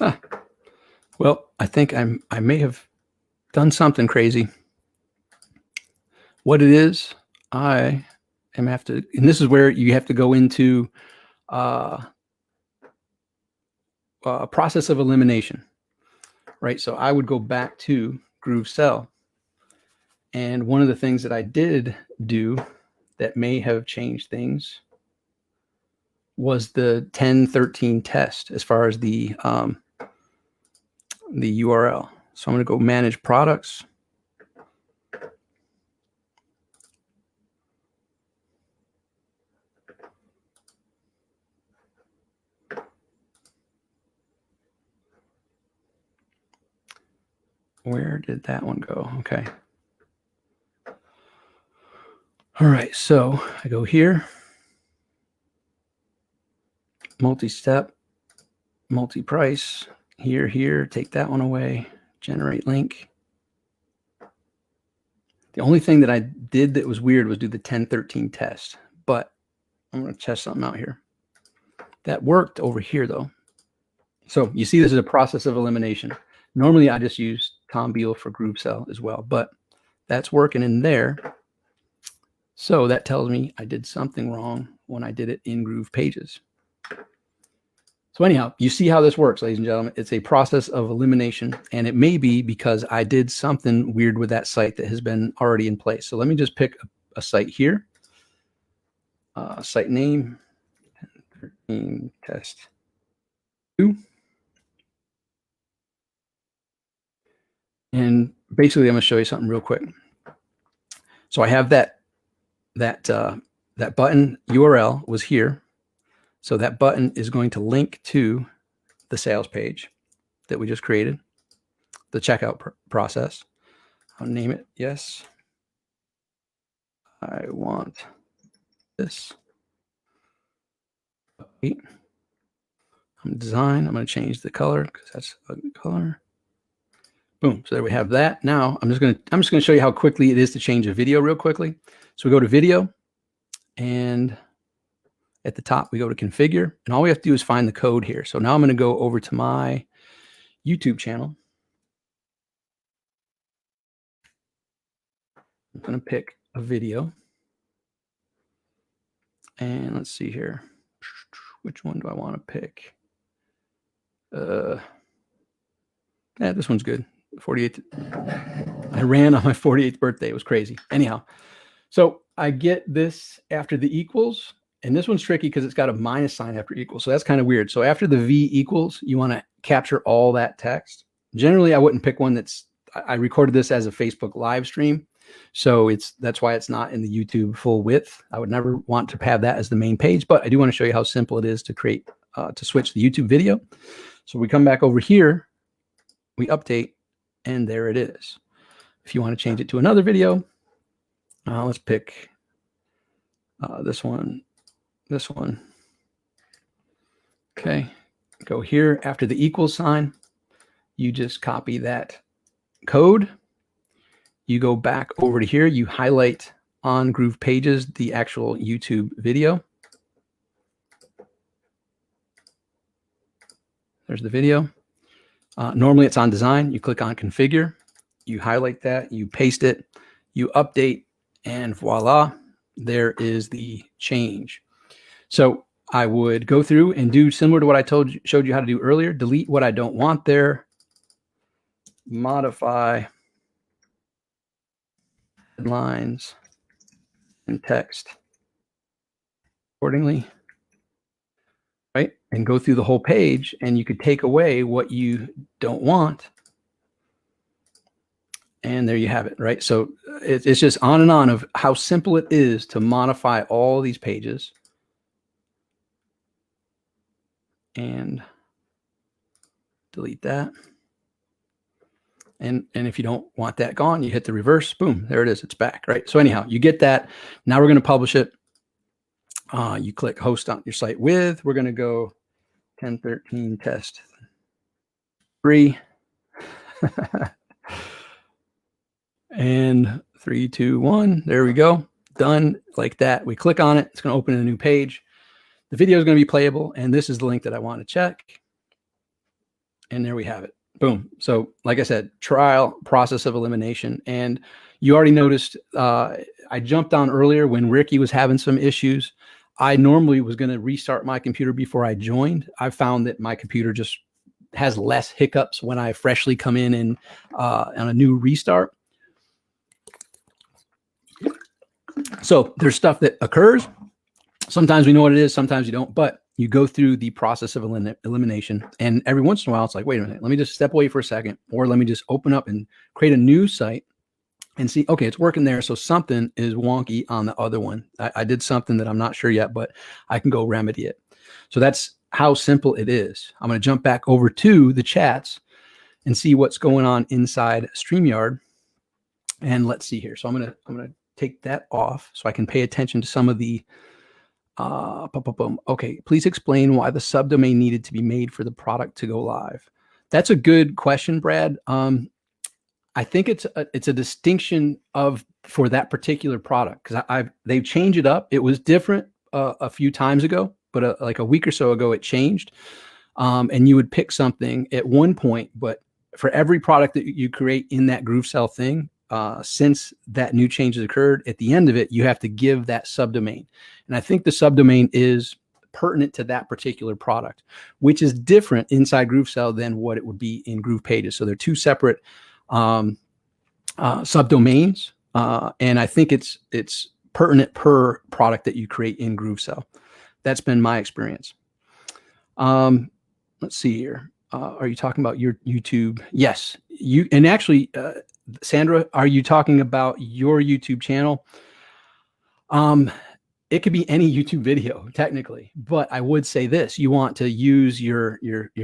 Ah, well, I think I may have done something crazy. What it is, I am have to, and this is where you have to go into a process of elimination, right? So I would go back to GrooveSell, and one of the things that I did do that may have changed things was the 1013 test as far as the URL. So I'm going to go manage products. Where did that one go? Okay. All right. So I go here, multi-step, multi-price, here, take that one away, generate link. The only thing that I did that was weird was do the 1013 test, but I'm going to test something out here. That worked over here though. So you see this is a process of elimination. Normally I just use Tom Beal for GrooveSell as well, but that's working in there. So that tells me I did something wrong when I did it in GroovePages. So anyhow, you see how this works, ladies and gentlemen. It's a process of elimination, and it may be because I did something weird with that site that has been already in place. So let me just pick a site here. Site name, test 2. And basically, I'm going to show you something real quick. So I have that button URL was here. So that button is going to link to the sales page that we just created, the checkout process. I'll name it. Yes, I want this. I'm design. I'm going to change the color because that's a good color. Boom. So there we have that. Now I'm just going to show you how quickly it is to change a video real quickly. So we go to video, and at the top we go to configure, and all we have to do is find the code here. So now I'm going to go over to my YouTube channel. I'm going to pick a video, and let's see here. Which one do I want to pick? Yeah, this one's good. 48th. I ran on my 48th birthday. It was crazy. Anyhow, so I get this after the equals, and this one's tricky because it's got a minus sign after equals. So that's kind of weird. So after the V equals, you want to capture all that text. Generally, I wouldn't pick one that's, I recorded this as a Facebook live stream. So that's why it's not in the YouTube full width. I would never want to have that as the main page, but I do want to show you how simple it is to create, to switch the YouTube video. So we come back over here, we update, and there it is. If you want to change it to another video, let's pick this one. Okay, go here after the equal sign. You just copy that code. You go back over to here. You highlight on GroovePages the actual YouTube video. There's the video. Normally it's on design. You click on configure. You highlight that. You paste it. You update, and voila, there is the change. So I would go through and do similar to what I showed you how to do earlier. Delete what I don't want there. Modify headlines and text accordingly, right? And go through the whole page, and you could take away what you don't want. And there you have it, right? So it's just on and on of how simple it is to modify all these pages. And delete that. And if you don't want that gone, you hit the reverse, boom, there it is, it's back, right? So anyhow, you get that. Now we're going to publish it. You click host on your site with, we're going to go 1013 test 3. And 3, 2, 1, there we go. Done like that. We click on it. It's going to open a new page. The video is going to be playable. And this is the link that I want to check. And there we have it. Boom. So like I said, trial process of elimination. And you already noticed, I jumped on earlier when Ricky was having some issues. I normally was going to restart my computer before I joined. I found that my computer just has less hiccups when I freshly come in and on a new restart. So there's stuff that occurs. Sometimes we know what it is, sometimes you don't, but you go through the process of elimination. And every once in a while, it's like, wait a minute, let me just step away for a second, or let me just open up and create a new site and see, okay, it's working there. So something is wonky on the other one. I did something that I'm not sure yet, but I can go remedy it. So that's how simple it is. I'm going to jump back over to the chats and see what's going on inside StreamYard. And let's see here. So I'm going to take that off so I can pay attention to some of the okay, please explain why the subdomain needed to be made for the product to go live. That's a good question, Brad. I think it's a distinction for that particular product, because they've changed it up. It was different a few times ago, but like a week or so ago, it changed. And you would pick something at one point, but for every product that you create in that GrooveSell thing, since that new change has occurred, at the end of it, you have to give that subdomain. And I think the subdomain is pertinent to that particular product, which is different inside GrooveSell than what it would be in GroovePages. So they're two separate subdomains. And I think it's pertinent per product that you create in GrooveSell. That's been my experience. Let's see here. Are you talking about your YouTube? Yes. And actually, Sandra, are you talking about your YouTube channel? It could be any YouTube video technically, but I would say this: you want to use your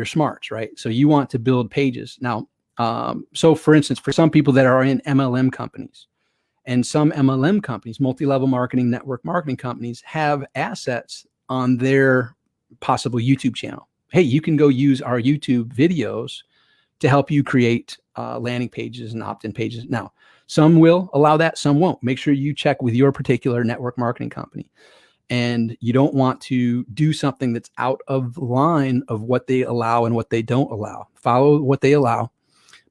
smarts, right? So you want to build pages. Now, so for instance, for some people that are in MLM companies, and some MLM companies, multi-level marketing, network marketing companies, have assets on their possible YouTube channel. Hey, you can go use our YouTube videos to help you create landing pages and opt-in pages. Now, some will allow that, some won't. Make sure you check with your particular network marketing company. And you don't want to do something that's out of line of what they allow and what they don't allow. Follow what they allow.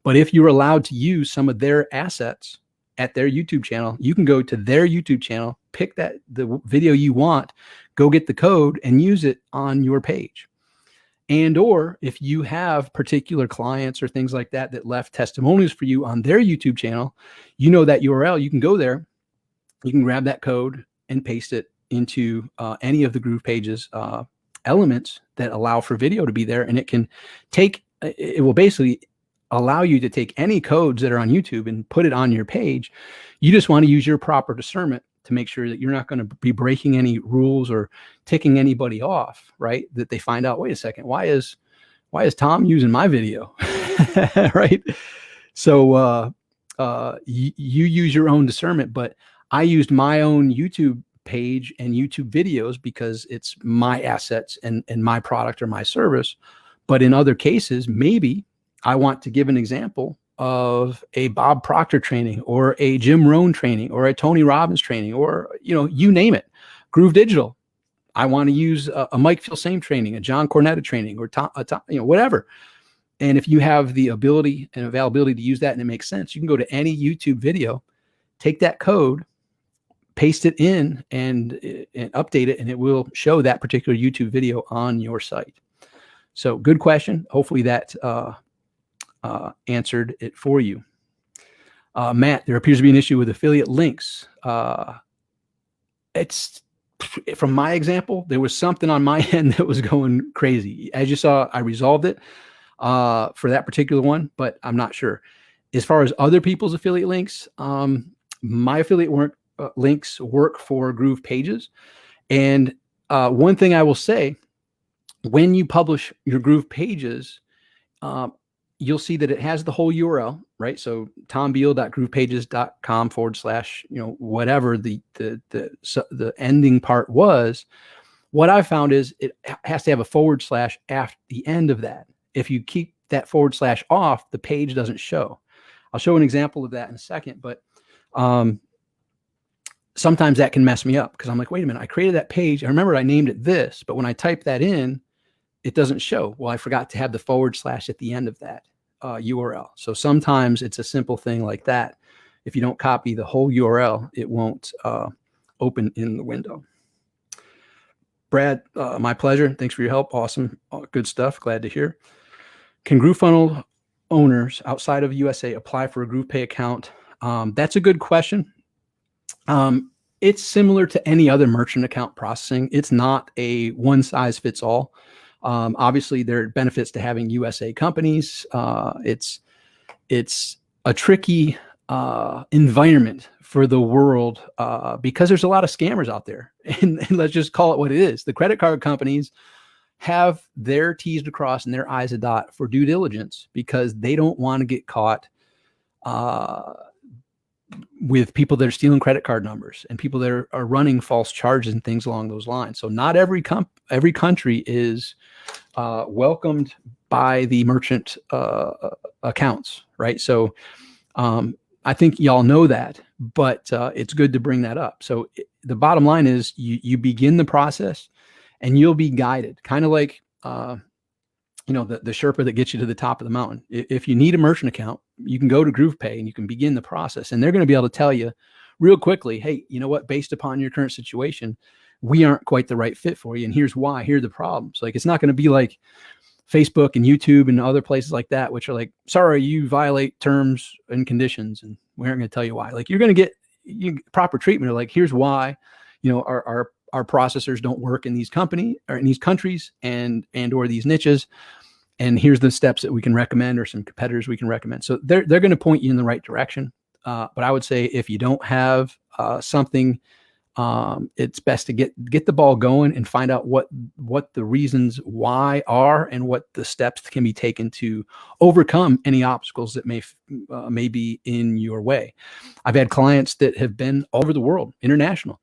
But if you're allowed to use some of their assets at their YouTube channel, you can go to their YouTube channel, pick the video you want, go get the code and use it on your page. And or if you have particular clients or things like that that left testimonials for you on their YouTube channel, you know that URL, you can go there, you can grab that code and paste it into any of the GroovePages elements that allow for video to be there. And it will basically allow you to take any codes that are on YouTube and put it on your page. You just want to use your proper discernment to make sure that you're not going to be breaking any rules or ticking anybody off, right? That they find out, wait a second, why is Tom using my video? Right? So you use your own discernment, but I used my own YouTube page and YouTube videos because it's my assets and my product or my service. But in other cases, maybe I want to give an example of a Bob Proctor training or a Jim Rohn training or a Tony Robbins training, or, you name it, Groove Digital. I want to use a Mike Filsaime training, a John Cornetta training, or whatever. And if you have the ability and availability to use that and it makes sense, you can go to any YouTube video, take that code, paste it in and update it, and it will show that particular YouTube video on your site. So good question. Hopefully that answered it for you. Matt, there appears to be an issue with affiliate links. It's from my example, there was something on my end that was going crazy. As you saw, I resolved it for that particular one, but I'm not sure. As far as other people's affiliate links, my affiliate links work for GroovePages. And one thing I will say, when you publish your GroovePages, you'll see that it has the whole URL, right? So tombeal.groovepages.com/ whatever the ending part was. What I found is it has to have a / after the end of that. If you keep that / off, the page doesn't show. I'll show an example of that in a second, but sometimes that can mess me up because I'm like, wait a minute, I created that page. I remember I named it this, but when I type that in, it doesn't show. Well, I forgot to have the / at the end of that URL. So sometimes it's a simple thing like that. If you don't copy the whole URL, it won't open in the window. Brad, my pleasure. Thanks for your help. Awesome. Good stuff. Glad to hear. Can GrooveFunnel owners outside of USA apply for a GroovePay account? That's a good question. It's similar to any other merchant account processing. It's not a one size fits all. Obviously, there are benefits to having USA companies. It's a tricky environment for the world because there's a lot of scammers out there. And let's just call it what it is. The credit card companies have their T's to cross and their I's to dot for due diligence because they don't want to get caught with people that are stealing credit card numbers and people that are running false charges and things along those lines. So not every country is welcomed by the merchant accounts, right? So I think y'all know that, but it's good to bring that up. So the bottom line is you begin the process and you'll be guided, kind of like the Sherpa that gets you to the top of the mountain. If you need a merchant account, you can go to GroovePay and you can begin the process. And they're going to be able to tell you real quickly, hey, you know what, based upon your current situation, we aren't quite the right fit for you. And here's why, here are the problems. Like, it's not going to be like Facebook and YouTube and other places like that, which are like, sorry, you violate terms and conditions. And we aren't going to tell you why. Like, you're going to get proper treatment. Or like, here's why, our processors don't work in these countries and or these niches. And here's the steps that we can recommend or some competitors we can recommend. So they're going to point you in the right direction. But I would say if you don't have something, it's best to get the ball going and find out what the reasons why are and what the steps can be taken to overcome any obstacles that may be in your way. I've had clients that have been all over the world, international,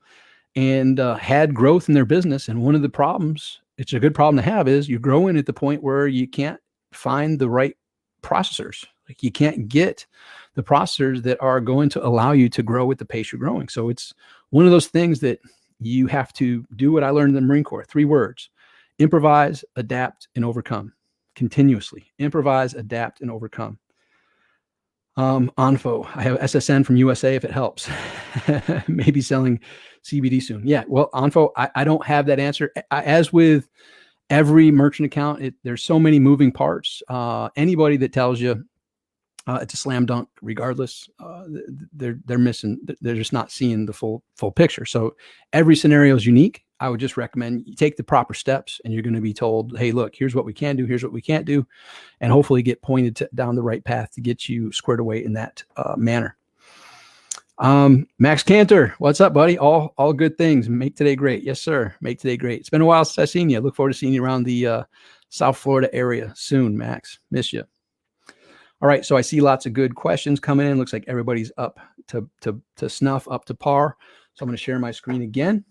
and had growth in their business. And one of the problems, it's a good problem to have, is you're growing at the point where you can't find the right processors. Like, you can't get the processors that are going to allow you to grow at the pace you're growing. So it's one of those things that you have to do what I learned in the Marine Corps. 3 words: improvise, adapt, and overcome. Continuously improvise, adapt, and overcome. Onfo, I have SSN from USA if it helps. Maybe selling CBD soon. Yeah, well, Onfo, I don't have that answer. As with every merchant account, there's so many moving parts. Anybody that tells you it's a slam dunk, regardless, they're missing. They're just not seeing the full picture. So every scenario is unique. I would just recommend you take the proper steps, and you're going to be told, hey, look, here's what we can do, here's what we can't do, and hopefully get pointed down the right path to get you squared away in that manner. Max Cantor, what's up, buddy? All good things. Make today great. Yes, sir. Make today great. It's been a while since I've seen you. I look forward to seeing you around the South Florida area soon, Max. Miss you. All right, so I see lots of good questions coming in. Looks like everybody's up to snuff, up to par. So I'm going to share my screen again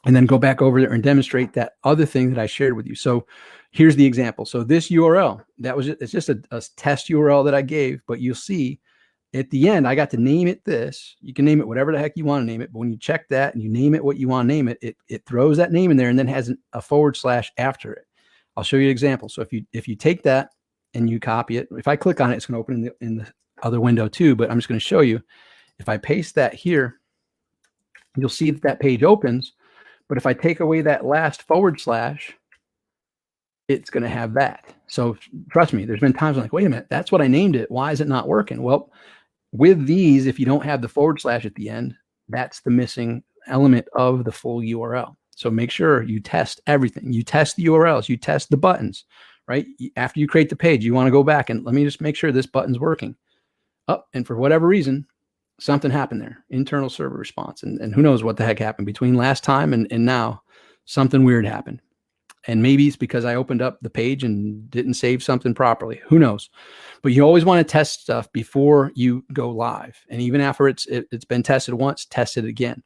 and then go back over there and demonstrate that other thing that I shared with you. So here's the example. So this URL, it's just a test URL that I gave, but you'll see at the end, I got to name it this. You can name it whatever the heck you want to name it, but when you check that and you name it what you want to name it, it throws that name in there and then has a / after it. I'll show you an example. So if you take that and you copy it, if I click on it, it's going to open in the other window too, but I'm just going to show you. If I paste that here, you'll see that page opens. But if I take away that last / it's going to have that. So trust me, there's been times I'm like, wait a minute, that's what I named it. Why is it not working? Well, with these, if you don't have the / at the end, that's the missing element of the full URL. So make sure you test everything. You test the URLs, you test the buttons, right? After you create the page, you want to go back and let me just make sure this button's working. And for whatever reason, something happened there, internal server response. And who knows what the heck happened between last time and now. Something weird happened. And maybe it's because I opened up the page and didn't save something properly. Who knows? But you always want to test stuff before you go live. And even after it's been tested once, test it again.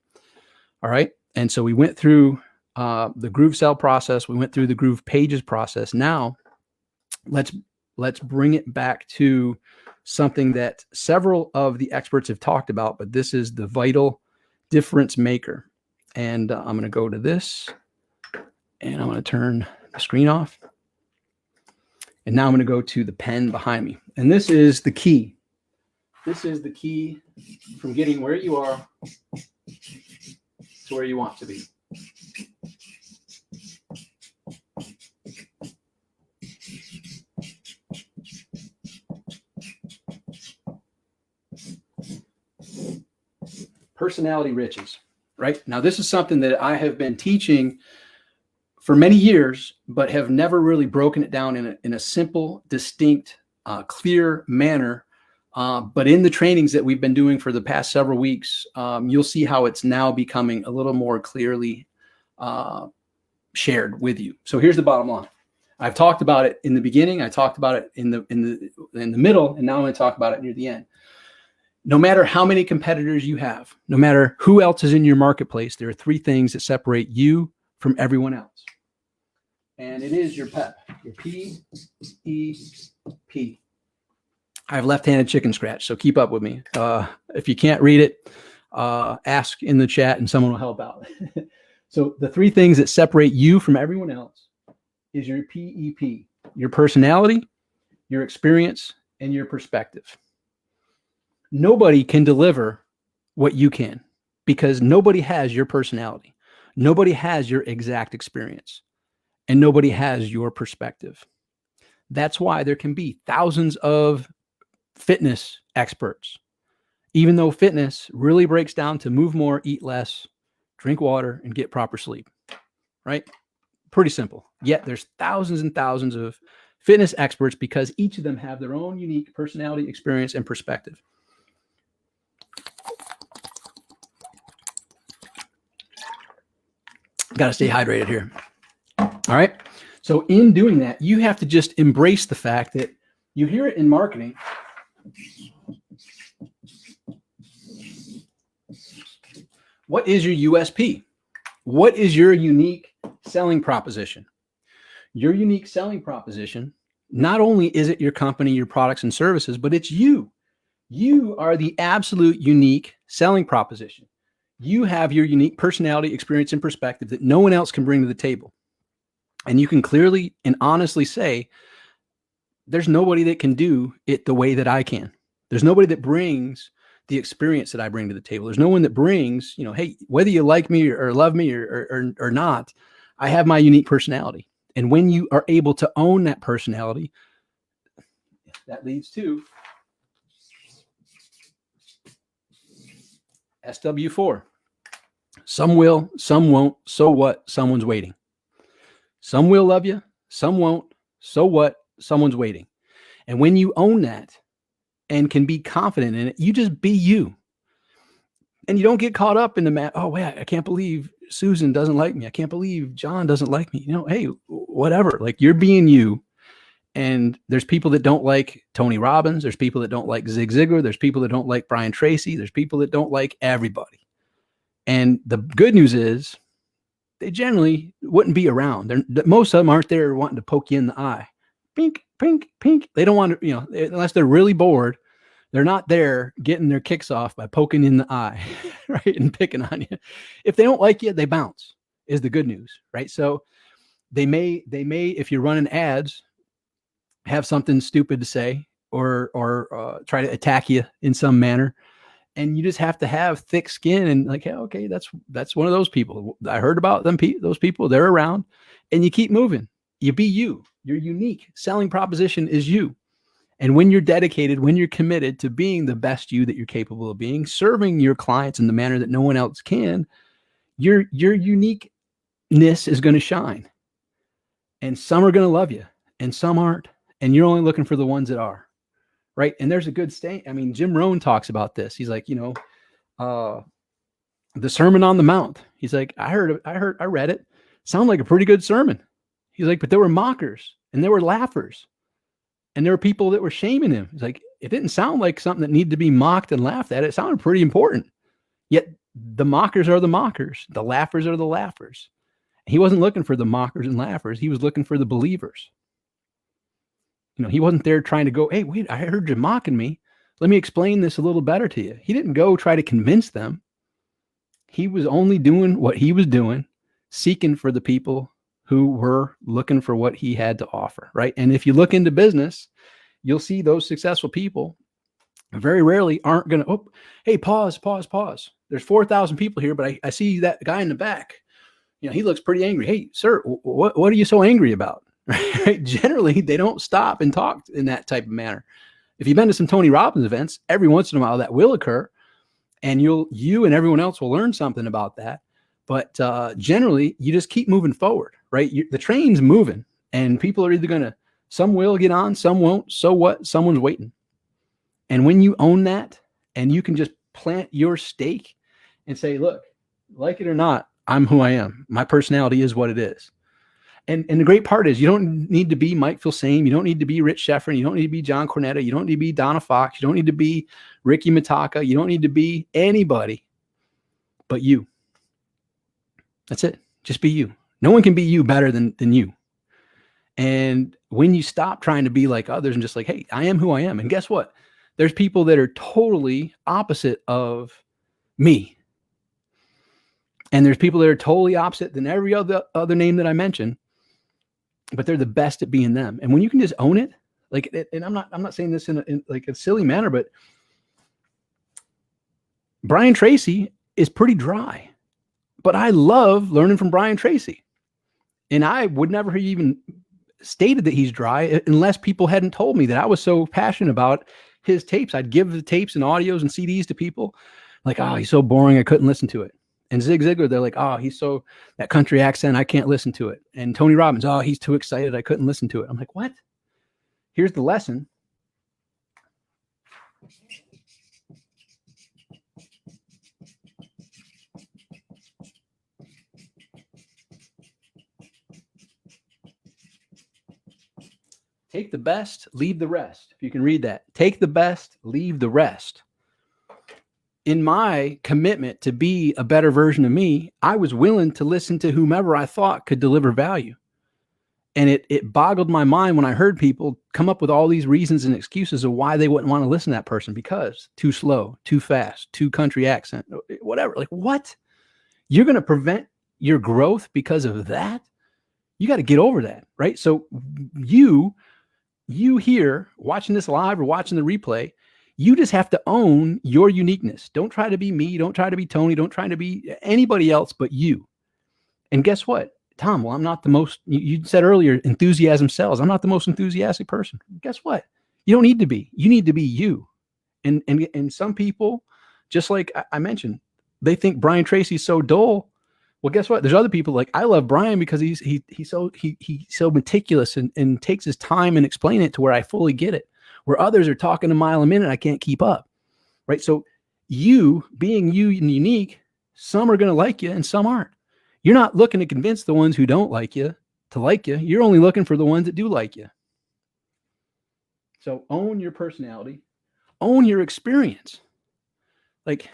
All right. And so we went through the GrooveSell process. We went through the GroovePages process. Now let's bring it back to something that several of the experts have talked about, but this is the vital difference maker. And I'm going to go to this, and I'm going to turn the screen off. And now I'm going to go to the pen behind me. And this is the key. This is the key from getting where you are to where you want to be. Personality riches, right? Now, this is something that I have been teaching for many years, but have never really broken it down in a simple, distinct, clear manner. But in the trainings that we've been doing for the past several weeks, you'll see how it's now becoming a little more clearly shared with you. So here's the bottom line. I've talked about it in the beginning. I talked about it in the middle, and now I'm going to talk about it near the end. No matter how many competitors you have, no matter who else is in your marketplace, there are three things that separate you from everyone else. And it is your PEP, your P-E-P. I have left-handed chicken scratch, so keep up with me. If you can't read it, ask in the chat and someone will help out. So the three things that separate you from everyone else is your PEP, your personality, your experience, and your perspective. Nobody can deliver what you can because nobody has your personality. Nobody has your exact experience, and nobody has your perspective. That's why there can be thousands of fitness experts, even though fitness really breaks down to move more, eat less, drink water, and get proper sleep, right? Pretty simple. Yet there's thousands and thousands of fitness experts because each of them have their own unique personality, experience, and perspective. Got to stay hydrated here. All right. So in doing that, you have to just embrace the fact that you hear it in marketing. What is your USP? What is your unique selling proposition? Your unique selling proposition, not only is it your company, your products and services, but it's you. You are the absolute unique selling proposition. You have your unique personality, experience, and perspective that no one else can bring to the table. And you can clearly and honestly say, there's nobody that can do it the way that I can. There's nobody that brings the experience that I bring to the table. There's no one that brings, hey, whether you like me or love me or not, I have my unique personality. And when you are able to own that personality, that leads to SW4. Some will, some won't. So what? Someone's waiting. Some will love you, some won't. So what? Someone's waiting. And when you own that and can be confident in it, you just be you. And you don't get caught up in the oh, wait, I can't believe Susan doesn't like me. I can't believe John doesn't like me. Hey, whatever. Like, you're being you. And there's people that don't like Tony Robbins. There's people that don't like Zig Ziglar. There's people that don't like Brian Tracy. There's people that don't like everybody. And the good news is they generally wouldn't be around. Most of them aren't there wanting to poke you in the eye. Pink, pink, pink. They don't want to, unless they're really bored, they're not there getting their kicks off by poking in the eye, right? And picking on you. If they don't like you, they bounce, is the good news, right? So they may, if you're running ads, have something stupid to say or try to attack you in some manner. And you just have to have thick skin and like, hey, okay, that's one of those people. I heard about them. Those people, they're around, and you keep moving. You be you. Your unique selling proposition is you. And when you're dedicated, when you're committed to being the best you that you're capable of being, serving your clients in the manner that no one else can, your uniqueness is going to shine. And some are going to love you and some aren't. And you're only looking for the ones that are. Right. And there's a good saying. I mean, Jim Rohn talks about this. He's like, the Sermon on the Mount. He's like, I read it. Sounded like a pretty good sermon. He's like, but there were mockers and there were laughers and there were people that were shaming him. He's like, it didn't sound like something that needed to be mocked and laughed at. It sounded pretty important. Yet the mockers are the mockers. The laughers are the laughers. He wasn't looking for the mockers and laughers. He was looking for the believers. You know, he wasn't there trying to go, hey, wait, I heard you mocking me. Let me explain this a little better to you. He didn't go try to convince them. He was only doing what he was doing, seeking for the people who were looking for what he had to offer, right? And if you look into business, you'll see those successful people very rarely aren't going to, oh, hey, pause. There's 4,000 people here, but I see that guy in the back. You know, he looks pretty angry. Hey, sir, what are you so angry about? Right? Generally, they don't stop and talk in that type of manner. If you've been to some Tony Robbins events, every once in a while that will occur, and you and everyone else will learn something about that. But generally, you just keep moving forward, right? The train's moving, and people are either going to, some will get on, some won't. So what? Someone's waiting. And when you own that, and you can just plant your stake and say, look, like it or not, I'm who I am. My personality is what it is. And the great part is you don't need to be Mike Filsaime. You don't need to be Rich Sheffrin. You don't need to be John Cornetta. You don't need to be Donna Fox. You don't need to be Ricky Mitaka. You don't need to be anybody but you. That's it. Just be you. No one can be you better than you. And when you stop trying to be like others and just like, hey, I am who I am. And guess what? There's people that are totally opposite of me. And there's people that are totally opposite than every other name that I mentioned, but they're the best at being them. And when you can just own it, like, and I'm not saying this in like a silly manner, but Brian Tracy is pretty dry, but I love learning from Brian Tracy. And I would never have even stated that he's dry unless people hadn't told me that. I was so passionate about his tapes. I'd give the tapes and audios and CDs to people like, oh, he's so boring, I couldn't listen to it. And Zig Ziglar, they're like, oh, he's so, that country accent, I can't listen to it. And Tony Robbins, oh, he's too excited, I couldn't listen to it. I'm like, what? Here's the lesson. Take the best, leave the rest. If you can read that. Take the best, leave the rest. In my commitment to be a better version of me, I was willing to listen to whomever I thought could deliver value. And it boggled my mind when I heard people come up with all these reasons and excuses of why they wouldn't want to listen to that person, because too slow, too fast, too country accent, whatever. Like, what? You're going to prevent your growth because of that? You got to get over that, right? So you here watching this live or watching the replay, you just have to own your uniqueness. Don't try to be me. Don't try to be Tony. Don't try to be anybody else but you. And guess what? Tom, well, I'm not the most, you said earlier, enthusiasm sells. I'm not the most enthusiastic person. Guess what? You don't need to be. You need to be you. And some people, just like I mentioned, they think Brian Tracy's so dull. Well, guess what? There's other people like, I love Brian because he's so meticulous and takes his time and explain it to where I fully get it. Where others are talking a mile a minute, I can't keep up, right? So you being you and unique, some are going to like you and some aren't. You're not looking to convince the ones who don't like you to like you. You're only looking for the ones that do like you. So own your personality, own your experience. Like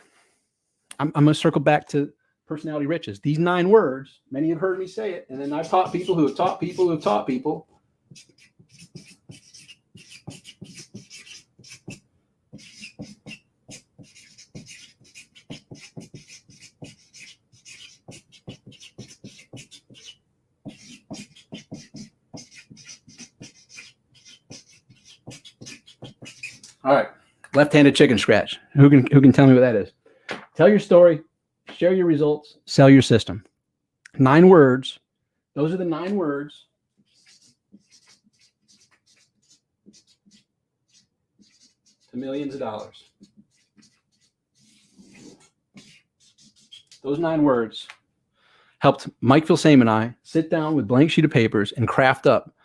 I'm going to circle back to personality riches. These 9 words, many have heard me say it. And then I've taught people who have taught people who have taught people. All right, left-handed chicken scratch. Who can tell me what that is? Tell your story, share your results, sell your system. 9 words. Those are the 9 words. To millions of dollars. Those 9 words helped Mike Filsaime and I sit down with a blank sheet of papers and craft up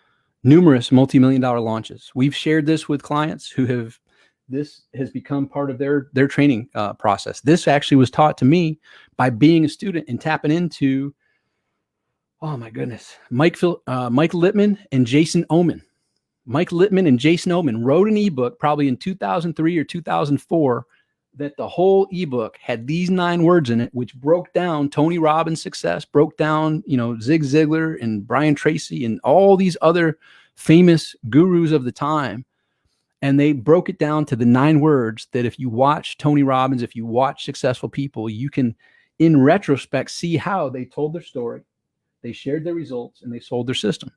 numerous multi-million-dollar launches. We've shared this with clients who have. This has become part of their training process. This actually was taught to me by being a student and tapping into Oh my goodness. Mike Littman and Jason Oman. Mike Littman and Jason Oman wrote an ebook probably in 2003 or 2004 that the whole ebook had these 9 words in it, which broke down Tony Robbins' success, broke down, Zig Ziglar and Brian Tracy and all these other famous gurus of the time. And they broke it down to the 9 words that if you watch Tony Robbins, if you watch successful people, you can, in retrospect, see how they told their story. They shared their results and they sold their system.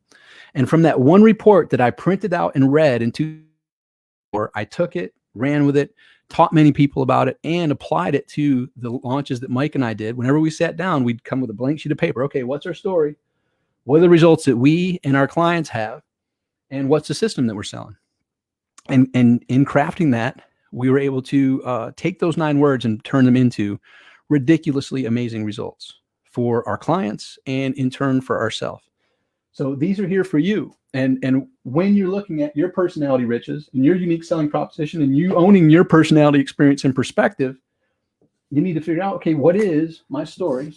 And from that one report that I printed out and read in 2004, I took it, ran with it, taught many people about it, and applied it to the launches that Mike and I did. Whenever we sat down, we'd come with a blank sheet of paper. Okay, what's our story? What are the results that we and our clients have? And what's the system that we're selling? And in crafting that, we were able to take those 9 words and turn them into ridiculously amazing results for our clients and in turn for ourselves. So these are here for you. And when you're looking at your personality riches and your unique selling proposition and you owning your personality experience and perspective, you need to figure out, okay, what is my story?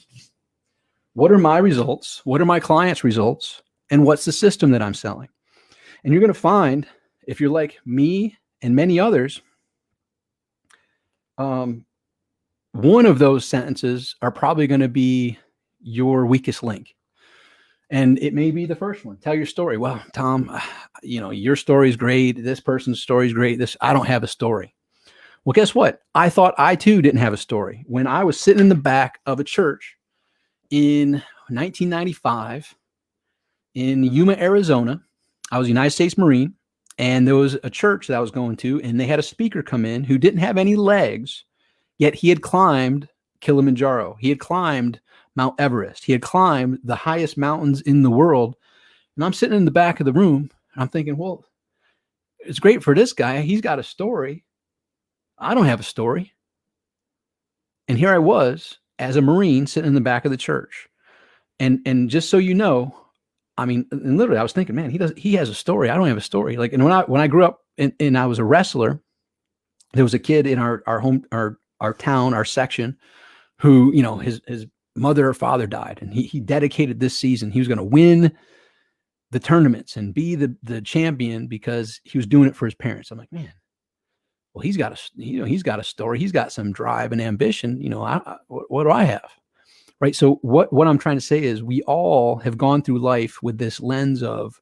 What are my results? What are my clients' results? And what's the system that I'm selling? And you're going to find, if you're like me and many others, one of those sentences are probably going to be your weakest link. And it may be the first one. Tell your story. Well, Tom, your story is great. This person's story is great. I don't have a story. Well, guess what? I thought I too didn't have a story. When I was sitting in the back of a church in 1995 in Yuma, Arizona, I was a United States Marine, and there was a church that I was going to, and they had a speaker come in who didn't have any legs, yet he had climbed Kilimanjaro. He had climbed Mount Everest. He had climbed the highest mountains in the world. And I'm sitting in the back of the room, and I'm thinking, well, it's great for this guy. He's got a story. I don't have a story. And here I was as a Marine sitting in the back of the church. And just so you know, I mean, and literally I was thinking, man, he has a story. I don't have a story. Like, and when I grew up and I was a wrestler, there was a kid in our town, our section, who, his mother or father died, and he dedicated this season. He was going to win the tournaments and be the champion because he was doing it for his parents. I'm like, man, well, he's got a story. He's got some drive and ambition. What do I have? Right. So what I'm trying to say is we all have gone through life with this lens of,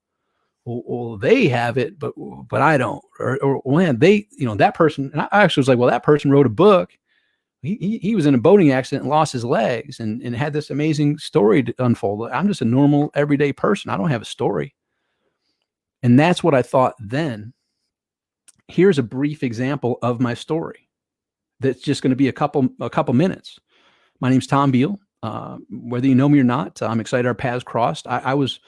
well, they have it, but I don't, or man, that person. And I actually was like, well, that person wrote a book. He was in a boating accident and lost his legs and had this amazing story to unfold. I'm just a normal everyday person. I don't have a story. And that's what I thought then. Here's a brief example of my story. That's just going to be a couple minutes. My name's Tom Beal. Whether you know me or not, I'm excited our paths crossed. I was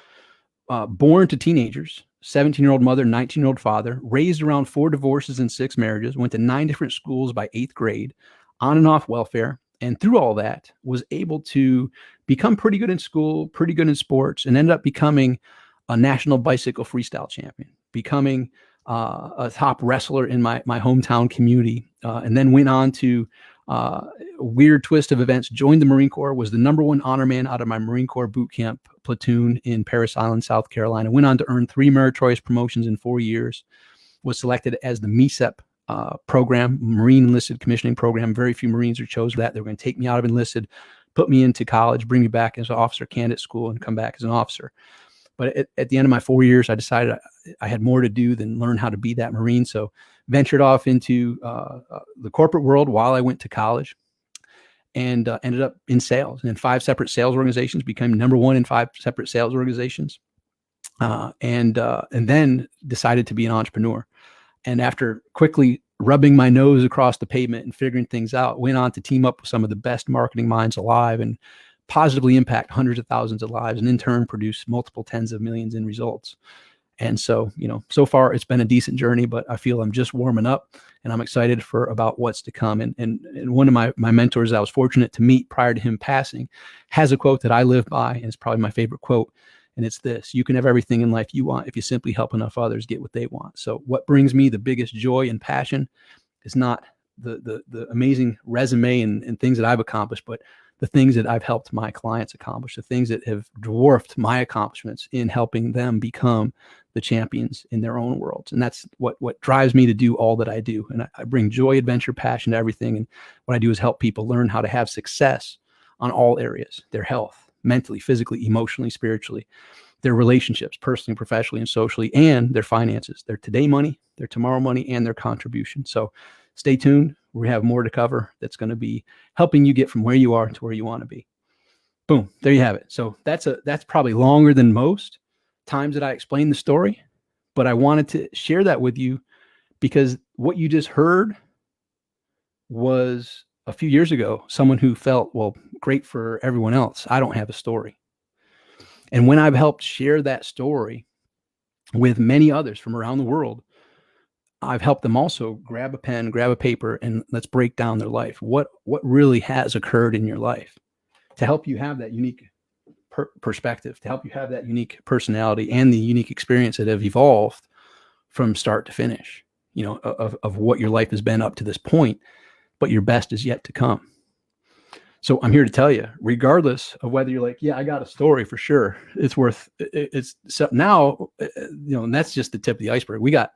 born to teenagers, 17-year-old mother, 19-year-old father, raised around 4 divorces and 6 marriages, went to 9 different schools by 8th grade, on and off welfare. And through all that, was able to become pretty good in school, pretty good in sports, and ended up becoming a national bicycle freestyle champion, becoming a top wrestler in my hometown community, and then went on to a weird twist of events, joined the Marine Corps, was the #1 honor man out of my Marine Corps boot camp platoon in Parris Island, South Carolina, went on to earn 3 meritorious promotions in 4 years, was selected as the MECEP program, Marine Enlisted Commissioning Program. Very few Marines are chosen that. They were going to take me out of enlisted, put me into college, bring me back as an officer candidate school, and come back as an officer. But at the end of my 4 years, I decided I had more to do than learn how to be that Marine. So ventured off into the corporate world while I went to college, and ended up in sales and in 5 separate sales organizations, became #1 in 5 separate sales organizations, and then decided to be an entrepreneur. And after quickly rubbing my nose across the pavement and figuring things out, went on to team up with some of the best marketing minds alive and positively impact hundreds of thousands of lives, and in turn produce multiple tens of millions in results. And so, so far it's been a decent journey, but I feel I'm just warming up, and I'm excited about what's to come. And one of my mentors I was fortunate to meet prior to him passing has a quote that I live by, and it's probably my favorite quote. And it's this: you can have everything in life you want if you simply help enough others get what they want. So what brings me the biggest joy and passion is not the amazing resume and things that I've accomplished, but the things that I've helped my clients accomplish, the things that have dwarfed my accomplishments in helping them become the champions in their own worlds. And that's what drives me to do all that I do. And I bring joy, adventure, passion to everything. And what I do is help people learn how to have success on all areas: their health, mentally, physically, emotionally, spiritually, their relationships, personally, professionally, and socially, and their finances, their today money, their tomorrow money, and their contribution. So stay tuned. We have more to cover that's going to be helping you get from where you are to where you want to be. Boom. There you have it. So that's probably longer than most times that I explain the story, but I wanted to share that with you because what you just heard was a few years ago, someone who felt, well, great for everyone else. I don't have a story. And when I've helped share that story with many others from around the world, I've helped them also grab a pen, grab a paper, and let's break down their life. What really has occurred in your life to help you have that unique perspective, to help you have that unique personality and the unique experience that have evolved from start to finish, of what your life has been up to this point, but your best is yet to come. So I'm here to tell you, regardless of whether you're like, yeah, I got a story for sure. It's so now, and that's just the tip of the iceberg. We got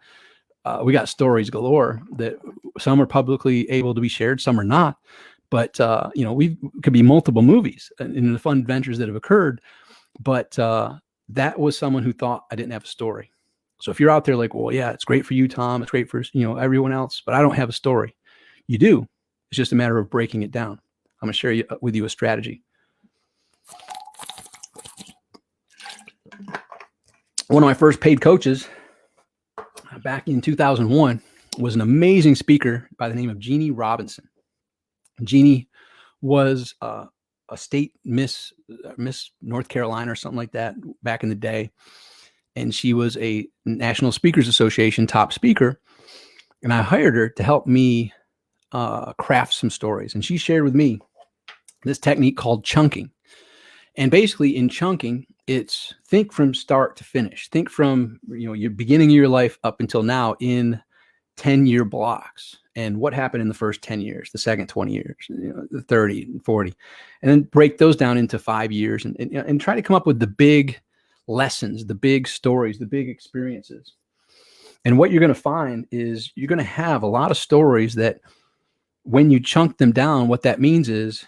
stories galore that some are publicly able to be shared, some are not. But, we could be multiple movies in the fun adventures that have occurred. But that was someone who thought I didn't have a story. So if you're out there like, well, yeah, it's great for you, Tom. It's great for, everyone else, but I don't have a story. You do. It's just a matter of breaking it down. I'm going to share with you a strategy. One of my first paid coaches back in 2001 was an amazing speaker by the name of Jeannie Robinson. Jeannie was a state Miss North Carolina or something like that back in the day. And she was a National Speakers Association top speaker. And I hired her to help me craft some stories. And she shared with me this technique called chunking. And basically in chunking, it's think from start to finish. Think from your beginning of your life up until now in 10-year blocks. And what happened in the first 10 years, the second 20 years, the 30 and 40, and then break those down into 5 years and try to come up with the big lessons, the big stories, the big experiences. And what you're going to find is you're going to have a lot of stories that when you chunk them down, what that means is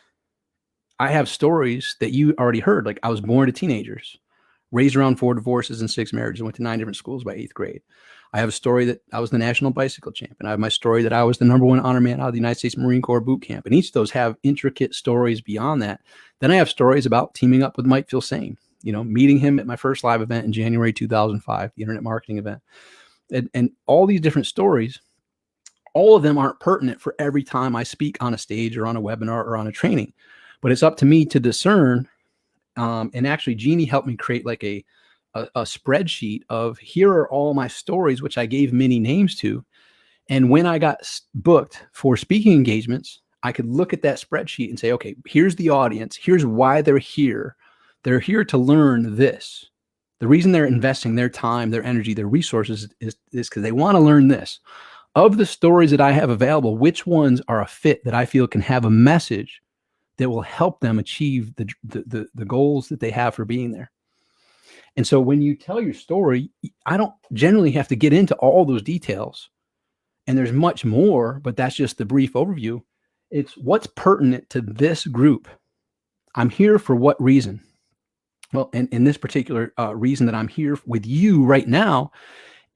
I have stories that you already heard. Like I was born to teenagers, raised around 4 divorces and 6 marriages, went to 9 different schools by 8th grade. I have a story that I was the national bicycle champion. I have my story that I was the #1 honor man out of the United States Marine Corps boot camp. And each of those have intricate stories beyond that. Then I have stories about teaming up with Mike Filsaime, meeting him at my first live event in January 2005, the internet marketing event. And all these different stories, all of them aren't pertinent for every time I speak on a stage or on a webinar or on a training. But it's up to me to discern. And actually, Jeannie helped me create like a spreadsheet of here are all my stories, which I gave many names to. And when I got booked for speaking engagements, I could look at that spreadsheet and say, okay, here's the audience. Here's why they're here. They're here to learn this. The reason they're investing their time, their energy, their resources is because they want to learn this. Of the stories that I have available, which ones are a fit that I feel can have a message that will help them achieve the goals that they have for being there. And so when you tell your story, I don't generally have to get into all those details. And there's much more, but that's just the brief overview. It's what's pertinent to this group. I'm here for what reason? Well, and in this particular reason that I'm here with you right now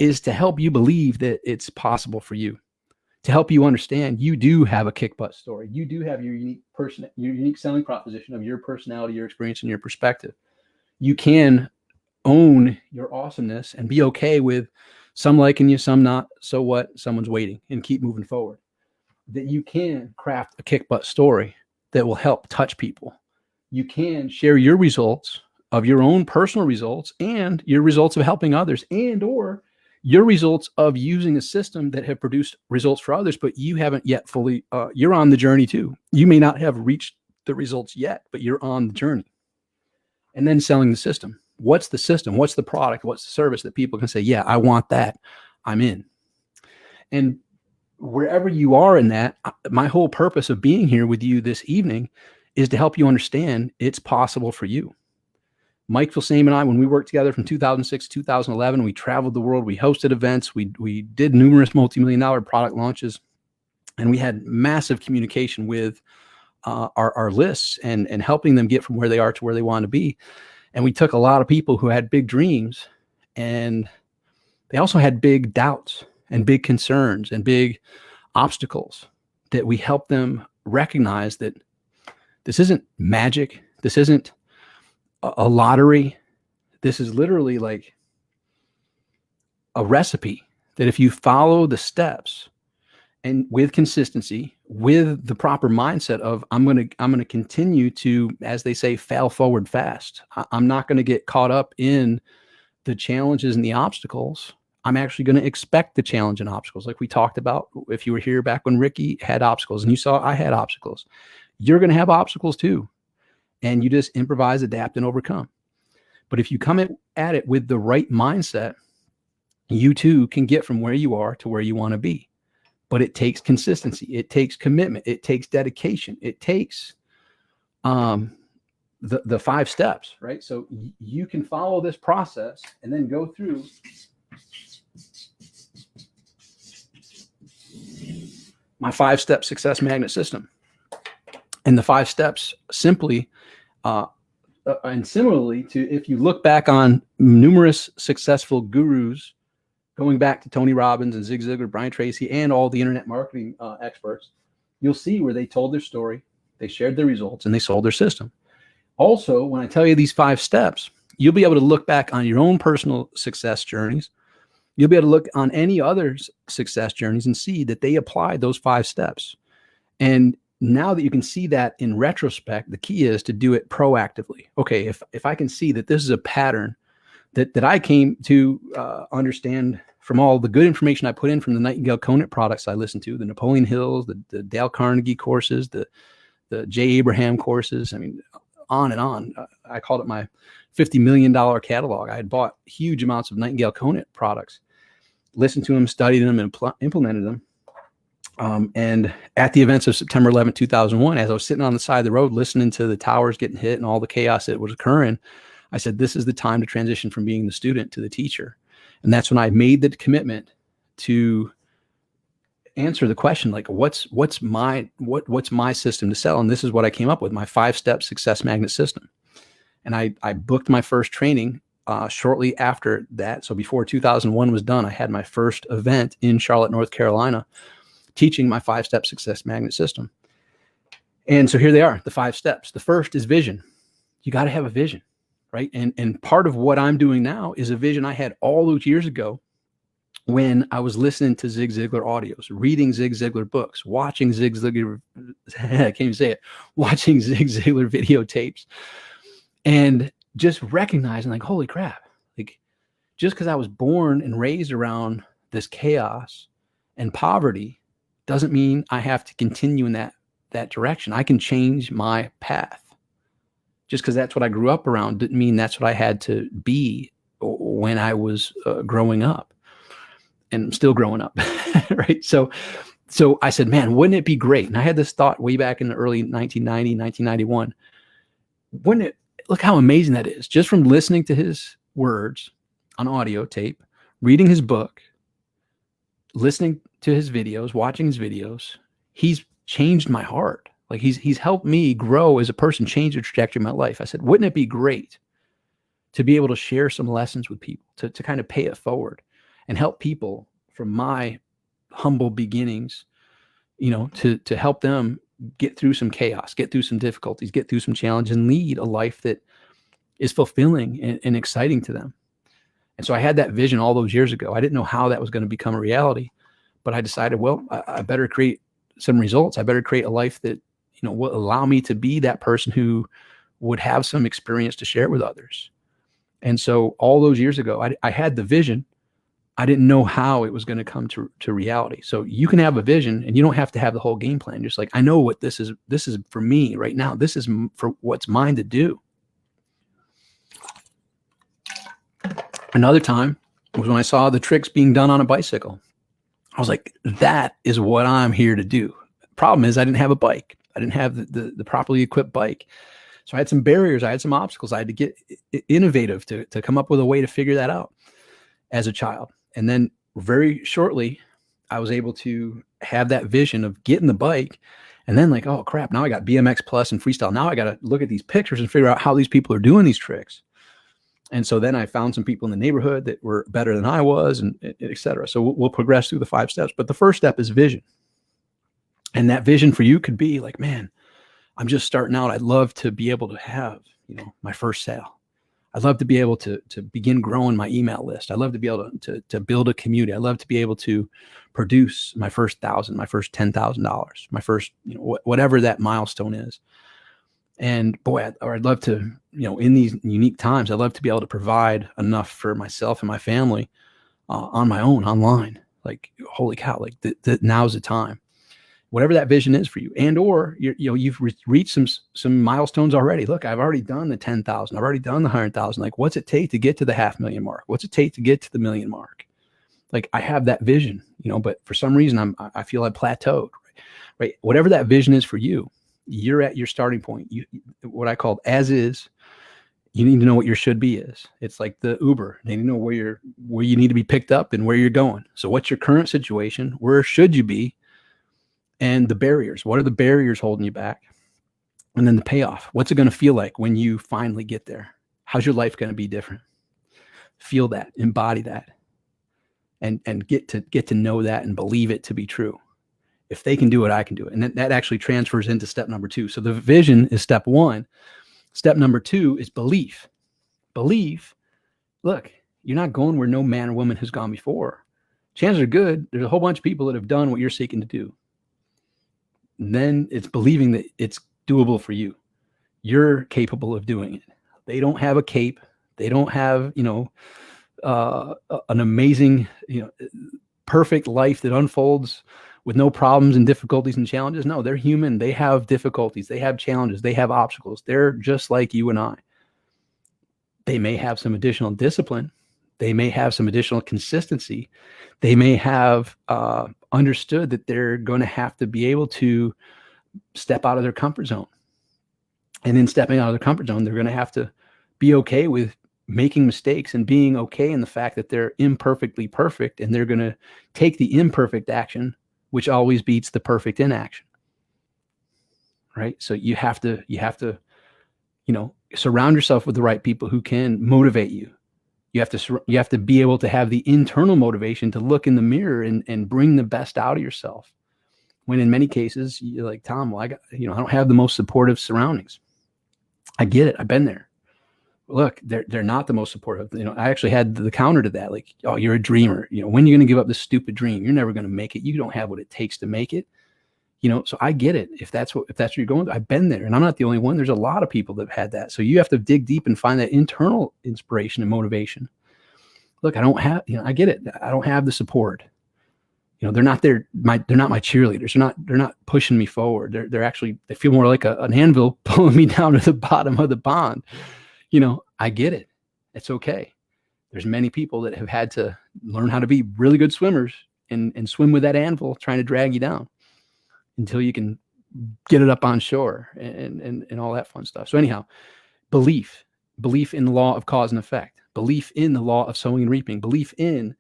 is to help you believe that it's possible for you, to help you understand you do have a kick butt story. You do have your unique person, your unique selling proposition of your personality, your experience, and your perspective. You can own your awesomeness and be okay with some liking you, some not. So what? Someone's waiting, and keep moving forward. That you can craft a kick butt story that will help touch people. You can share your results of your own personal results and your results of helping others, and or your results of using a system that have produced results for others, but you haven't yet fully, you're on the journey too. You may not have reached the results yet, but you're on the journey. And then selling the system. What's the system? What's the product? What's the service that people can say, yeah, I want that. I'm in. And wherever you are in that, my whole purpose of being here with you this evening is to help you understand it's possible for you. Mike Filsaime and I, when we worked together from 2006 to 2011, we traveled the world, we hosted events, we did numerous multi-million-dollar product launches, and we had massive communication with our lists and helping them get from where they are to where they want to be. And we took a lot of people who had big dreams, and they also had big doubts and big concerns and big obstacles that we helped them recognize that this isn't magic. This isn't a lottery. This is literally like a recipe that if you follow the steps and with consistency, with the proper mindset of I'm going to continue to, as they say, fail forward fast. I'm not going to get caught up in the challenges and the obstacles. I'm actually going to expect the challenge and obstacles. Like we talked about, if you were here back when Ricky had obstacles and you saw I had obstacles, you're going to have obstacles too. And you just improvise, adapt, and overcome. But if you come at it with the right mindset, you too can get from where you are to where you want to be. But it takes consistency. It takes commitment. It takes dedication. It takes the 5 steps, right? So you can follow this process and then go through my 5-step success magnet system. And the 5 steps simply, and similarly to if you look back on numerous successful gurus, going back to Tony Robbins and Zig Ziglar, Brian Tracy, and all the internet marketing experts, you'll see where they told their story, they shared their results, and they sold their system. Also, when I tell you these 5 steps, you'll be able to look back on your own personal success journeys. You'll be able to look on any other's success journeys and see that they applied those 5 steps. And now that you can see that in retrospect, the key is to do it proactively. Okay, if I can see that this is a pattern that I came to understand from all the good information I put in from the Nightingale Conant products I listened to, the Napoleon Hills, the Dale Carnegie courses, the Jay Abraham courses, I mean, on and on. I called it my $50 million catalog. I had bought huge amounts of Nightingale Conant products, listened to them, studied them, and implemented them. And at the events of September 11, 2001, as I was sitting on the side of the road, listening to the towers getting hit and all the chaos that was occurring, I said, this is the time to transition from being the student to the teacher. And that's when I made the commitment to answer the question, like, what's my system to sell? And this is what I came up with, my 5-step success magnet system. And I booked my first training shortly after that. So before 2001 was done, I had my first event in Charlotte, North Carolina, teaching my 5-step success magnet system. And so here they are, the 5 steps. The first is vision. You got to have a vision, right? And part of what I'm doing now is a vision I had all those years ago when I was listening to Zig Ziglar audios, reading Zig Ziglar books, watching Zig Ziglar, I can't even say it, watching Zig Ziglar videotapes, and just recognizing, like, holy crap, like, just because I was born and raised around this chaos and poverty doesn't mean I have to continue in that direction. I can change my path. Just because that's what I grew up around didn't mean that's what I had to be when I was growing up, and I'm still growing up, right? So I said, man, wouldn't it be great? And I had this thought way back in the early 1990, 1991. Wouldn't it, look how amazing that is. Just from listening to his words on audio tape, reading his book, listening to his videos, watching his videos, he's changed my heart. Like he's helped me grow as a person, change the trajectory of my life. I said, wouldn't it be great to be able to share some lessons with people, to kind of pay it forward and help people from my humble beginnings, you know, to help them get through some chaos, get through some difficulties, get through some challenges, and lead a life that is fulfilling and exciting to them. And so I had that vision all those years ago. I didn't know how that was going to become a reality, but I decided, well, I better create some results. I better create a life that, you know, will allow me to be that person who would have some experience to share with others. And so all those years ago, I had the vision. I didn't know how it was going to come to reality. So you can have a vision and you don't have to have the whole game plan. Just like, I know what this is for me right now. This is for what's mine to do. Another time was when I saw the tricks being done on a bicycle. I was like, that is what I'm here to do. Problem is I didn't have a bike. I didn't have the properly equipped bike. So I had some barriers. I had some obstacles. I had to get innovative to come up with a way to figure that out as a child. And then very shortly, I was able to have that vision of getting the bike. And then like, oh crap, now I got BMX Plus and freestyle. Now I got to look at these pictures and figure out how these people are doing these tricks. And so then I found some people in the neighborhood that were better than I was, and et cetera. So we'll progress through the 5 steps. But the first step is vision. And that vision for you could be like, man, I'm just starting out. I'd love to be able to have, my first sale. I'd love to be able to begin growing my email list. I'd love to be able to build a community. I'd love to be able to produce my first $1,000, my first $10,000, my first, whatever that milestone is. And boy, I'd love to, in these unique times, I'd love to be able to provide enough for myself and my family on my own, online. Like, holy cow, like now's the time. Whatever that vision is for you, and or you've reached some milestones already. Look, I've already done the 10,000. I've already done the 100,000. Like, what's it take to get to the 500,000 mark? What's it take to get to the 1 million mark? Like, I have that vision, but for some reason I feel I plateaued. Right? Whatever that vision is for you, you're at your starting point. What I call as is. You need to know what your should be is. It's like the Uber. You need to know where you need to be picked up and where you're going. So, what's your current situation? Where should you be? And the barriers. What are the barriers holding you back? And then the payoff. What's it going to feel like when you finally get there? How's your life going to be different? Feel that, embody that, and get to know that and believe it to be true. If they can do it, I can do it. And that actually transfers into step number 2. So the vision is step 1. Step number 2 is belief. Belief. Look, you're not going where no man or woman has gone before. Chances are good there's a whole bunch of people that have done what you're seeking to do. And then it's believing that it's doable for you. You're capable of doing it. They don't have a cape. They don't have, an amazing, perfect life that unfolds with no problems and difficulties and challenges. No, they're human. They have difficulties. They have challenges. They have obstacles. They're just like you and I. They may have some additional discipline. They may have some additional consistency. They may have understood that they're going to have to be able to step out of their comfort zone. And in stepping out of their comfort zone, they're going to have to be okay with making mistakes and being okay in the fact that they're imperfectly perfect, and they're going to take the imperfect action, which always beats the perfect inaction. Right? So you have to, surround yourself with the right people who can motivate you. You have to be able to have the internal motivation to look in the mirror and bring the best out of yourself. When in many cases you're like, Tom, well, I don't have the most supportive surroundings. I get it. I've been there. Look, they're not the most supportive. I actually had the counter to that. Like, oh, you're a dreamer. When are you going to give up this stupid dream? You're never going to make it. You don't have what it takes to make it. So I get it. If that's what you're going through, I've been there, and I'm not the only one. There's a lot of people that have had that. So you have to dig deep and find that internal inspiration and motivation. Look, I don't have, I get it. I don't have the support. They're not they're not my cheerleaders. They're not pushing me forward. They feel more like an anvil pulling me down to the bottom of the pond. I get it. It's okay. There's many people that have had to learn how to be really good swimmers and swim with that anvil trying to drag you down until you can get it up on shore and all that fun stuff. So anyhow, belief in the law of cause and effect, belief in the law of sowing and reaping, belief in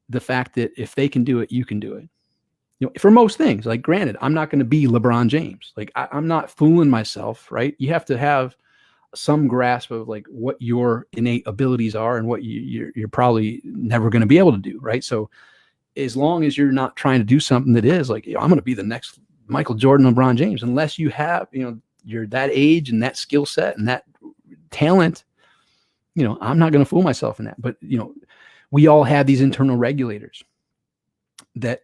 the fact that if they can do it, you can do it. For most things, like granted, I'm not going to be LeBron James. Like I'm not fooling myself, right? You have to have some grasp of like what your innate abilities are and what you're probably never going to be able to do, right? So as long as you're not trying to do something that is like, I'm going to be the next Michael Jordan, LeBron James, unless you have, you're that age and that skill set and that talent, I'm not going to fool myself in that. But, we all have these internal regulators that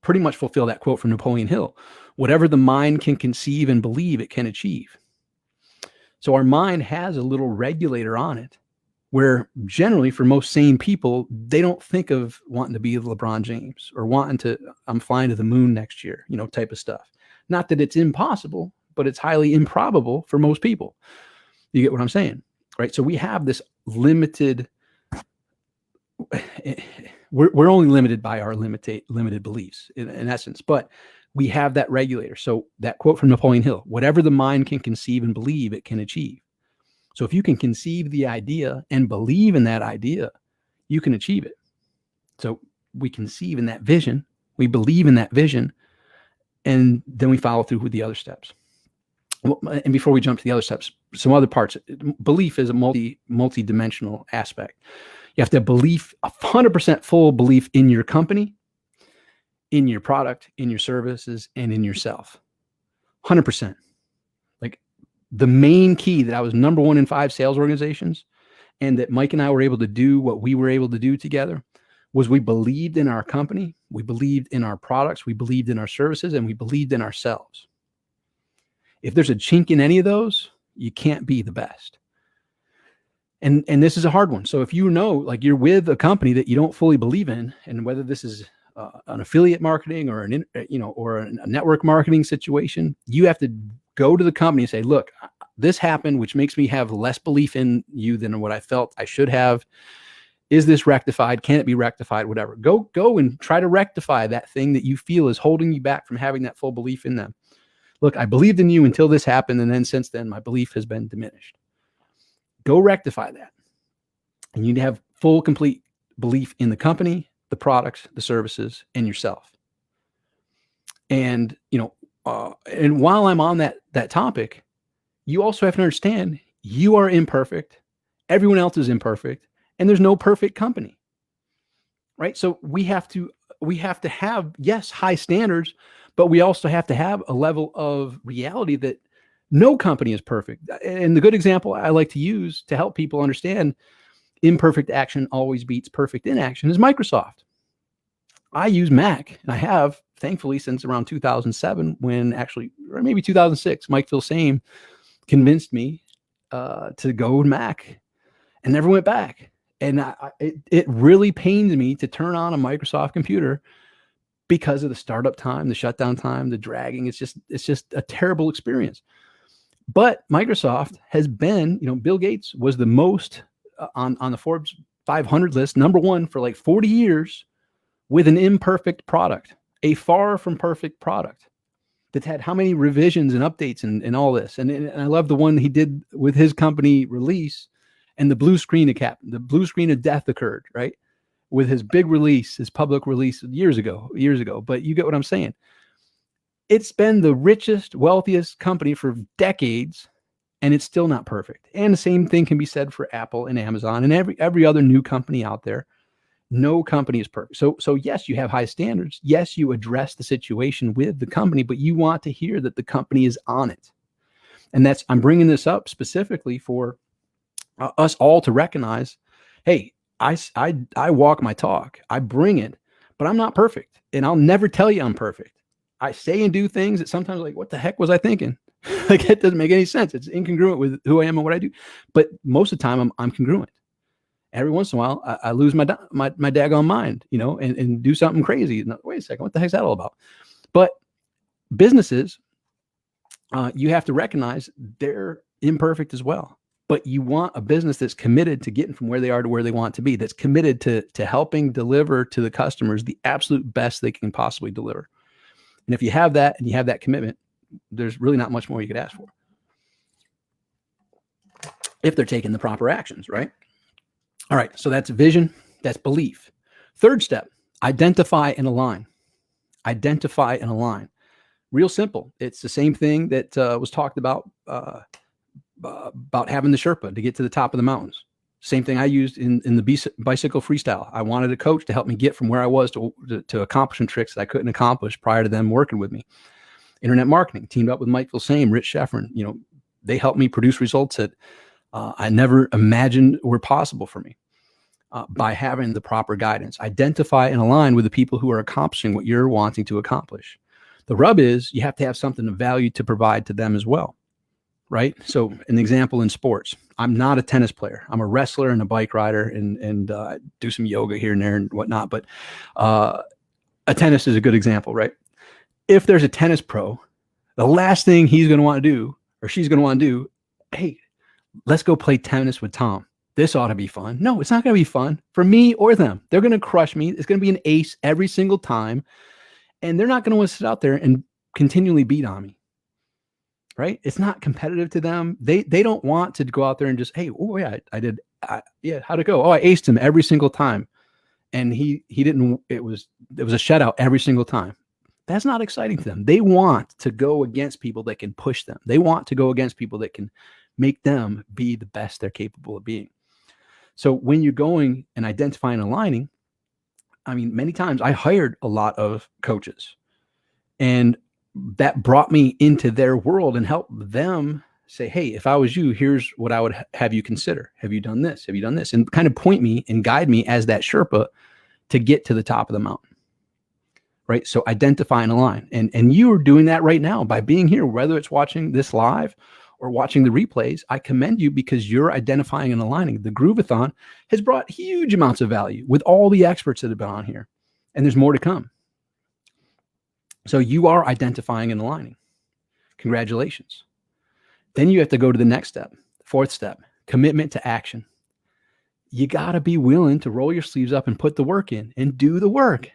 pretty much fulfill that quote from Napoleon Hill. Whatever the mind can conceive and believe, it can achieve. So our mind has a little regulator on it where generally for most sane people, they don't think of wanting to be LeBron James or wanting to, I'm flying to the moon next year, type of stuff. Not that it's impossible, but it's highly improbable for most people. You get what I'm saying, right? So we have this limited, we're only limited by our limited beliefs in essence, but we have that regulator. So that quote from Napoleon Hill, whatever the mind can conceive and believe, it can achieve. So if you can conceive the idea and believe in that idea, you can achieve it. So we conceive in that vision, we believe in that vision, and then we follow through with the other steps. And before we jump to the other steps, some other parts. Belief is a multi-dimensional aspect. You have to have belief, 100% full belief in your company, in your product, in your services, and in yourself. 100%. Like the main key that I was number 1 in 5 sales organizations, and that Mike and I were able to do what we were able to do together, was we believed in our company, we believed in our products, we believed in our services, and we believed in ourselves. If there's a chink in any of those, you can't be the best. And this is a hard one. So if you know, like you're with a company that you don't fully believe in, and whether this is an affiliate marketing or or a network marketing situation, you have to go to the company and say, look, this happened, which makes me have less belief in you than what I felt I should have. Is this rectified? Can it be rectified? Whatever. Go and try to rectify that thing that you feel is holding you back from having that full belief in them. Look, I believed in you until this happened, and then since then, my belief has been diminished. Go rectify that. And you need to have full, complete belief in the company, the products, the services, and yourself. And, and while I'm on that topic, you also have to understand you are imperfect. Everyone else is imperfect, and there's no perfect company, right? So we have to have, yes, high standards, but we also have to have a level of reality that no company is perfect. And the good example I like to use to help people understand imperfect action always beats perfect inaction is Microsoft. I use Mac, and I have, thankfully, since around 2007, when actually, or maybe 2006, Mike Filsaime convinced me to go Mac and never went back. And it really pains me to turn on a Microsoft computer because of the startup time, the shutdown time, the dragging. It's just a terrible experience. But Microsoft has been, Bill Gates was the most on the Forbes 500 list, number 1 for like 40 years with an imperfect product, a far from perfect product that's had how many revisions and updates and all this. And I love the one he did with his company Release, and the blue screen of death occurred, right? With his big release, his public release years ago. But you get what I'm saying. It's been the richest, wealthiest company for decades, and it's still not perfect. And the same thing can be said for Apple and Amazon and every other new company out there. No company is perfect. So yes, you have high standards. Yes, you address the situation with the company, but you want to hear that the company is on it. And I'm bringing this up specifically for us all to recognize, hey, I walk my talk. I bring it, but I'm not perfect. And I'll never tell you I'm perfect. I say and do things that sometimes what the heck was I thinking? Like it doesn't make any sense. It's incongruent with who I am and what I do. But most of the time I'm congruent. Every once in a while I lose my daggone mind, and do something crazy. No, wait a second, what the heck's that all about? But businesses, you have to recognize they're imperfect as well. But you want a business that's committed to getting from where they are to where they want to be, that's committed to helping deliver to the customers the absolute best they can possibly deliver. And if you have that and you have that commitment, there's really not much more you could ask for. If they're taking the proper actions, right? All right, so that's vision, that's belief. Third step, identify and align. Identify and align. Real simple. It's the same thing that was talked about having the Sherpa to get to the top of the mountains. Same thing I used in the bicycle freestyle. I wanted a coach to help me get from where I was to accomplishing tricks that I couldn't accomplish prior to them working with me. Internet marketing, teamed up with Mike Filsaime, Rich Sheffrin. They helped me produce results that I never imagined were possible for me by having the proper guidance. Identify and align with the people who are accomplishing what you're wanting to accomplish. The rub is you have to have something of value to provide to them as well. Right. So an example in sports, I'm not a tennis player. I'm a wrestler and a bike rider and do some yoga here and there and whatnot. But a tennis is a good example, right? If there's a tennis pro, the last thing he's going to want to do or she's going to want to do, hey, let's go play tennis with Tom. This ought to be fun. No, it's not going to be fun for me or them. They're going to crush me. It's going to be an ace every single time. and they're not going to want to sit out there and continually beat on me. Right? It's not competitive to them. They don't want to go out there and just, hey, oh yeah, yeah, how'd it go? Oh, I aced him every single time. And he didn't, it was a shutout every single time. That's not exciting to them. They want to go against people that can push them. They want to go against people that can make them be the best they're capable of being. So when you're going and identifying and aligning, I mean, many times I hired a lot of coaches, and that brought me into their world and helped them say, hey, if I was you, here's what I would have you consider. Have you done this? Have you done this? And kind of point me and guide me as that Sherpa to get to the top of the mountain. Right? So identify and align. And you are doing that right now by being here, whether it's watching this live or watching the replays. I commend you because you're identifying and aligning. The Grooveathon has brought huge amounts of value with all the experts that have been on here. And there's more to come. So you are identifying and aligning. Congratulations. Then you have to go to the next step, fourth step, commitment to action. You got to be willing to roll your sleeves up and put the work in and do the work.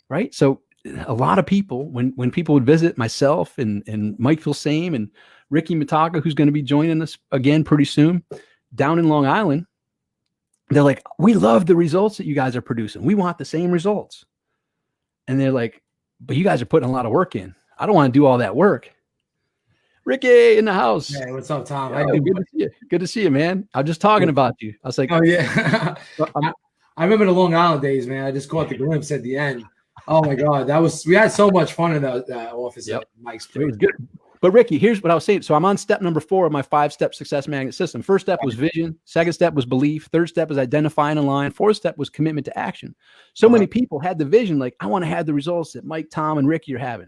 Right? So a lot of people, when people would visit myself and Mike Filsaime and Ricky Mitaka, who's going to be joining us again pretty soon, down in Long Island, they're like, we love the results that you guys are producing. We want the same results. And they're like, but you guys are putting a lot of work in. I don't want to do all that work. Ricky in the house. Hey, what's up, Tom? Oh, good to see you. Good to see you, man. I'm just talking about you. I was like, oh yeah. I remember the Long Island days, man. I just caught the glimpse at the end. Oh my God, we had so much fun in that office. Yep. At Mike's place. It was good. But Ricky, here's what I was saying. So I'm on step number 4 of my 5-step success magnet system. First step was vision. Second step was belief. Third step was identify and align. Fourth step was commitment to action. So many people had the vision, like, I want to have the results that Mike, Tom, and Ricky are having.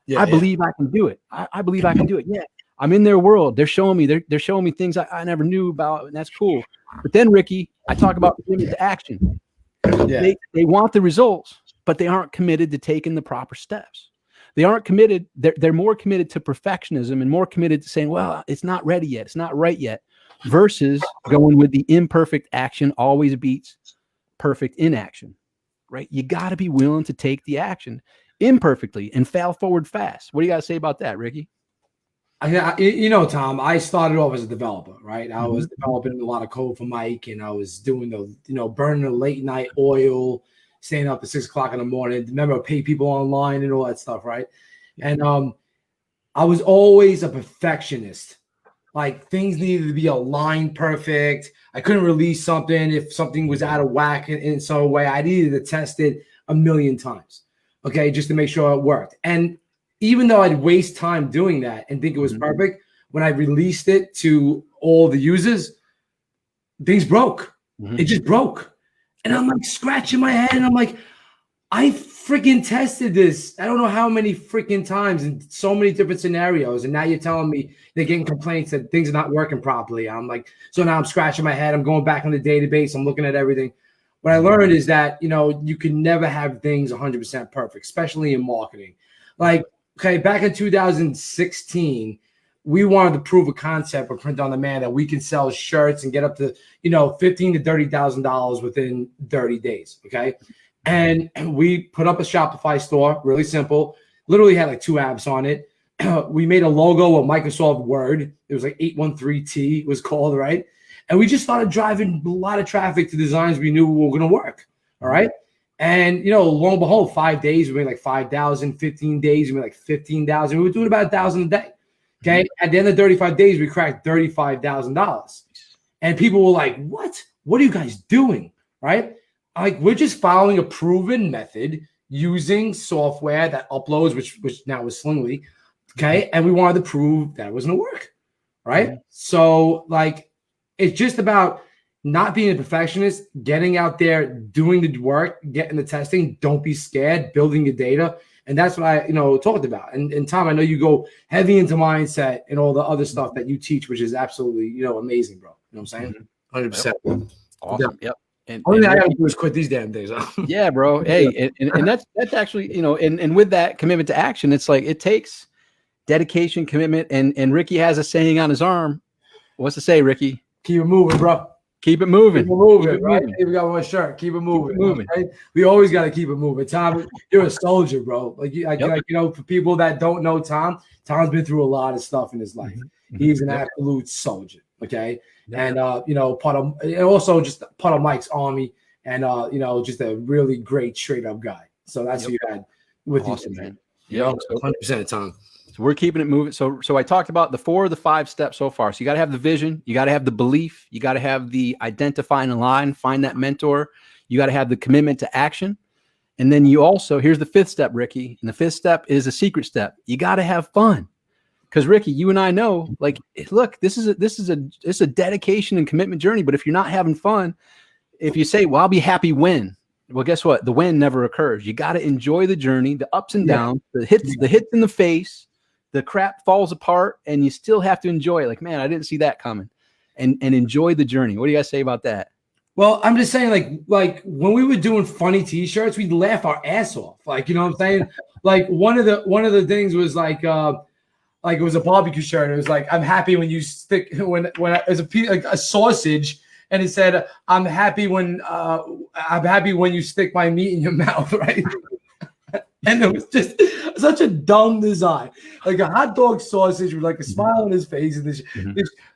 Yeah, I believe I can do it. I believe I can do it. Yeah. I'm in their world. They're showing me, they're showing me things I never knew about, and that's cool. But then, Ricky, I talk about commitment to action. Yeah. They want the results, but they aren't committed to taking the proper steps. They aren't committed. They're more committed to perfectionism and more committed to saying, well, it's not ready yet. It's not right yet, versus going with the imperfect action always beats perfect inaction, right? You got to be willing to take the action imperfectly and fail forward fast. What do you got to say about that, Ricky? You know, Tom, I started off as a developer, right? I was developing a lot of code for Mike, and I was doing burning the late night oil, staying up at 6 o'clock in the morning. Remember, pay people online and all that stuff, right? And I was always a perfectionist. Like, things needed to be aligned perfect. I couldn't release something if something was out of whack in some way. I needed to test it 1,000,000 times, okay, just to make sure it worked. And even though I'd waste time doing that and think it was perfect, when I released it to all the users, things broke. It just broke. And I'm like scratching my head, and I'm like, I freaking tested this. I don't know how many freaking times in so many different scenarios. And now you're telling me they're getting complaints that things are not working properly. I'm like, so now I'm scratching my head. I'm going back on the database. I'm looking at everything. What I learned is that, you can never have things 100% perfect, especially in marketing. Like, okay, back in 2016, we wanted to prove a concept or print on demand that we can sell shirts and get up to, $15,000 to $30,000 within 30 days. Okay. And we put up a Shopify store, really simple, literally had like 2 apps on it. We made a logo of Microsoft Word. It was like 813T, it was called, right? And we just started driving a lot of traffic to designs we knew were going to work. All right. And, lo and behold, 5 days, we made like 5,000, 15 days, we made like 15,000. We were doing about 1,000 a day. Okay. At the end of 35 days, we cracked $35,000. And people were like, what? What are you guys doing? Right? Like, we're just following a proven method using software that uploads, which now is Slingly. Okay. And we wanted to prove that it was going to work. Right. So, like, it's just about not being a perfectionist, getting out there, doing the work, getting the testing. Don't be scared, building your data. And that's what I, talked about. And Tom, I know you go heavy into mindset and all the other stuff that you teach, which is absolutely, amazing, bro. You know what I'm saying? 100%. Awesome. Yep. And only thing I gotta do is quit these damn days. Yeah, bro. Hey, and that's actually, and with that commitment to action, it's like, it takes dedication, commitment. And Ricky has a saying on his arm. What's to say, Ricky? Keep it moving, bro. Keep it moving. Keep it moving, Keep it right? moving. Hey, we got one shirt. Keep it moving. Keep it moving. Right? We always got to keep it moving. Tom, you're a soldier, bro. Like you know, for people that don't know Tom's been through a lot of stuff in his life. He's an absolute soldier. Okay. And you know, also just part of Mike's army, and you know, just a really great straight up guy. So that's who you had with you, man. Yeah, 100% Tom. So we're keeping it moving. So I talked about the 4 of the 5 steps so far. So you got to have the vision, you got to have the belief, you got to have the identifying a line, find that mentor, you got to have the commitment to action. And then you also, here's the 5th step, Ricky. And the 5th step is a secret step. You got to have fun. Because Ricky, you and I know, like, look, this is a dedication and commitment journey. But if you're not having fun, if you say, well, I'll be happy when, well, guess what? The when never occurs. You got to enjoy the journey, the ups and downs, the hits in the face, the crap falls apart, and you still have to enjoy it. Like, man, I didn't see that coming, and enjoy the journey. What do you guys say about that? Well, I'm just saying, like when we were doing funny T-shirts, we'd laugh our ass off. Like, you know what I'm saying? Like one of the things was like it was a barbecue shirt. It was like, I'm happy when you stick when it's a sausage, and it said, I'm happy when you stick my meat in your mouth, right? And it was just such a dumb design, like a hot dog sausage with like a smile on his face. And this,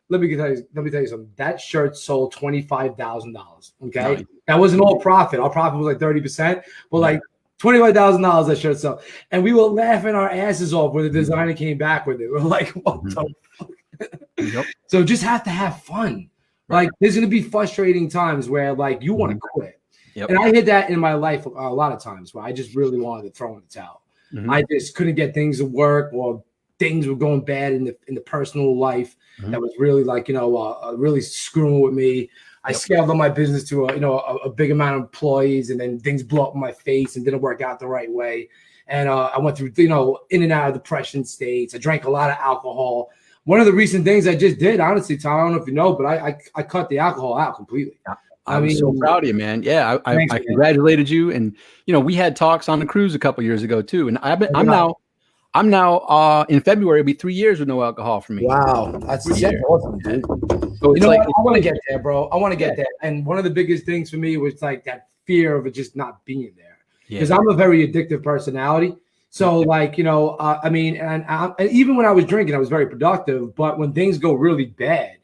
let me tell you something. That shirt sold $25,000. Okay, nice. That wasn't all profit. Our profit was like 30%, but like $25,000 that shirt sold, and we were laughing our asses off when the designer came back with it. We're like, what the fuck? So just have to have fun. Like, there's gonna be frustrating times where like you want to quit. And I hit that in my life a lot of times where I just really wanted to throw in the towel. I just couldn't get things to work, or things were going bad in the personal life that was really like, you know, really screwing with me. I scaled up my business to a big amount of employees, and then things blew up in my face and didn't work out the right way. And I went through, you know, in and out of depression states. I drank a lot of alcohol. One of the recent things I just did, honestly, Tom, I don't know if you know, but I cut the alcohol out completely. I'm so proud of you, man. Yeah, I congratulated you, and you know, we had talks on the cruise a couple years ago too. And I'm now in February, it'll be 3 years with no alcohol for me. Wow, that's awesome, dude. So you know what? I want to get there, bro. I want to get there. And one of the biggest things for me was like that fear of it just not being there, because I'm a very addictive personality. So like, you know, I mean, and even when I was drinking, I was very productive. But when things go really bad,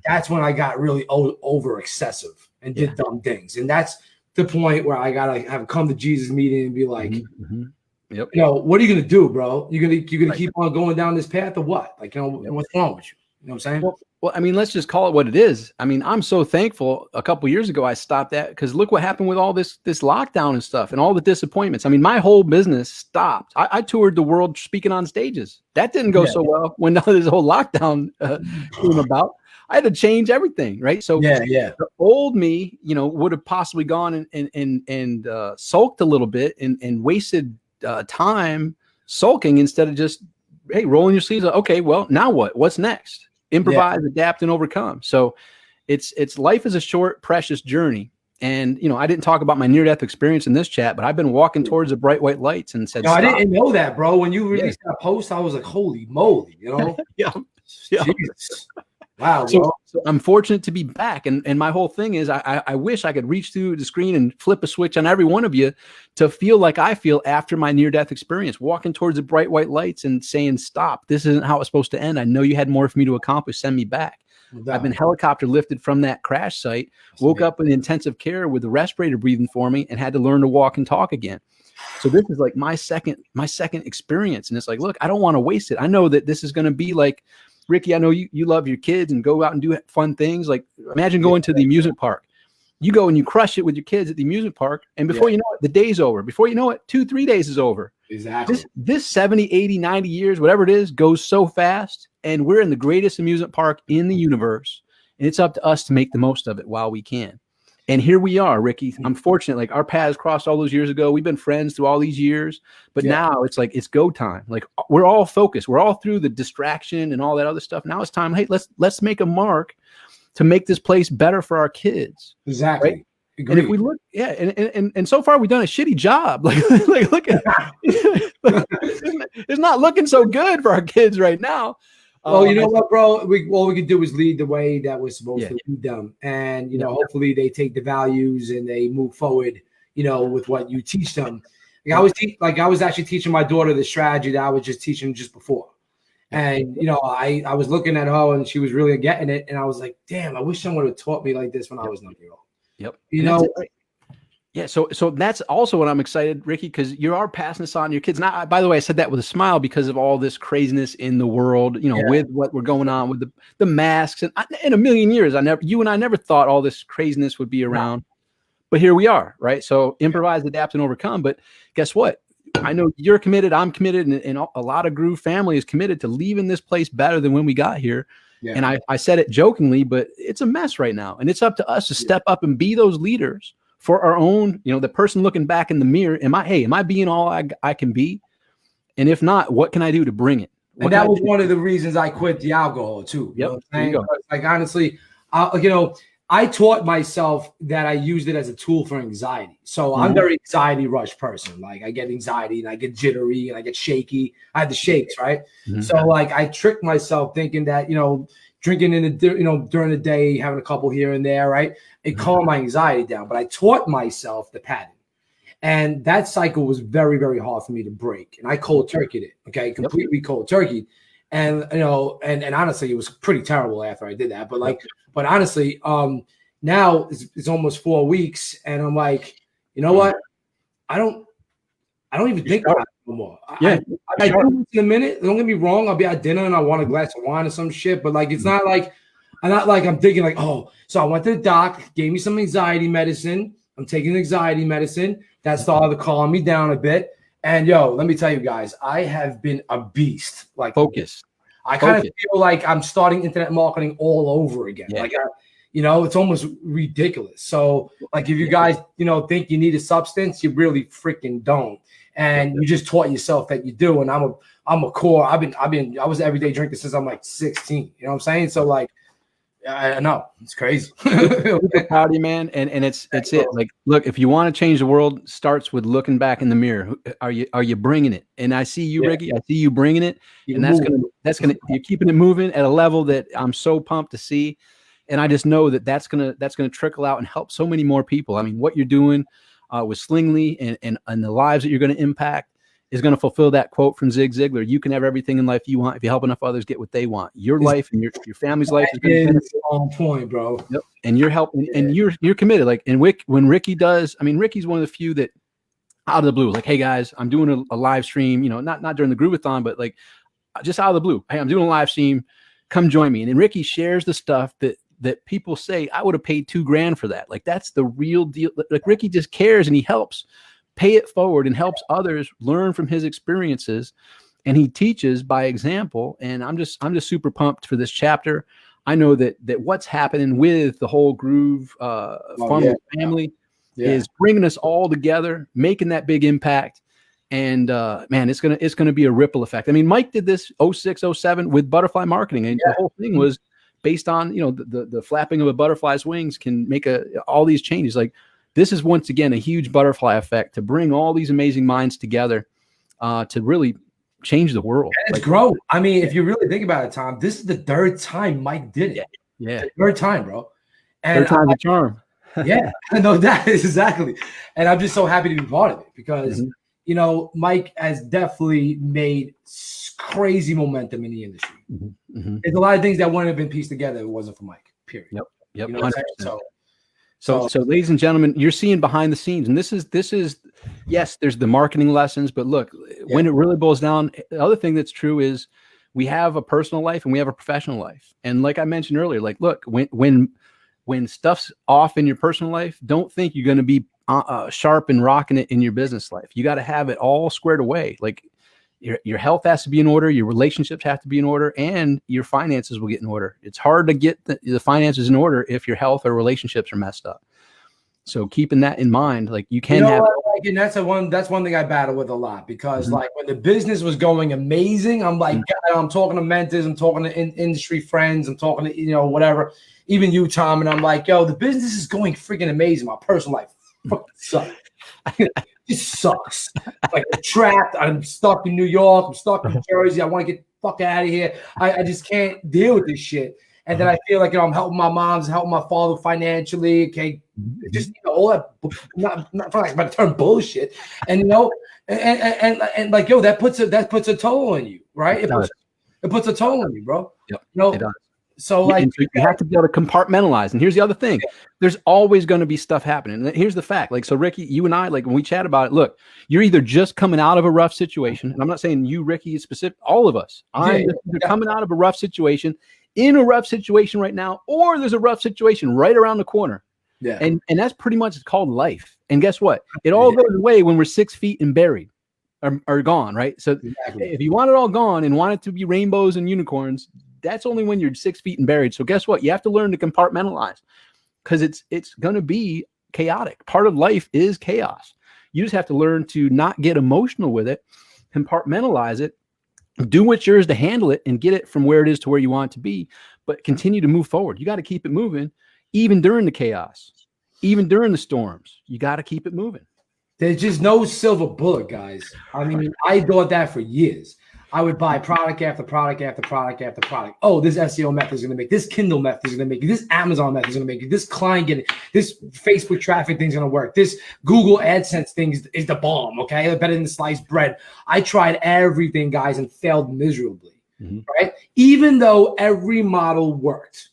that's when I got really over excessive and did dumb things. And that's the point where I gotta have a come to Jesus meeting and be like, you know, what are you gonna do, bro? You're gonna keep on going down this path or what? Like, you know, what's wrong with you? You know what I'm saying? Well, I mean, let's just call it what it is. I mean, I'm so thankful. A couple of years ago, I stopped that, because look what happened with all this lockdown and stuff and all the disappointments. I mean, my whole business stopped. I toured the world speaking on stages. That didn't go so well when this whole lockdown came about. I had to change everything, right? So the old me, you know, would have possibly gone and sulked a little bit and wasted time sulking instead of just, hey, rolling your sleeves up. Okay, well, now what? What's next? Improvise, adapt, and overcome. So it's life is a short, precious journey. And, you know, I didn't talk about my near-death experience in this chat, but I've been walking towards the bright white lights and said, no, I didn't know that, bro. When you released that post, I was like, holy moly, you know? Wow. So I'm fortunate to be back. And my whole thing is I wish I could reach through the screen and flip a switch on every one of you to feel like I feel after my near-death experience, walking towards the bright white lights and saying, stop, this isn't how it's supposed to end. I know you had more for me to accomplish. Send me back. I've been helicopter lifted from that crash site, woke up in intensive care with the respirator breathing for me, and had to learn to walk and talk again. So this is like my second experience. And it's like, look, I don't want to waste it. I know that this is going to be like, Ricky, I know you love your kids and go out and do fun things. Like, imagine going to the amusement park. You go and you crush it with your kids at the amusement park. And before you know it, the day's over. Before you know it, 2-3 days is over. Exactly. This 70, 80, 90 years, whatever it is, goes so fast. And we're in the greatest amusement park in the universe. And it's up to us to make the most of it while we can. And here we are, Ricky. I'm fortunate. Like, our paths crossed all those years ago. We've been friends through all these years. But now it's like, it's go time. Like, we're all focused. We're all through the distraction and all that other stuff. Now it's time. Hey, let's make a mark to make this place better for our kids. Exactly. Right? And if we look, and so far we've done a shitty job. Like look at it's not looking so good for our kids right now. Well, you know what, bro? All we could do is lead the way that we're supposed to lead them, and you know, hopefully they take the values and they move forward. You know, with what you teach them. Like I was actually teaching my daughter the strategy that I was just teaching just before, and you know, I was looking at her and she was really getting it, and I was like, damn, I wish someone would have taught me like this when I was 9-year-old. Yep. You know. Yeah, so that's also what I'm excited, Ricky, because you are passing this on to your kids. And by the way, I said that with a smile because of all this craziness in the world, you know, with what we're going on with the masks. And in a million years, you and I never thought all this craziness would be around, but here we are, right? So improvise, adapt, and overcome. But guess what? I know you're committed. I'm committed, and a lot of Groove family is committed to leaving this place better than when we got here. Yeah. And I said it jokingly, but it's a mess right now, and it's up to us to step up and be those leaders. For our own, you know, the person looking back in the mirror, am I being all I can be? And if not, what can I do to bring it? And that was one of the reasons I quit the alcohol too. You know what I'm saying? Like honestly, you know, I taught myself that I used it as a tool for anxiety. So I'm a very anxiety rush person. Like I get anxiety and I get jittery and I get shaky. I had the shakes, right? So like I tricked myself thinking that, you know, drinking during the day, having a couple here and there, right? It calmed my anxiety down, but I taught myself the pattern. And that cycle was very, very hard for me to break. And I cold turkeyed it, okay? Completely cold turkey. And, you know, and honestly, it was pretty terrible after I did that. But like, but honestly, now it's almost 4 weeks. And I'm like, you know what? I don't even think about it no more. I do in a minute. Don't get me wrong. I'll be at dinner and I want a glass of wine or some shit. But like, it's not like I'm thinking like, oh, so I went to the doc, gave me some anxiety medicine. I'm taking anxiety medicine. That started to calm me down a bit. And yo, let me tell you guys, I have been a beast. Like focus. I kind of feel like I'm starting internet marketing all over again. Like, you know, it's almost ridiculous. So like, if you guys, you know, think you need a substance, you really freaking don't. And you just taught yourself that you do. And I'm a core. I was an everyday drinker since I'm like 16. You know what I'm saying? So like, I know it's crazy. Proud of you, man. And it's it. Like, look, if you want to change the world, it starts with looking back in the mirror. Are you bringing it? And I see you, Ricky. I see you bringing it. And that's gonna you're keeping it moving at a level that I'm so pumped to see. And I just know that's gonna trickle out and help so many more people. I mean, what you're doing with Slingly and the lives that you're going to impact is going to fulfill that quote from Zig Ziglar. You can have everything in life you want if you help enough others get what they want. Your life and your family's life is going to be on point, bro. Yep. And you're helping and you're committed. Like, and when Ricky does, I mean, Ricky's one of the few that out of the blue, like, hey guys, I'm doing a live stream, you know, not during the Grooveathon, but like just out of the blue. Hey, I'm doing a live stream. Come join me. And then Ricky shares the stuff that people say, I would have paid $2,000 for that. Like, that's the real deal. Like, Ricky just cares and he helps pay it forward and helps others learn from his experiences. And he teaches by example. And I'm just super pumped for this chapter. I know that what's happening with the whole Groove funnel family is bringing us all together, making that big impact. And man, it's gonna be a ripple effect. I mean, Mike did this 06, 07 with butterfly marketing, and the whole thing was based on, you know, the flapping of a butterfly's wings can make all these changes. Like, this is once again a huge butterfly effect to bring all these amazing minds together to really change the world. And it's grow. I mean, if you really think about it, Tom, this is the third time Mike did it. Yeah, third time, bro. And third time's a charm. Yeah, I know that is exactly. And I'm just so happy to be part of it because you know, Mike has definitely made crazy momentum in the industry. There's a lot of things that wouldn't have been pieced together if it wasn't for Mike. Period. Yep. You know what I'm saying? So, ladies and gentlemen, you're seeing behind the scenes, and this is, yes, there's the marketing lessons, but look, when it really boils down, the other thing that's true is we have a personal life and we have a professional life. And like I mentioned earlier, like, look, when stuff's off in your personal life, don't think you're going to be sharp and rocking it in your business life. You got to have it all squared away. Like, your health has to be in order, your relationships have to be in order, and your finances will get in order. It's hard to get the finances in order if your health or relationships are messed up. So keeping that in mind, like, you can have. And that's one thing I battle with a lot because like when the business was going amazing, I'm like, God, I'm talking to mentors, I'm talking to industry friends, I'm talking to, you know, whatever, even you, Tom, and I'm like, yo, the business is going freaking amazing. My personal life fucking sucks. just sucks. Like I'm trapped. I'm stuck in New York. I'm stuck in Jersey. I want to get the fuck out of here. I just can't deal with this shit. And then I feel like, you know, I'm helping my moms, helping my father financially. Okay, just, you know, all that not for like about to turn bullshit. And you know, and like, yo, that puts a toll on you, right? It puts a toll on you, bro. Yep. You know, it does. So like you have to be able to compartmentalize. And here's the other thing. There's always going to be stuff happening. And here's the fact. Like, so Ricky, you and I, like when we chat about it, look, you're either just coming out of a rough situation. And I'm not saying you, Ricky, is specific, all of us. I'm either coming out of a rough situation, in a rough situation right now, or there's a rough situation right around the corner. Yeah. And that's pretty much, it's called life. And guess what? It all goes away when we're 6 feet and buried or gone, right? So if you want it all gone and want it to be rainbows and unicorns, that's only when you're 6 feet and buried. So guess what? You have to learn to compartmentalize, because it's going to be chaotic. Part of life is chaos. You just have to learn to not get emotional with it, compartmentalize it, do what's yours to handle it and get it from where it is to where you want it to be, but continue to move forward. You got to keep it moving, even during the chaos, even during the storms. You got to keep it moving. There's just no silver bullet, guys. I mean, I thought that for years. I would buy product after product after product after product. Oh, this SEO method is going to make this Kindle method is going to make it. This Amazon method is going to make it. This client getting this Facebook traffic thing is going to work. This Google AdSense thing is the bomb. Okay, better than sliced bread. I tried everything, guys, and failed miserably. Right? Even though every model worked,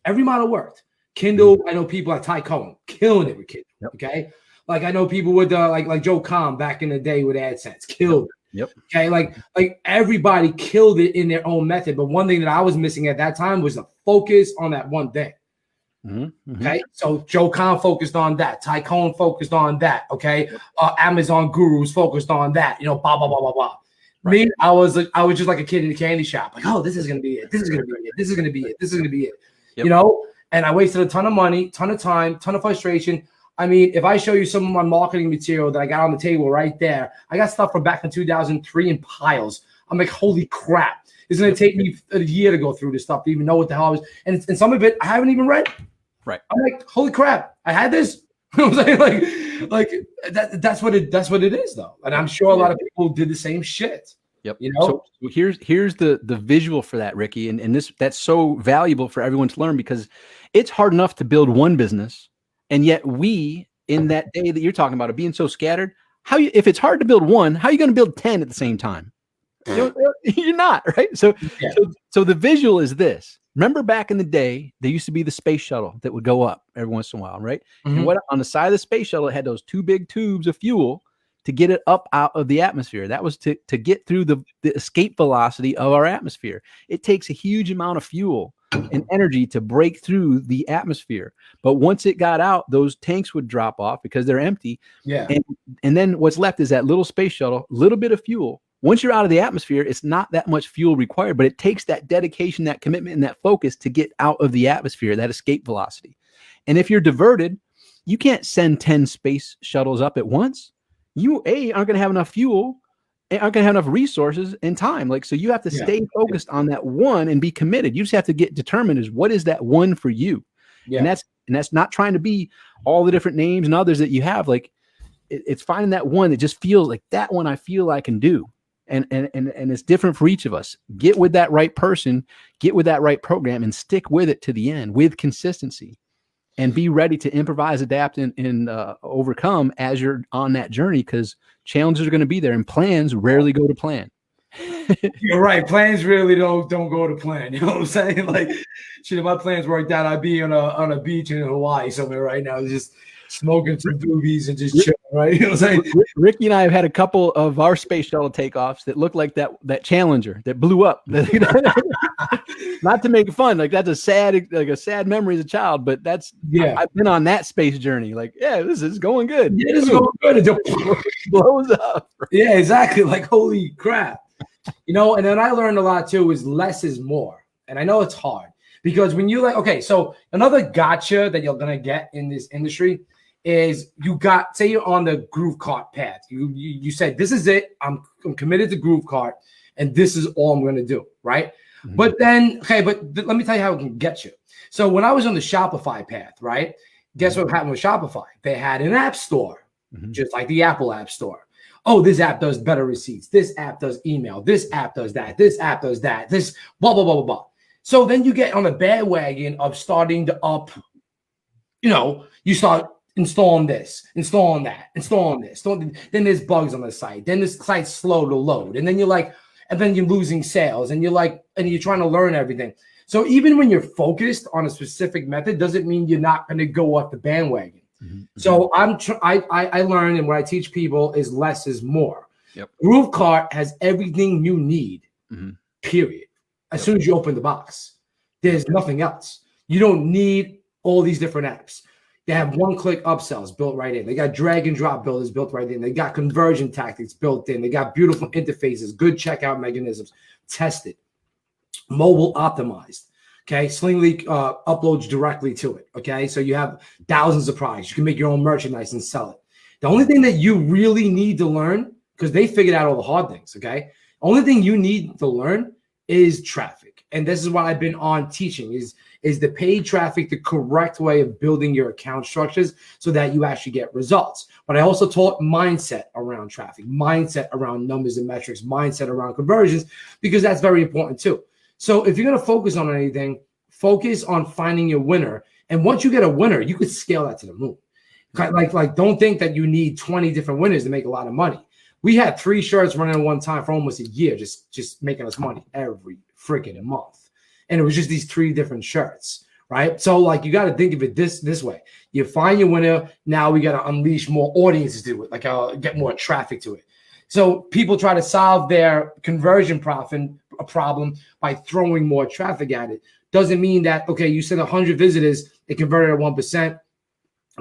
every model worked. Kindle. I know people like Ty Cohen killing it with Kindle. Okay, like I know people with like Joe Comm back in the day with AdSense killed it. Okay, like everybody killed it in their own method. But one thing that I was missing at that time was the focus on that one thing. Okay, so Joe Comm focused on that. Ty Cohen focused on that. Okay, Amazon gurus focused on that. You know, blah blah blah blah blah. Right. Me, I was just like a kid in a candy shop. Like, oh, this is gonna be it. This is gonna be it. This is gonna be it. This is gonna be it. You know, and I wasted a ton of money, ton of time, ton of frustration. I mean, if I show you some of my marketing material that I got on the table right there, I got stuff from back in 2003 in piles. I'm like, holy crap. It's going to take me a year to go through this stuff to even know what the hell I was. And some of it I haven't even read. Right. I'm like, holy crap. I had this. I was like that's what it is, though. And I'm sure a lot of people did the same shit. Yep. You know, so here's the visual for that, Ricky. And that's so valuable for everyone to learn, because it's hard enough to build one business. And yet we, in that day that you're talking about, of being so scattered, if it's hard to build one, how are you going to build 10 at the same time? You're not, right? So the visual is this. Remember back in the day, there used to be the space shuttle that would go up every once in a while, right? And what on the side of the space shuttle, it had those two big tubes of fuel to get it up out of the atmosphere. That was to get through the escape velocity of our atmosphere. It takes a huge amount of fuel and energy to break through the atmosphere. But once it got out, those tanks would drop off because they're empty. Yeah. And then what's left is that little space shuttle, little bit of fuel. Once you're out of the atmosphere, it's not that much fuel required, but it takes that dedication, that commitment, and that focus to get out of the atmosphere, that escape velocity. And if you're diverted, you can't send 10 space shuttles up at once. You aren't going to have enough fuel, aren't going to have enough resources and time. Like, so you have to stay focused on that one and be committed. You just have to get determined as what is that one for you. Yeah. And that's not trying to be all the different names and others that you have. Like it's finding that one that just feels like that one I feel I can do. And it's different for each of us. Get with that right person, get with that right program, and stick with it to the end with consistency. And be ready to improvise, adapt, and overcome as you're on that journey, because challenges are going to be there, and plans rarely go to plan. You're right. Plans really don't go to plan. You know what I'm saying? Like, shit, if my plans worked out, I'd be on a beach in Hawaii somewhere right now, just smoking some doobies and just chilling, right? You know what I'm saying? Ricky and I have had a couple of our space shuttle takeoffs that look like that Challenger that blew up. Not to make fun, like that's a sad memory as a child, but I've been on that space journey. Like, this is going good. Yeah, this is going good. It just blows up. Yeah, exactly. Like, holy crap. You know, and then I learned a lot too is less is more. And I know it's hard because when you so another gotcha that you're gonna get in this industry is say you're on the Groove Cart path. You said, this is it. I'm committed to Groove Cart, and this is all I'm gonna do, right? Mm-hmm. But then, let me tell you how it can get you. So when I was on the Shopify path, right? Guess what happened with Shopify? They had an app store. just like the Apple App Store. Oh, this app does better receipts. This app does email. This app does that. This app does that. This blah, blah, blah, blah, blah. So then you get on the bandwagon of starting to you start installing this, installing that, installing this. Then there's bugs on the site. Then the site's slow to load. And then and then you're losing sales and you're trying to learn everything. So even when you're focused on a specific method, doesn't mean you're not going to go off the bandwagon. So I learned, and what I teach people is less is more. GrooveCart has everything you need, period. As soon as you open the box, there's nothing else. You don't need all these different apps. They have one-click upsells built right in. They got drag and drop builders built right in. They got conversion tactics built in. They got beautiful interfaces, good checkout mechanisms, tested, mobile optimized. Okay, Slingly uploads directly to it. Okay, so you have thousands of products. You can make your own merchandise and sell it. The only thing that you really need to learn, because they figured out all the hard things. Okay, only thing you need to learn is traffic, and this is what I've been on teaching is the paid traffic, the correct way of building your account structures so that you actually get results. But I also taught mindset around traffic, mindset around numbers and metrics, mindset around conversions, because that's very important too. So if you're going to focus on anything, focus on finding your winner. And once you get a winner, you could scale that to the moon. Like don't think that you need 20 different winners to make a lot of money. We had 3 shirts running at one time for almost a year, just making us money every freaking month. And it was just these 3 different shirts, right? So like you got to think of it this way. You find your winner. Now we got to unleash more audiences to it, like get more traffic to it. So people try to solve their conversion problem by throwing more traffic at it. Doesn't mean that, okay, you send 100 visitors, it converted at 1%.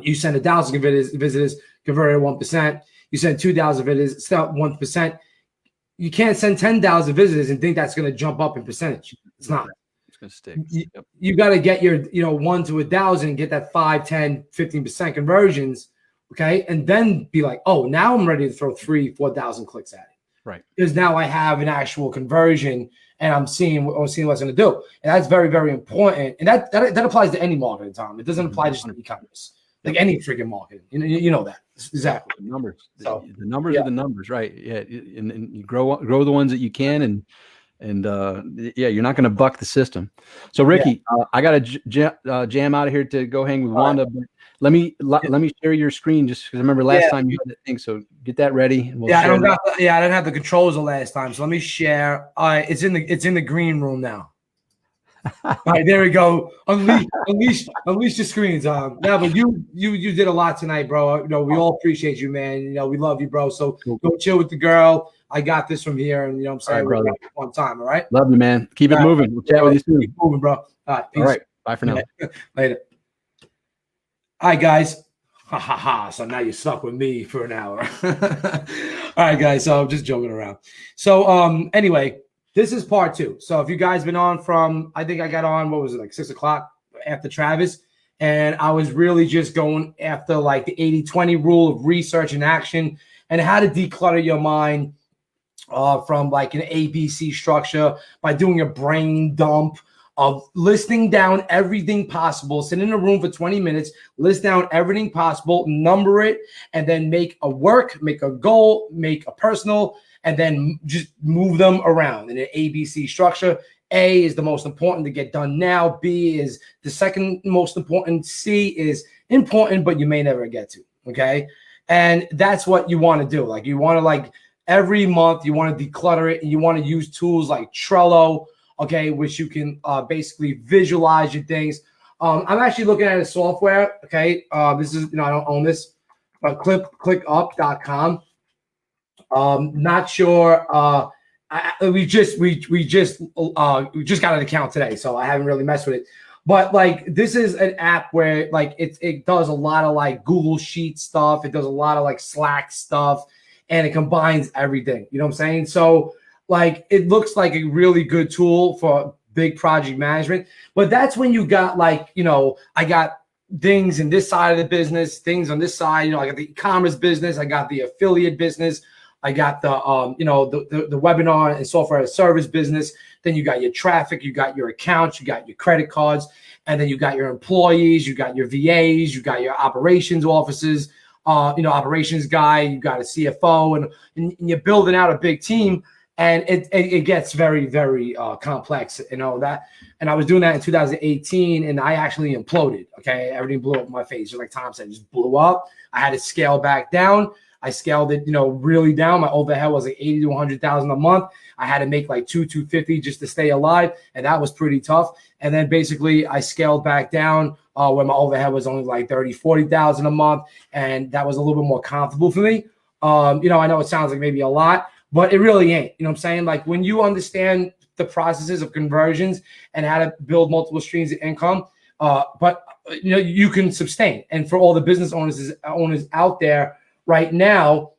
You send 1,000 visitors, converted at 1%. You send 2,000 visitors, it's not 1%. You can't send 10,000 visitors and think that's going to jump up in percentage. It's not. Gonna stick. You got to get your 1 to 1,000, get that 5, 10, 15% conversions, okay, and then be like, oh, now I'm ready to throw 3,000, 4,000 clicks at it, right? Because now I have an actual conversion, and I'm seeing what it's going to do, and that's very, very important. And that applies to any marketing, Tom. It doesn't apply just to e-commerce, like any freaking marketing. You know that exactly. The numbers, so the numbers are the numbers, right? Yeah, and you grow the ones that you can, and you're not going to buck the system. So Ricky, I got to jam out of here to go hang with Wanda. But let me share your screen just because I remember last time you had that thing. So get that ready. And I didn't have the controls the last time. So let me share. It's in the green room now. All right, there we go. Unleash the screens. But you did a lot tonight, bro. We all appreciate you, man. We love you, bro. So go chill with the girl. I got this from here, and I'm saying we're on time. All right. Love you, man. Keep it moving. We'll chat with you soon. Keep moving, bro. All right. Peace. All right. Bye for now. Later. All right, guys. Ha ha ha. So now you're stuck with me for an hour. All right, guys. So I'm just joking around. So anyway, this is part 2. So if you guys been on from, I think I got on, what was it, like 6 o'clock after Travis, and I was really just going after like the 80-20 rule of research and action and how to declutter your mind from like an ABC structure by doing a brain dump of listing down everything possible. Sit in a room for 20 minutes, list down everything possible, number it, and then make a goal, make a personal, and then just move them around in an ABC structure. A is the most important to get done now. B is the second most important. C is important, but you may never get to. Okay. And that's what you want to do. Like you want to every month you want to declutter it, and you want to use tools like Trello, okay, which you can basically visualize your things. I'm actually looking at a software, okay. This is, I don't own this, but clickup.com. Not sure. We just got an account today, so I haven't really messed with it. But this is an app where it does a lot of Google Sheet stuff. It does a lot of Slack stuff, and it combines everything. You know what I'm saying? So it looks like a really good tool for big project management. But that's when you got I got things in this side of the business, things on this side. I got the e-commerce business, I got the affiliate business, I got the the webinar and software as a service business. Then you got your traffic, you got your accounts, you got your credit cards, and then you got your employees, you got your VAs, you got your operations offices, operations guy, you got a CFO, and you're building out a big team, and it gets very, very complex, that. And I was doing that in 2018, and I actually imploded. Okay, everything blew up in my face, just like Tom said, just blew up. I had to scale back down. I scaled it, really down. My overhead was like 80 to 100,000 a month. I had to make like 250 just to stay alive, and that was pretty tough. And then basically I scaled back down when my overhead was only like 30, 40,000 a month, and that was a little bit more comfortable for me. I know it sounds like maybe a lot, but it really ain't. You know what I'm saying? Like when you understand the processes of conversions and how to build multiple streams of income, but you can sustain. And for all the business owners out there right now,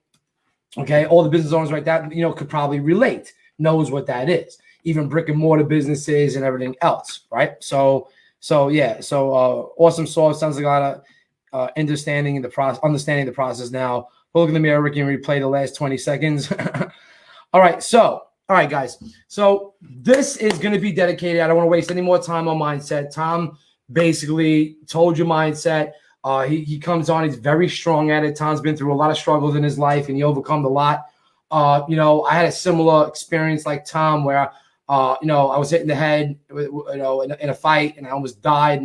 okay, all the business owners right now, could probably relate, knows what that is, even brick and mortar businesses and everything else, right? So awesome sauce. Sounds like a lot of understanding the process now. We'll look in the mirror, Ricky, and replay the last 20 seconds. All right, guys. So this is going to be dedicated. I don't want to waste any more time on mindset. Tom basically told you mindset. He comes on. He's very strong at it. Tom's been through a lot of struggles in his life, and he overcome a lot. I had a similar experience like Tom, where I was hit in the head, in a fight, and I almost died,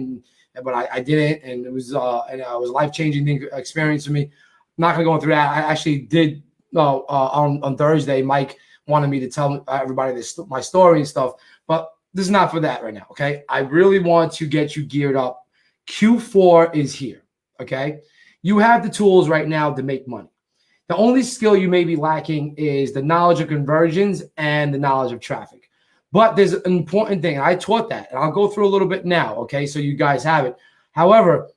but I didn't, and it was a life-changing experience for me. I'm not gonna go through that. I actually did. On Thursday, Mike wanted me to tell everybody my story and stuff, but this is not for that right now. Okay, I really want to get you geared up. Q4 is here. Okay, you have the tools right now to make money. The only skill you may be lacking is the knowledge of conversions and the knowledge of traffic. But there's an important thing. I taught that, and I'll go through a little bit now, okay, so you guys have it. However,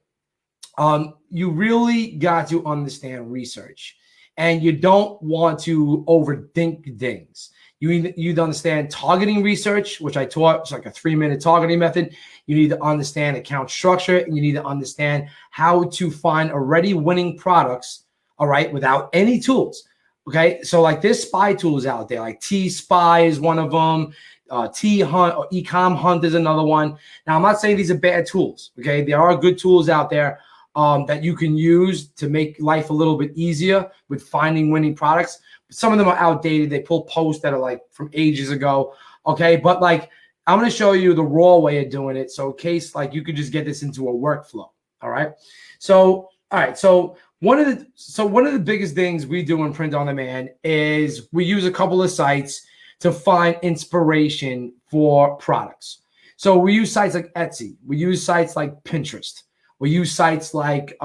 you really got to understand research, and you don't want to overthink things. You need to understand targeting research, which I taught. It's like a 3-minute targeting method. You need to understand account structure, and you need to understand how to find already winning products, all right, without any tools. Okay, so like there's spy tools out there, like T-Spy is one of them. T-Hunt or Ecom Hunt is another one. Now, I'm not saying these are bad tools. Okay, there are good tools out there that you can use to make life a little bit easier with finding winning products. Some of them are outdated. They pull posts that are like from ages ago. Okay, but like I'm going to show you the raw way of doing it. So in case like you could just get this into a workflow. All right. So one of the biggest things we do in print on demand is we use a couple of sites to find inspiration for products. So we use sites like Etsy. We use sites like Pinterest. We use sites like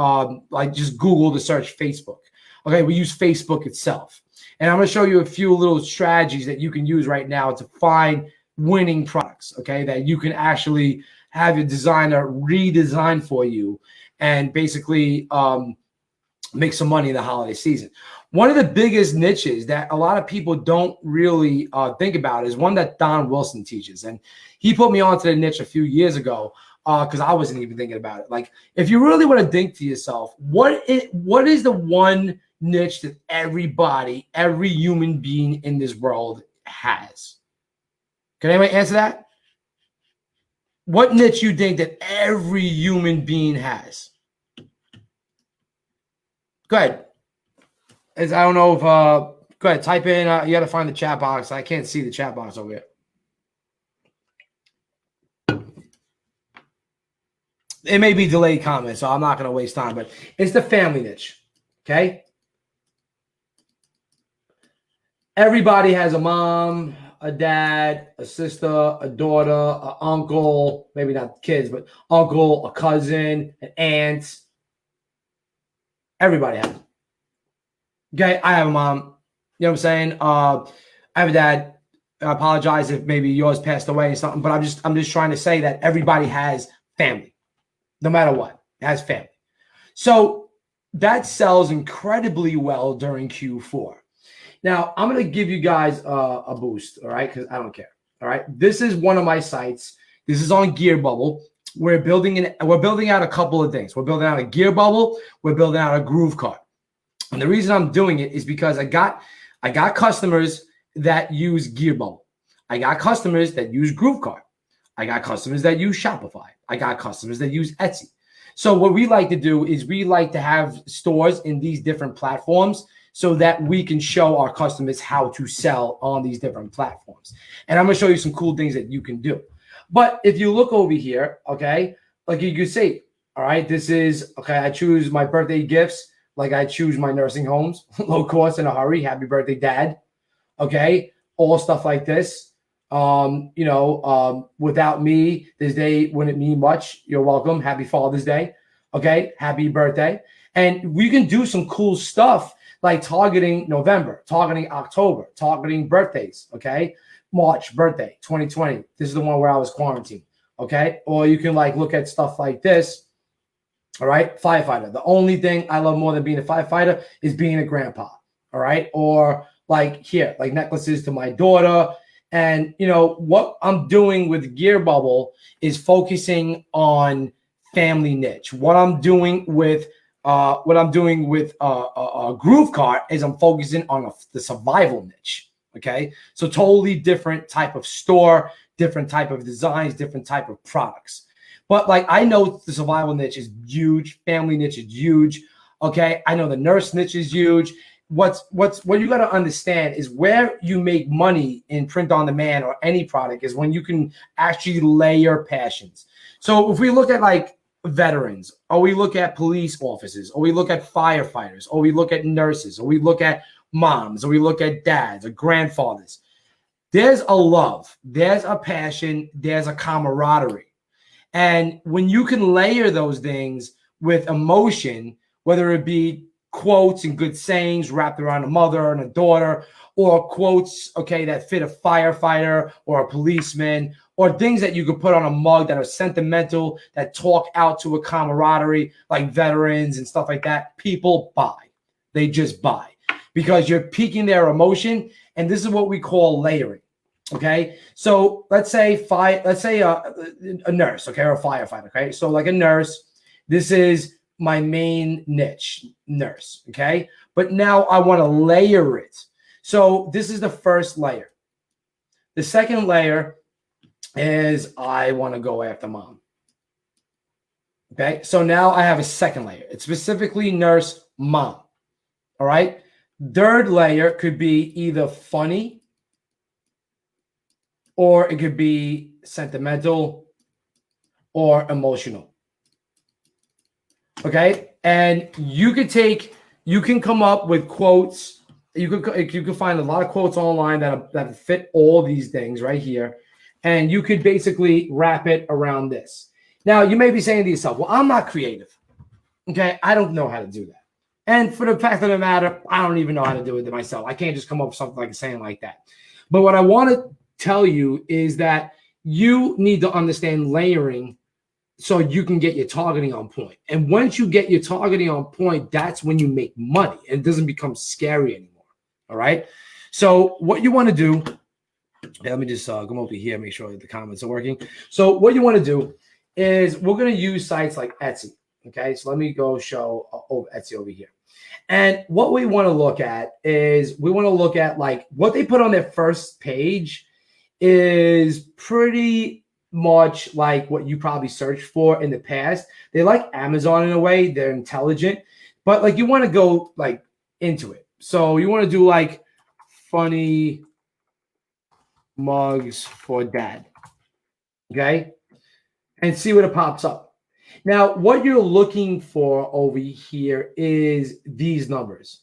just Google to search Facebook. Okay, we use Facebook itself. And I'm going to show you a few little strategies that you can use right now to find winning products, okay, that you can actually have your designer redesign for you and basically make some money in the holiday season. One of the biggest niches that a lot of people don't really think about is one that Don Wilson teaches. And he put me onto the niche a few years ago because I wasn't even thinking about it. Like, if you really want to think to yourself, what is the one niche that every human being in this world has? Can anyone answer that? What niche you think that every human being has? Go ahead. I don't know if go ahead, type in. You got to find the chat box. I can't see the chat box over here. It may be delayed comments, so I'm not going to waste time. But it's the family niche. Okay. Everybody has a mom, a dad, a sister, a daughter, an uncle. Maybe not kids, but uncle, a cousin, an aunt. Everybody has it. Okay, I have a mom. You know what I'm saying? I have a dad. I apologize if maybe yours passed away or something, but I'm just trying to say that everybody has family, no matter what. It has family. So that sells incredibly well during Q4. Now, I'm going to give you guys a boost, all right? Because I don't care. All right. This is one of my sites. This is on Gear Bubble. We're building out a couple of things. We're building out a Gear Bubble. We're building out a Groove Card. And the reason I'm doing it is because I got customers that use Gear Bubble. I got customers that use Groove Card. I got customers that use Shopify. I got customers that use Etsy. So what we like to do is we like to have stores in these different platforms so that we can show our customers how to sell on these different platforms. And I'm going to show you some cool things that you can do. But if you look over here, okay, like you could say, all right, this is, okay, I choose my birthday gifts, like I choose my nursing homes, low cost, in a hurry, happy birthday, Dad, okay, all stuff like this. Without me, this day wouldn't mean much. You're welcome. Happy Father's Day. Okay. Happy birthday. And we can do some cool stuff like targeting November, targeting October, targeting birthdays. Okay. March birthday, 2020. This is the one where I was quarantined. Okay. Or you can like look at stuff like this. All right. Firefighter. The only thing I love more than being a firefighter is being a grandpa. All right. Or like here, like necklaces to my daughter. And, what I'm doing with Gear Bubble is focusing on family niche. What I'm doing with Groove Cart is I'm focusing on the survival niche. Okay. So totally different type of store, different type of designs, different type of products. But like, I know the survival niche is huge. Family niche is huge. Okay. I know the nurse niche is huge. What you got to understand is where you make money in print on demand or any product is when you can actually layer passions. So if we look at like veterans, or we look at police officers, or we look at firefighters, or we look at nurses, or we look at moms, or we look at dads or grandfathers, there's a love, there's a passion, there's a camaraderie. And when you can layer those things with emotion, whether it be quotes and good sayings wrapped around a mother and a daughter, or quotes, okay, that fit a firefighter or a policeman, or things that you could put on a mug that are sentimental, that talk out to a camaraderie, like veterans and stuff like that. People buy. They just buy because you're piquing their emotion. And this is what we call layering. Okay. So let's say a nurse, okay, or a firefighter. Okay. So like a nurse, this is my main niche, nurse. Okay. But now I want to layer it. So this is the first layer. The second layer is I want to go after mom. Okay. So now I have a second layer. It's specifically nurse, mom. All right. Third layer could be either funny or it could be sentimental or emotional. Okay. And you can come up with quotes. You could find a lot of quotes online that fit all these things right here. And you could basically wrap it around this. Now, you may be saying to yourself, well, I'm not creative. Okay. I don't know how to do that. And for the fact of the matter, I don't even know how to do it myself. I can't just come up with something like a saying like that. But what I want to tell you is that you need to understand layering so you can get your targeting on point. And once you get your targeting on point, that's when you make money and it doesn't become scary anymore. All right. So what you want to do, let me just come over here, make sure that the comments are working. So what you want to do is we're going to use sites like Etsy. Okay. So let me go show Etsy over here. And what we want to look at is we want to look at like what they put on their first page is pretty much like what you probably searched for in the past. They like Amazon in a way. They're intelligent, but like you want to go like into it. So you want to do like funny mugs for dad. Okay. And see what it pops up. Now, what you're looking for over here is these numbers.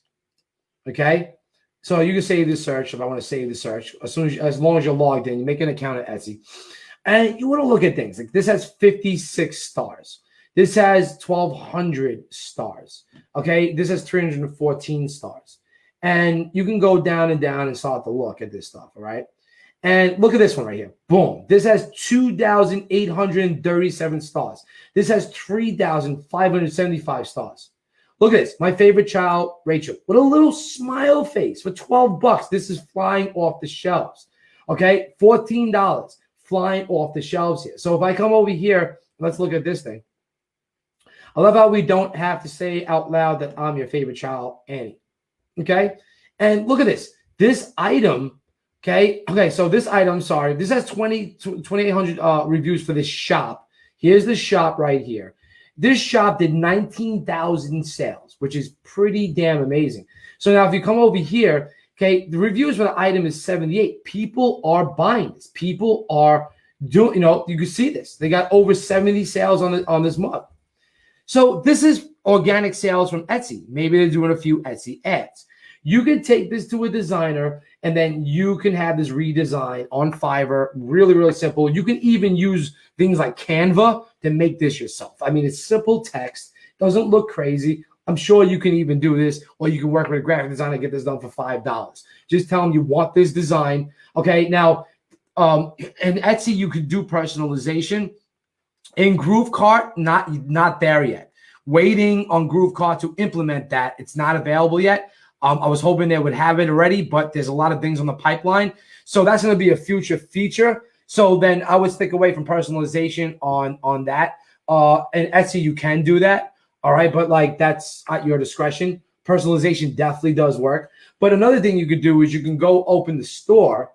Okay. So you can save the search if I want to save the search. As long as you're logged in, you make an account at Etsy. And you want to look at things like this has 56 stars. This has 1,200 stars. Okay. This has 314 stars. And you can go down and start to look at this stuff. All right. And look at this one right here. Boom. This has 2,837 stars. This has 3,575 stars. Look at this. My favorite child, Rachel, with a little smile face for $12. This is flying off the shelves. Okay. $14 flying off the shelves here. So if I come over here, let's look at this thing. I love how we don't have to say out loud that I'm your favorite child, Annie. Okay. And look at this. This item. Okay. So this item, sorry, this has 2,800 reviews for this shop. Here's the shop right here. This shop did 19,000 sales, which is pretty damn amazing. So now if you come over here, okay, the reviews for the item is 78. People are buying this. People are doing, you know, you can see this. They got over 70 sales on this mug. So this is organic sales from Etsy. Maybe they're doing a few Etsy ads. You can take this to a designer and then you can have this redesign on Fiverr. Really, really simple. You can even use things like Canva to make this yourself. I mean, it's simple text. Doesn't look crazy. I'm sure you can even do this, or you can work with a graphic designer and get this done for $5. Just tell them you want this design. Okay, now, in Etsy, you could do personalization. In GrooveCart, not there yet. Waiting on GrooveCart to implement that. It's not available yet. I was hoping they would have it already, but there's a lot of things on the pipeline. So that's going to be a future feature. So then I would stick away from personalization on that. And Etsy, you can do that. All right. But like, that's at your discretion. Personalization definitely does work. But another thing you could do is you can go open the store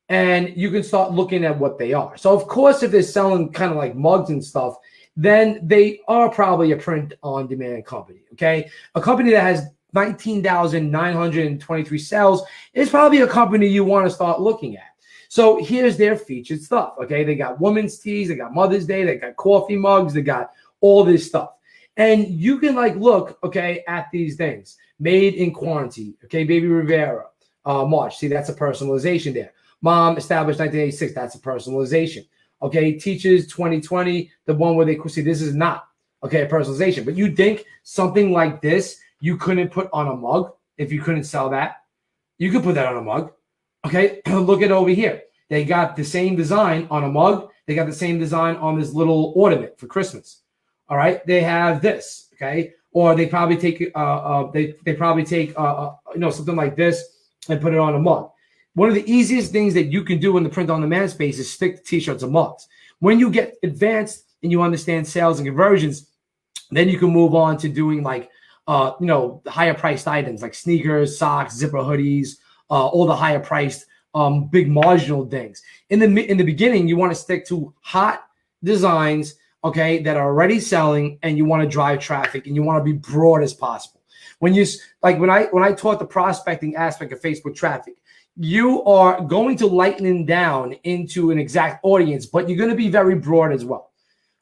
and you can start looking at what they are. So of course, if they're selling kind of like mugs and stuff, then they are probably a print on demand company. Okay. A company that has 19,923 sales is probably a company you want to start looking at. So here's their featured stuff. Okay. They got women's teas, they got Mother's Day, they got coffee mugs, they got all this stuff. And you can like look, okay, at these things. Made in quarantine. Okay. Baby Rivera, March. See, that's a personalization there. Mom established 1986. That's a personalization. Okay. Teachers 2020, the one where they see this is not okay, a personalization. But you think something like this you couldn't put on a mug if you couldn't sell that? You could put that on a mug. Okay, look at over here. They got the same design on a mug. They got the same design on this little ornament for Christmas. All right, they have this. Okay, or they probably take they probably take you know, something like this and put it on a mug. One of the easiest things that you can do in the print on demand space is stick to t-shirts and mugs. When you get advanced and you understand sales and conversions, then you can move on to doing like you know, higher priced items like sneakers, socks, zipper hoodies, all the higher priced big marginal things. In the beginning, you want to stick to hot designs, okay, that are already selling, and you want to drive traffic and you want to be broad as possible. When you like when I taught the prospecting aspect of Facebook traffic, you are going to lighten down into an exact audience, but you're going to be very broad as well.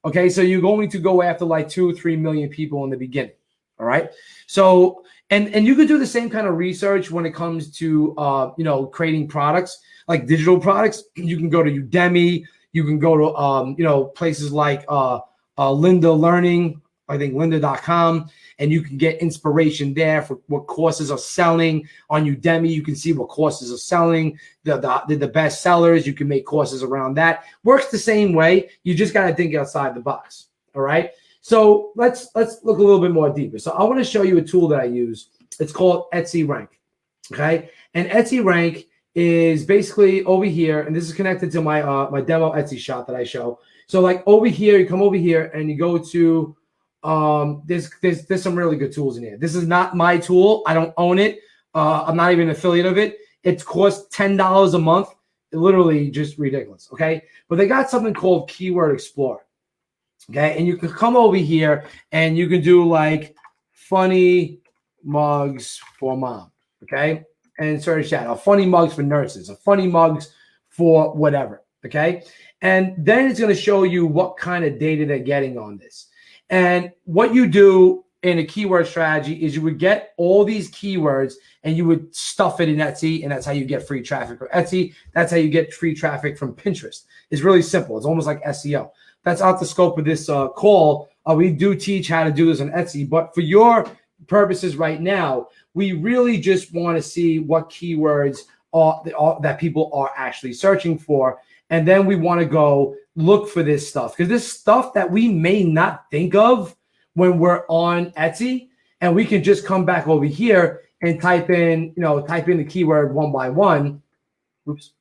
Okay, so you're going to go after like 2 or 3 million people in the beginning. All right. So, and you could do the same kind of research when it comes to, you know, creating products like digital products. You can go to Udemy. You can go to, you know, places like Linda Learning, I think lynda.com, and you can get inspiration there for what courses are selling on Udemy. You can see what courses are selling, the best sellers. You can make courses around that. Works the same way. You just got to think outside the box. All right. So let's look a little bit more deeper. So I want to show you a tool that I use. It's called Etsy Rank. Okay. And Etsy Rank is basically over here, and this is connected to my my demo Etsy shop that I show. So like over here, you come over here and you go to there's some really good tools in here. This is not my tool. I don't own it. I'm not even an affiliate of it. It costs $10 a month. Literally just ridiculous. Okay. But they got something called Keyword Explorer. Okay, and you can come over here and you can do like funny mugs for mom, okay? And search that, or funny mugs for nurses, or funny mugs for whatever, okay? And then it's going to show you what kind of data they're getting on this. And what you do in a keyword strategy is you would get all these keywords and you would stuff it in Etsy, and that's how you get free traffic from Etsy. That's how you get free traffic from Pinterest. It's really simple. It's almost like SEO. That's out the scope of this call. We do teach how to do this on Etsy, but for your purposes right now, we really just want to see what keywords that people are actually searching for. And then we want to go look for this stuff, because this stuff that we may not think of when we're on Etsy, and we can just come back over here and type in the keyword one by one. Oops.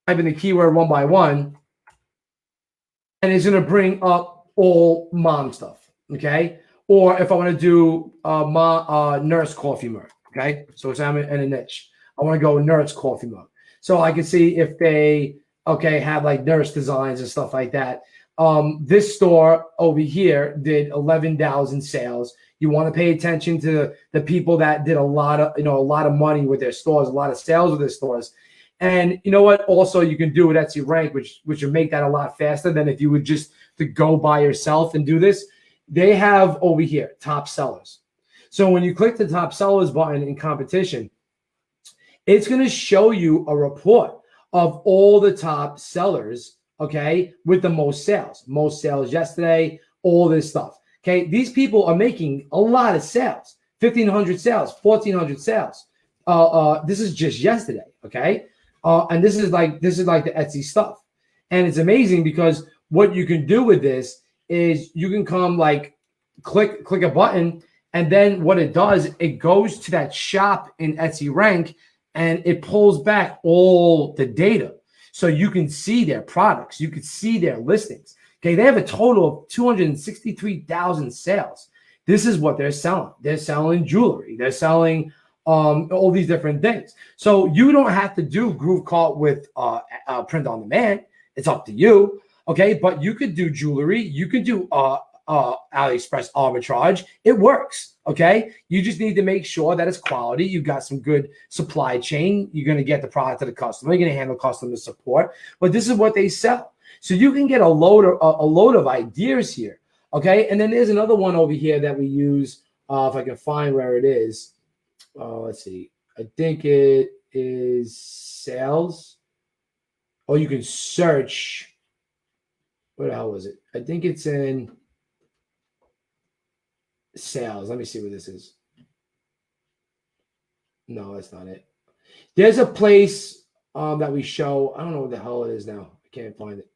Type in the keyword one by one. And it's going to bring up all mom stuff, okay? Or if I want to do nurse coffee mug, okay? So it's I'm in a niche. I want to go nurse coffee mug. So I can see if they, okay, have like nurse designs and stuff like that. This store over here did 11,000 sales. You want to pay attention to the people that did a lot of money with their stores, a lot of sales with their stores. And you know what? Also, you can do it at Etsy rank, which would make that a lot faster than if you would just to go by yourself and do this. They have over here top sellers. So when you click the top sellers button in competition, it's going to show you a report of all the top sellers, okay, with the most sales yesterday, all this stuff. Okay, these people are making a lot of sales, 1,500 sales, 1,400 sales. This is just yesterday, okay, and this is like the Etsy stuff, and it's amazing because what you can do with this is you can come like click a button, and then what it does, it goes to that shop in Etsy rank, and it pulls back all the data, so you can see their products, you can see their listings. Okay, they have a total of 263,000 sales. This is what they're selling. They're selling jewelry. They're selling all these different things. So you don't have to do Groove Cart with print on demand. It's up to you. Okay, but you could do jewelry. You could do AliExpress arbitrage. It works. Okay, you just need to make sure that it's quality. You've got some good supply chain. You're going to get the product to the customer. You're going to handle customer support. But this is what they sell. So you can get a load of ideas here, okay? And then there's another one over here that we use, if I can find where it is. Let's see. I think it is sales. Or you can search. Where the hell was it? I think it's in sales. Let me see what this is. No, that's not it. There's a place that we show. I don't know what the hell it is now. I can't find it.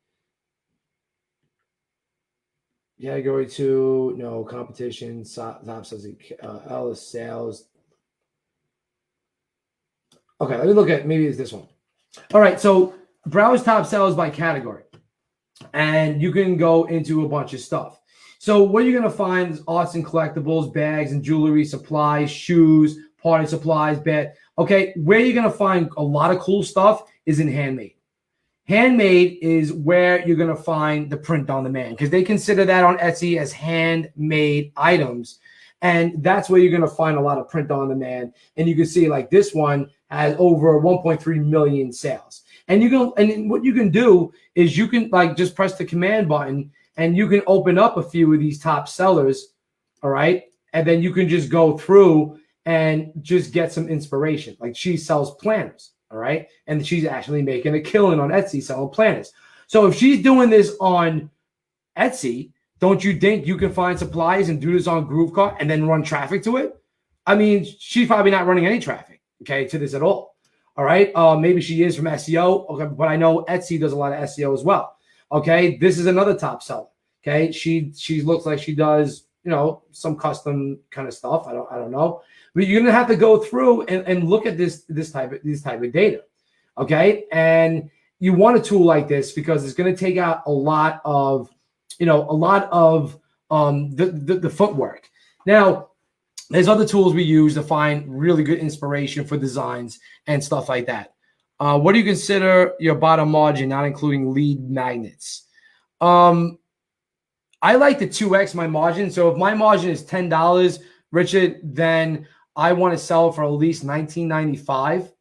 Category 2, no, competition, top sales, sales. Okay, let me look at, maybe it's this one. All right, so browse top sales by category. And you can go into a bunch of stuff. So what you're going to find is arts and collectibles, bags and jewelry, supplies, shoes, party supplies, bed. Okay, where you're going to find a lot of cool stuff is in handmade. Handmade is where you're going to find the print on demand because they consider that on Etsy as handmade items. And that's where you're going to find a lot of print on demand. And you can see like this one has over 1.3 million sales. And what you can do is you can like just press the command button and you can open up a few of these top sellers. All right. And then you can just go through and just get some inspiration. Like she sells planners. All right. And she's actually making a killing on Etsy selling planners. So if she's doing this on Etsy, don't you think you can find supplies and do this on GrooveCart and then run traffic to it? I mean, she's probably not running any traffic, okay, to this at all. All right. Maybe she is from SEO. Okay. But I know Etsy does a lot of SEO as well. Okay. This is another top seller. Okay. She looks like she does, some custom kind of stuff. I don't know. But you're gonna have to go through and look at this type of data, okay? And you want a tool like this because it's gonna take out a lot of the footwork. Now, there's other tools we use to find really good inspiration for designs and stuff like that. What do you consider your bottom margin, not including lead magnets? I like to 2x my margin. So if my margin is $10, Richard, then I want to sell for at least $19.95.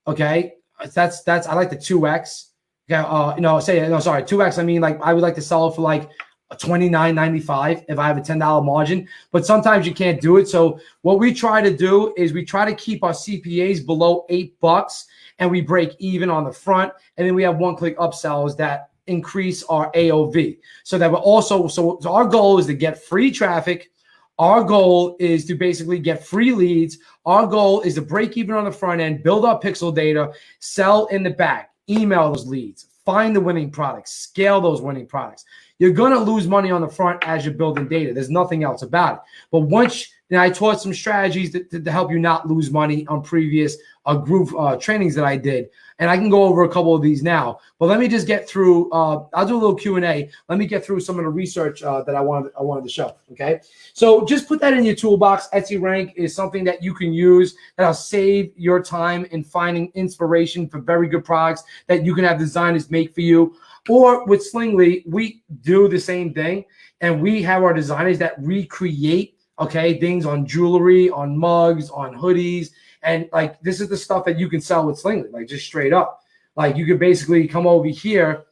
Okay, that's I like the 2x. Okay, 2x. I mean, like I would like to sell it for like $29.95 if I have a $10 margin. But sometimes you can't do it. So what we try to do is we try to keep our CPAs below $8, and we break even on the front, and then we have one-click upsells that increase our AOV. So that we're also so our goal is to get free traffic. Our goal is to basically get free leads. Our goal is to break even on the front end, build our pixel data, sell in the back, email those leads, find the winning products, scale those winning products. You're going to lose money on the front as you're building data. There's nothing else about it. But once And I taught some strategies to help you not lose money on previous Groove trainings that I did. And I can go over a couple of these now. But let me just get through. I'll do a little Q&A. Let me get through some of the research that I wanted to show. Okay. So just put that in your toolbox. Etsy Rank is something that you can use that'll save your time in finding inspiration for very good products that you can have designers make for you. Or with Slingly, we do the same thing. And we have our designers that recreate, okay, things on jewelry, on mugs, on hoodies. And like, this is the stuff that you can sell with Slingly, like just straight up. Like you could basically come over here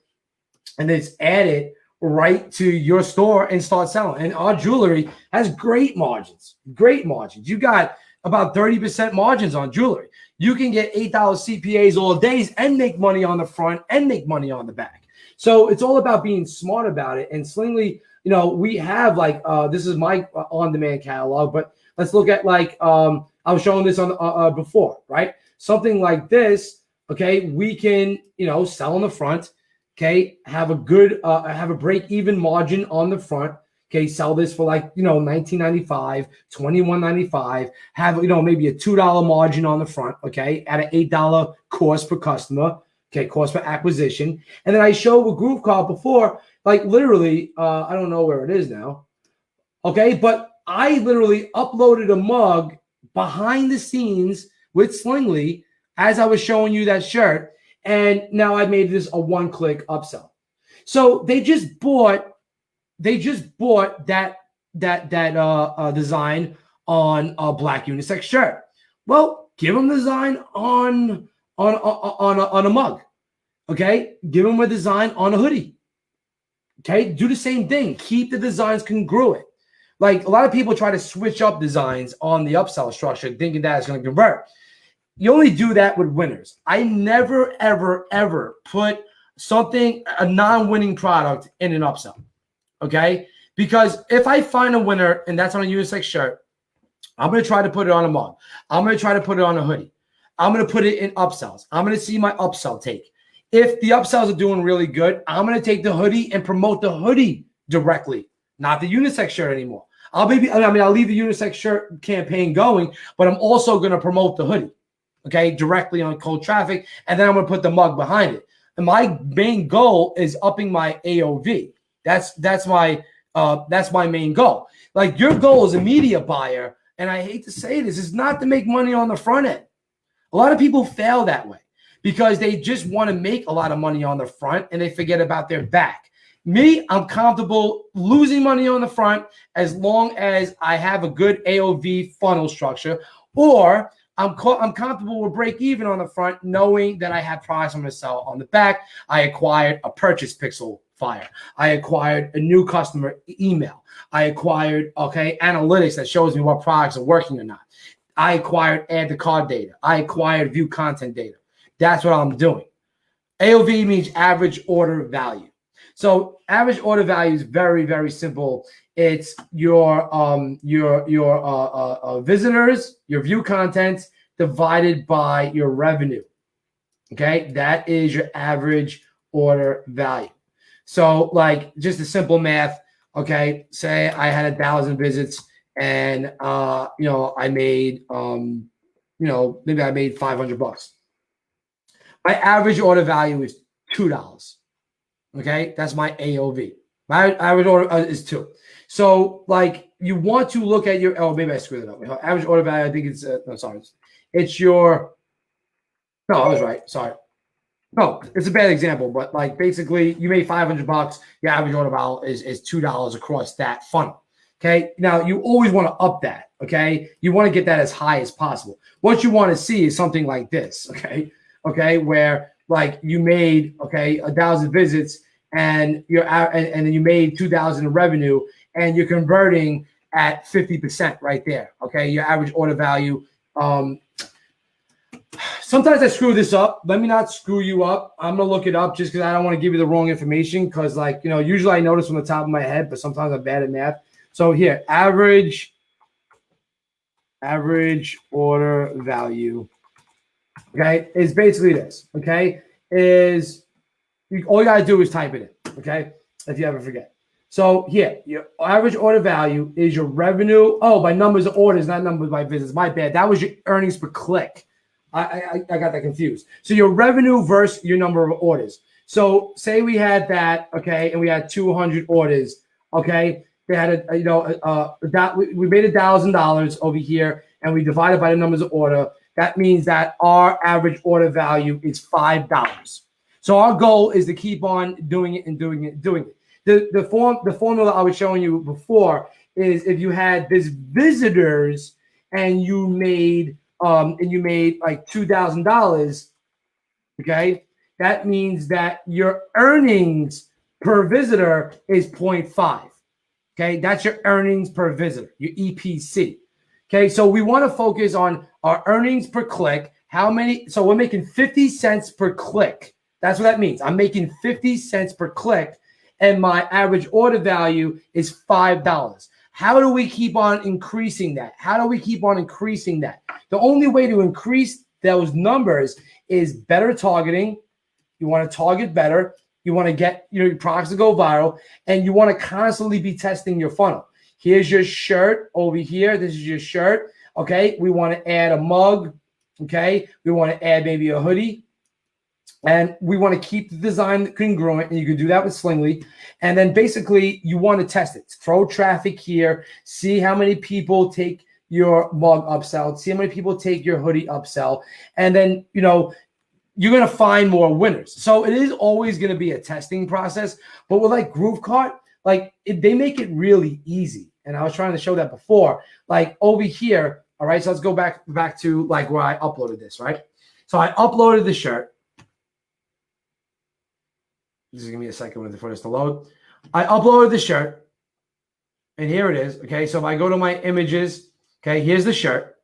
and then just add it right to your store and start selling. And our jewelry has great margins, great margins. You got about 30% margins on jewelry. You can get $8 CPAs all days and make money on the front and make money on the back. So it's all about being smart about it. And Slingly, you know, we have like, this is my on-demand catalog, but let's look at like, I was showing this on before, right? Something like this, okay, we can, you know, sell on the front, okay, have a good, have a break-even margin on the front, okay, sell this for like, you know, $19.95, $21.95, have, you know, maybe a $2 margin on the front, okay, at an $8 cost per customer, okay, cost per acquisition. And then I showed with GrooveCall before, like literally, I don't know where it is now, okay, but I literally uploaded a mug behind the scenes with Slingly as I was showing you that shirt, and now I made this a one-click upsell. So they just bought that design on a black unisex shirt. Well, give them the design on a mug. Okay, give them a design on a hoodie. Okay, do the same thing. Keep the designs congruent. Like a lot of people try to switch up designs on the upsell structure, thinking that it's going to convert. You only do that with winners. I never, ever, ever put a non-winning product in an upsell. Okay, because if I find a winner and that's on a unisex shirt, I'm going to try to put it on a mug. I'm going to try to put it on a hoodie. I'm going to put it in upsells. I'm going to see my upsell take. If the upsells are doing really good, I'm going to take the hoodie and promote the hoodie directly, not the unisex shirt anymore. I'll leave the unisex shirt campaign going, but I'm also going to promote the hoodie, okay, directly on cold traffic, and then I'm going to put the mug behind it. And my main goal is upping my AOV. That's my main goal. Like your goal as a media buyer, and I hate to say this, is not to make money on the front end. A lot of people fail that way because they just want to make a lot of money on the front and they forget about their back. Me, I'm comfortable losing money on the front as long as I have a good AOV funnel structure, or I'm comfortable with break even on the front, knowing that I have products I'm going to sell on the back. I acquired a purchase pixel fire. I acquired a new customer email. I acquired, okay, analytics that shows me what products are working or not. I acquired add to cart data. I acquired view content data. That's what I'm doing. AOV means average order value. So average order value is very, very simple. It's your visitors, your view content divided by your revenue. Okay, that is your average order value. So like just a simple math. Okay, say I had 1,000 visits and I made maybe I made $500. My average order value is $2. Okay, that's my AOV. My average order is 2. So, like, you want to look at your, maybe I screwed it up. Average order value, I think it's, it's your, no, I was right. Sorry. No, it's a bad example, but like basically you made $500. Your average order value is $2 across that funnel. Okay, now you always want to up that. Okay, you want to get that as high as possible. What you want to see is something like this. Okay, where like you made 1,000 visits and then you made 2,000 in revenue and you're converting at 50% right there. Okay, your average order value. Sometimes I screw this up. Let me not screw you up. I'm gonna look it up just because I don't want to give you the wrong information. Because usually I notice from the top of my head, but sometimes I'm bad at math. So here, average order value. Okay, is basically this. Okay, all you gotta do is type it in. Okay, if you ever forget. So here, your average order value is your revenue. Oh, by numbers of orders, not numbers by visits. My bad. That was your earnings per click. I got that confused. So your revenue versus your number of orders. So say we had that, okay, and we had 200 orders, okay. They had we made $1,000 over here, and we divided by the numbers of order. That means that our average order value is $5. So our goal is to keep on doing it and doing it and doing it. The formula I was showing you before is if you had this visitors and you made like $2,000, okay, that means that your earnings per visitor is 0.5. Okay, that's your earnings per visitor, your EPC. Okay, so we want to focus on our earnings per click. How many? So we're making 50 cents per click. That's what that means. I'm making 50 cents per click, and my average order value is $5. How do we keep on increasing that? How do we keep on increasing that? The only way to increase those numbers is better targeting. You want to target better. You want to get your products to go viral, and you want to constantly be testing your funnel. Here's your shirt over here. This is your shirt. Okay. We want to add a mug. Okay. We want to add maybe a hoodie. And we want to keep the design congruent, and you can do that with Slingly. And then basically you want to test it. Throw traffic here. See how many people take your mug upsell. See how many people take your hoodie upsell. And then, you're going to find more winners. So it is always going to be a testing process. But with like GrooveCart, they make it really easy. And I was trying to show that before. Like over here, all right, so let's go back to like where I uploaded this, right? So I uploaded the shirt. Just give me a second for this to load. I uploaded the shirt, and here it is. Okay, so if I go to my images, okay, here's the shirt,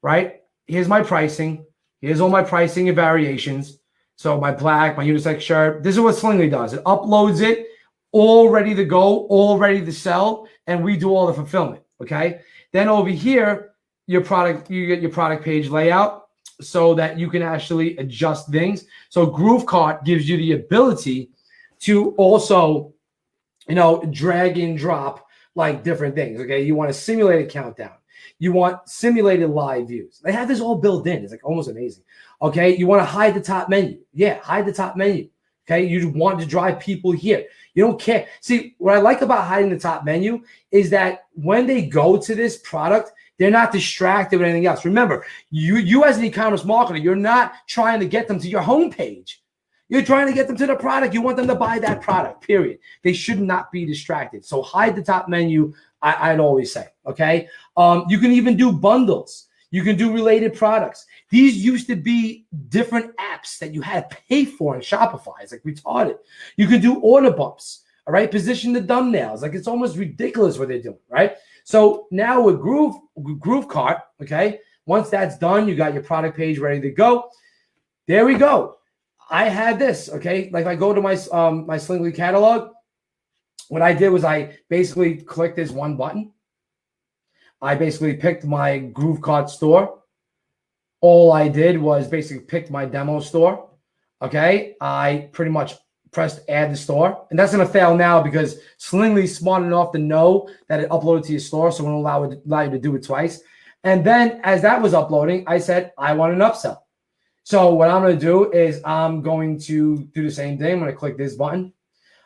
right? Here's my pricing. Here's all my pricing and variations. So my black, my unisex shirt. This is what Slingly does. It uploads it, all ready to go, all ready to sell, and we do all the fulfillment. Okay. Then over here, you get your product page layout so that you can actually adjust things. So GrooveCart gives you the ability to also, drag and drop like different things. Okay. You want a simulated countdown. You want simulated live views. They have this all built in. It's like almost amazing. Okay. You want to hide the top menu. Yeah. Hide the top menu. Okay. You want to drive people here. You don't care. See, what I like about hiding the top menu is that when they go to this product, they're not distracted with anything else. Remember, you as an e-commerce marketer, you're not trying to get them to your homepage. You're trying to get them to the product. You want them to buy that product, period. They should not be distracted. So hide the top menu, I'd always say, okay? You can even do bundles. You can do related products. These used to be different apps that you had to pay for in Shopify. It's like retarded. You can do order bumps, all right? Position the thumbnails. Like it's almost ridiculous what they're doing, right? So now with GrooveCart, okay, once that's done, you got your product page ready to go. There we go. I had this, okay? Like if I go to my my Slingly catalog, what I did was I basically clicked this one button. I basically picked my GrooveCart store. All I did was basically pick my demo store, okay? I pretty much pressed add the store. And that's going to fail now because Slingly's smart enough to know that it uploaded to your store, so it won't allow you to do it twice. And then as that was uploading, I said, I want an upsell. So what I'm going to do is I'm going to do the same thing. I'm going to click this button.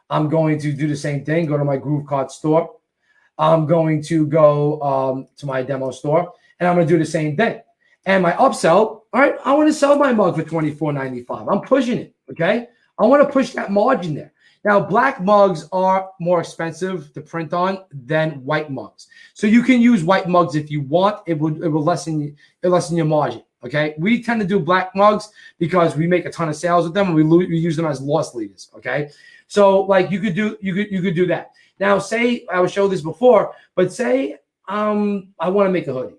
I'm going to do the same thing. Go to my GrooveCart store. I'm going to go to my demo store, and I'm going to do the same thing. And my upsell, all right, I want to sell my mug for $24.95. I'm pushing it, okay? I want to push that margin there. Now, black mugs are more expensive to print on than white mugs. So you can use white mugs if you want. It will lessen your margin. Okay, we tend to do black mugs because we make a ton of sales with them, and we use them as loss leaders. Okay, so like you could do that. Now, say I would show this before, but say I want to make a hoodie.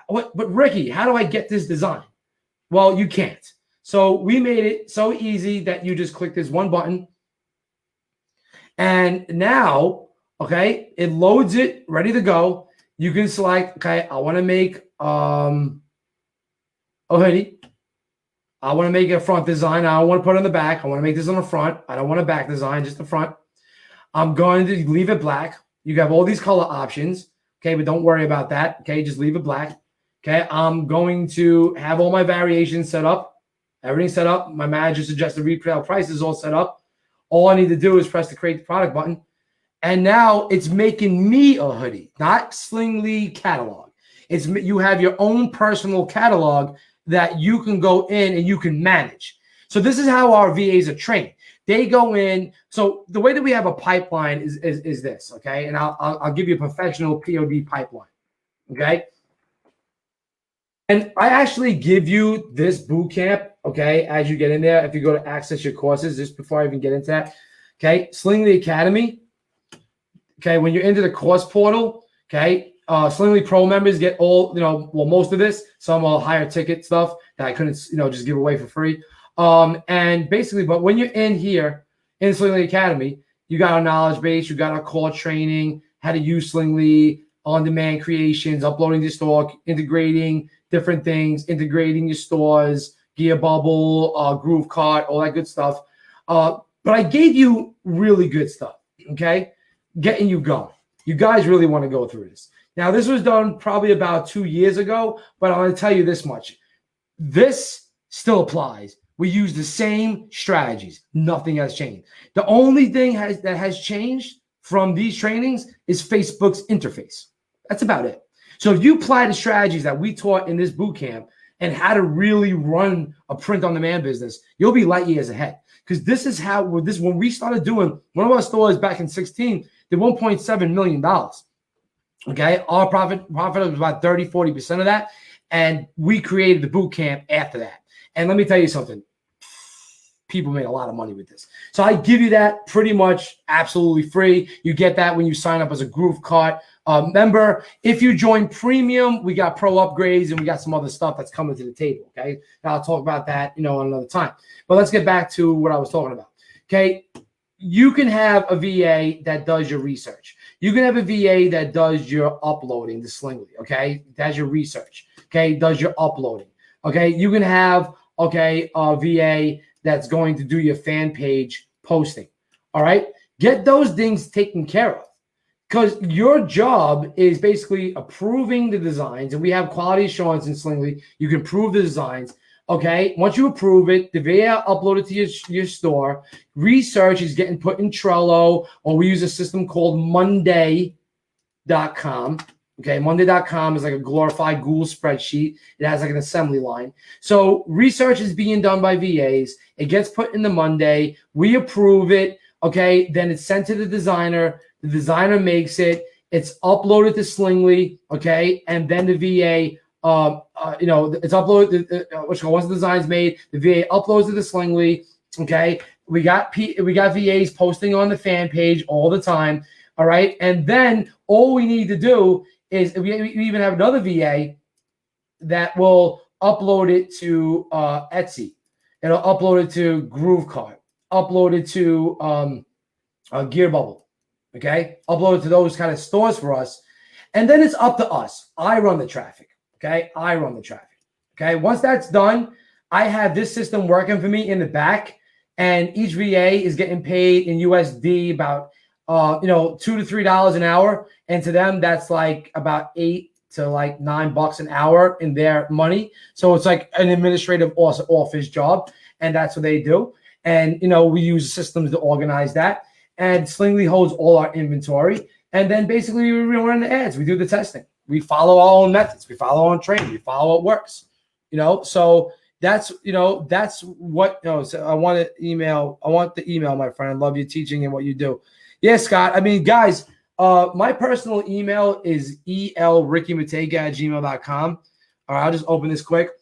But Ricky, how do I get this design? Well, you can't. So we made it so easy that you just click this one button, and now, okay, it loads it, ready to go. You can select. Okay, I want to make a hoodie. I want to make a front design. I don't want to put it on the back. I want to make this on the front. I don't want a back design, just the front. I'm going to leave it black. You have all these color options, okay, but don't worry about that, okay? Just leave it black, okay? I'm going to have all my variations set up. Everything's set up. My manager suggested retail price is all set up. All I need to do is press the create the product button. And now it's making me a hoodie, not Slingly catalog. You have your own personal catalog that you can go in and you can manage. So this is how our VAs are trained. They go in. So the way that we have a pipeline is this, okay? And I'll give you a professional POD pipeline, okay? And I actually give you this boot camp, okay, as you get in there. If you go to access your courses, just before I even get into that, okay, Slingly Academy, okay, when you're into the course portal, okay, Slingly Pro members get all, most of this. Some are higher ticket stuff that I couldn't, just give away for free. And basically, but when you're in here in Slingly Academy, you got our knowledge base, you got our core training, how to use Slingly, on-demand creations, uploading to store, integrating different things, integrating your stores, Gear Bubble, Groove Cart, all that good stuff. But I gave you really good stuff, okay? Getting you going. You guys really want to go through this. Now, this was done probably about 2 years ago, but I'm going to tell you this much. This still applies. We use the same strategies. Nothing has changed. The only thing that has changed from these trainings is Facebook's interface. That's about it. So if you apply the strategies that we taught in this boot camp and how to really run a print-on-demand business, you'll be light years ahead. Because this is how, when we started doing, one of our stores back in 16 did $1.7 million. Okay, our profit was about 30-40% of that. And we created the boot camp after that. And let me tell you something. People made a lot of money with this. So I give you that pretty much absolutely free. You get that when you sign up as a Groove Cart member. If you join premium, we got pro upgrades and we got some other stuff that's coming to the table. Okay, now I'll talk about that, on another time. But let's get back to what I was talking about. Okay, you can have a VA that does your research. You can have a VA that does your uploading to Slingly. Okay, does your research. Okay, does your uploading. Okay, you can have a VA that's going to do your fan page posting. All right, get those things taken care of. Because your job is basically approving the designs, and we have quality assurance in Slingly. You can approve the designs. Okay, once you approve it, the VA upload it to your store. Research is getting put in Trello, or we use a system called Monday.com. Okay, Monday.com is like a glorified Google spreadsheet. It has like an assembly line. So research is being done by VAs. It gets put in the Monday. We approve it. Okay, then it's sent to the designer. The designer makes it. It's uploaded to Slingly. Okay, and then the VA, it's uploaded. Once the design's made, the VA uploads it to Slingly. Okay, we got VAs posting on the fan page all the time. All right, and then all we need to do is we even have another VA that will upload it to Etsy. It'll upload it to Groove Cart, upload it to Gear Bubble. Okay, upload it to those kind of stores for us, and then it's up to us. I run the traffic. Okay, I run the traffic. Okay, once that's done, I have this system working for me in the back, and each VA is getting paid in USD about $2 to $3 an hour, and to them that's like about $8 to $9 an hour in their money. So it's like an administrative office job, and that's what they do. And we use systems to organize that. And Slingly holds all our inventory. And then basically we run the ads. We do the testing. We follow our own methods. We follow our own training. We follow what works. So that's what so I want the email, my friend. I love you teaching and what you do. Yeah, Scott. I mean, guys, my personal email is elrickymatega@gmail.com. All right, I'll just open this quick.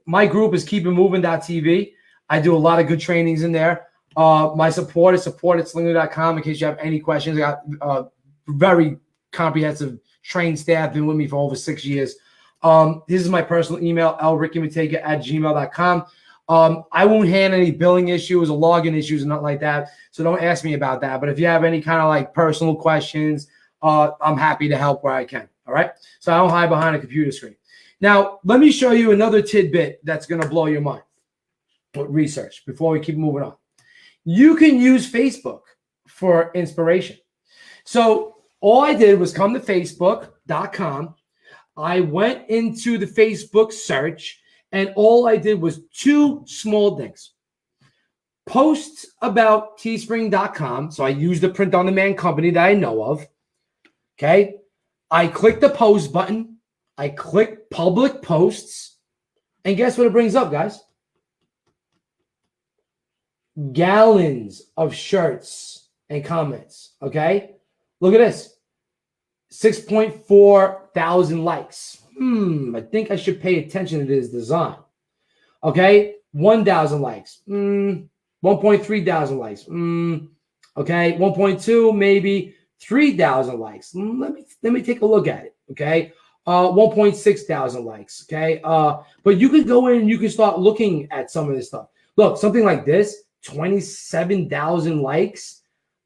My group is keepitmoving.tv. I do a lot of good trainings in there. My support is support@slingly.com in case you have any questions. I got very comprehensive trained staff, been with me for over 6 years. This is my personal email, elrickymatega@gmail.com. I won't handle any billing issues or login issues or nothing like that, so don't ask me about that. But if you have any kind of personal questions, I'm happy to help where I can. All right, so I don't hide behind a computer screen. Now, let me show you another tidbit that's going to blow your mind with research before we keep moving on. You can use Facebook for inspiration. So all I did was come to Facebook.com. I went into the Facebook search, and all I did was 2 small things. Posts about teespring.com. So I used the print-on-demand company that I know of. Okay. I click the post button. I click public posts. And guess what it brings up, guys? Gallons of shirts and comments. Okay. Look at this. 6.4 thousand likes. I think I should pay attention to this design. Okay. 1,000 likes. 1.3 thousand likes. Okay. 1.2, maybe 3,000 likes. Let me take a look at it. Okay. 1.6 thousand likes. Okay. But you could go in and you can start looking at some of this stuff. Look, something like this, 27,000 likes.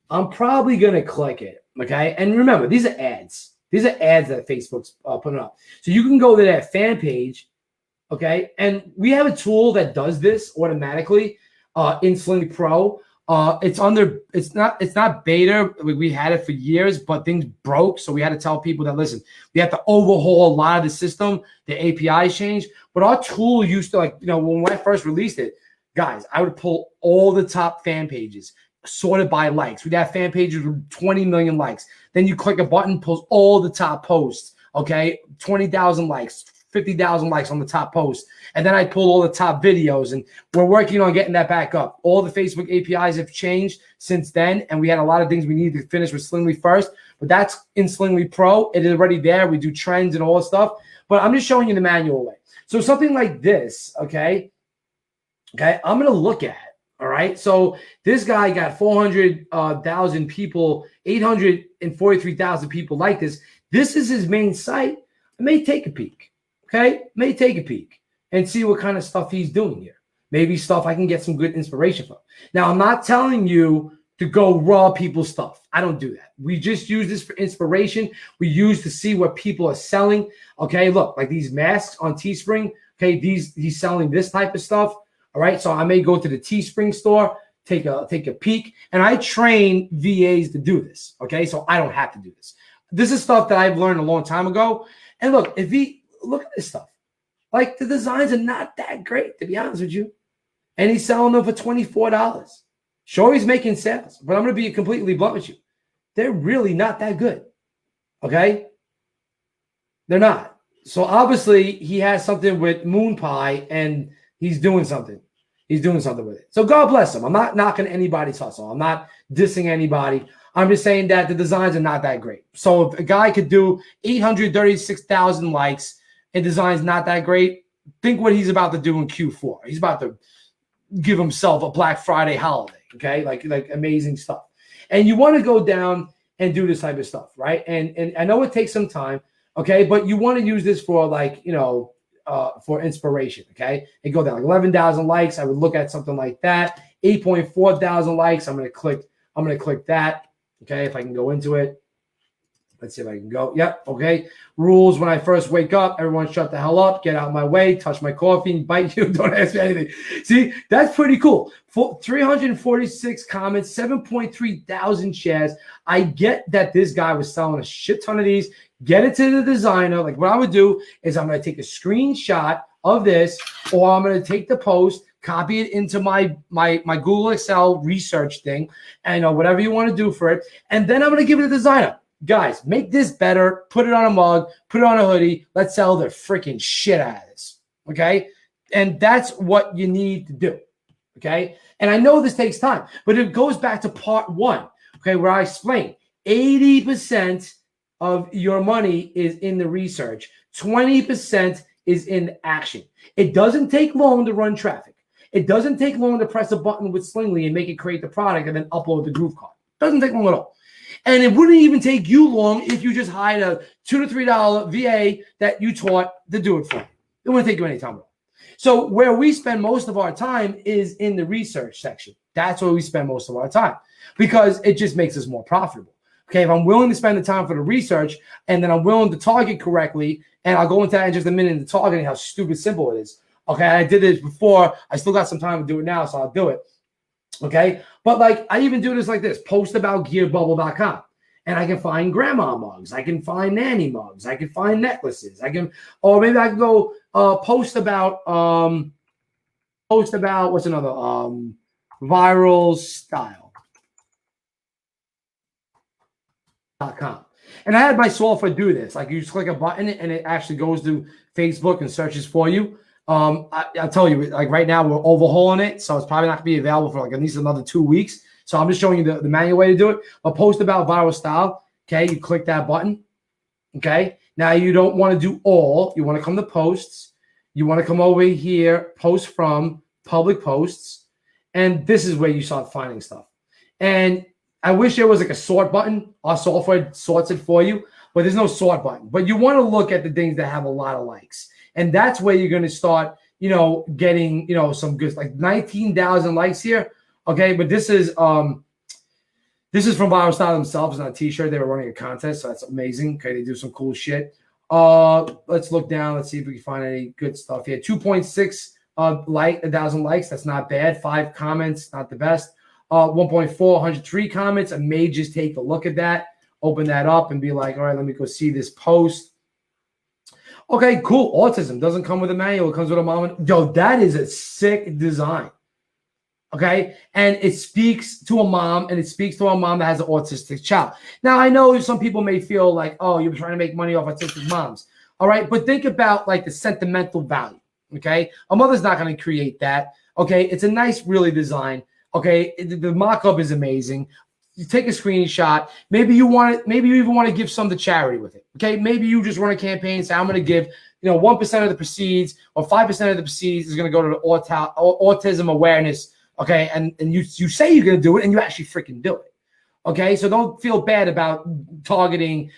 I'm probably going to click it. Okay. And remember, these are ads. These are ads that Facebook's putting up. So you can go to that fan page. Okay. And we have a tool that does this automatically in Sling Pro. It's not beta. We had it for years, but things broke. So we had to tell people that, listen, we have to overhaul a lot of the system. The APIs changed. But our tool used to, like, when I first released it, guys, I would pull all the top fan pages, sorted by likes. We'd have fan pages with 20 million likes. Then you click a button, pulls all the top posts. Okay, 20,000 likes, 50,000 likes on the top post. And then I pull all the top videos, and we're working on getting that back up. All the Facebook APIs have changed since then, and we had a lot of things we needed to finish with Slingly first, but that's in Slingly Pro. It is already there. We do trends and all that stuff, but I'm just showing you the manual way. So something like this, okay, I'm going to look at. All right. So this guy got 400,000 people, 843,000 people like this. This is his main site. I may take a peek. Okay. May take a peek and see what kind of stuff he's doing here. Maybe stuff I can get some good inspiration from. Now, I'm not telling you to go raw people's stuff. I don't do that. We just use this for inspiration. We use to see what people are selling. Okay. Look, like these masks on Teespring. Okay. He's selling this type of stuff. All right, so I may go to the Teespring store, take a peek, and I train VAs to do this. Okay, so I don't have to do this. This is stuff that I've learned a long time ago. And look, look at this stuff. Like, the designs are not that great, to be honest with you. And he's selling them for $24. Sure, he's making sales, but I'm going to be completely blunt with you. They're really not that good. Okay, they're not. So obviously, he has something with Moon Pie, and he's doing something. He's doing something with it. So God bless him. I'm not knocking anybody's hustle. I'm not dissing anybody. I'm just saying that the designs are not that great. So if a guy could do 836,000 likes and designs not that great, think what he's about to do in Q4. He's about to give himself a Black Friday holiday, okay? Like amazing stuff. And you want to go down and do this type of stuff, right? And I know it takes some time, okay? But you want to use this for, like, for inspiration, okay? And go down like 11,000 likes. I would look at something like that. 8.4 thousand likes. I'm going to click that. Okay. If I can go into it, let's see if I can go. Yep. Okay. Rules. When I first wake up, everyone shut the hell up, get out of my way, touch my coffee, bite you. Don't ask me anything. See, that's pretty cool. 346 comments, 7.3 thousand shares. I get that this guy was selling a shit ton of these. Get it to the designer. Like, what I would do is I'm going to take a screenshot of this, or I'm going to take the post, copy it into my Google Excel research thing, and whatever you want to do for it. And then I'm going to give it to the designer. Guys, make this better. Put it on a mug. Put it on a hoodie. Let's sell the freaking shit out of this. Okay? And that's what you need to do. Okay? And I know this takes time, but it goes back to part 1, okay, where I explained 80% of your money is in the research. 20% is in action. It doesn't take long to run traffic. It doesn't take long to press a button with Slingly and make it create the product and then upload the Groove card. It doesn't take long at all. And it wouldn't even take you long if you just hired a $2 to $3 VA that you taught to do it for you. It wouldn't take you any time at all. So where we spend most of our time is in the research section. That's where we spend most of our time because it just makes us more profitable. Okay, if I'm willing to spend the time for the research and then I'm willing to target correctly, and I'll go into that in just a minute into targeting, how stupid simple it is. Okay, I did this before. I still got some time to do it now, so I'll do it. Okay. But like, I even do this like this, post about gearbubble.com. And I can find grandma mugs. I can find nanny mugs. I can find necklaces. Or maybe I can go post about what's another viral style.com. And I had my software do this. Like, you just click a button and it actually goes to Facebook and searches for you. I'll tell you, like, right now we're overhauling it, so it's probably not gonna be available for like at least another 2 weeks. So I'm just showing you the manual way to do it. But post about viral style. Okay, you click that button. Okay, now you don't want to do all. You want to come to posts. You want to come over here, post from, public posts, and this is where you start finding stuff. And I wish there was like a sort button. Our software sorts it for you, but there's no sort button. But you want to look at the things that have a lot of likes, and that's where you're going to start, getting, some good, like 19,000 likes here. Okay, but this is from Viral Style themselves on a t-shirt. They were running a contest, so that's amazing. Okay, they do some cool shit. Let's look down. Let's see if we can find any good stuff here. 2.6 1,000 likes. That's not bad. 5 comments, not the best. 1.4, 103 comments. I may just take a look at that, open that up, and be like, all right, let me go see this post. Okay, cool. Autism doesn't come with a manual. It comes with a mom. Yo, that is a sick design. Okay, and it speaks to a mom, that has an autistic child. Now, I know some people may feel like, oh, you're trying to make money off autistic moms. All right, but think about like the sentimental value. Okay, a mother's not going to create that. Okay, it's a nice, really design. Okay, the mock-up is amazing. You take a screenshot. Maybe you even want to give some to charity with it. Okay, maybe you just run a campaign and say, I'm going to give 1% of the proceeds or 5% of the proceeds is going to go to the autism awareness. Okay, and you say you're going to do it, and you actually freaking do it. Okay, so don't feel bad about targeting,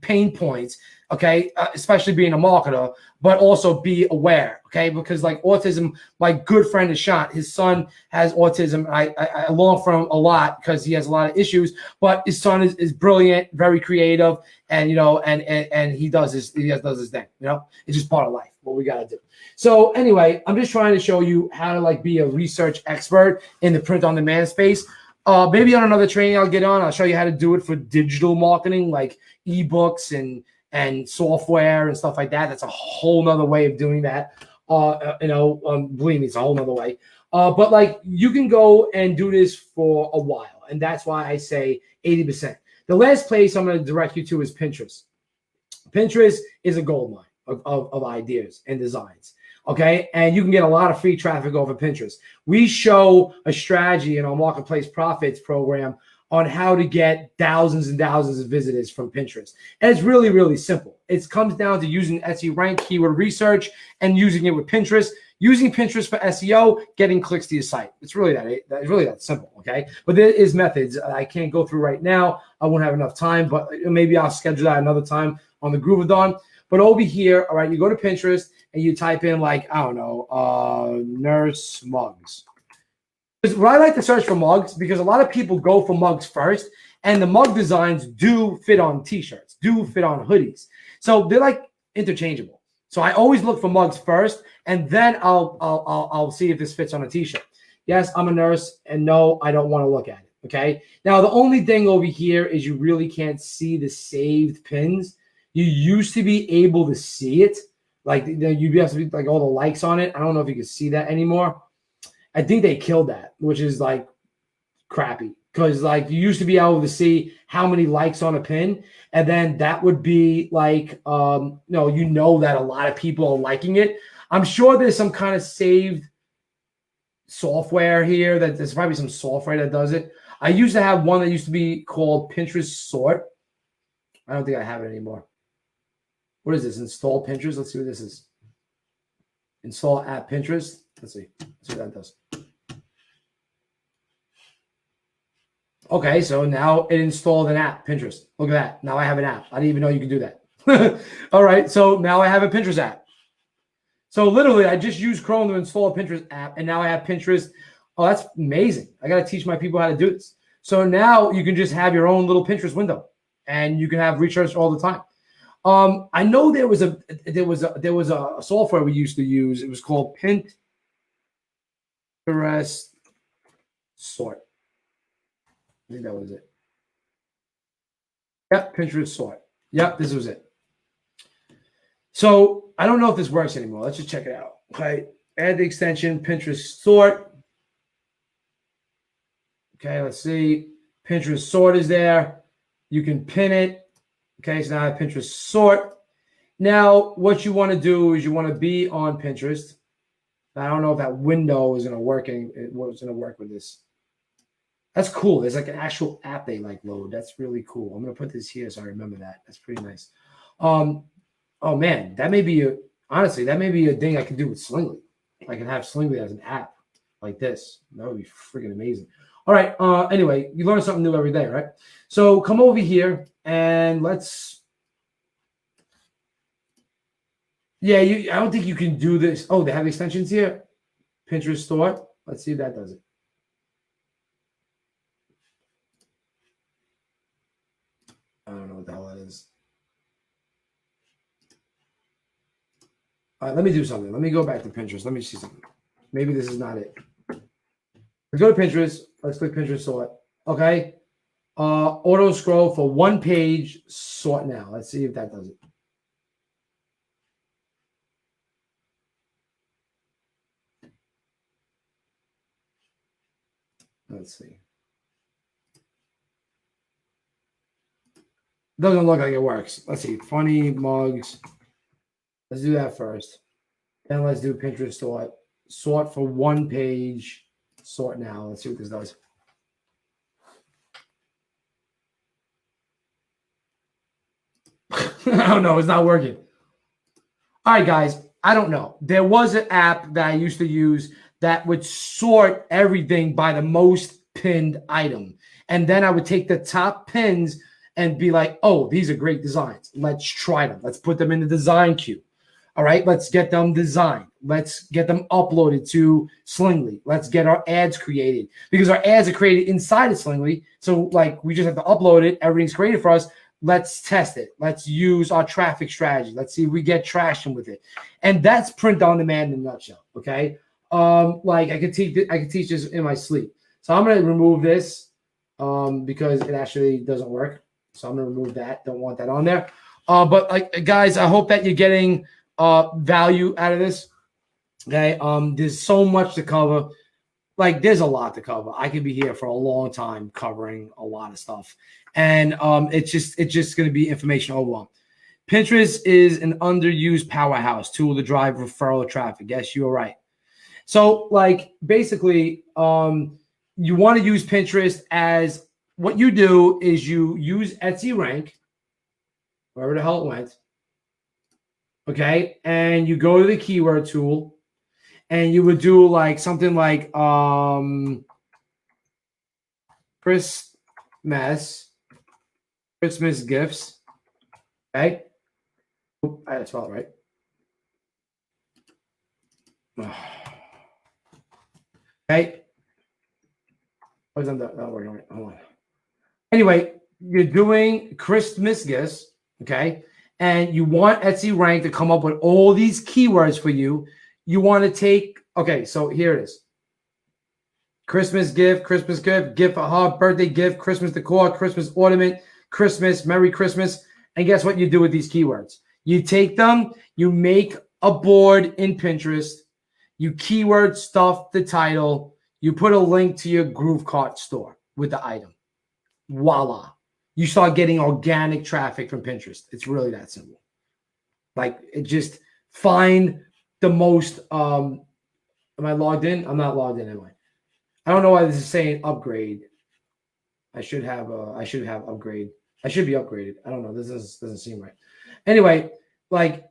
pain points. Okay, especially being a marketer, but also be aware. Okay, because like autism, my good friend Ashant, his son has autism. I learn from him a lot because he has a lot of issues. But his son is brilliant, very creative, and and he does his thing. It's just part of life. What we gotta do. So anyway, I'm just trying to show you how to like be a research expert in the print on demand space. Maybe on another training I'll get on, I'll show you how to do it for digital marketing, like ebooks and software and stuff like that. That's a whole nother way of doing that. Believe me, it's a whole nother way. But like you can go and do this for a while, and that's why I say 80%. The last place I'm going to direct you to is Pinterest. Pinterest is a goldmine of ideas and designs. Okay, and you can get a lot of free traffic over Pinterest. We show a strategy in our Marketplace Profits program on how to get thousands and thousands of visitors from Pinterest. And it's really, really simple. It comes down to using SE rank keyword research and using it with Pinterest, using Pinterest for SEO, getting clicks to your site. It's really that simple, okay? But there is methods I can't go through right now. I won't have enough time, but maybe I'll schedule that another time on the Grooveathon. But over here, all right, you go to Pinterest and you type in like, I don't know, nurse mugs. What I like to search for mugs, because a lot of people go for mugs first, and the mug designs do fit on t-shirts, do fit on hoodies. So they're like interchangeable. So I always look for mugs first, and then I'll see if this fits on a t-shirt. Yes, I'm a nurse, and no, I don't want to look at it. Okay. Now the only thing over here is you really can't see the saved pins. You used to be able to see it, like you'd have to be like all the likes on it. I don't know if you can see that anymore. I think they killed that, which is like crappy, because like you used to be able to see how many likes on a pin, and then that would be like that a lot of people are liking it. I'm sure there's some kind of saved software here, that there's probably some software that does it. I used to have one that used to be called Pinterest Sort. I don't think I have it anymore. What is this? Install Pinterest. Let's see what this is. Install app Pinterest. Let's see what that does. Okay, so now it installed an app, Pinterest. Look at that. Now I have an app. I didn't even know you could do that. All right, so now I have a Pinterest app. So literally, I just used Chrome to install a Pinterest app, and now I have Pinterest. Oh, that's amazing. I got to teach my people how to do this. So now you can just have your own little Pinterest window, and you can have research all the time. I know there was a software we used to use. It was called Pinterest sort. I think that was it. Yep, Pinterest sort. Yep, this was it. So I don't know if this works anymore. Let's just check it out. Okay, add the extension Pinterest sort. Okay, let's see. Pinterest sort is there. You can pin it. Okay, so now I have Pinterest sort. Now, what you want to do is you want to be on Pinterest. I don't know if that window is going to work. It was going to work with this. That's cool. There's like an actual app they like load. That's really cool. I'm going to put this here so I remember that. That's pretty nice. Oh man, that may be honestly, that may be a thing I can do with Slingly. I can have Slingly as an app like this. That would be freaking amazing. All right. Anyway, you learn something new every day, right? So come over here and let's. Yeah, I don't think you can do this. Oh, they have extensions here. Pinterest store. Let's see if that does it. I don't know what the hell that is. All right, let me do something. Let me go back to Pinterest. Let me see something. Maybe this is not it. Let's go to Pinterest. Let's click Pinterest sort. Okay. Auto scroll for one page sort now. Let's see if that does it. Let's see. Doesn't look like it works. Let's see. Funny mugs. Let's do that first. Then let's do Pinterest sort. Sort for one page. Sort now. Let's see what this does. I don't know. It's not working. All right, guys. I don't know. There was an app that I used to use that would sort everything by the most pinned item. And then I would take the top pins and be like, oh, these are great designs. Let's try them. Let's put them in the design queue. All right, let's get them designed. Let's get them uploaded to Slingly. Let's get our ads created because our ads are created inside of Slingly. So like we just have to upload it. Everything's created for us. Let's test it. Let's use our traffic strategy. Let's see if we get traction with it. And that's print on demand in a nutshell. Okay. Like I could teach this in my sleep. So I'm going to remove this because it actually doesn't work. So I'm going to remove that. Don't want that on there. But like guys, I hope that you're getting value out of this. Okay. There's so much to cover. Like there's a lot to cover. I could be here for a long time covering a lot of stuff. And it's just going to be information overwhelm. Pinterest is an underused powerhouse tool to drive referral traffic. Yes, you are right. So like basically, you want to use Pinterest as what you do is you use Etsy rank, wherever the hell it went. Okay. And you go to the keyword tool and you would do like something like Christmas gifts. Okay. Oop, I had to spell it right. Okay. Oh, it's not working right. Hold on. Anyway, you're doing Christmas gifts, okay? And you want Etsy rank to come up with all these keywords for you. You want to take, okay, so here it is. Christmas gift, gift for her, birthday gift, Christmas decor, Christmas ornament, Christmas, Merry Christmas. And guess what you do with these keywords? You take them, you make a board in Pinterest, you keyword stuff the title, you put a link to your GrooveCart store with the item. Voila. You start getting organic traffic from Pinterest. It's really that simple. Like it just find the most, am I logged in? I'm not logged in anyway. I don't know why this is saying upgrade. I should have upgrade. I should be upgraded. I don't know. This doesn't seem right. Anyway, like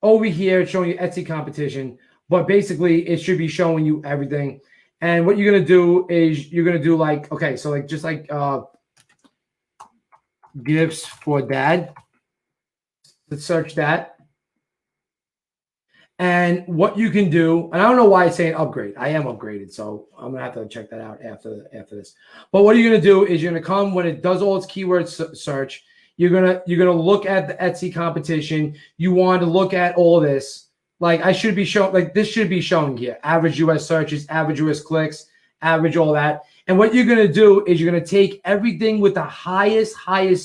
over here, it's showing you Etsy competition, but basically it should be showing you everything. And what you're going to do is you're going to do like, okay, so like just like gifts for dad. Let's search that. And what you can do, and I don't know why it's saying upgrade. I am upgraded, so I'm going to have to check that out after this. But what you're going to do is you're going to come when it does all its keyword search. You're going to look at the Etsy competition. You want to look at all this. Like I should be showing, like this should be showing here. Average US searches, average US clicks, average all that. And what you're going to do is you're going to take everything with the highest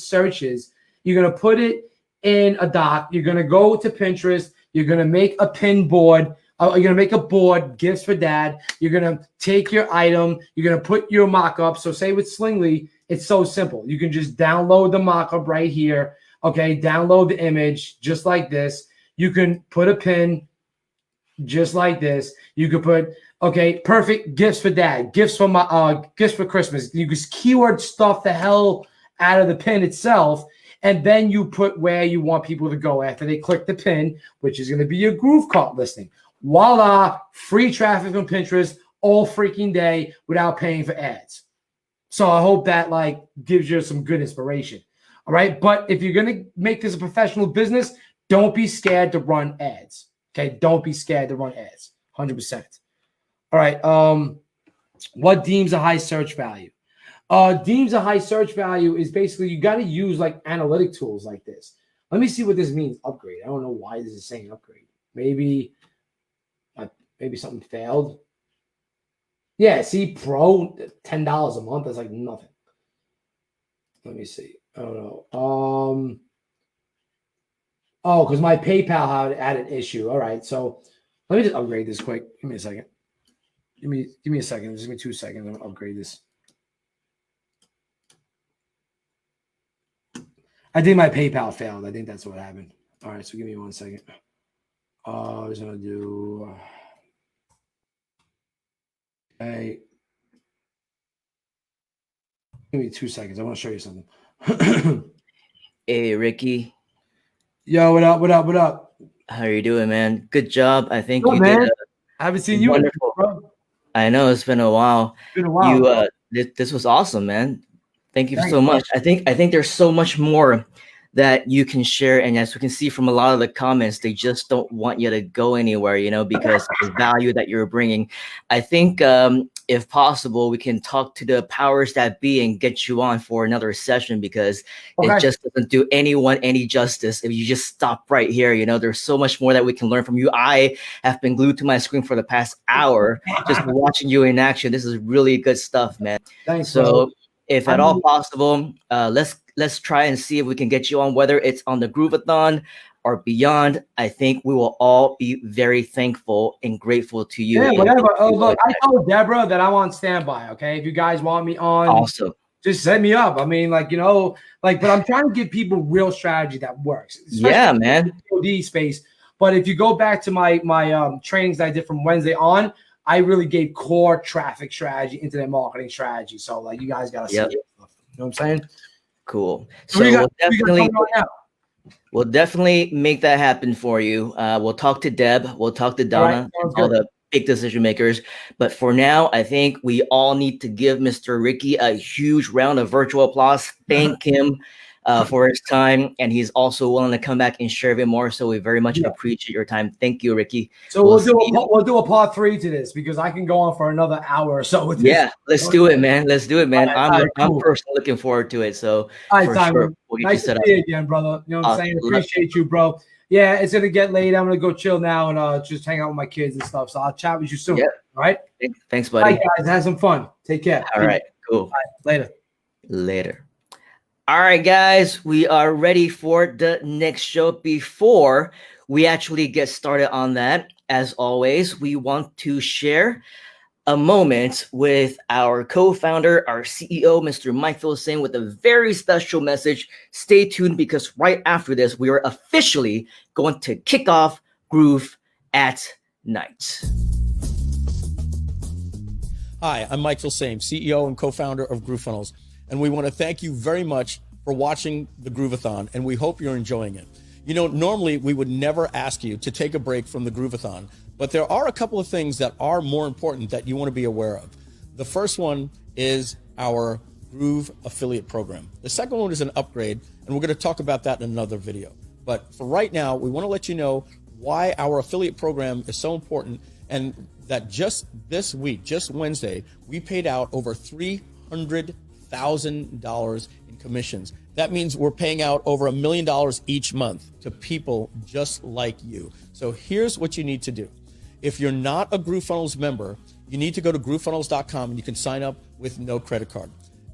searches. You're going to put it in a doc. You're going to go to Pinterest. You're going to make a pin board. You're going to make a board, gifts for dad. You're going to take your item. You're going to put your mock-up. So say with Slingly, it's so simple. You can just download the mock-up right here. Okay, download the image just like this. You can put a pin just like this. You could put, okay, perfect gifts for dad, gifts for my gifts for Christmas. You just keyword stuff the hell out of the pin itself. And then you put where you want people to go after they click the pin, which is going to be your Groove Cart listing. Voila, free traffic from Pinterest all freaking day without paying for ads. So I hope that like gives you some good inspiration. All right. But if you're going to make this a professional business, don't be scared to run ads. Okay. Don't be scared to run ads. 100%. All right. What deems a high search value? Deems a high search value is basically you got to use like analytic tools like this. Let me see what this means. Upgrade. I don't know why this is saying upgrade. Maybe something failed. Yeah, see, Pro, $10 a month. That's like nothing. Let me see. I don't know. Oh, because my PayPal had an issue. All right, so let me just upgrade this quick. Give me a second. Give me a second. Just give me 2 seconds. I'm gonna upgrade this. I think my PayPal failed. I think that's what happened. All right, so give me 1 second. I was gonna do. Okay. Give me 2 seconds. I want to show you something. Hey, Ricky. Yo, what up? What up? What up? How are you doing, man? Good job. I think Good, you man. did. I haven't seen you. Wonderful. Bro. I know it's been a while. It's been a while. This was awesome, man. Thank you so much. I think there's so much more that you can share, and as we can see from a lot of the comments, they just don't want you to go anywhere, you know, because of the value that you're bringing. I think if possible, we can talk to the powers that be and get you on for another session, because it just doesn't do anyone any justice if you just stop right here. You know, there's so much more that we can learn from you. I have been glued to my screen for the past hour just watching you in action. This is really good stuff, man. Thanks. So bro. if at all possible, let's try and see if we can get you on, whether it's on the Grooveathon or beyond. I think we will all be very thankful and grateful to you. Yeah, whatever. Look, I told Deborah that I'm on standby. Okay, if you guys want me on, awesome, just set me up. I mean, like, you know, like, but I'm trying to give people real strategy that works. Yeah, man. In the POD space. But if you go back to my trainings that I did from Wednesday on, I really gave core traffic strategy, internet marketing strategy. So like, you guys got to see it. You know what I'm saying? Cool. So we'll definitely make that happen for you. We'll talk to Deb. We'll talk to Donna, all the big decision makers. But for now, I think we all need to give Mr. Ricky a huge round of virtual applause. Thank him for his time. And he's also willing to come back and share a bit more. So we very much appreciate your time. Thank you, Ricky. So we'll do a part 3 to this, because I can go on for another hour or so with this. Yeah, let's do it, man. Let's do it, man. I'm personally looking forward to it. So for sure, we'll get nice you set to see you again, brother. You know what I'm saying? Appreciate you, bro. Yeah, it's gonna get late. I'm gonna go chill now and just hang out with my kids and stuff. So I'll chat with you soon. Yeah. All right. Thanks, buddy. Bye, guys. Have some fun. Take care. All right. Cool. Bye. Later. Later. All right, guys, we are ready for the next show. Before we actually get started on that, as always, we want to share a moment with our co-founder, our CEO, Mr. Mike Filsaime, with a very special message. Stay tuned, because right after this, we are officially going to kick off Groove at Night. Hi, I'm Mike Filsaime, CEO and co-founder of GrooveFunnels, and we want to thank you very much for watching the Grooveathon, and we hope you're enjoying it. You know, normally we would never ask you to take a break from the Grooveathon, but there are a couple of things that are more important that you want to be aware of. The first one is our Groove affiliate program. The second one is an upgrade, and we're going to talk about that in another video. But for right now, we want to let you know why our affiliate program is so important, and that just this week, just Wednesday, we paid out over $300,000 in commissions. That means we're paying out over $1 million each month to people just like you. So here's what you need to do. If you're not a GrooveFunnels member, you need to go to GrooveFunnels.com and you can sign up with no credit card.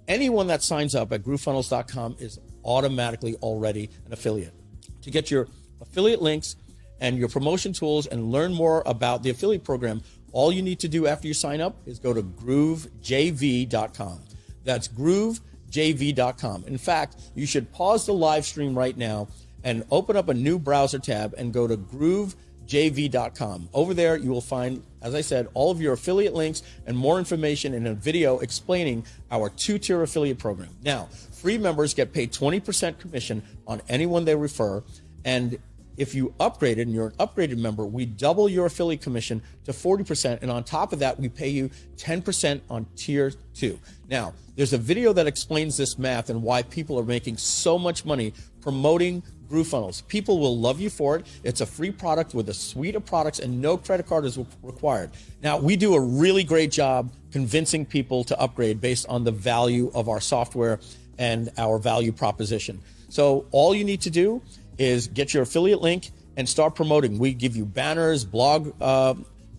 Anyone that signs up at GrooveFunnels.com is automatically already an affiliate. To get your affiliate links and your promotion tools and learn more about the affiliate program, all you need to do after you sign up is go to GrooveJV.com. That's GrooveJV.com. In fact, you should pause the live stream right now and open up a new browser tab and go to GrooveJV.com. Over there, you will find, as I said, all of your affiliate links and more information in a video explaining our 2-tier affiliate program. Now, free members get paid 20% commission on anyone they refer, and if you upgraded and you're an upgraded member, we double your affiliate commission to 40. And on top of that, we pay you 10% on tier 2. Now, there's a video that explains this math and why people are making so much money promoting GrooveFunnels. People will love you for it. It's a free product with a suite of products and no credit card is required. Now, we do a really great job convincing people to upgrade based on the value of our software and our value proposition. So all you need to do is get your affiliate link and start promoting. We give you banners, blog,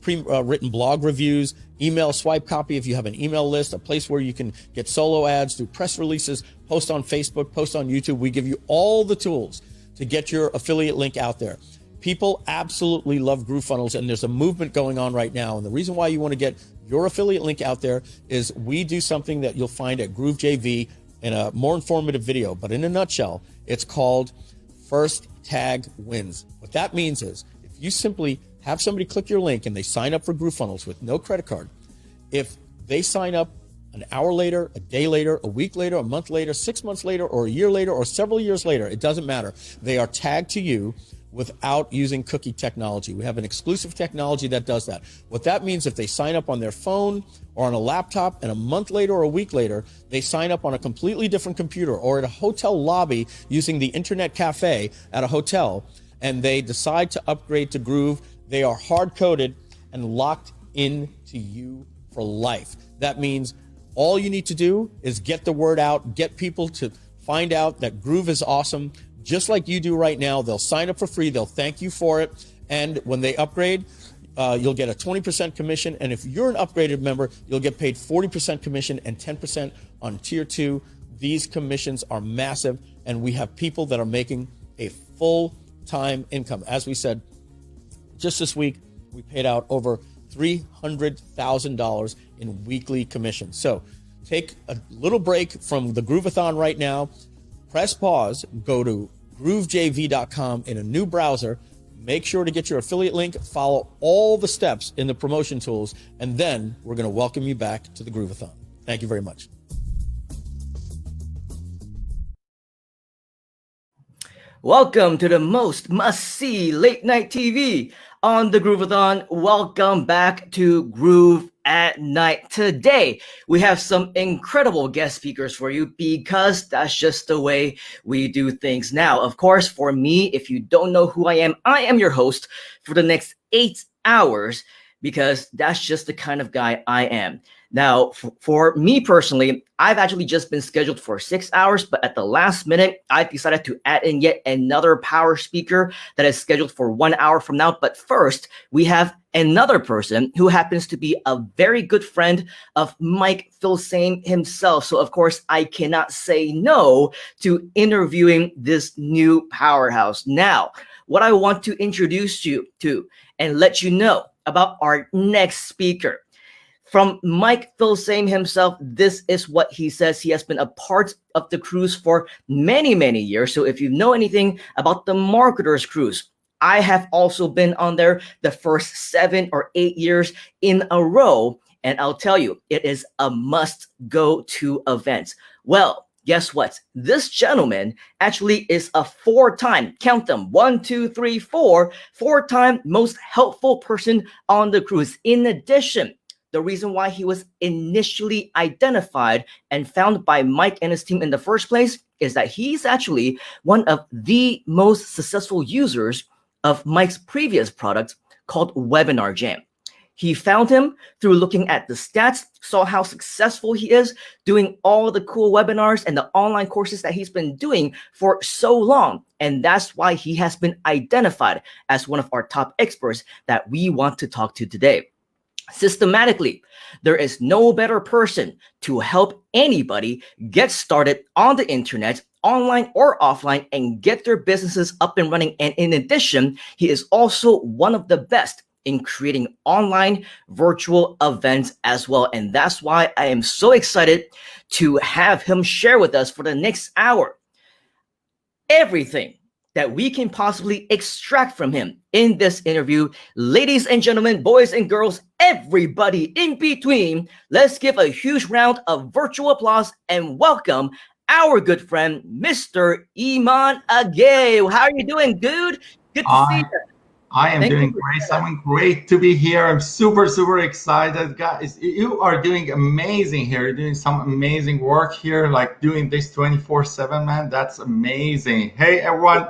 written blog reviews, email swipe copy if you have an email list, a place where you can get solo ads, do press releases, post on Facebook, post on YouTube. We give you all the tools to get your affiliate link out there. People absolutely love GrooveFunnels, and there's a movement going on right now. And the reason why you want to get your affiliate link out there is we do something that you'll find at GrooveJV in a more informative video. But in a nutshell, it's called First Tag Wins. What that means is if you simply have somebody click your link and they sign up for GrooveFunnels with no credit card, if they sign up an hour later, a day later, a week later, a month later, 6 months later, or a year later, or several years later, it doesn't matter. They are tagged to you without using cookie technology. We have an exclusive technology that does that. What that means, if they sign up on their phone or on a laptop and a month later or a week later, they sign up on a completely different computer or at a hotel lobby using the internet cafe at a hotel, and they decide to upgrade to Groove, they are hard-coded and locked into you for life. That means all you need to do is get the word out, get people to find out that Groove is awesome, just like you do right now. They'll sign up for free. They'll thank you for it. And when they upgrade, you'll get a 20% commission. And if you're an upgraded member, you'll get paid 40% commission and 10% on tier 2. These commissions are massive. And we have people that are making a full-time income. As we said, just this week, we paid out over $300,000 in weekly commissions. So take a little break from the Grooveathon right now. Press pause, go to GrooveJV.com in a new browser. Make sure to get your affiliate link, follow all the steps in the promotion tools, and then we're going to welcome you back to the Grooveathon. Thank you very much. Welcome to the most must-see late-night TV on the Grooveathon. Welcome back to Groove at Night. Today, we have some incredible guest speakers for you because that's just the way we do things. Now, of course, for me, if you don't know who I am your host for the next 8 hours because that's just the kind of guy I am. Now, for me personally, I've actually just been scheduled for 6 hours, but at the last minute, I decided to add in yet another power speaker that is scheduled for 1 hour from now. But first, we have another person who happens to be a very good friend of Mike Filsaime himself. So, of course, I cannot say no to interviewing this new powerhouse. Now, what I want to introduce you to and let you know about our next speaker. From Mike Filsaime himself, this is what he says. He has been a part of the cruise for many, many years. So if you know anything about the Marketer's Cruise, I have also been on there the first 7 or 8 years in a row. And I'll tell you, it is a must-go-to event. Well, guess what? This gentleman actually is a 4-time, count them, 1, 2, 3, 4, 4-time most helpful person on the cruise. In addition, the reason why he was initially identified and found by Mike and his team in the first place is that he's actually one of the most successful users of Mike's previous product called Webinar Jam. He found him through looking at the stats, saw how successful he is doing all the cool webinars and the online courses that he's been doing for so long. And that's why he has been identified as one of our top experts that we want to talk to today. Systematically, there is no better person to help anybody get started on the internet, online or offline, and get their businesses up and running. And in addition, he is also one of the best in creating online virtual events as well. And that's why I am so excited to have him share with us for the next hour everything that we can possibly extract from him in this interview. Ladies and gentlemen, boys and girls, everybody in between, let's give a huge round of virtual applause and welcome our good friend, Mr. Iman Agay. How are you doing, dude? Good to see you. I am doing great. Simon, great to be here. I'm super, super excited. Guys, you are doing amazing here. You're doing some amazing work here, like doing this 24/7, man. That's amazing. Hey, everyone.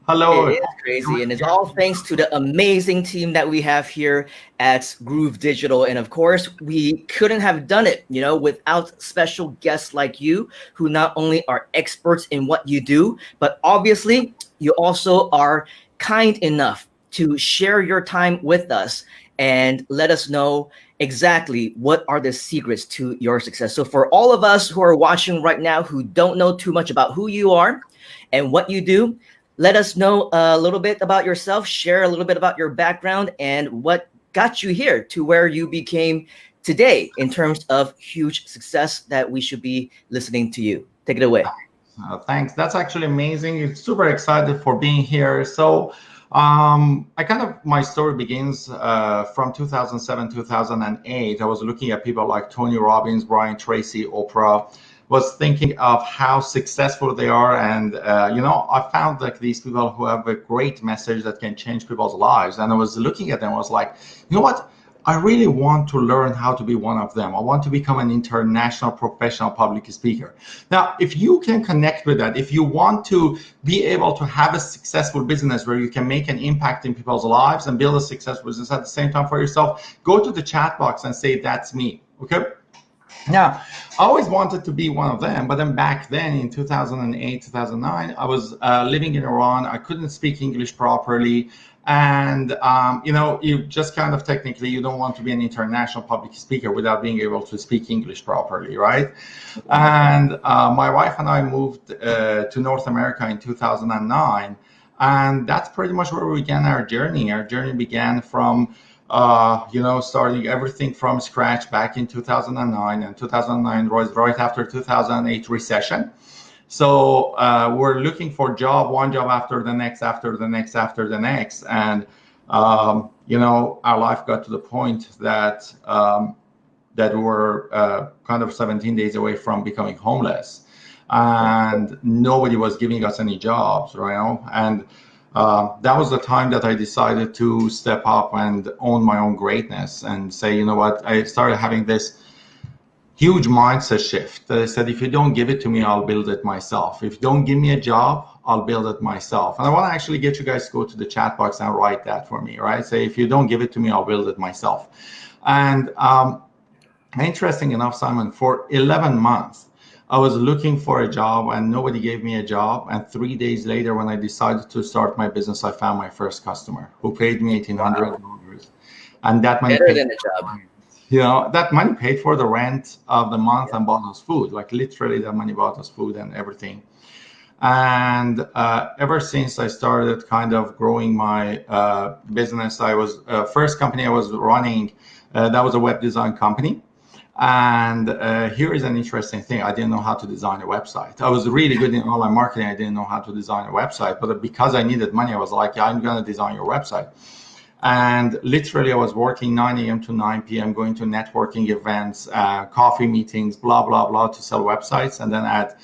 Hello. It is crazy, and it's all thanks to the amazing team that we have here at Groove Digital. And of course, we couldn't have done it, you know, without special guests like you, who not only are experts in what you do, but obviously you also are kind enough to share your time with us and let us know exactly what are the secrets to your success. So for all of us who are watching right now who don't know too much about who you are and what you do, let us know a little bit about yourself, share a little bit about your background and what got you here to where you became today in terms of huge success that we should be listening to you. Take it away. Thanks. That's actually amazing. I'm super excited for being here. So my story begins from 2007, 2008. I was looking at people like Tony Robbins, Brian Tracy, Oprah, was thinking of how successful they are. And, I found like these people who have a great message that can change people's lives. And I was looking at them, I was like, you know what? I really want to learn how to be one of them. I want to become an international professional public speaker. Now, if you can connect with that, if you want to be able to have a successful business where you can make an impact in people's lives and build a successful business at the same time for yourself, go to the chat box and say, that's me, okay? Now, I always wanted to be one of them, but then back then in 2008, 2009, I was living in Iran. I couldn't speak English properly. And, you just kind of technically, you don't want to be an international public speaker without being able to speak English properly, right? And my wife and I moved to North America in 2009. And that's pretty much where we began our journey. Our journey began from starting everything from scratch back in 2009, and 2009 was right after 2008 recession. So we're looking for one job after the next, after the next, after the next. And, our life got to the point that we were kind of 17 days away from becoming homeless. And nobody was giving us any jobs, right? And that was the time that I decided to step up and own my own greatness and say, you know what, I started having this huge mindset shift. I said, if you don't give it to me, I'll build it myself. If you don't give me a job, I'll build it myself. And I want to actually get you guys to go to the chat box and write that for me, right? Say, if you don't give it to me, I'll build it myself. And interesting enough, Simon, for 11 months, I was looking for a job and nobody gave me a job. And 3 days later, when I decided to start my business, I found my first customer who paid me $1,800. Wow. And that money better than a job. That money paid for the rent of the month and bought us food. Like literally, that money bought us food and everything. And ever since I started kind of growing my business, I was first company I was running. That was a web design company. And here is an interesting thing. I didn't know how to design a website. I was really good in online marketing. I didn't know how to design a website, but because I needed money, I was like, yeah, I'm going to design your website. And literally, I was working 9 a.m. to 9 p.m., going to networking events, coffee meetings, blah, blah, blah, to sell websites. And then at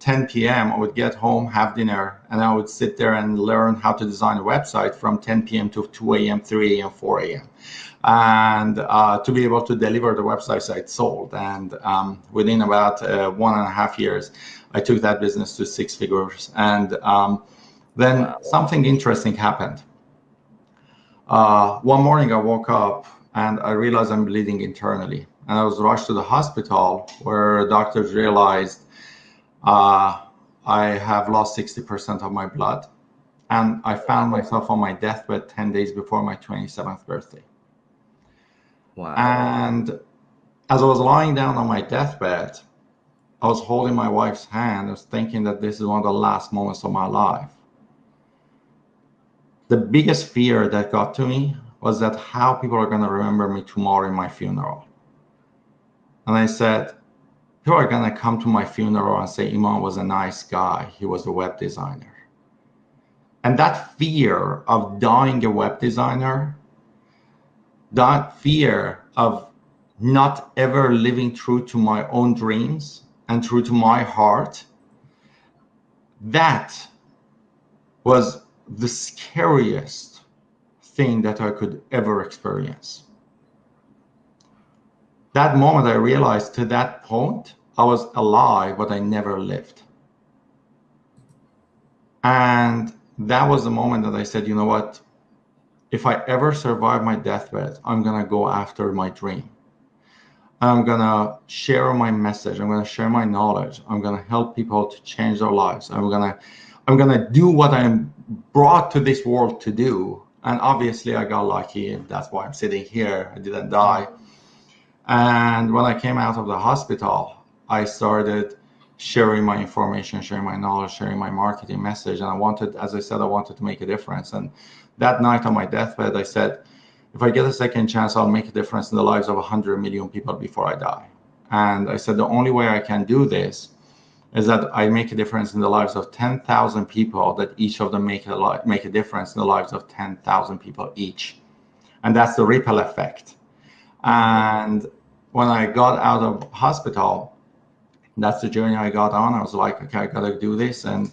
10 p.m., I would get home, have dinner, and I would sit there and learn how to design a website from 10 p.m. to 2 a.m., 3 a.m., 4 a.m. And to be able to deliver the websites I'd sold. And within about 1.5 years, I took that business to 6 figures. And then something interesting happened. One morning I woke up and I realized I'm bleeding internally. And I was rushed to the hospital where doctors realized I have lost 60% of my blood. And I found myself on my deathbed 10 days before my 27th birthday. Wow. And as I was lying down on my deathbed, I was holding my wife's hand. I was thinking that this is one of the last moments of my life. The biggest fear that got to me was that how people are going to remember me tomorrow in my funeral. And I said, people are going to come to my funeral and say, Iman was a nice guy. He was a web designer. And that fear of dying a web designer, that fear of not ever living true to my own dreams and true to my heart, that was the scariest thing that I could ever experience. That moment I realized, to that point, I was alive, but I never lived. And that was the moment that I said, you know what? If I ever survive my deathbed, I'm going to go after my dream. I'm going to share my message. I'm going to share my knowledge. I'm going to help people to change their lives. I'm going to do what I'm brought to this world to do. And obviously I got lucky, and that's why I'm sitting here. I didn't die. And when I came out of the hospital, I started sharing my information, sharing my knowledge, sharing my marketing message. And I wanted, as I said, I wanted to make a difference. And that night on my deathbed, I said, if I get a second chance, I'll make a difference in the lives of 100 million people before I die. And I said, the only way I can do this is that I make a difference in the lives of 10,000 people, that each of them make a difference in the lives of 10,000 people each. And that's the ripple effect. And when I got out of hospital, that's the journey I got on. I was like, okay, I gotta do this. And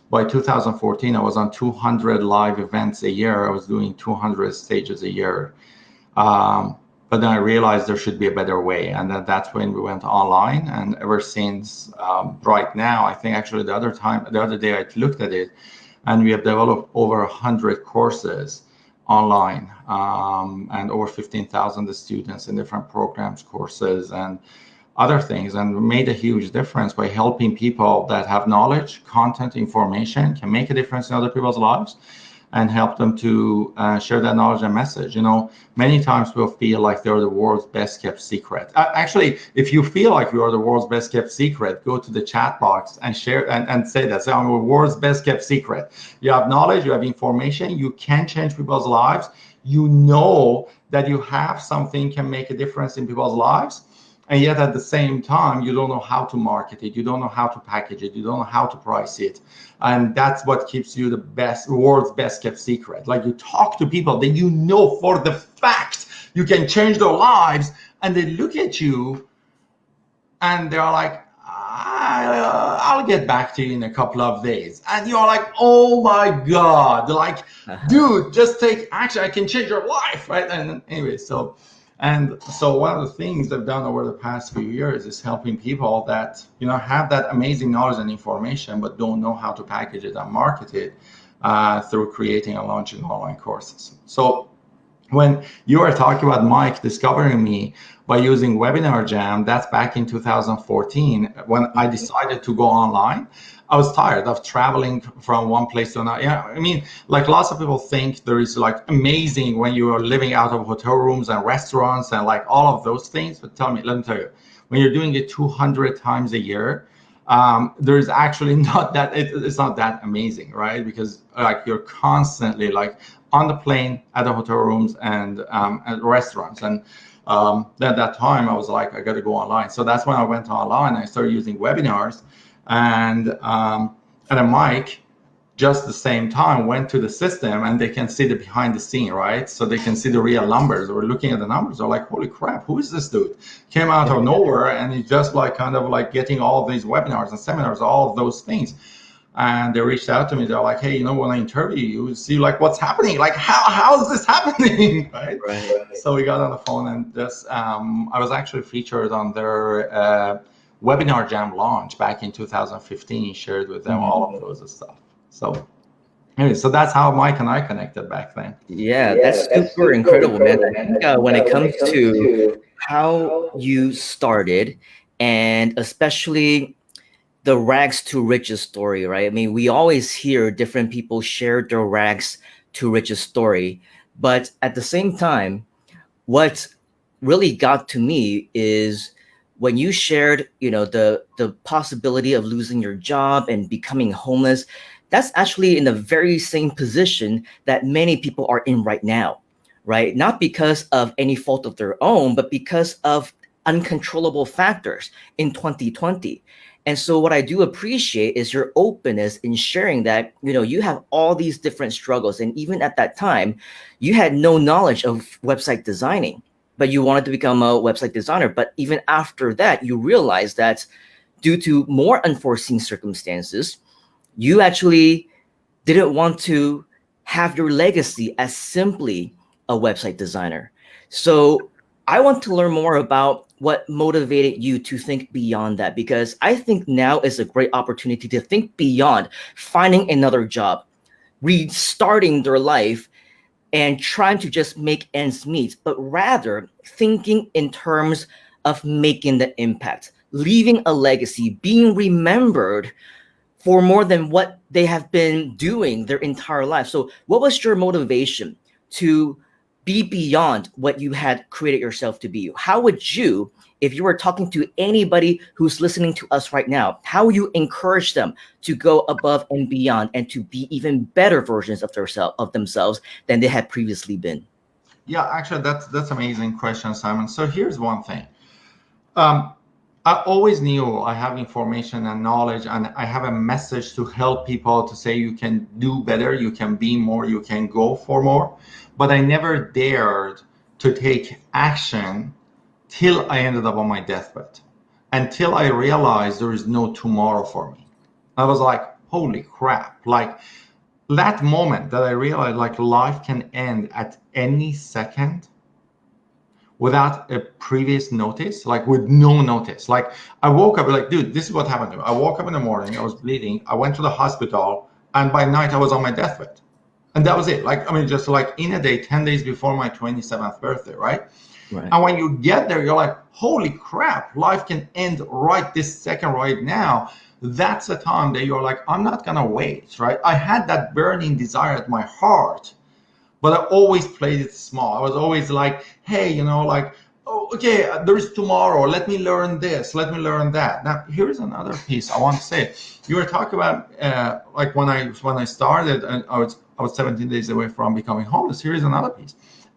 by 2014, I was on 200 live events a year. I was doing 200 stages a year. But then I realized there should be a better way. And that's when we went online. And ever since right now, I think actually the other day I looked at it, and we have developed over 100 courses online, and over 15,000 students in different programs, courses, and other things, and made a huge difference by helping people that have knowledge, content, information, can make a difference in other people's lives, and help them to share that knowledge and message. You know, many times we'll feel like they're the world's best kept secret. Actually, if you feel like you are the world's best kept secret, go to the chat box and share and say that. Say, I'm the world's best kept secret. You have knowledge, you have information, you can change people's lives. You know that you have something can make a difference in people's lives. And yet at the same time, you don't know how to market it. You don't know how to package it. You don't know how to price it. And that's what keeps you the best, world's best kept secret. Like, you talk to people that you know for the fact you can change their lives, and they look at you and they're like, I'll get back to you in a couple of days. And you're like, oh my God, like, dude, just take action. I can change your life, right? And anyway, so one of the things I've done over the past few years is helping people that, you know, have that amazing knowledge and information, but don't know how to package it and market it through creating and launching online courses. So when you are talking about Mike discovering me by using Webinar Jam, that's back in 2014, when I decided to go online. I was tired of traveling from one place to another. Yeah, I mean, like, lots of people think there is like amazing when you are living out of hotel rooms and restaurants and like all of those things. But let me tell you, when you're doing it 200 times a year, there's actually not that, it's not that amazing, right? Because like, you're constantly like on the plane, at the hotel rooms, and at restaurants. And at that time, I was like, I got to go online. So that's when I went online. I started using webinars, and a mic, just the same time, went to the system, and they can see the behind the scene, right? So they can see the real numbers. We're looking at the numbers. They're like, holy crap, who is this dude? Came out of nowhere, and he's just like kind of like getting all of these webinars and seminars, all of those things. And they reached out to me. They're like, hey, you know, when I interview you, see like what's happening, like how is this happening, right? So we got on the phone, and just I was actually featured on their Webinar Jam launch back in 2015, shared with them all of those stuff. So anyway, so that's how Mike and I connected back then. Yeah, that's super incredible, man. I think when it comes to how you started, and especially the rags to riches story, right? I mean, we always hear different people share their rags to riches story, but at the same time, what really got to me is when you shared, the possibility of losing your job and becoming homeless. That's actually in the very same position that many people are in right now, right? Not because of any fault of their own, but because of uncontrollable factors in 2020. And so what I do appreciate is your openness in sharing that, you have all these different struggles. And even at that time, you had no knowledge of website designing, but you wanted to become a website designer. But even after that, you realized that due to more unforeseen circumstances, you actually didn't want to have your legacy as simply a website designer. So I want to learn more about what motivated you to think beyond that, because I think now is a great opportunity to think beyond finding another job, restarting their life, and trying to just make ends meet, but rather thinking in terms of making the impact, leaving a legacy, being remembered for more than what they have been doing their entire life. So what was your motivation to be beyond what you had created yourself to be? How would you, if you were talking to anybody who's listening to us right now, how would you encourage them to go above and beyond and to be even better versions of themselves than they had previously been? Yeah, actually, that's an amazing question, Simon. So here's one thing. I always knew I have information and knowledge, and I have a message to help people to say you can do better, you can be more, you can go for more. But I never dared to take action till I ended up on my deathbed, until I realized there is no tomorrow for me. I was like, holy crap. Like that moment that I realized like life can end at any second without a previous notice, like with no notice. Like I woke up like, dude, this is what happened to me. I woke up in the morning, I was bleeding. I went to the hospital, and by night I was on my deathbed. And that was it. Like, I mean, just like in a day, 10 days before my 27th birthday, right? And when you get there, you're like, holy crap, life can end right this second, right now. That's a time that you're like, I'm not gonna wait, right? I had that burning desire at my heart, but I always played it small. I was always like, hey, like, oh, okay, there's tomorrow. Let me learn this. Let me learn that. Now, here's another piece I want to say. You were talking about like when I started, and I was 17 days away from becoming homeless. Here's another piece.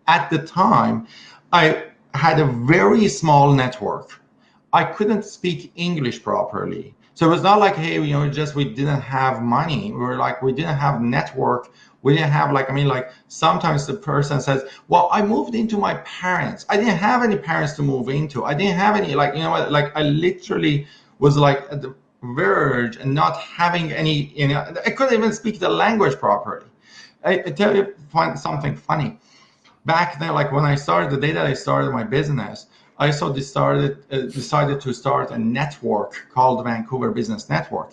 At the time, I had a very small network. I couldn't speak English properly. So it was not like, hey, we didn't have money. We didn't have network. We didn't have like sometimes the person says, well, I moved into my parents. I didn't have any parents to move into. I didn't have any, I literally was like at the verge and not having any, I couldn't even speak the language properly. I tell you something funny. Back then, like when I started, the day that I started my business, I decided to start a network called Vancouver Business Network.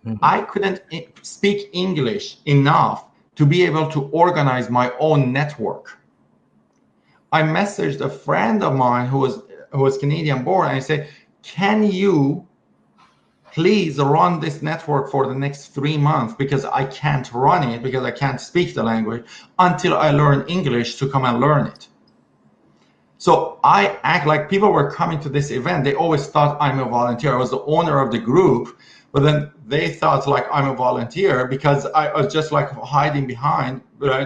Mm-hmm. I couldn't speak English enough to be able to organize my own network. I messaged a friend of mine who was Canadian born, and I said, can you please run this network for the next 3 months, because I can't run it because I can't speak the language until I learn English to come and learn it. So I act like people were coming to this event. They always thought I'm a volunteer. I was the owner of the group, but then they thought like I'm a volunteer because I was just like hiding behind,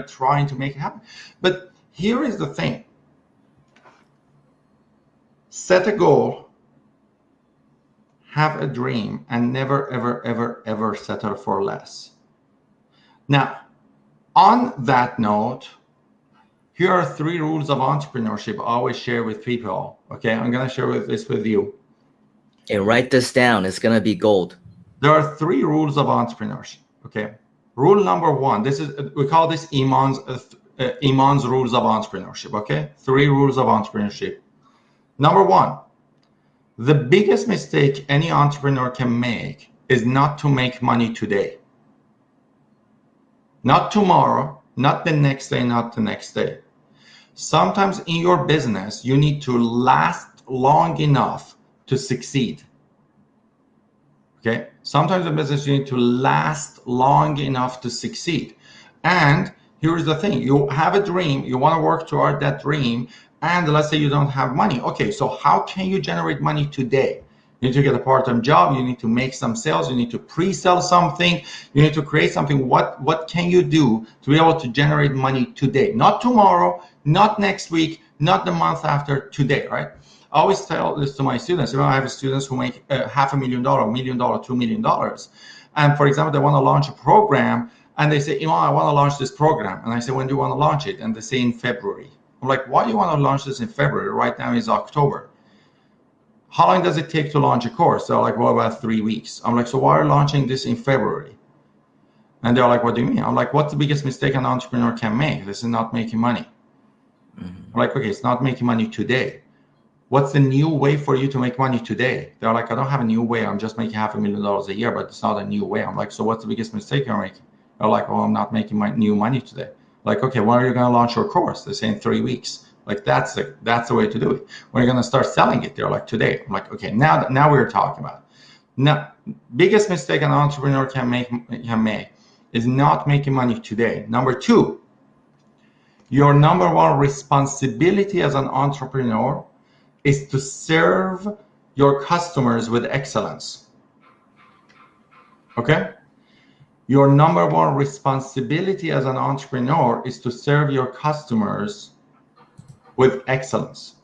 trying to make it happen. But here is the thing. Set a goal, have a dream, and never, ever, ever, ever settle for less. Now, on that note, here are 3 rules of entrepreneurship I always share with people. Okay, I'm going to share this with you. Hey, write this down. It's going to be gold. There are 3 rules of entrepreneurship. Okay, rule number 1. We call this Iman's rules of entrepreneurship. Okay, 3 rules of entrepreneurship. Number 1, the biggest mistake any entrepreneur can make is not to make money today, not tomorrow, not the next day, not the next day. Sometimes in your business, you need to last long enough to succeed. Okay? Sometimes in business, you need to last long enough to succeed. And here's the thing. You have a dream. You want to work toward that dream. and let's say you don't have money. Okay, so how can you generate money today? You need to get a part-time job. You need to make some sales. You need to pre-sell something. You need to create something. What can you do to be able to generate money today? Not tomorrow, not next week, not the month after, today, right? I always tell this to my students. I have students who make $500,000, $1 million, $2 million. And for example, they want to launch a program and they say, I want to launch this program. And I say, when do you want to launch it? And they say in February. I'm like, why do you want to launch this in February? Right now is October. How long does it take to launch a course? They're like, well, about 3 weeks. I'm like, so why are you launching this in February? And they're like, what do you mean? I'm like, what's the biggest mistake an entrepreneur can make? This is not making money. I'm like, okay, it's not making money today. What's the new way for you to make money today? They're like, I don't have a new way. I'm just making $500,000 a year, but it's not a new way. I'm like, so what's the biggest mistake you're making? They're like, well, I'm not making my new money today. Like, okay, when are you going to launch your course? They say in 3 weeks. Like, that's the way to do it. When you're going to start selling it, they're like, today. I'm like, okay, now we're talking about it. Now, biggest mistake an entrepreneur can make is not making money today. Number two, your number one responsibility as an entrepreneur is to serve your customers with excellence. Okay? Your number one responsibility as an entrepreneur is to serve your customers with excellence.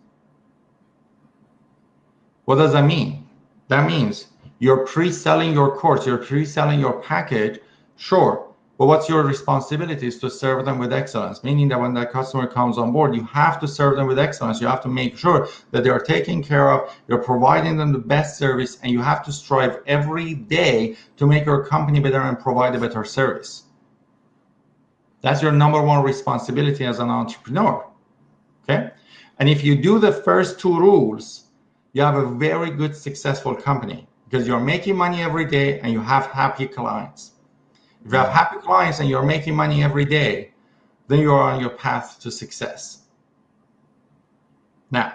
What does that mean? That means you're pre-selling your course, you're pre-selling your package, sure. But what's your responsibility is to serve them with excellence, meaning that when that customer comes on board, you have to serve them with excellence. You have to make sure that they are taken care of, you're providing them the best service, and you have to strive every day to make your company better and provide a better service. That's your number one responsibility as an entrepreneur, okay? And if you do the first two rules, you have a very good, successful company because you're making money every day and you have happy clients. If you have happy clients and you're making money every day, then you're on your path to success. Now,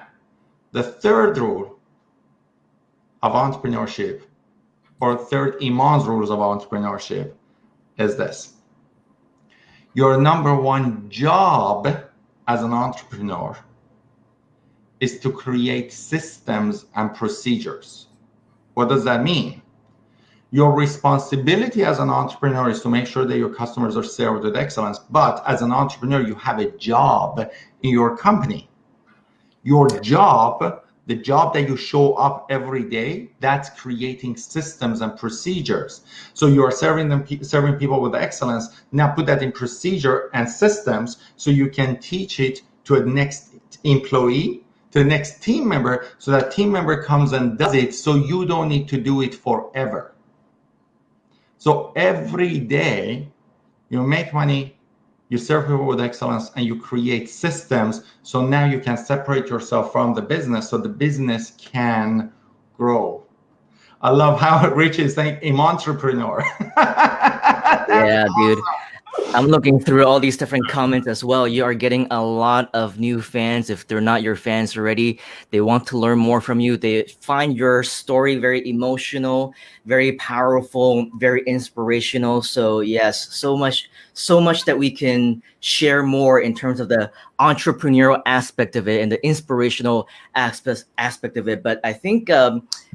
the third rule of entrepreneurship, or third Iman's rules of entrepreneurship, is this. Your number one job as an entrepreneur is to create systems and procedures. What does that mean? Your responsibility as an entrepreneur is to make sure that your customers are served with excellence. But as an entrepreneur, you have a job in your company. Your job, the job that you show up every day, that's creating systems and procedures. So you are serving people with excellence. Now put that in procedure and systems so you can teach it to a next employee, to the next team member, so that team member comes and does it so you don't need to do it forever. So every day you make money, you serve people with excellence, and you create systems. So now you can separate yourself from the business so the business can grow. I love how Rich is saying, I'm entrepreneur. Yeah, dude. I'm looking through all these different comments as well. You are getting a lot of new fans. If they're not your fans already, they want to learn more from you. They find your story very emotional, very powerful, very inspirational. So yes, so much that we can share more in terms of the entrepreneurial aspect of it and the inspirational aspect of it. But I think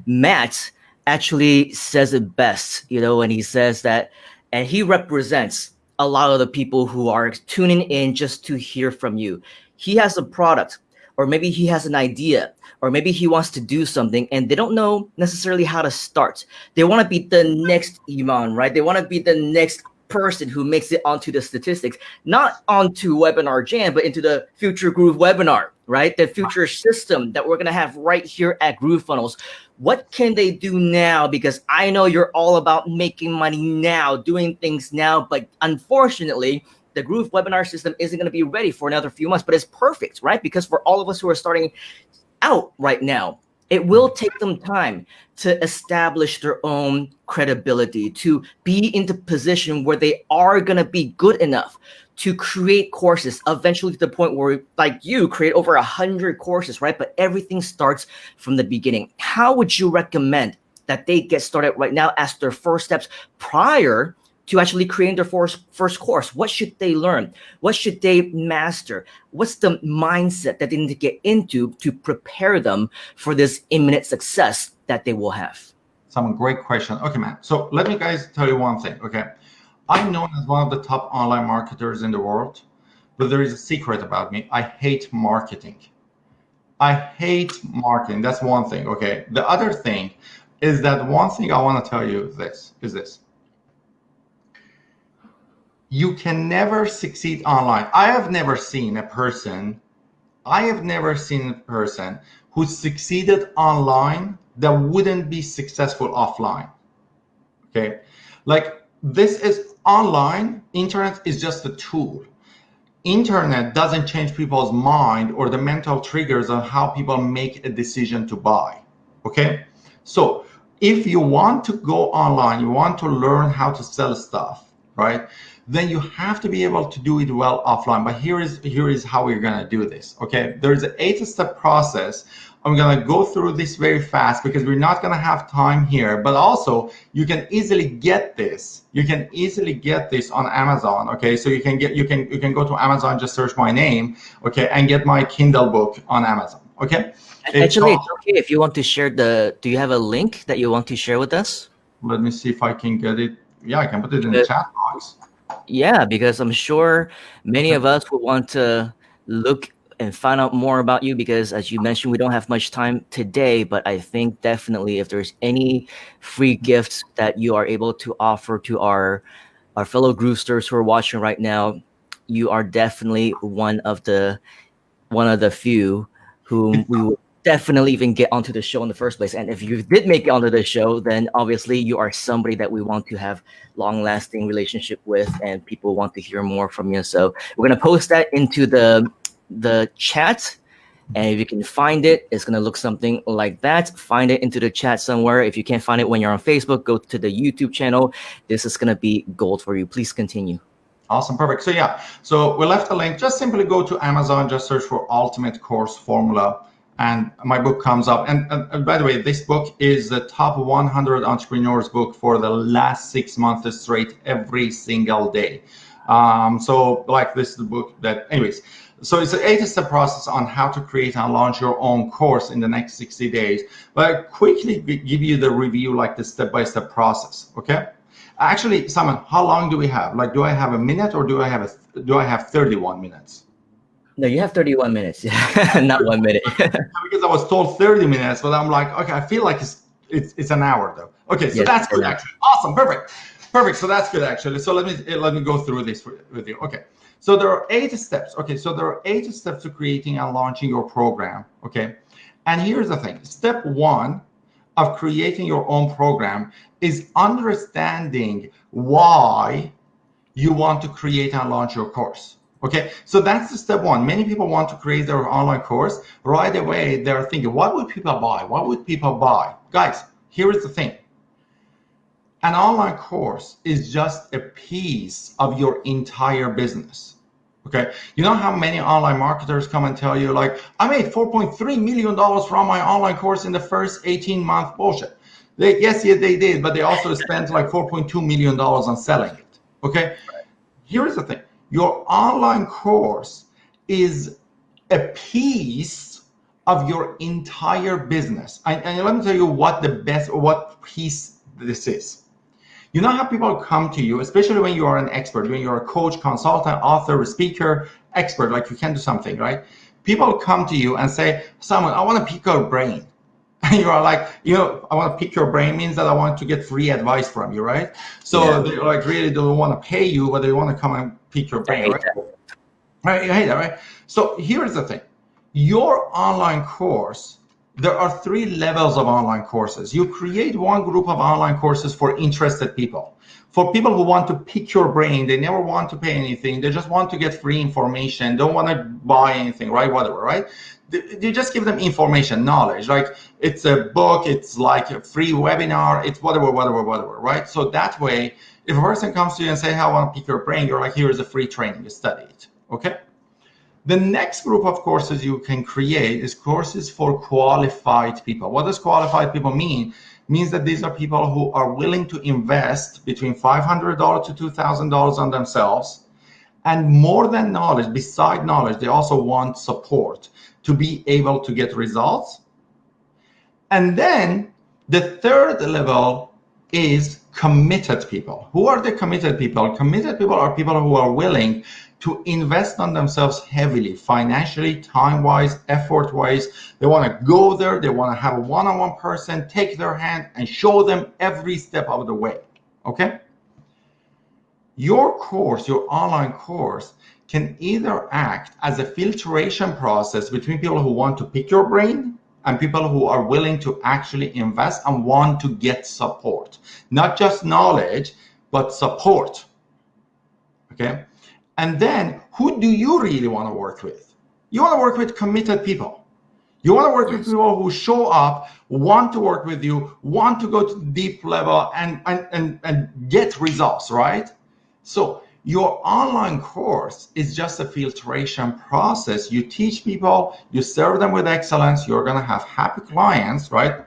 Matt actually says it best, when he says that, and he represents a lot of the people who are tuning in just to hear from you. He has a product, or maybe he has an idea, or maybe he wants to do something and they don't know necessarily how to start. They want to be the next Iman, right? They want to be the next person who makes it onto the statistics, not onto Webinar Jam, but into the future Groove webinar, right? The future system that we're going to have right here at GrooveFunnels. What can they do now? Because I know you're all about making money now, doing things now, but unfortunately, the Groove webinar system isn't going to be ready for another few months, but it's perfect, right? Because for all of us who are starting out right now, it will take them time to establish their own credibility, to be in the position where they are going to be good enough to create courses, eventually to the point where, like you, create over 100 courses, right? But everything starts from the beginning. How would you recommend that they get started right now as their first steps prior to actually create their first course? What should they learn? What should they master? What's the mindset that they need to get into to prepare them for this imminent success that they will have? Some great question. Okay, man. So let me guys tell you one thing. Okay, I'm known as one of the top online marketers in the world, but there is a secret about me. I hate marketing. I hate marketing. That's one thing. Okay. The other thing is that one thing I want to tell you is this. You can never succeed online. I have never seen a person who succeeded online that wouldn't be successful offline. Okay. Like, this is online. Internet is just a tool. Internet doesn't change people's mind or the mental triggers on how people make a decision to buy. Okay. So if you want to go online, you want to learn how to sell stuff, right? Then you have to be able to do it well offline. But here is how we're going to do this. Okay. There's an 8-step process. I'm going to go through this very fast because we're not going to have time here, but also you can easily get this. You can easily get this on Amazon. Okay. So you can go to Amazon, just search my name. Okay. And get my Kindle book on Amazon. Okay. Actually, it's okay if you want to share do you have a link that you want to share with us? Let me see if I can get it. Yeah, I can put it in the chat box. Yeah, because I'm sure many of us will want to look and find out more about you, because as you mentioned, we don't have much time today, but I think definitely if there's any free gifts that you are able to offer to our fellow Groovesters who are watching right now, you are definitely one of the few whom we will definitely even get onto the show in the first place. And if you did make it onto the show, then obviously you are somebody that we want to have long-lasting relationship with, and people want to hear more from you. So we're going to post that into the chat, and if you can find it, it's going to look something like that. Find it into the chat somewhere. If you can't find it when you're on Facebook, go to the YouTube channel. This is going to be gold for you. Please continue. Awesome. Perfect. So yeah, so we left the link. Just simply go to Amazon, just search for Ultimate Course Formula, and my book comes up. And by the way, this book is the top 100 entrepreneurs book for the last 6 months straight, every single day. So like, this is the book that, anyways, so it's an 8-step process on how to create and launch your own course in the next 60 days. But I quickly give you the review, like the step-by-step process. Okay. Actually, Simon, how long do we have? Like, do I have a minute, or do I have 31 minutes? No, you have 31 minutes, not 1 minute. Because I was told 30 minutes, but I'm like, okay, I feel like it's an hour though. Okay, so yes, that's good actually. Awesome, perfect. So that's good actually. So let me go through this with you. Okay, so there are 8 steps. Okay, so there are 8 steps to creating and launching your program. Okay, and here's the thing. Step 1 of creating your own program is understanding why you want to create and launch your course. Okay, so that's the step 1. Many people want to create their online course. Right away, they're thinking, what would people buy? What would people buy? Guys, here is the thing. An online course is just a piece of your entire business. Okay, you know how many online marketers come and tell you, like, I made $4.3 million from my online course in the first 18-month bullshit. Yes, they did, but they also spent like $4.2 million on selling it. Okay, here is the thing. Your online course is a piece of your entire business. And let me tell you what piece this is. You know how people come to you, especially when you are an expert, when you're a coach, consultant, author, speaker, expert, like you can do something, right? People come to you and say, Simon, I want to pick your brain. And you are like, I want to pick your brain means that I want to get free advice from you, right? So they like really don't want to pay you, but they want to come and pick your brain, right? Right, you hate that, right? So here's the thing. Your online course, there are 3 levels of online courses. You create one group of online courses for interested people. For people who want to pick your brain, they never want to pay anything. They just want to get free information, don't want to buy anything, right? Whatever, right? You just give them information, knowledge. Like, it's a book, it's like a free webinar, it's whatever, right? So that way, if a person comes to you and say, hey, I want to pick your brain, you're like, here's a free training, you study it, okay? The next group of courses you can create is courses for qualified people. What does qualified people mean? means that these are people who are willing to invest between $500 to $2,000 on themselves. And more than knowledge, beside knowledge, they also want support to be able to get results. And then the third level is committed people. Who are the committed people? Committed people are people who are willing to invest on themselves heavily, financially, time-wise, effort-wise. They want to go there. They want to have a one-on-one person, take their hand and show them every step of the way, okay? Your course, your online course, can either act as a filtration process between people who want to pick your brain and people who are willing to actually invest and want to get support. Not just knowledge, but support, okay? And then who do you really want to work with? You want to work with committed people. You want to work with people who show up, want to work with you, want to go to the deep level and get results, right? So your online course is just a filtration process. You teach people, you serve them with excellence, you're going to have happy clients, right?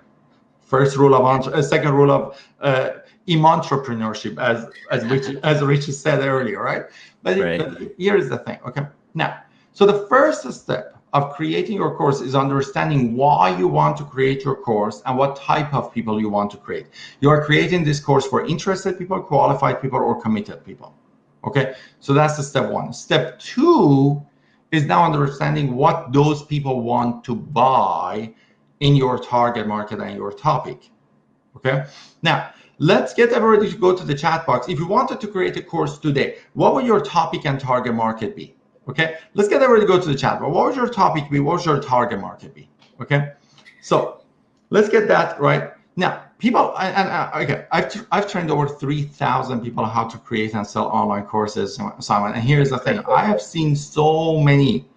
First rule of, second rule of entrepreneurship, as Richie said earlier, right? But here's the thing, okay? Now, so the first step of creating your course is understanding why you want to create your course and what type of people you want to create. You are creating this course for interested people, qualified people, or committed people, okay? So that's the step one. Step two is now understanding what those people want to buy in your target market and your topic, okay? Now, let's get everybody to go to the chat box. If you wanted to create a course today, what would your topic and target market be? Okay, let's get everybody to go to the chat box. What would your topic be? What would your target market be? Okay, so let's get that right. Now, people, okay, I've trained over 3,000 people how to create and sell online courses, Simon. And here's the thing. I have seen so many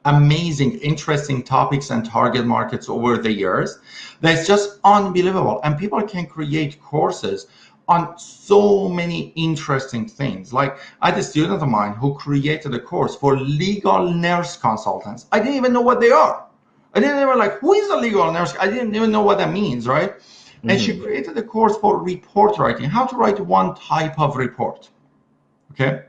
amazing, interesting topics and target markets over the years that's just unbelievable. And people can create courses on so many interesting things. Like I had a student of mine who created a course for legal nurse consultants. I didn't even know what they are. I didn't even like, who is a legal nurse? I didn't even know what that means, right? And she created a course for report writing, how to write one type of report, okay?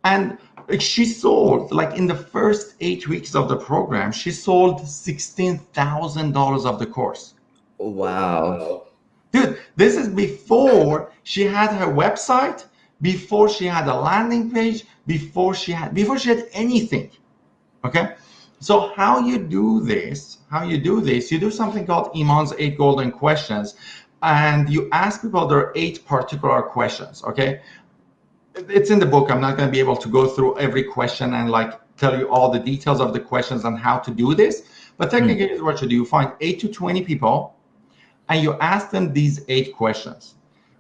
And she sold, like in the first 8 weeks of the program, she sold $16,000 of the course. Wow. Dude, this is before she had her website, before she had a landing page, before she had anything, okay? So how you do this, you do something called Iman's 8 golden questions, and you ask people their 8 particular questions, okay? It's in the book. I'm not going to be able to go through every question and like tell you all the details of the questions and how to do this, but technically is what you do. You find 8 to 20 people, and you ask them these 8 questions.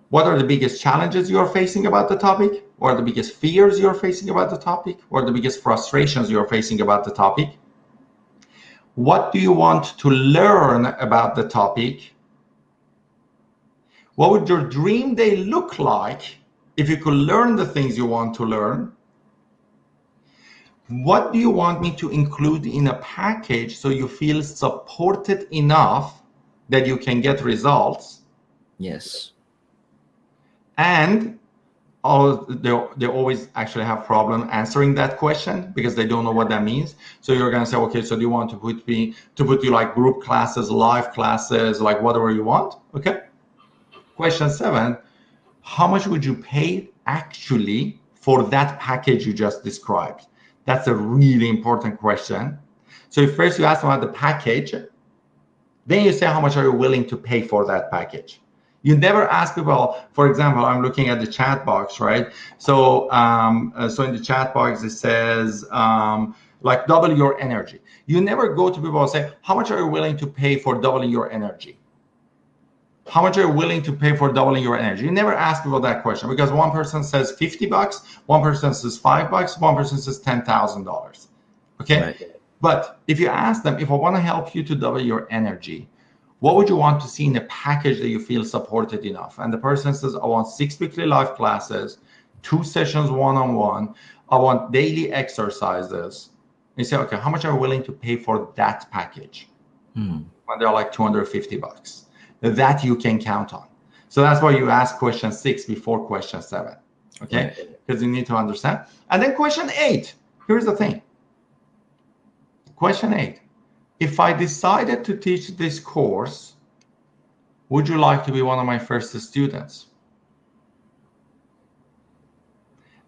What are the biggest challenges you're facing about the topic? What are the biggest fears you're facing about the topic? What are the biggest frustrations you're facing about the topic? What do you want to learn about the topic? What would your dream day look like if you could learn the things you want to learn? What do you want me to include in a package so you feel supported enough that you can get results? Yes. And they always actually have problem answering that question because they don't know what that means. So you're going to say, okay, so do you want to put you like group classes, live classes, like whatever you want? Okay. Question 7, how much would you pay actually for that package you just described? That's a really important question. So first you ask them about the package, then you say, how much are you willing to pay for that package? You never ask people, for example, I'm looking at the chat box, right? So, so in the chat box, it says, like double your energy. You never go to people and say, how much are you willing to pay for doubling your energy? How much are you willing to pay for doubling your energy? You never ask people that question because one person says $50, one person says $5, one person says $10,000. Okay. Right. But if you ask them, if I want to help you to double your energy, what would you want to see in a package that you feel supported enough? And the person says, I want 6 weekly live classes, 2 sessions one-on-one. I want daily exercises. You say, okay, how much are you willing to pay for that package? When they're like $250. that you can count on. So that's why you ask question 6 before question 7, okay? Because you need to understand. And then question 8, here's the thing. Question 8, if I decided to teach this course, would you like to be one of my first students?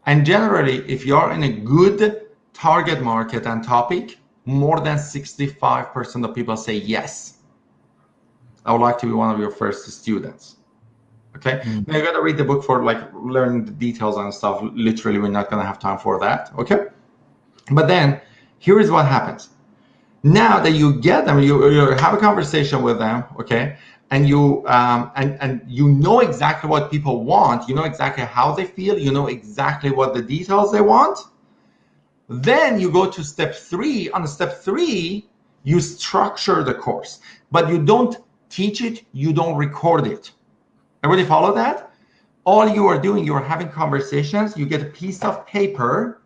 And generally, if you're in a good target market and topic, more than 65% of people say yes. I would like to be one of your first students. Okay. Now you got to read the book for like learning the details and stuff. Literally, we're not going to have time for that. Okay. But then here is what happens. Now that you get them, you have a conversation with them. Okay. And you and you know exactly what people want. You know exactly how they feel. You know exactly what the details they want. Then you go to step 3. On step 3, you structure the course, but you don't teach it. You don't record it. Everybody follow that? All you are doing, you're having conversations. You get a piece of paper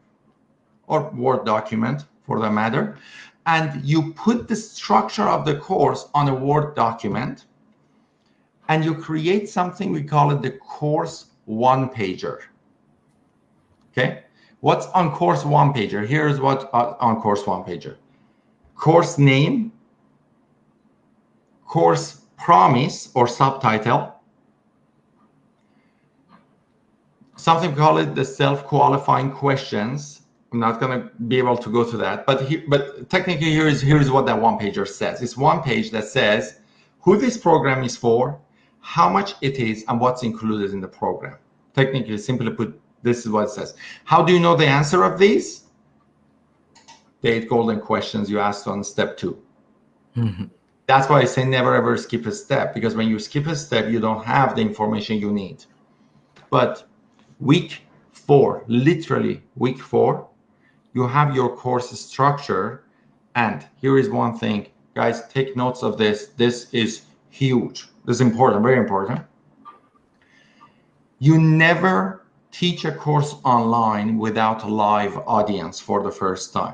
or Word document for that matter, and you put the structure of the course on a Word document. And you create something, we call it the course one-pager. Okay, what's on course one-pager? Here's what on course one-pager. Course name, course promise or subtitle, something we call it the self-qualifying questions. I'm not going to be able to go to that, but technically here's what that one-pager says. It's one page that says who this program is for, how much it is, and what's included in the program. Technically, simply put, this is what it says. How do you know the answer of these? The 8 golden questions you asked on step 2. That's why I say never ever skip a step, because when you skip a step, you don't have the information you need. But week 4, literally week 4, you have your course structure. And here is one thing, guys, take notes of this. This is huge. This is important, very important. You never teach a course online without a live audience for the first time.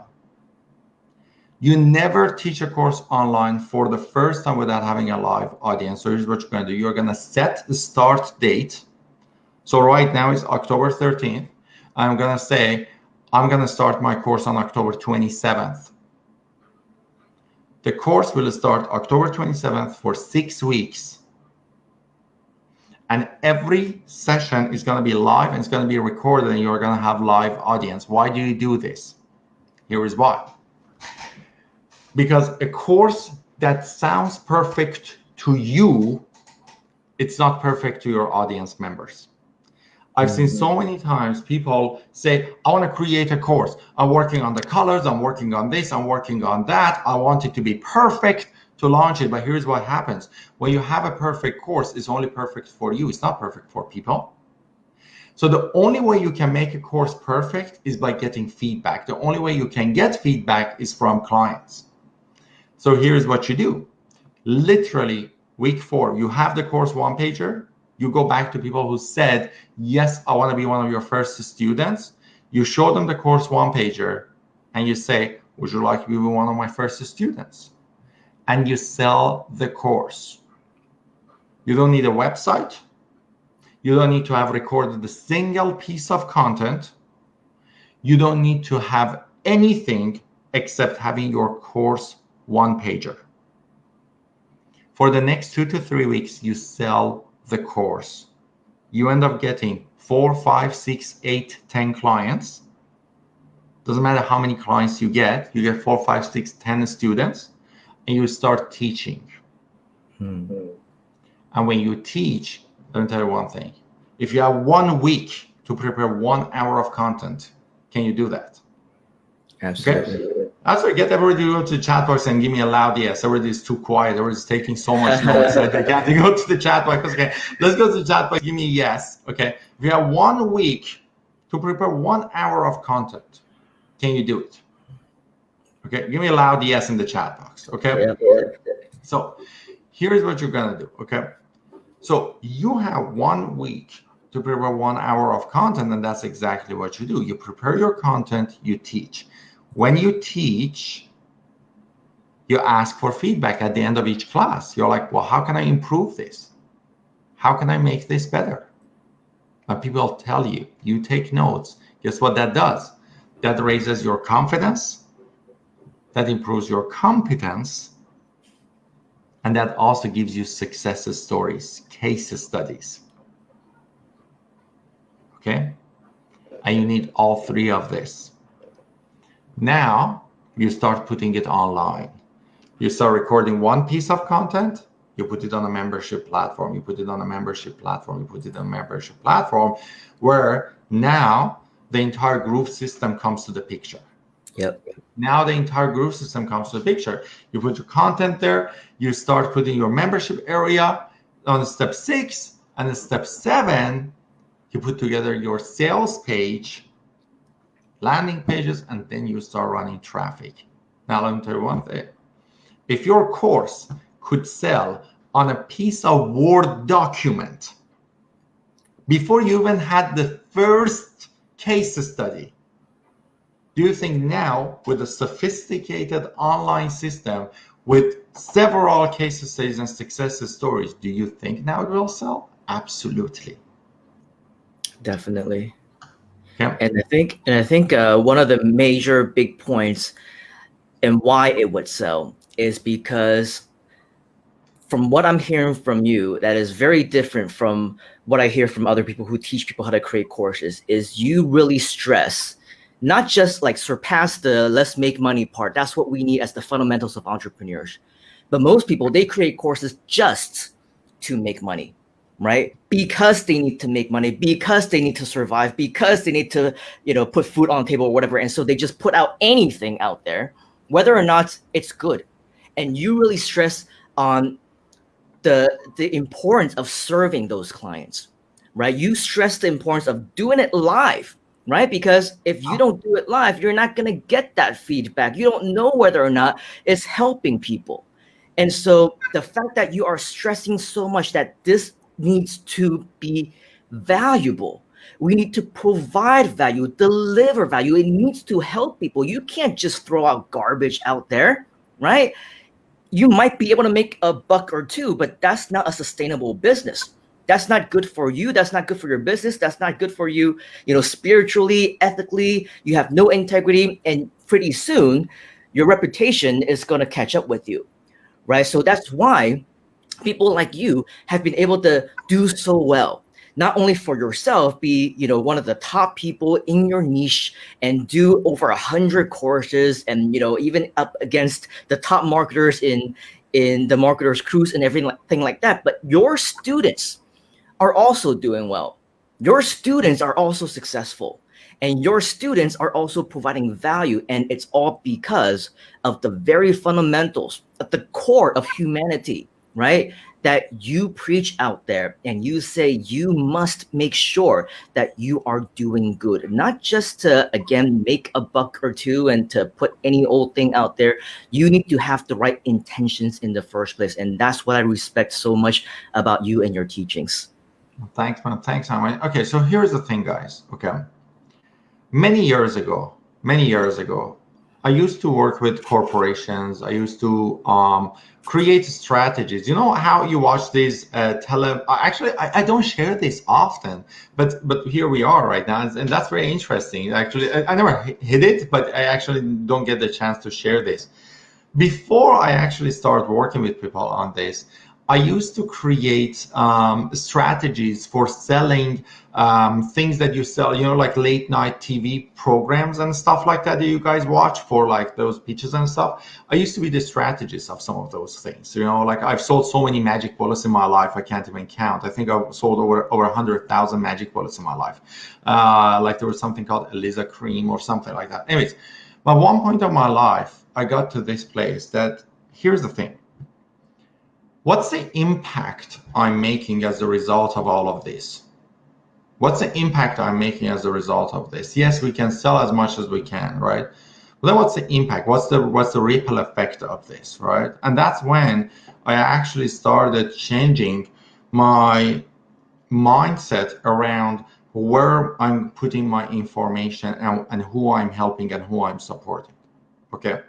You never teach a course online for the first time without having a live audience. So here's what you're going to do. You're going to set the start date. So right now it's October 13th. I'm going to say, I'm going to start my course on October 27th. The course will start October 27th for 6 weeks. And every session is going to be live and it's going to be recorded and you're going to have live audience. Why do you do this? Here is why. Because a course that sounds perfect to you, it's not perfect to your audience members. I've seen so many times people say, I want to create a course. I'm working on the colors. I'm working on this. I'm working on that. I want it to be perfect to launch it. But here's what happens. When you have a perfect course, it's only perfect for you. It's not perfect for people. So the only way you can make a course perfect is by getting feedback. The only way you can get feedback is from clients. So here's what you do. Literally week 4, you have the course one-pager. You go back to people who said, yes, I want to be one of your first students. You show them the course one-pager and you say, would you like to be one of my first students? And you sell the course. You don't need a website. You don't need to have recorded a single piece of content. You don't need to have anything except having your course one-pager. For the next 2 to 3 weeks, you sell the course. You end up getting 4, 5, 6, 8, 10 clients. Doesn't matter how many clients you get 4, 5, 6, 10 students, and you start teaching. And when you teach, let me tell you one thing. If you have 1 week to prepare 1 hour of content, can you do that? Absolutely. Okay? Also, get everybody to go to the chat box and give me a loud yes. Everybody is too quiet. Everybody's taking so much notes that they can't go to the chat box. Okay, let's go to the chat box. Give me yes. Okay, if you have 1 week to prepare 1 hour of content, can you do it? Okay, give me a loud yes in the chat box. Okay. Yeah. So here's what you're gonna do. Okay, so you have 1 week to prepare 1 hour of content, and that's exactly what you do. You prepare your content. You teach. When you teach, You ask for feedback at the end of each class. You're like, well, how can I improve this? How can I make this better? And people tell you, you take notes. Guess what that does? That raises your confidence, that improves your competence, and that also gives you success stories, case studies. Okay? And you need all three of this. Now, you start putting it online. You start recording one piece of content, you put it on a membership platform, you put it on a membership platform, you put it on a membership platform, where now the entire Groove system comes to the picture. Yep. Now the entire Groove system comes to the picture. You put your content there, you start putting your membership area on step 6, and in step 7, you put together your sales page, landing pages, and then you start running traffic. Now let me tell you one thing. If your course could sell on a piece of Word document before you even had the first case study, do you think now with a sophisticated online system with several case studies and success stories, do you think now it will sell? Absolutely. Definitely. Yeah. And I think one of the major big points and why it would sell is because from what I'm hearing from you, that is very different from what I hear from other people who teach people how to create courses, is you really stress not just like surpass the let's make money part. That's what we need as the fundamentals of entrepreneurs. But most people, they create courses just to make money, right? Because they need to make money, because they need to survive, because they need to, put food on the table or whatever. And so they just put out anything out there, whether or not it's good. And you really stress on the importance of serving those clients, right? You stress the importance of doing it live, right? Because if you don't do it live, you're not going to get that feedback. You don't know whether or not it's helping people. And so the fact that you are stressing so much that this needs to be valuable, we need to provide value, deliver value. It needs to help people. You can't just throw out garbage out there, right? You might be able to make a buck or two, but that's not a sustainable business. That's not good for you. That's not good for your business. That's not good for you, spiritually, ethically. You have no integrity, and pretty soon your reputation is going to catch up with you, right? So that's why people like you have been able to do so well. Not only for yourself, be one of the top people in your niche and do over 100 courses, and even up against the top marketers in the marketers cruise and everything like that. But your students are also doing well. Your students are also successful, and your students are also providing value. And it's all because of the very fundamentals at the core of humanity, right? That you preach out there, and you say you must make sure that you are doing good, not just to, again, make a buck or two and to put any old thing out there. You need to have the right intentions in the first place. And that's what I respect so much about you and your teachings. Thanks, man. Thanks, Simon. Okay, so here's the thing, guys. Okay. Many years ago, I used to work with corporations. I used to create strategies. You know how you watch these actually, I don't share this often, but here we are right now, and that's very interesting. Actually, I never hit it, but I actually don't get the chance to share this. Before I actually started working with people on this, I used to create strategies for selling things that you sell, like late night TV programs and stuff like that you guys watch for like those pitches and stuff. I used to be the strategist of some of those things. Like I've sold so many magic bullets in my life, I can't even count. I think I've sold over 100,000 magic bullets in my life. Like there was something called Eliza Cream or something like that. Anyways, but one point of my life, I got to this place that here's the thing. What's the impact I'm making as a result of all of this? What's the impact I'm making as a result of this? Yes, we can sell as much as we can, right? But then what's the impact? What's the ripple effect of this, right? And that's when I actually started changing my mindset around where I'm putting my information and who I'm helping and who I'm supporting. Okay.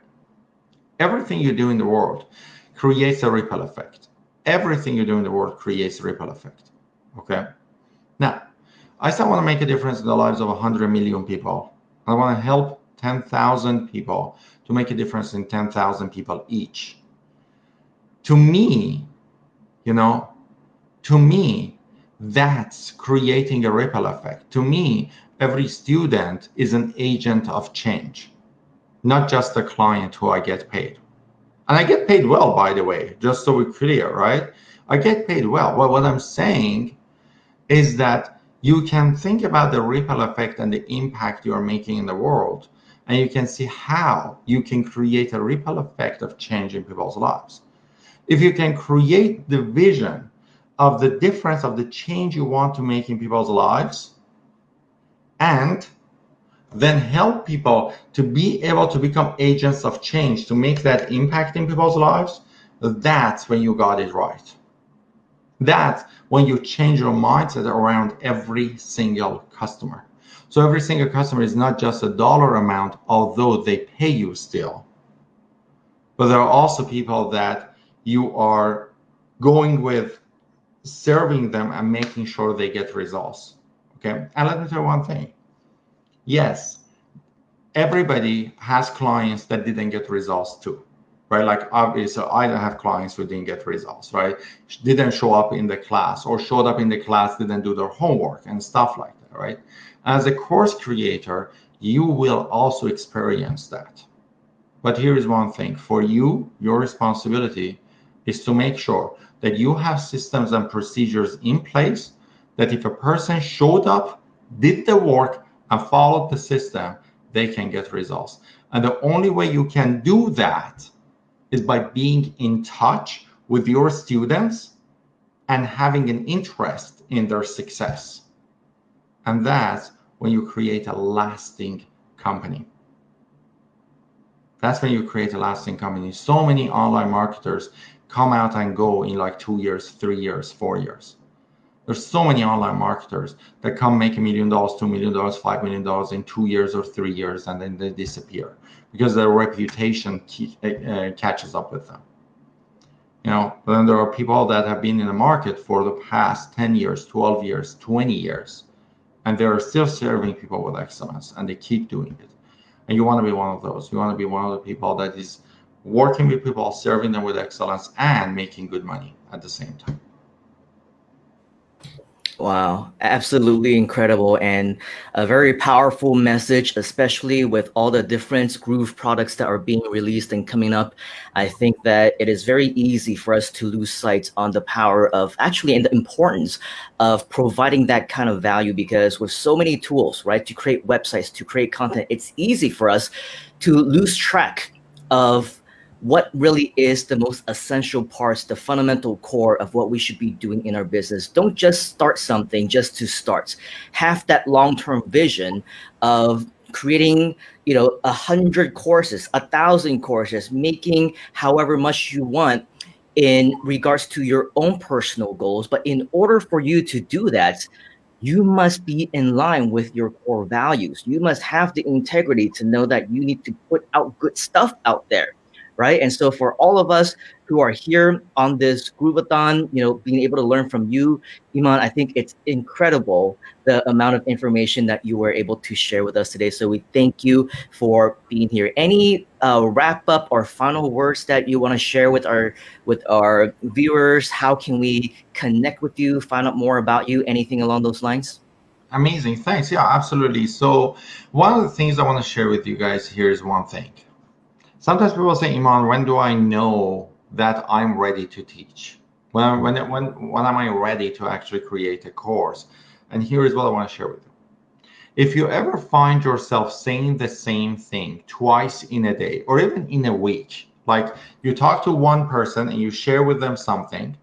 Everything you do in the world creates a ripple effect. Everything you do in the world creates a ripple effect. Okay? Now, I still want to make a difference in the lives of 100 million people. I want to help 10,000 people to make a difference in 10,000 people each. To me, that's creating a ripple effect. To me, every student is an agent of change, not just a client who I get paid. And I get paid well, by the way, just so we're clear, right? I get paid well. Well, what I'm saying is that you can think about the ripple effect and the impact you're making in the world, and you can see how you can create a ripple effect of change in people's lives. If you can create the vision of the difference of the change you want to make in people's lives, and then help people to be able to become agents of change to make that impact in people's lives, that's when you got it right. That's when you change your mindset around every single customer. So every single customer is not just a dollar amount, although they pay you still, but there are also people that you are going with, serving them and making sure they get results. Okay, and let me tell you one thing. Yes, everybody has clients that didn't get results too, right? Like obviously, I have clients who didn't get results, right? Didn't show up in the class, or showed up in the class, didn't do their homework and stuff like that, right? As a course creator, you will also experience that. But here is one thing. For you, your responsibility is to make sure that you have systems and procedures in place that if a person showed up, did the work, and followed the system, they can get results. And the only way you can do that is by being in touch with your students and having an interest in their success. And that's when you create a lasting company. That's when you create a lasting company. So many online marketers come out and go in like 2 years, 3 years, 4 years. There's so many online marketers that come make $1 million, $2 million, $5 million in 2 years or 3 years, and then they disappear because their reputation catches up with them. But then there are people that have been in the market for the past 10 years, 12 years, 20 years, and they're still serving people with excellence, and they keep doing it. And you want to be one of those. You want to be one of the people that is working with people, serving them with excellence, and making good money at the same time. Wow, absolutely incredible, and a very powerful message, especially with all the different Groove products that are being released and coming up. I think that it is very easy for us to lose sight on the power of actually, and the importance of providing that kind of value, because with so many tools, right, to create websites, to create content, it's easy for us to lose track of what really is the most essential parts, the fundamental core of what we should be doing in our business. Don't just start something just to start. Have that long-term vision of creating, 100 courses, 1,000 courses, making however much you want in regards to your own personal goals. But in order for you to do that, you must be in line with your core values. You must have the integrity to know that you need to put out good stuff out there. Right. And so for all of us who are here on this Grooveathon, being able to learn from you, Iman, I think it's incredible the amount of information that you were able to share with us today. So we thank you for being here. Any wrap up or final words that you want to share with our viewers? How can we connect with you, find out more about you, anything along those lines? Amazing. Thanks. Yeah, absolutely. So one of the things I want to share with you guys here is one thing. Sometimes people say, Iman, when do I know that I'm ready to teach? When am I ready to actually create a course? And here is what I want to share with you. If you ever find yourself saying the same thing twice in a day, or even in a week, like you talk to one person and you share with them something,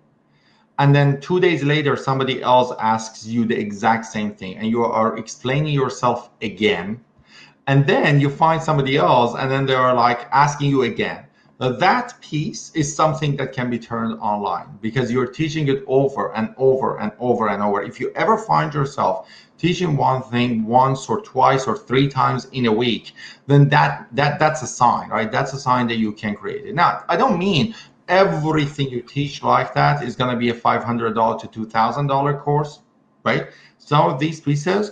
and then 2 days later, somebody else asks you the exact same thing, and you are explaining yourself again, and then you find somebody else, and then they are like asking you again. That piece is something that can be turned online because you're teaching it over and over and over and over. If you ever find yourself teaching one thing once or twice or 3 times in a week, then that's a sign, right? That's a sign that you can create it. Now, I don't mean everything you teach like that is going to be a $500 to $2,000 course, right? Some of these pieces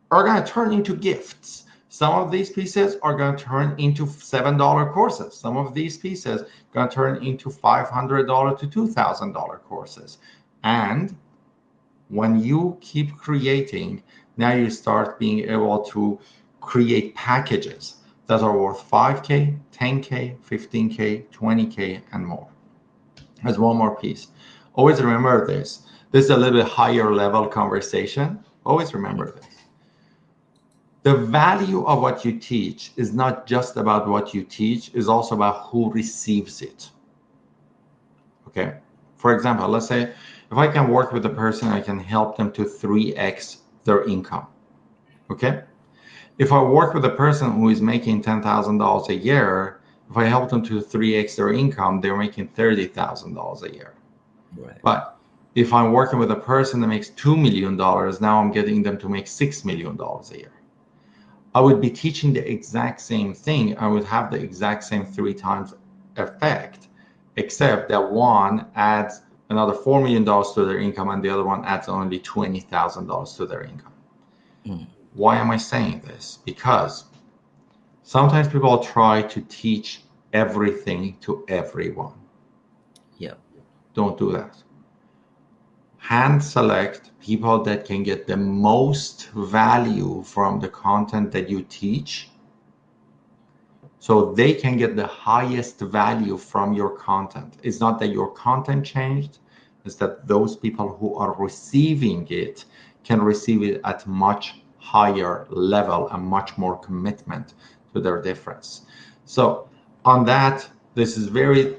are going to turn into gifts. Some of these pieces are going to turn into $7 courses. Some of these pieces are going to turn into $500 to $2,000 courses. And when you keep creating, now you start being able to create packages that are worth 5K, 10K, 15K, 20K, and more. There's one more piece. Always remember this. This is a little bit higher level conversation. Always remember this. The value of what you teach is not just about what you teach, it's also about who receives it. Okay. For example, let's say if I can work with a person, I can help them to 3x their income. Okay. If I work with a person who is making $10,000 a year, if I help them to 3x their income, they're making $30,000 a year. Right. But if I'm working with a person that makes $2 million, now I'm getting them to make $6 million a year. I would be teaching the exact same thing. I would have the exact same 3 times effect, except that one adds another $4 million to their income and the other one adds only $20,000 to their income. Why am I saying this? Because sometimes people try to teach everything to everyone. Yeah. Don't do that. Hand select people that can get the most value from the content that you teach, so they can get the highest value from your content. It's not that your content changed, it's that those people who are receiving it can receive it at much higher level and much more commitment to their difference. So on that, this is very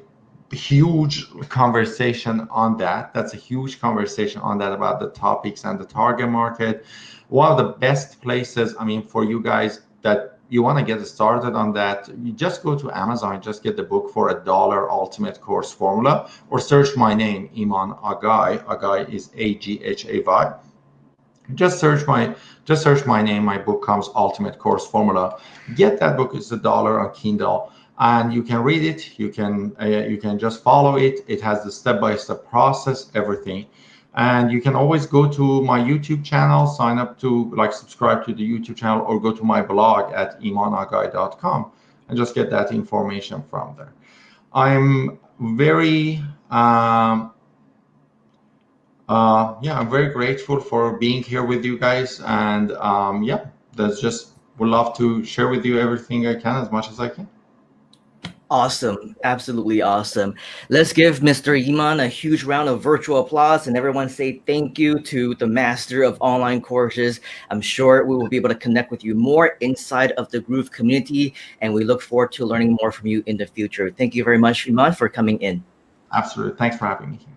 huge conversation on that. That's a huge conversation on that about the topics and the target market. One of the best places, I mean, for you guys that you want to get started on that, you just go to Amazon, just get the book for $1 Ultimate Course Formula, or search my name, Iman Aghay. Aghay is Aghay. Just search my name. My book comes Ultimate Course Formula. Get that book. It's $1 on Kindle. And you can read it, you can just follow it. It has the step-by-step process, everything. And you can always go to my YouTube channel, sign up to, subscribe to the YouTube channel, or go to my blog at imanaghay.com and just get that information from there. I'm very, I'm very grateful for being here with you guys. And that's just, would love to share with you everything I can as much as I can. Awesome. Absolutely awesome. Let's give Mr. Iman a huge round of virtual applause and everyone say thank you to the master of online courses. I'm sure we will be able to connect with you more inside of the Groove community, and we look forward to learning more from you in the future. Thank you very much, Iman, for coming in. Absolutely. Thanks for having me here.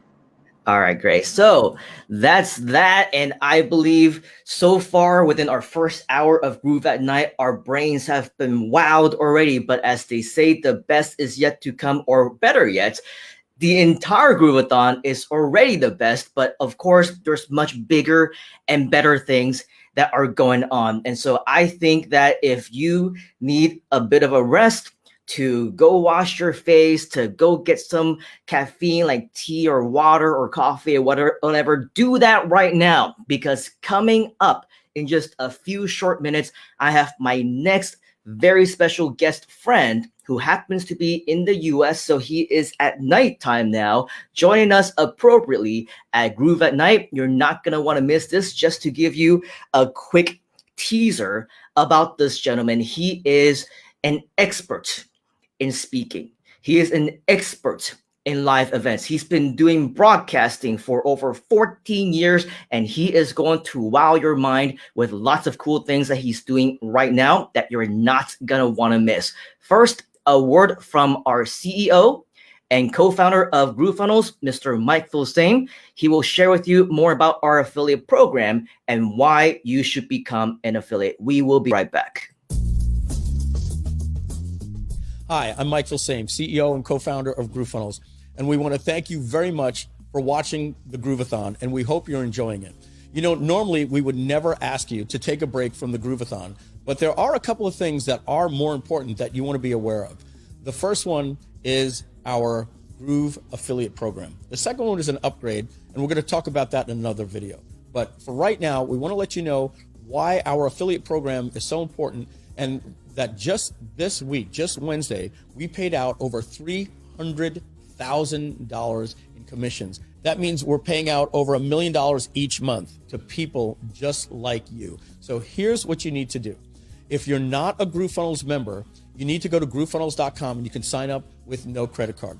All right, great. So that's that. And I believe so far within our first hour of Groove at Night, our brains have been wowed already. But as they say, the best is yet to come, or better yet, the entire Grooveathon is already the best. But of course, there's much bigger and better things that are going on. And so I think that if you need a bit of a rest, to go wash your face, to go get some caffeine like tea or water or coffee or whatever, do that right now, because coming up in just a few short minutes, I have my next very special guest friend who happens to be in the US. So he is at nighttime now, joining us appropriately at Groove at Night. You're not going to want to miss this. Just to give you a quick teaser about this gentleman, he is an expert in speaking. He is an expert in live events. He's been doing broadcasting for over 14 years, and he is going to wow your mind with lots of cool things that he's doing right now that you're not gonna want to miss. First, a word from our CEO and co-founder of GrooveFunnels, Mr. Mike Filsaime. He will share with you more about our affiliate program and why you should become an affiliate. We will be right back. Hi, I'm Mike Filsaime, CEO and co-founder of GrooveFunnels, and we want to thank you very much for watching the Grooveathon, and we hope you're enjoying it. You know, normally we would never ask you to take a break from the Grooveathon, but there are a couple of things that are more important that you want to be aware of. The first one is our Groove affiliate program. The second one is an upgrade, and we're going to talk about that in another video. But for right now, we want to let you know why our affiliate program is so important, and that just this week, just Wednesday, we paid out over $300,000 in commissions. That means we're paying out over $1 million each month to people just like you. So here's what you need to do. If you're not a GrooveFunnels member, you need to go to groovefunnels.com and you can sign up with no credit card.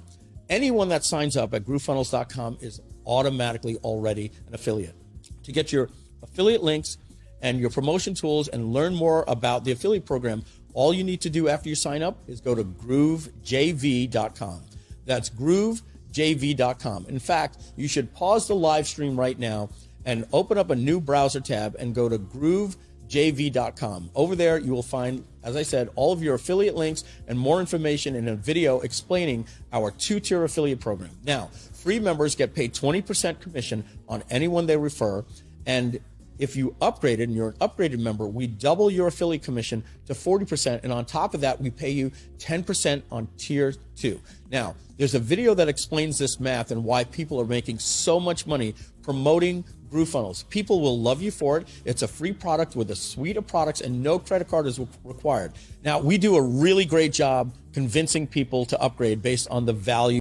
Anyone that signs up at groovefunnels.com is automatically already an affiliate. To get your affiliate links and your promotion tools and learn more about the affiliate program, all you need to do after you sign up is go to groovejv.com. That's groovejv.com. In fact, you should pause the live stream right now and open up a new browser tab and go to groovejv.com. Over there, you will find, as I said, all of your affiliate links and more information in a video explaining our 2-tier affiliate program. Now, free members get paid 20% commission on anyone they refer, and if you upgraded and you're an upgraded member, we double your affiliate commission to 40%. And on top of that, we pay you 10% on tier 2. Now, there's a video that explains this math and why people are making so much money promoting GrooveFunnels. People will love you for it. It's a free product with a suite of products and no credit card is required. Now, we do a really great job convincing people to upgrade based on the value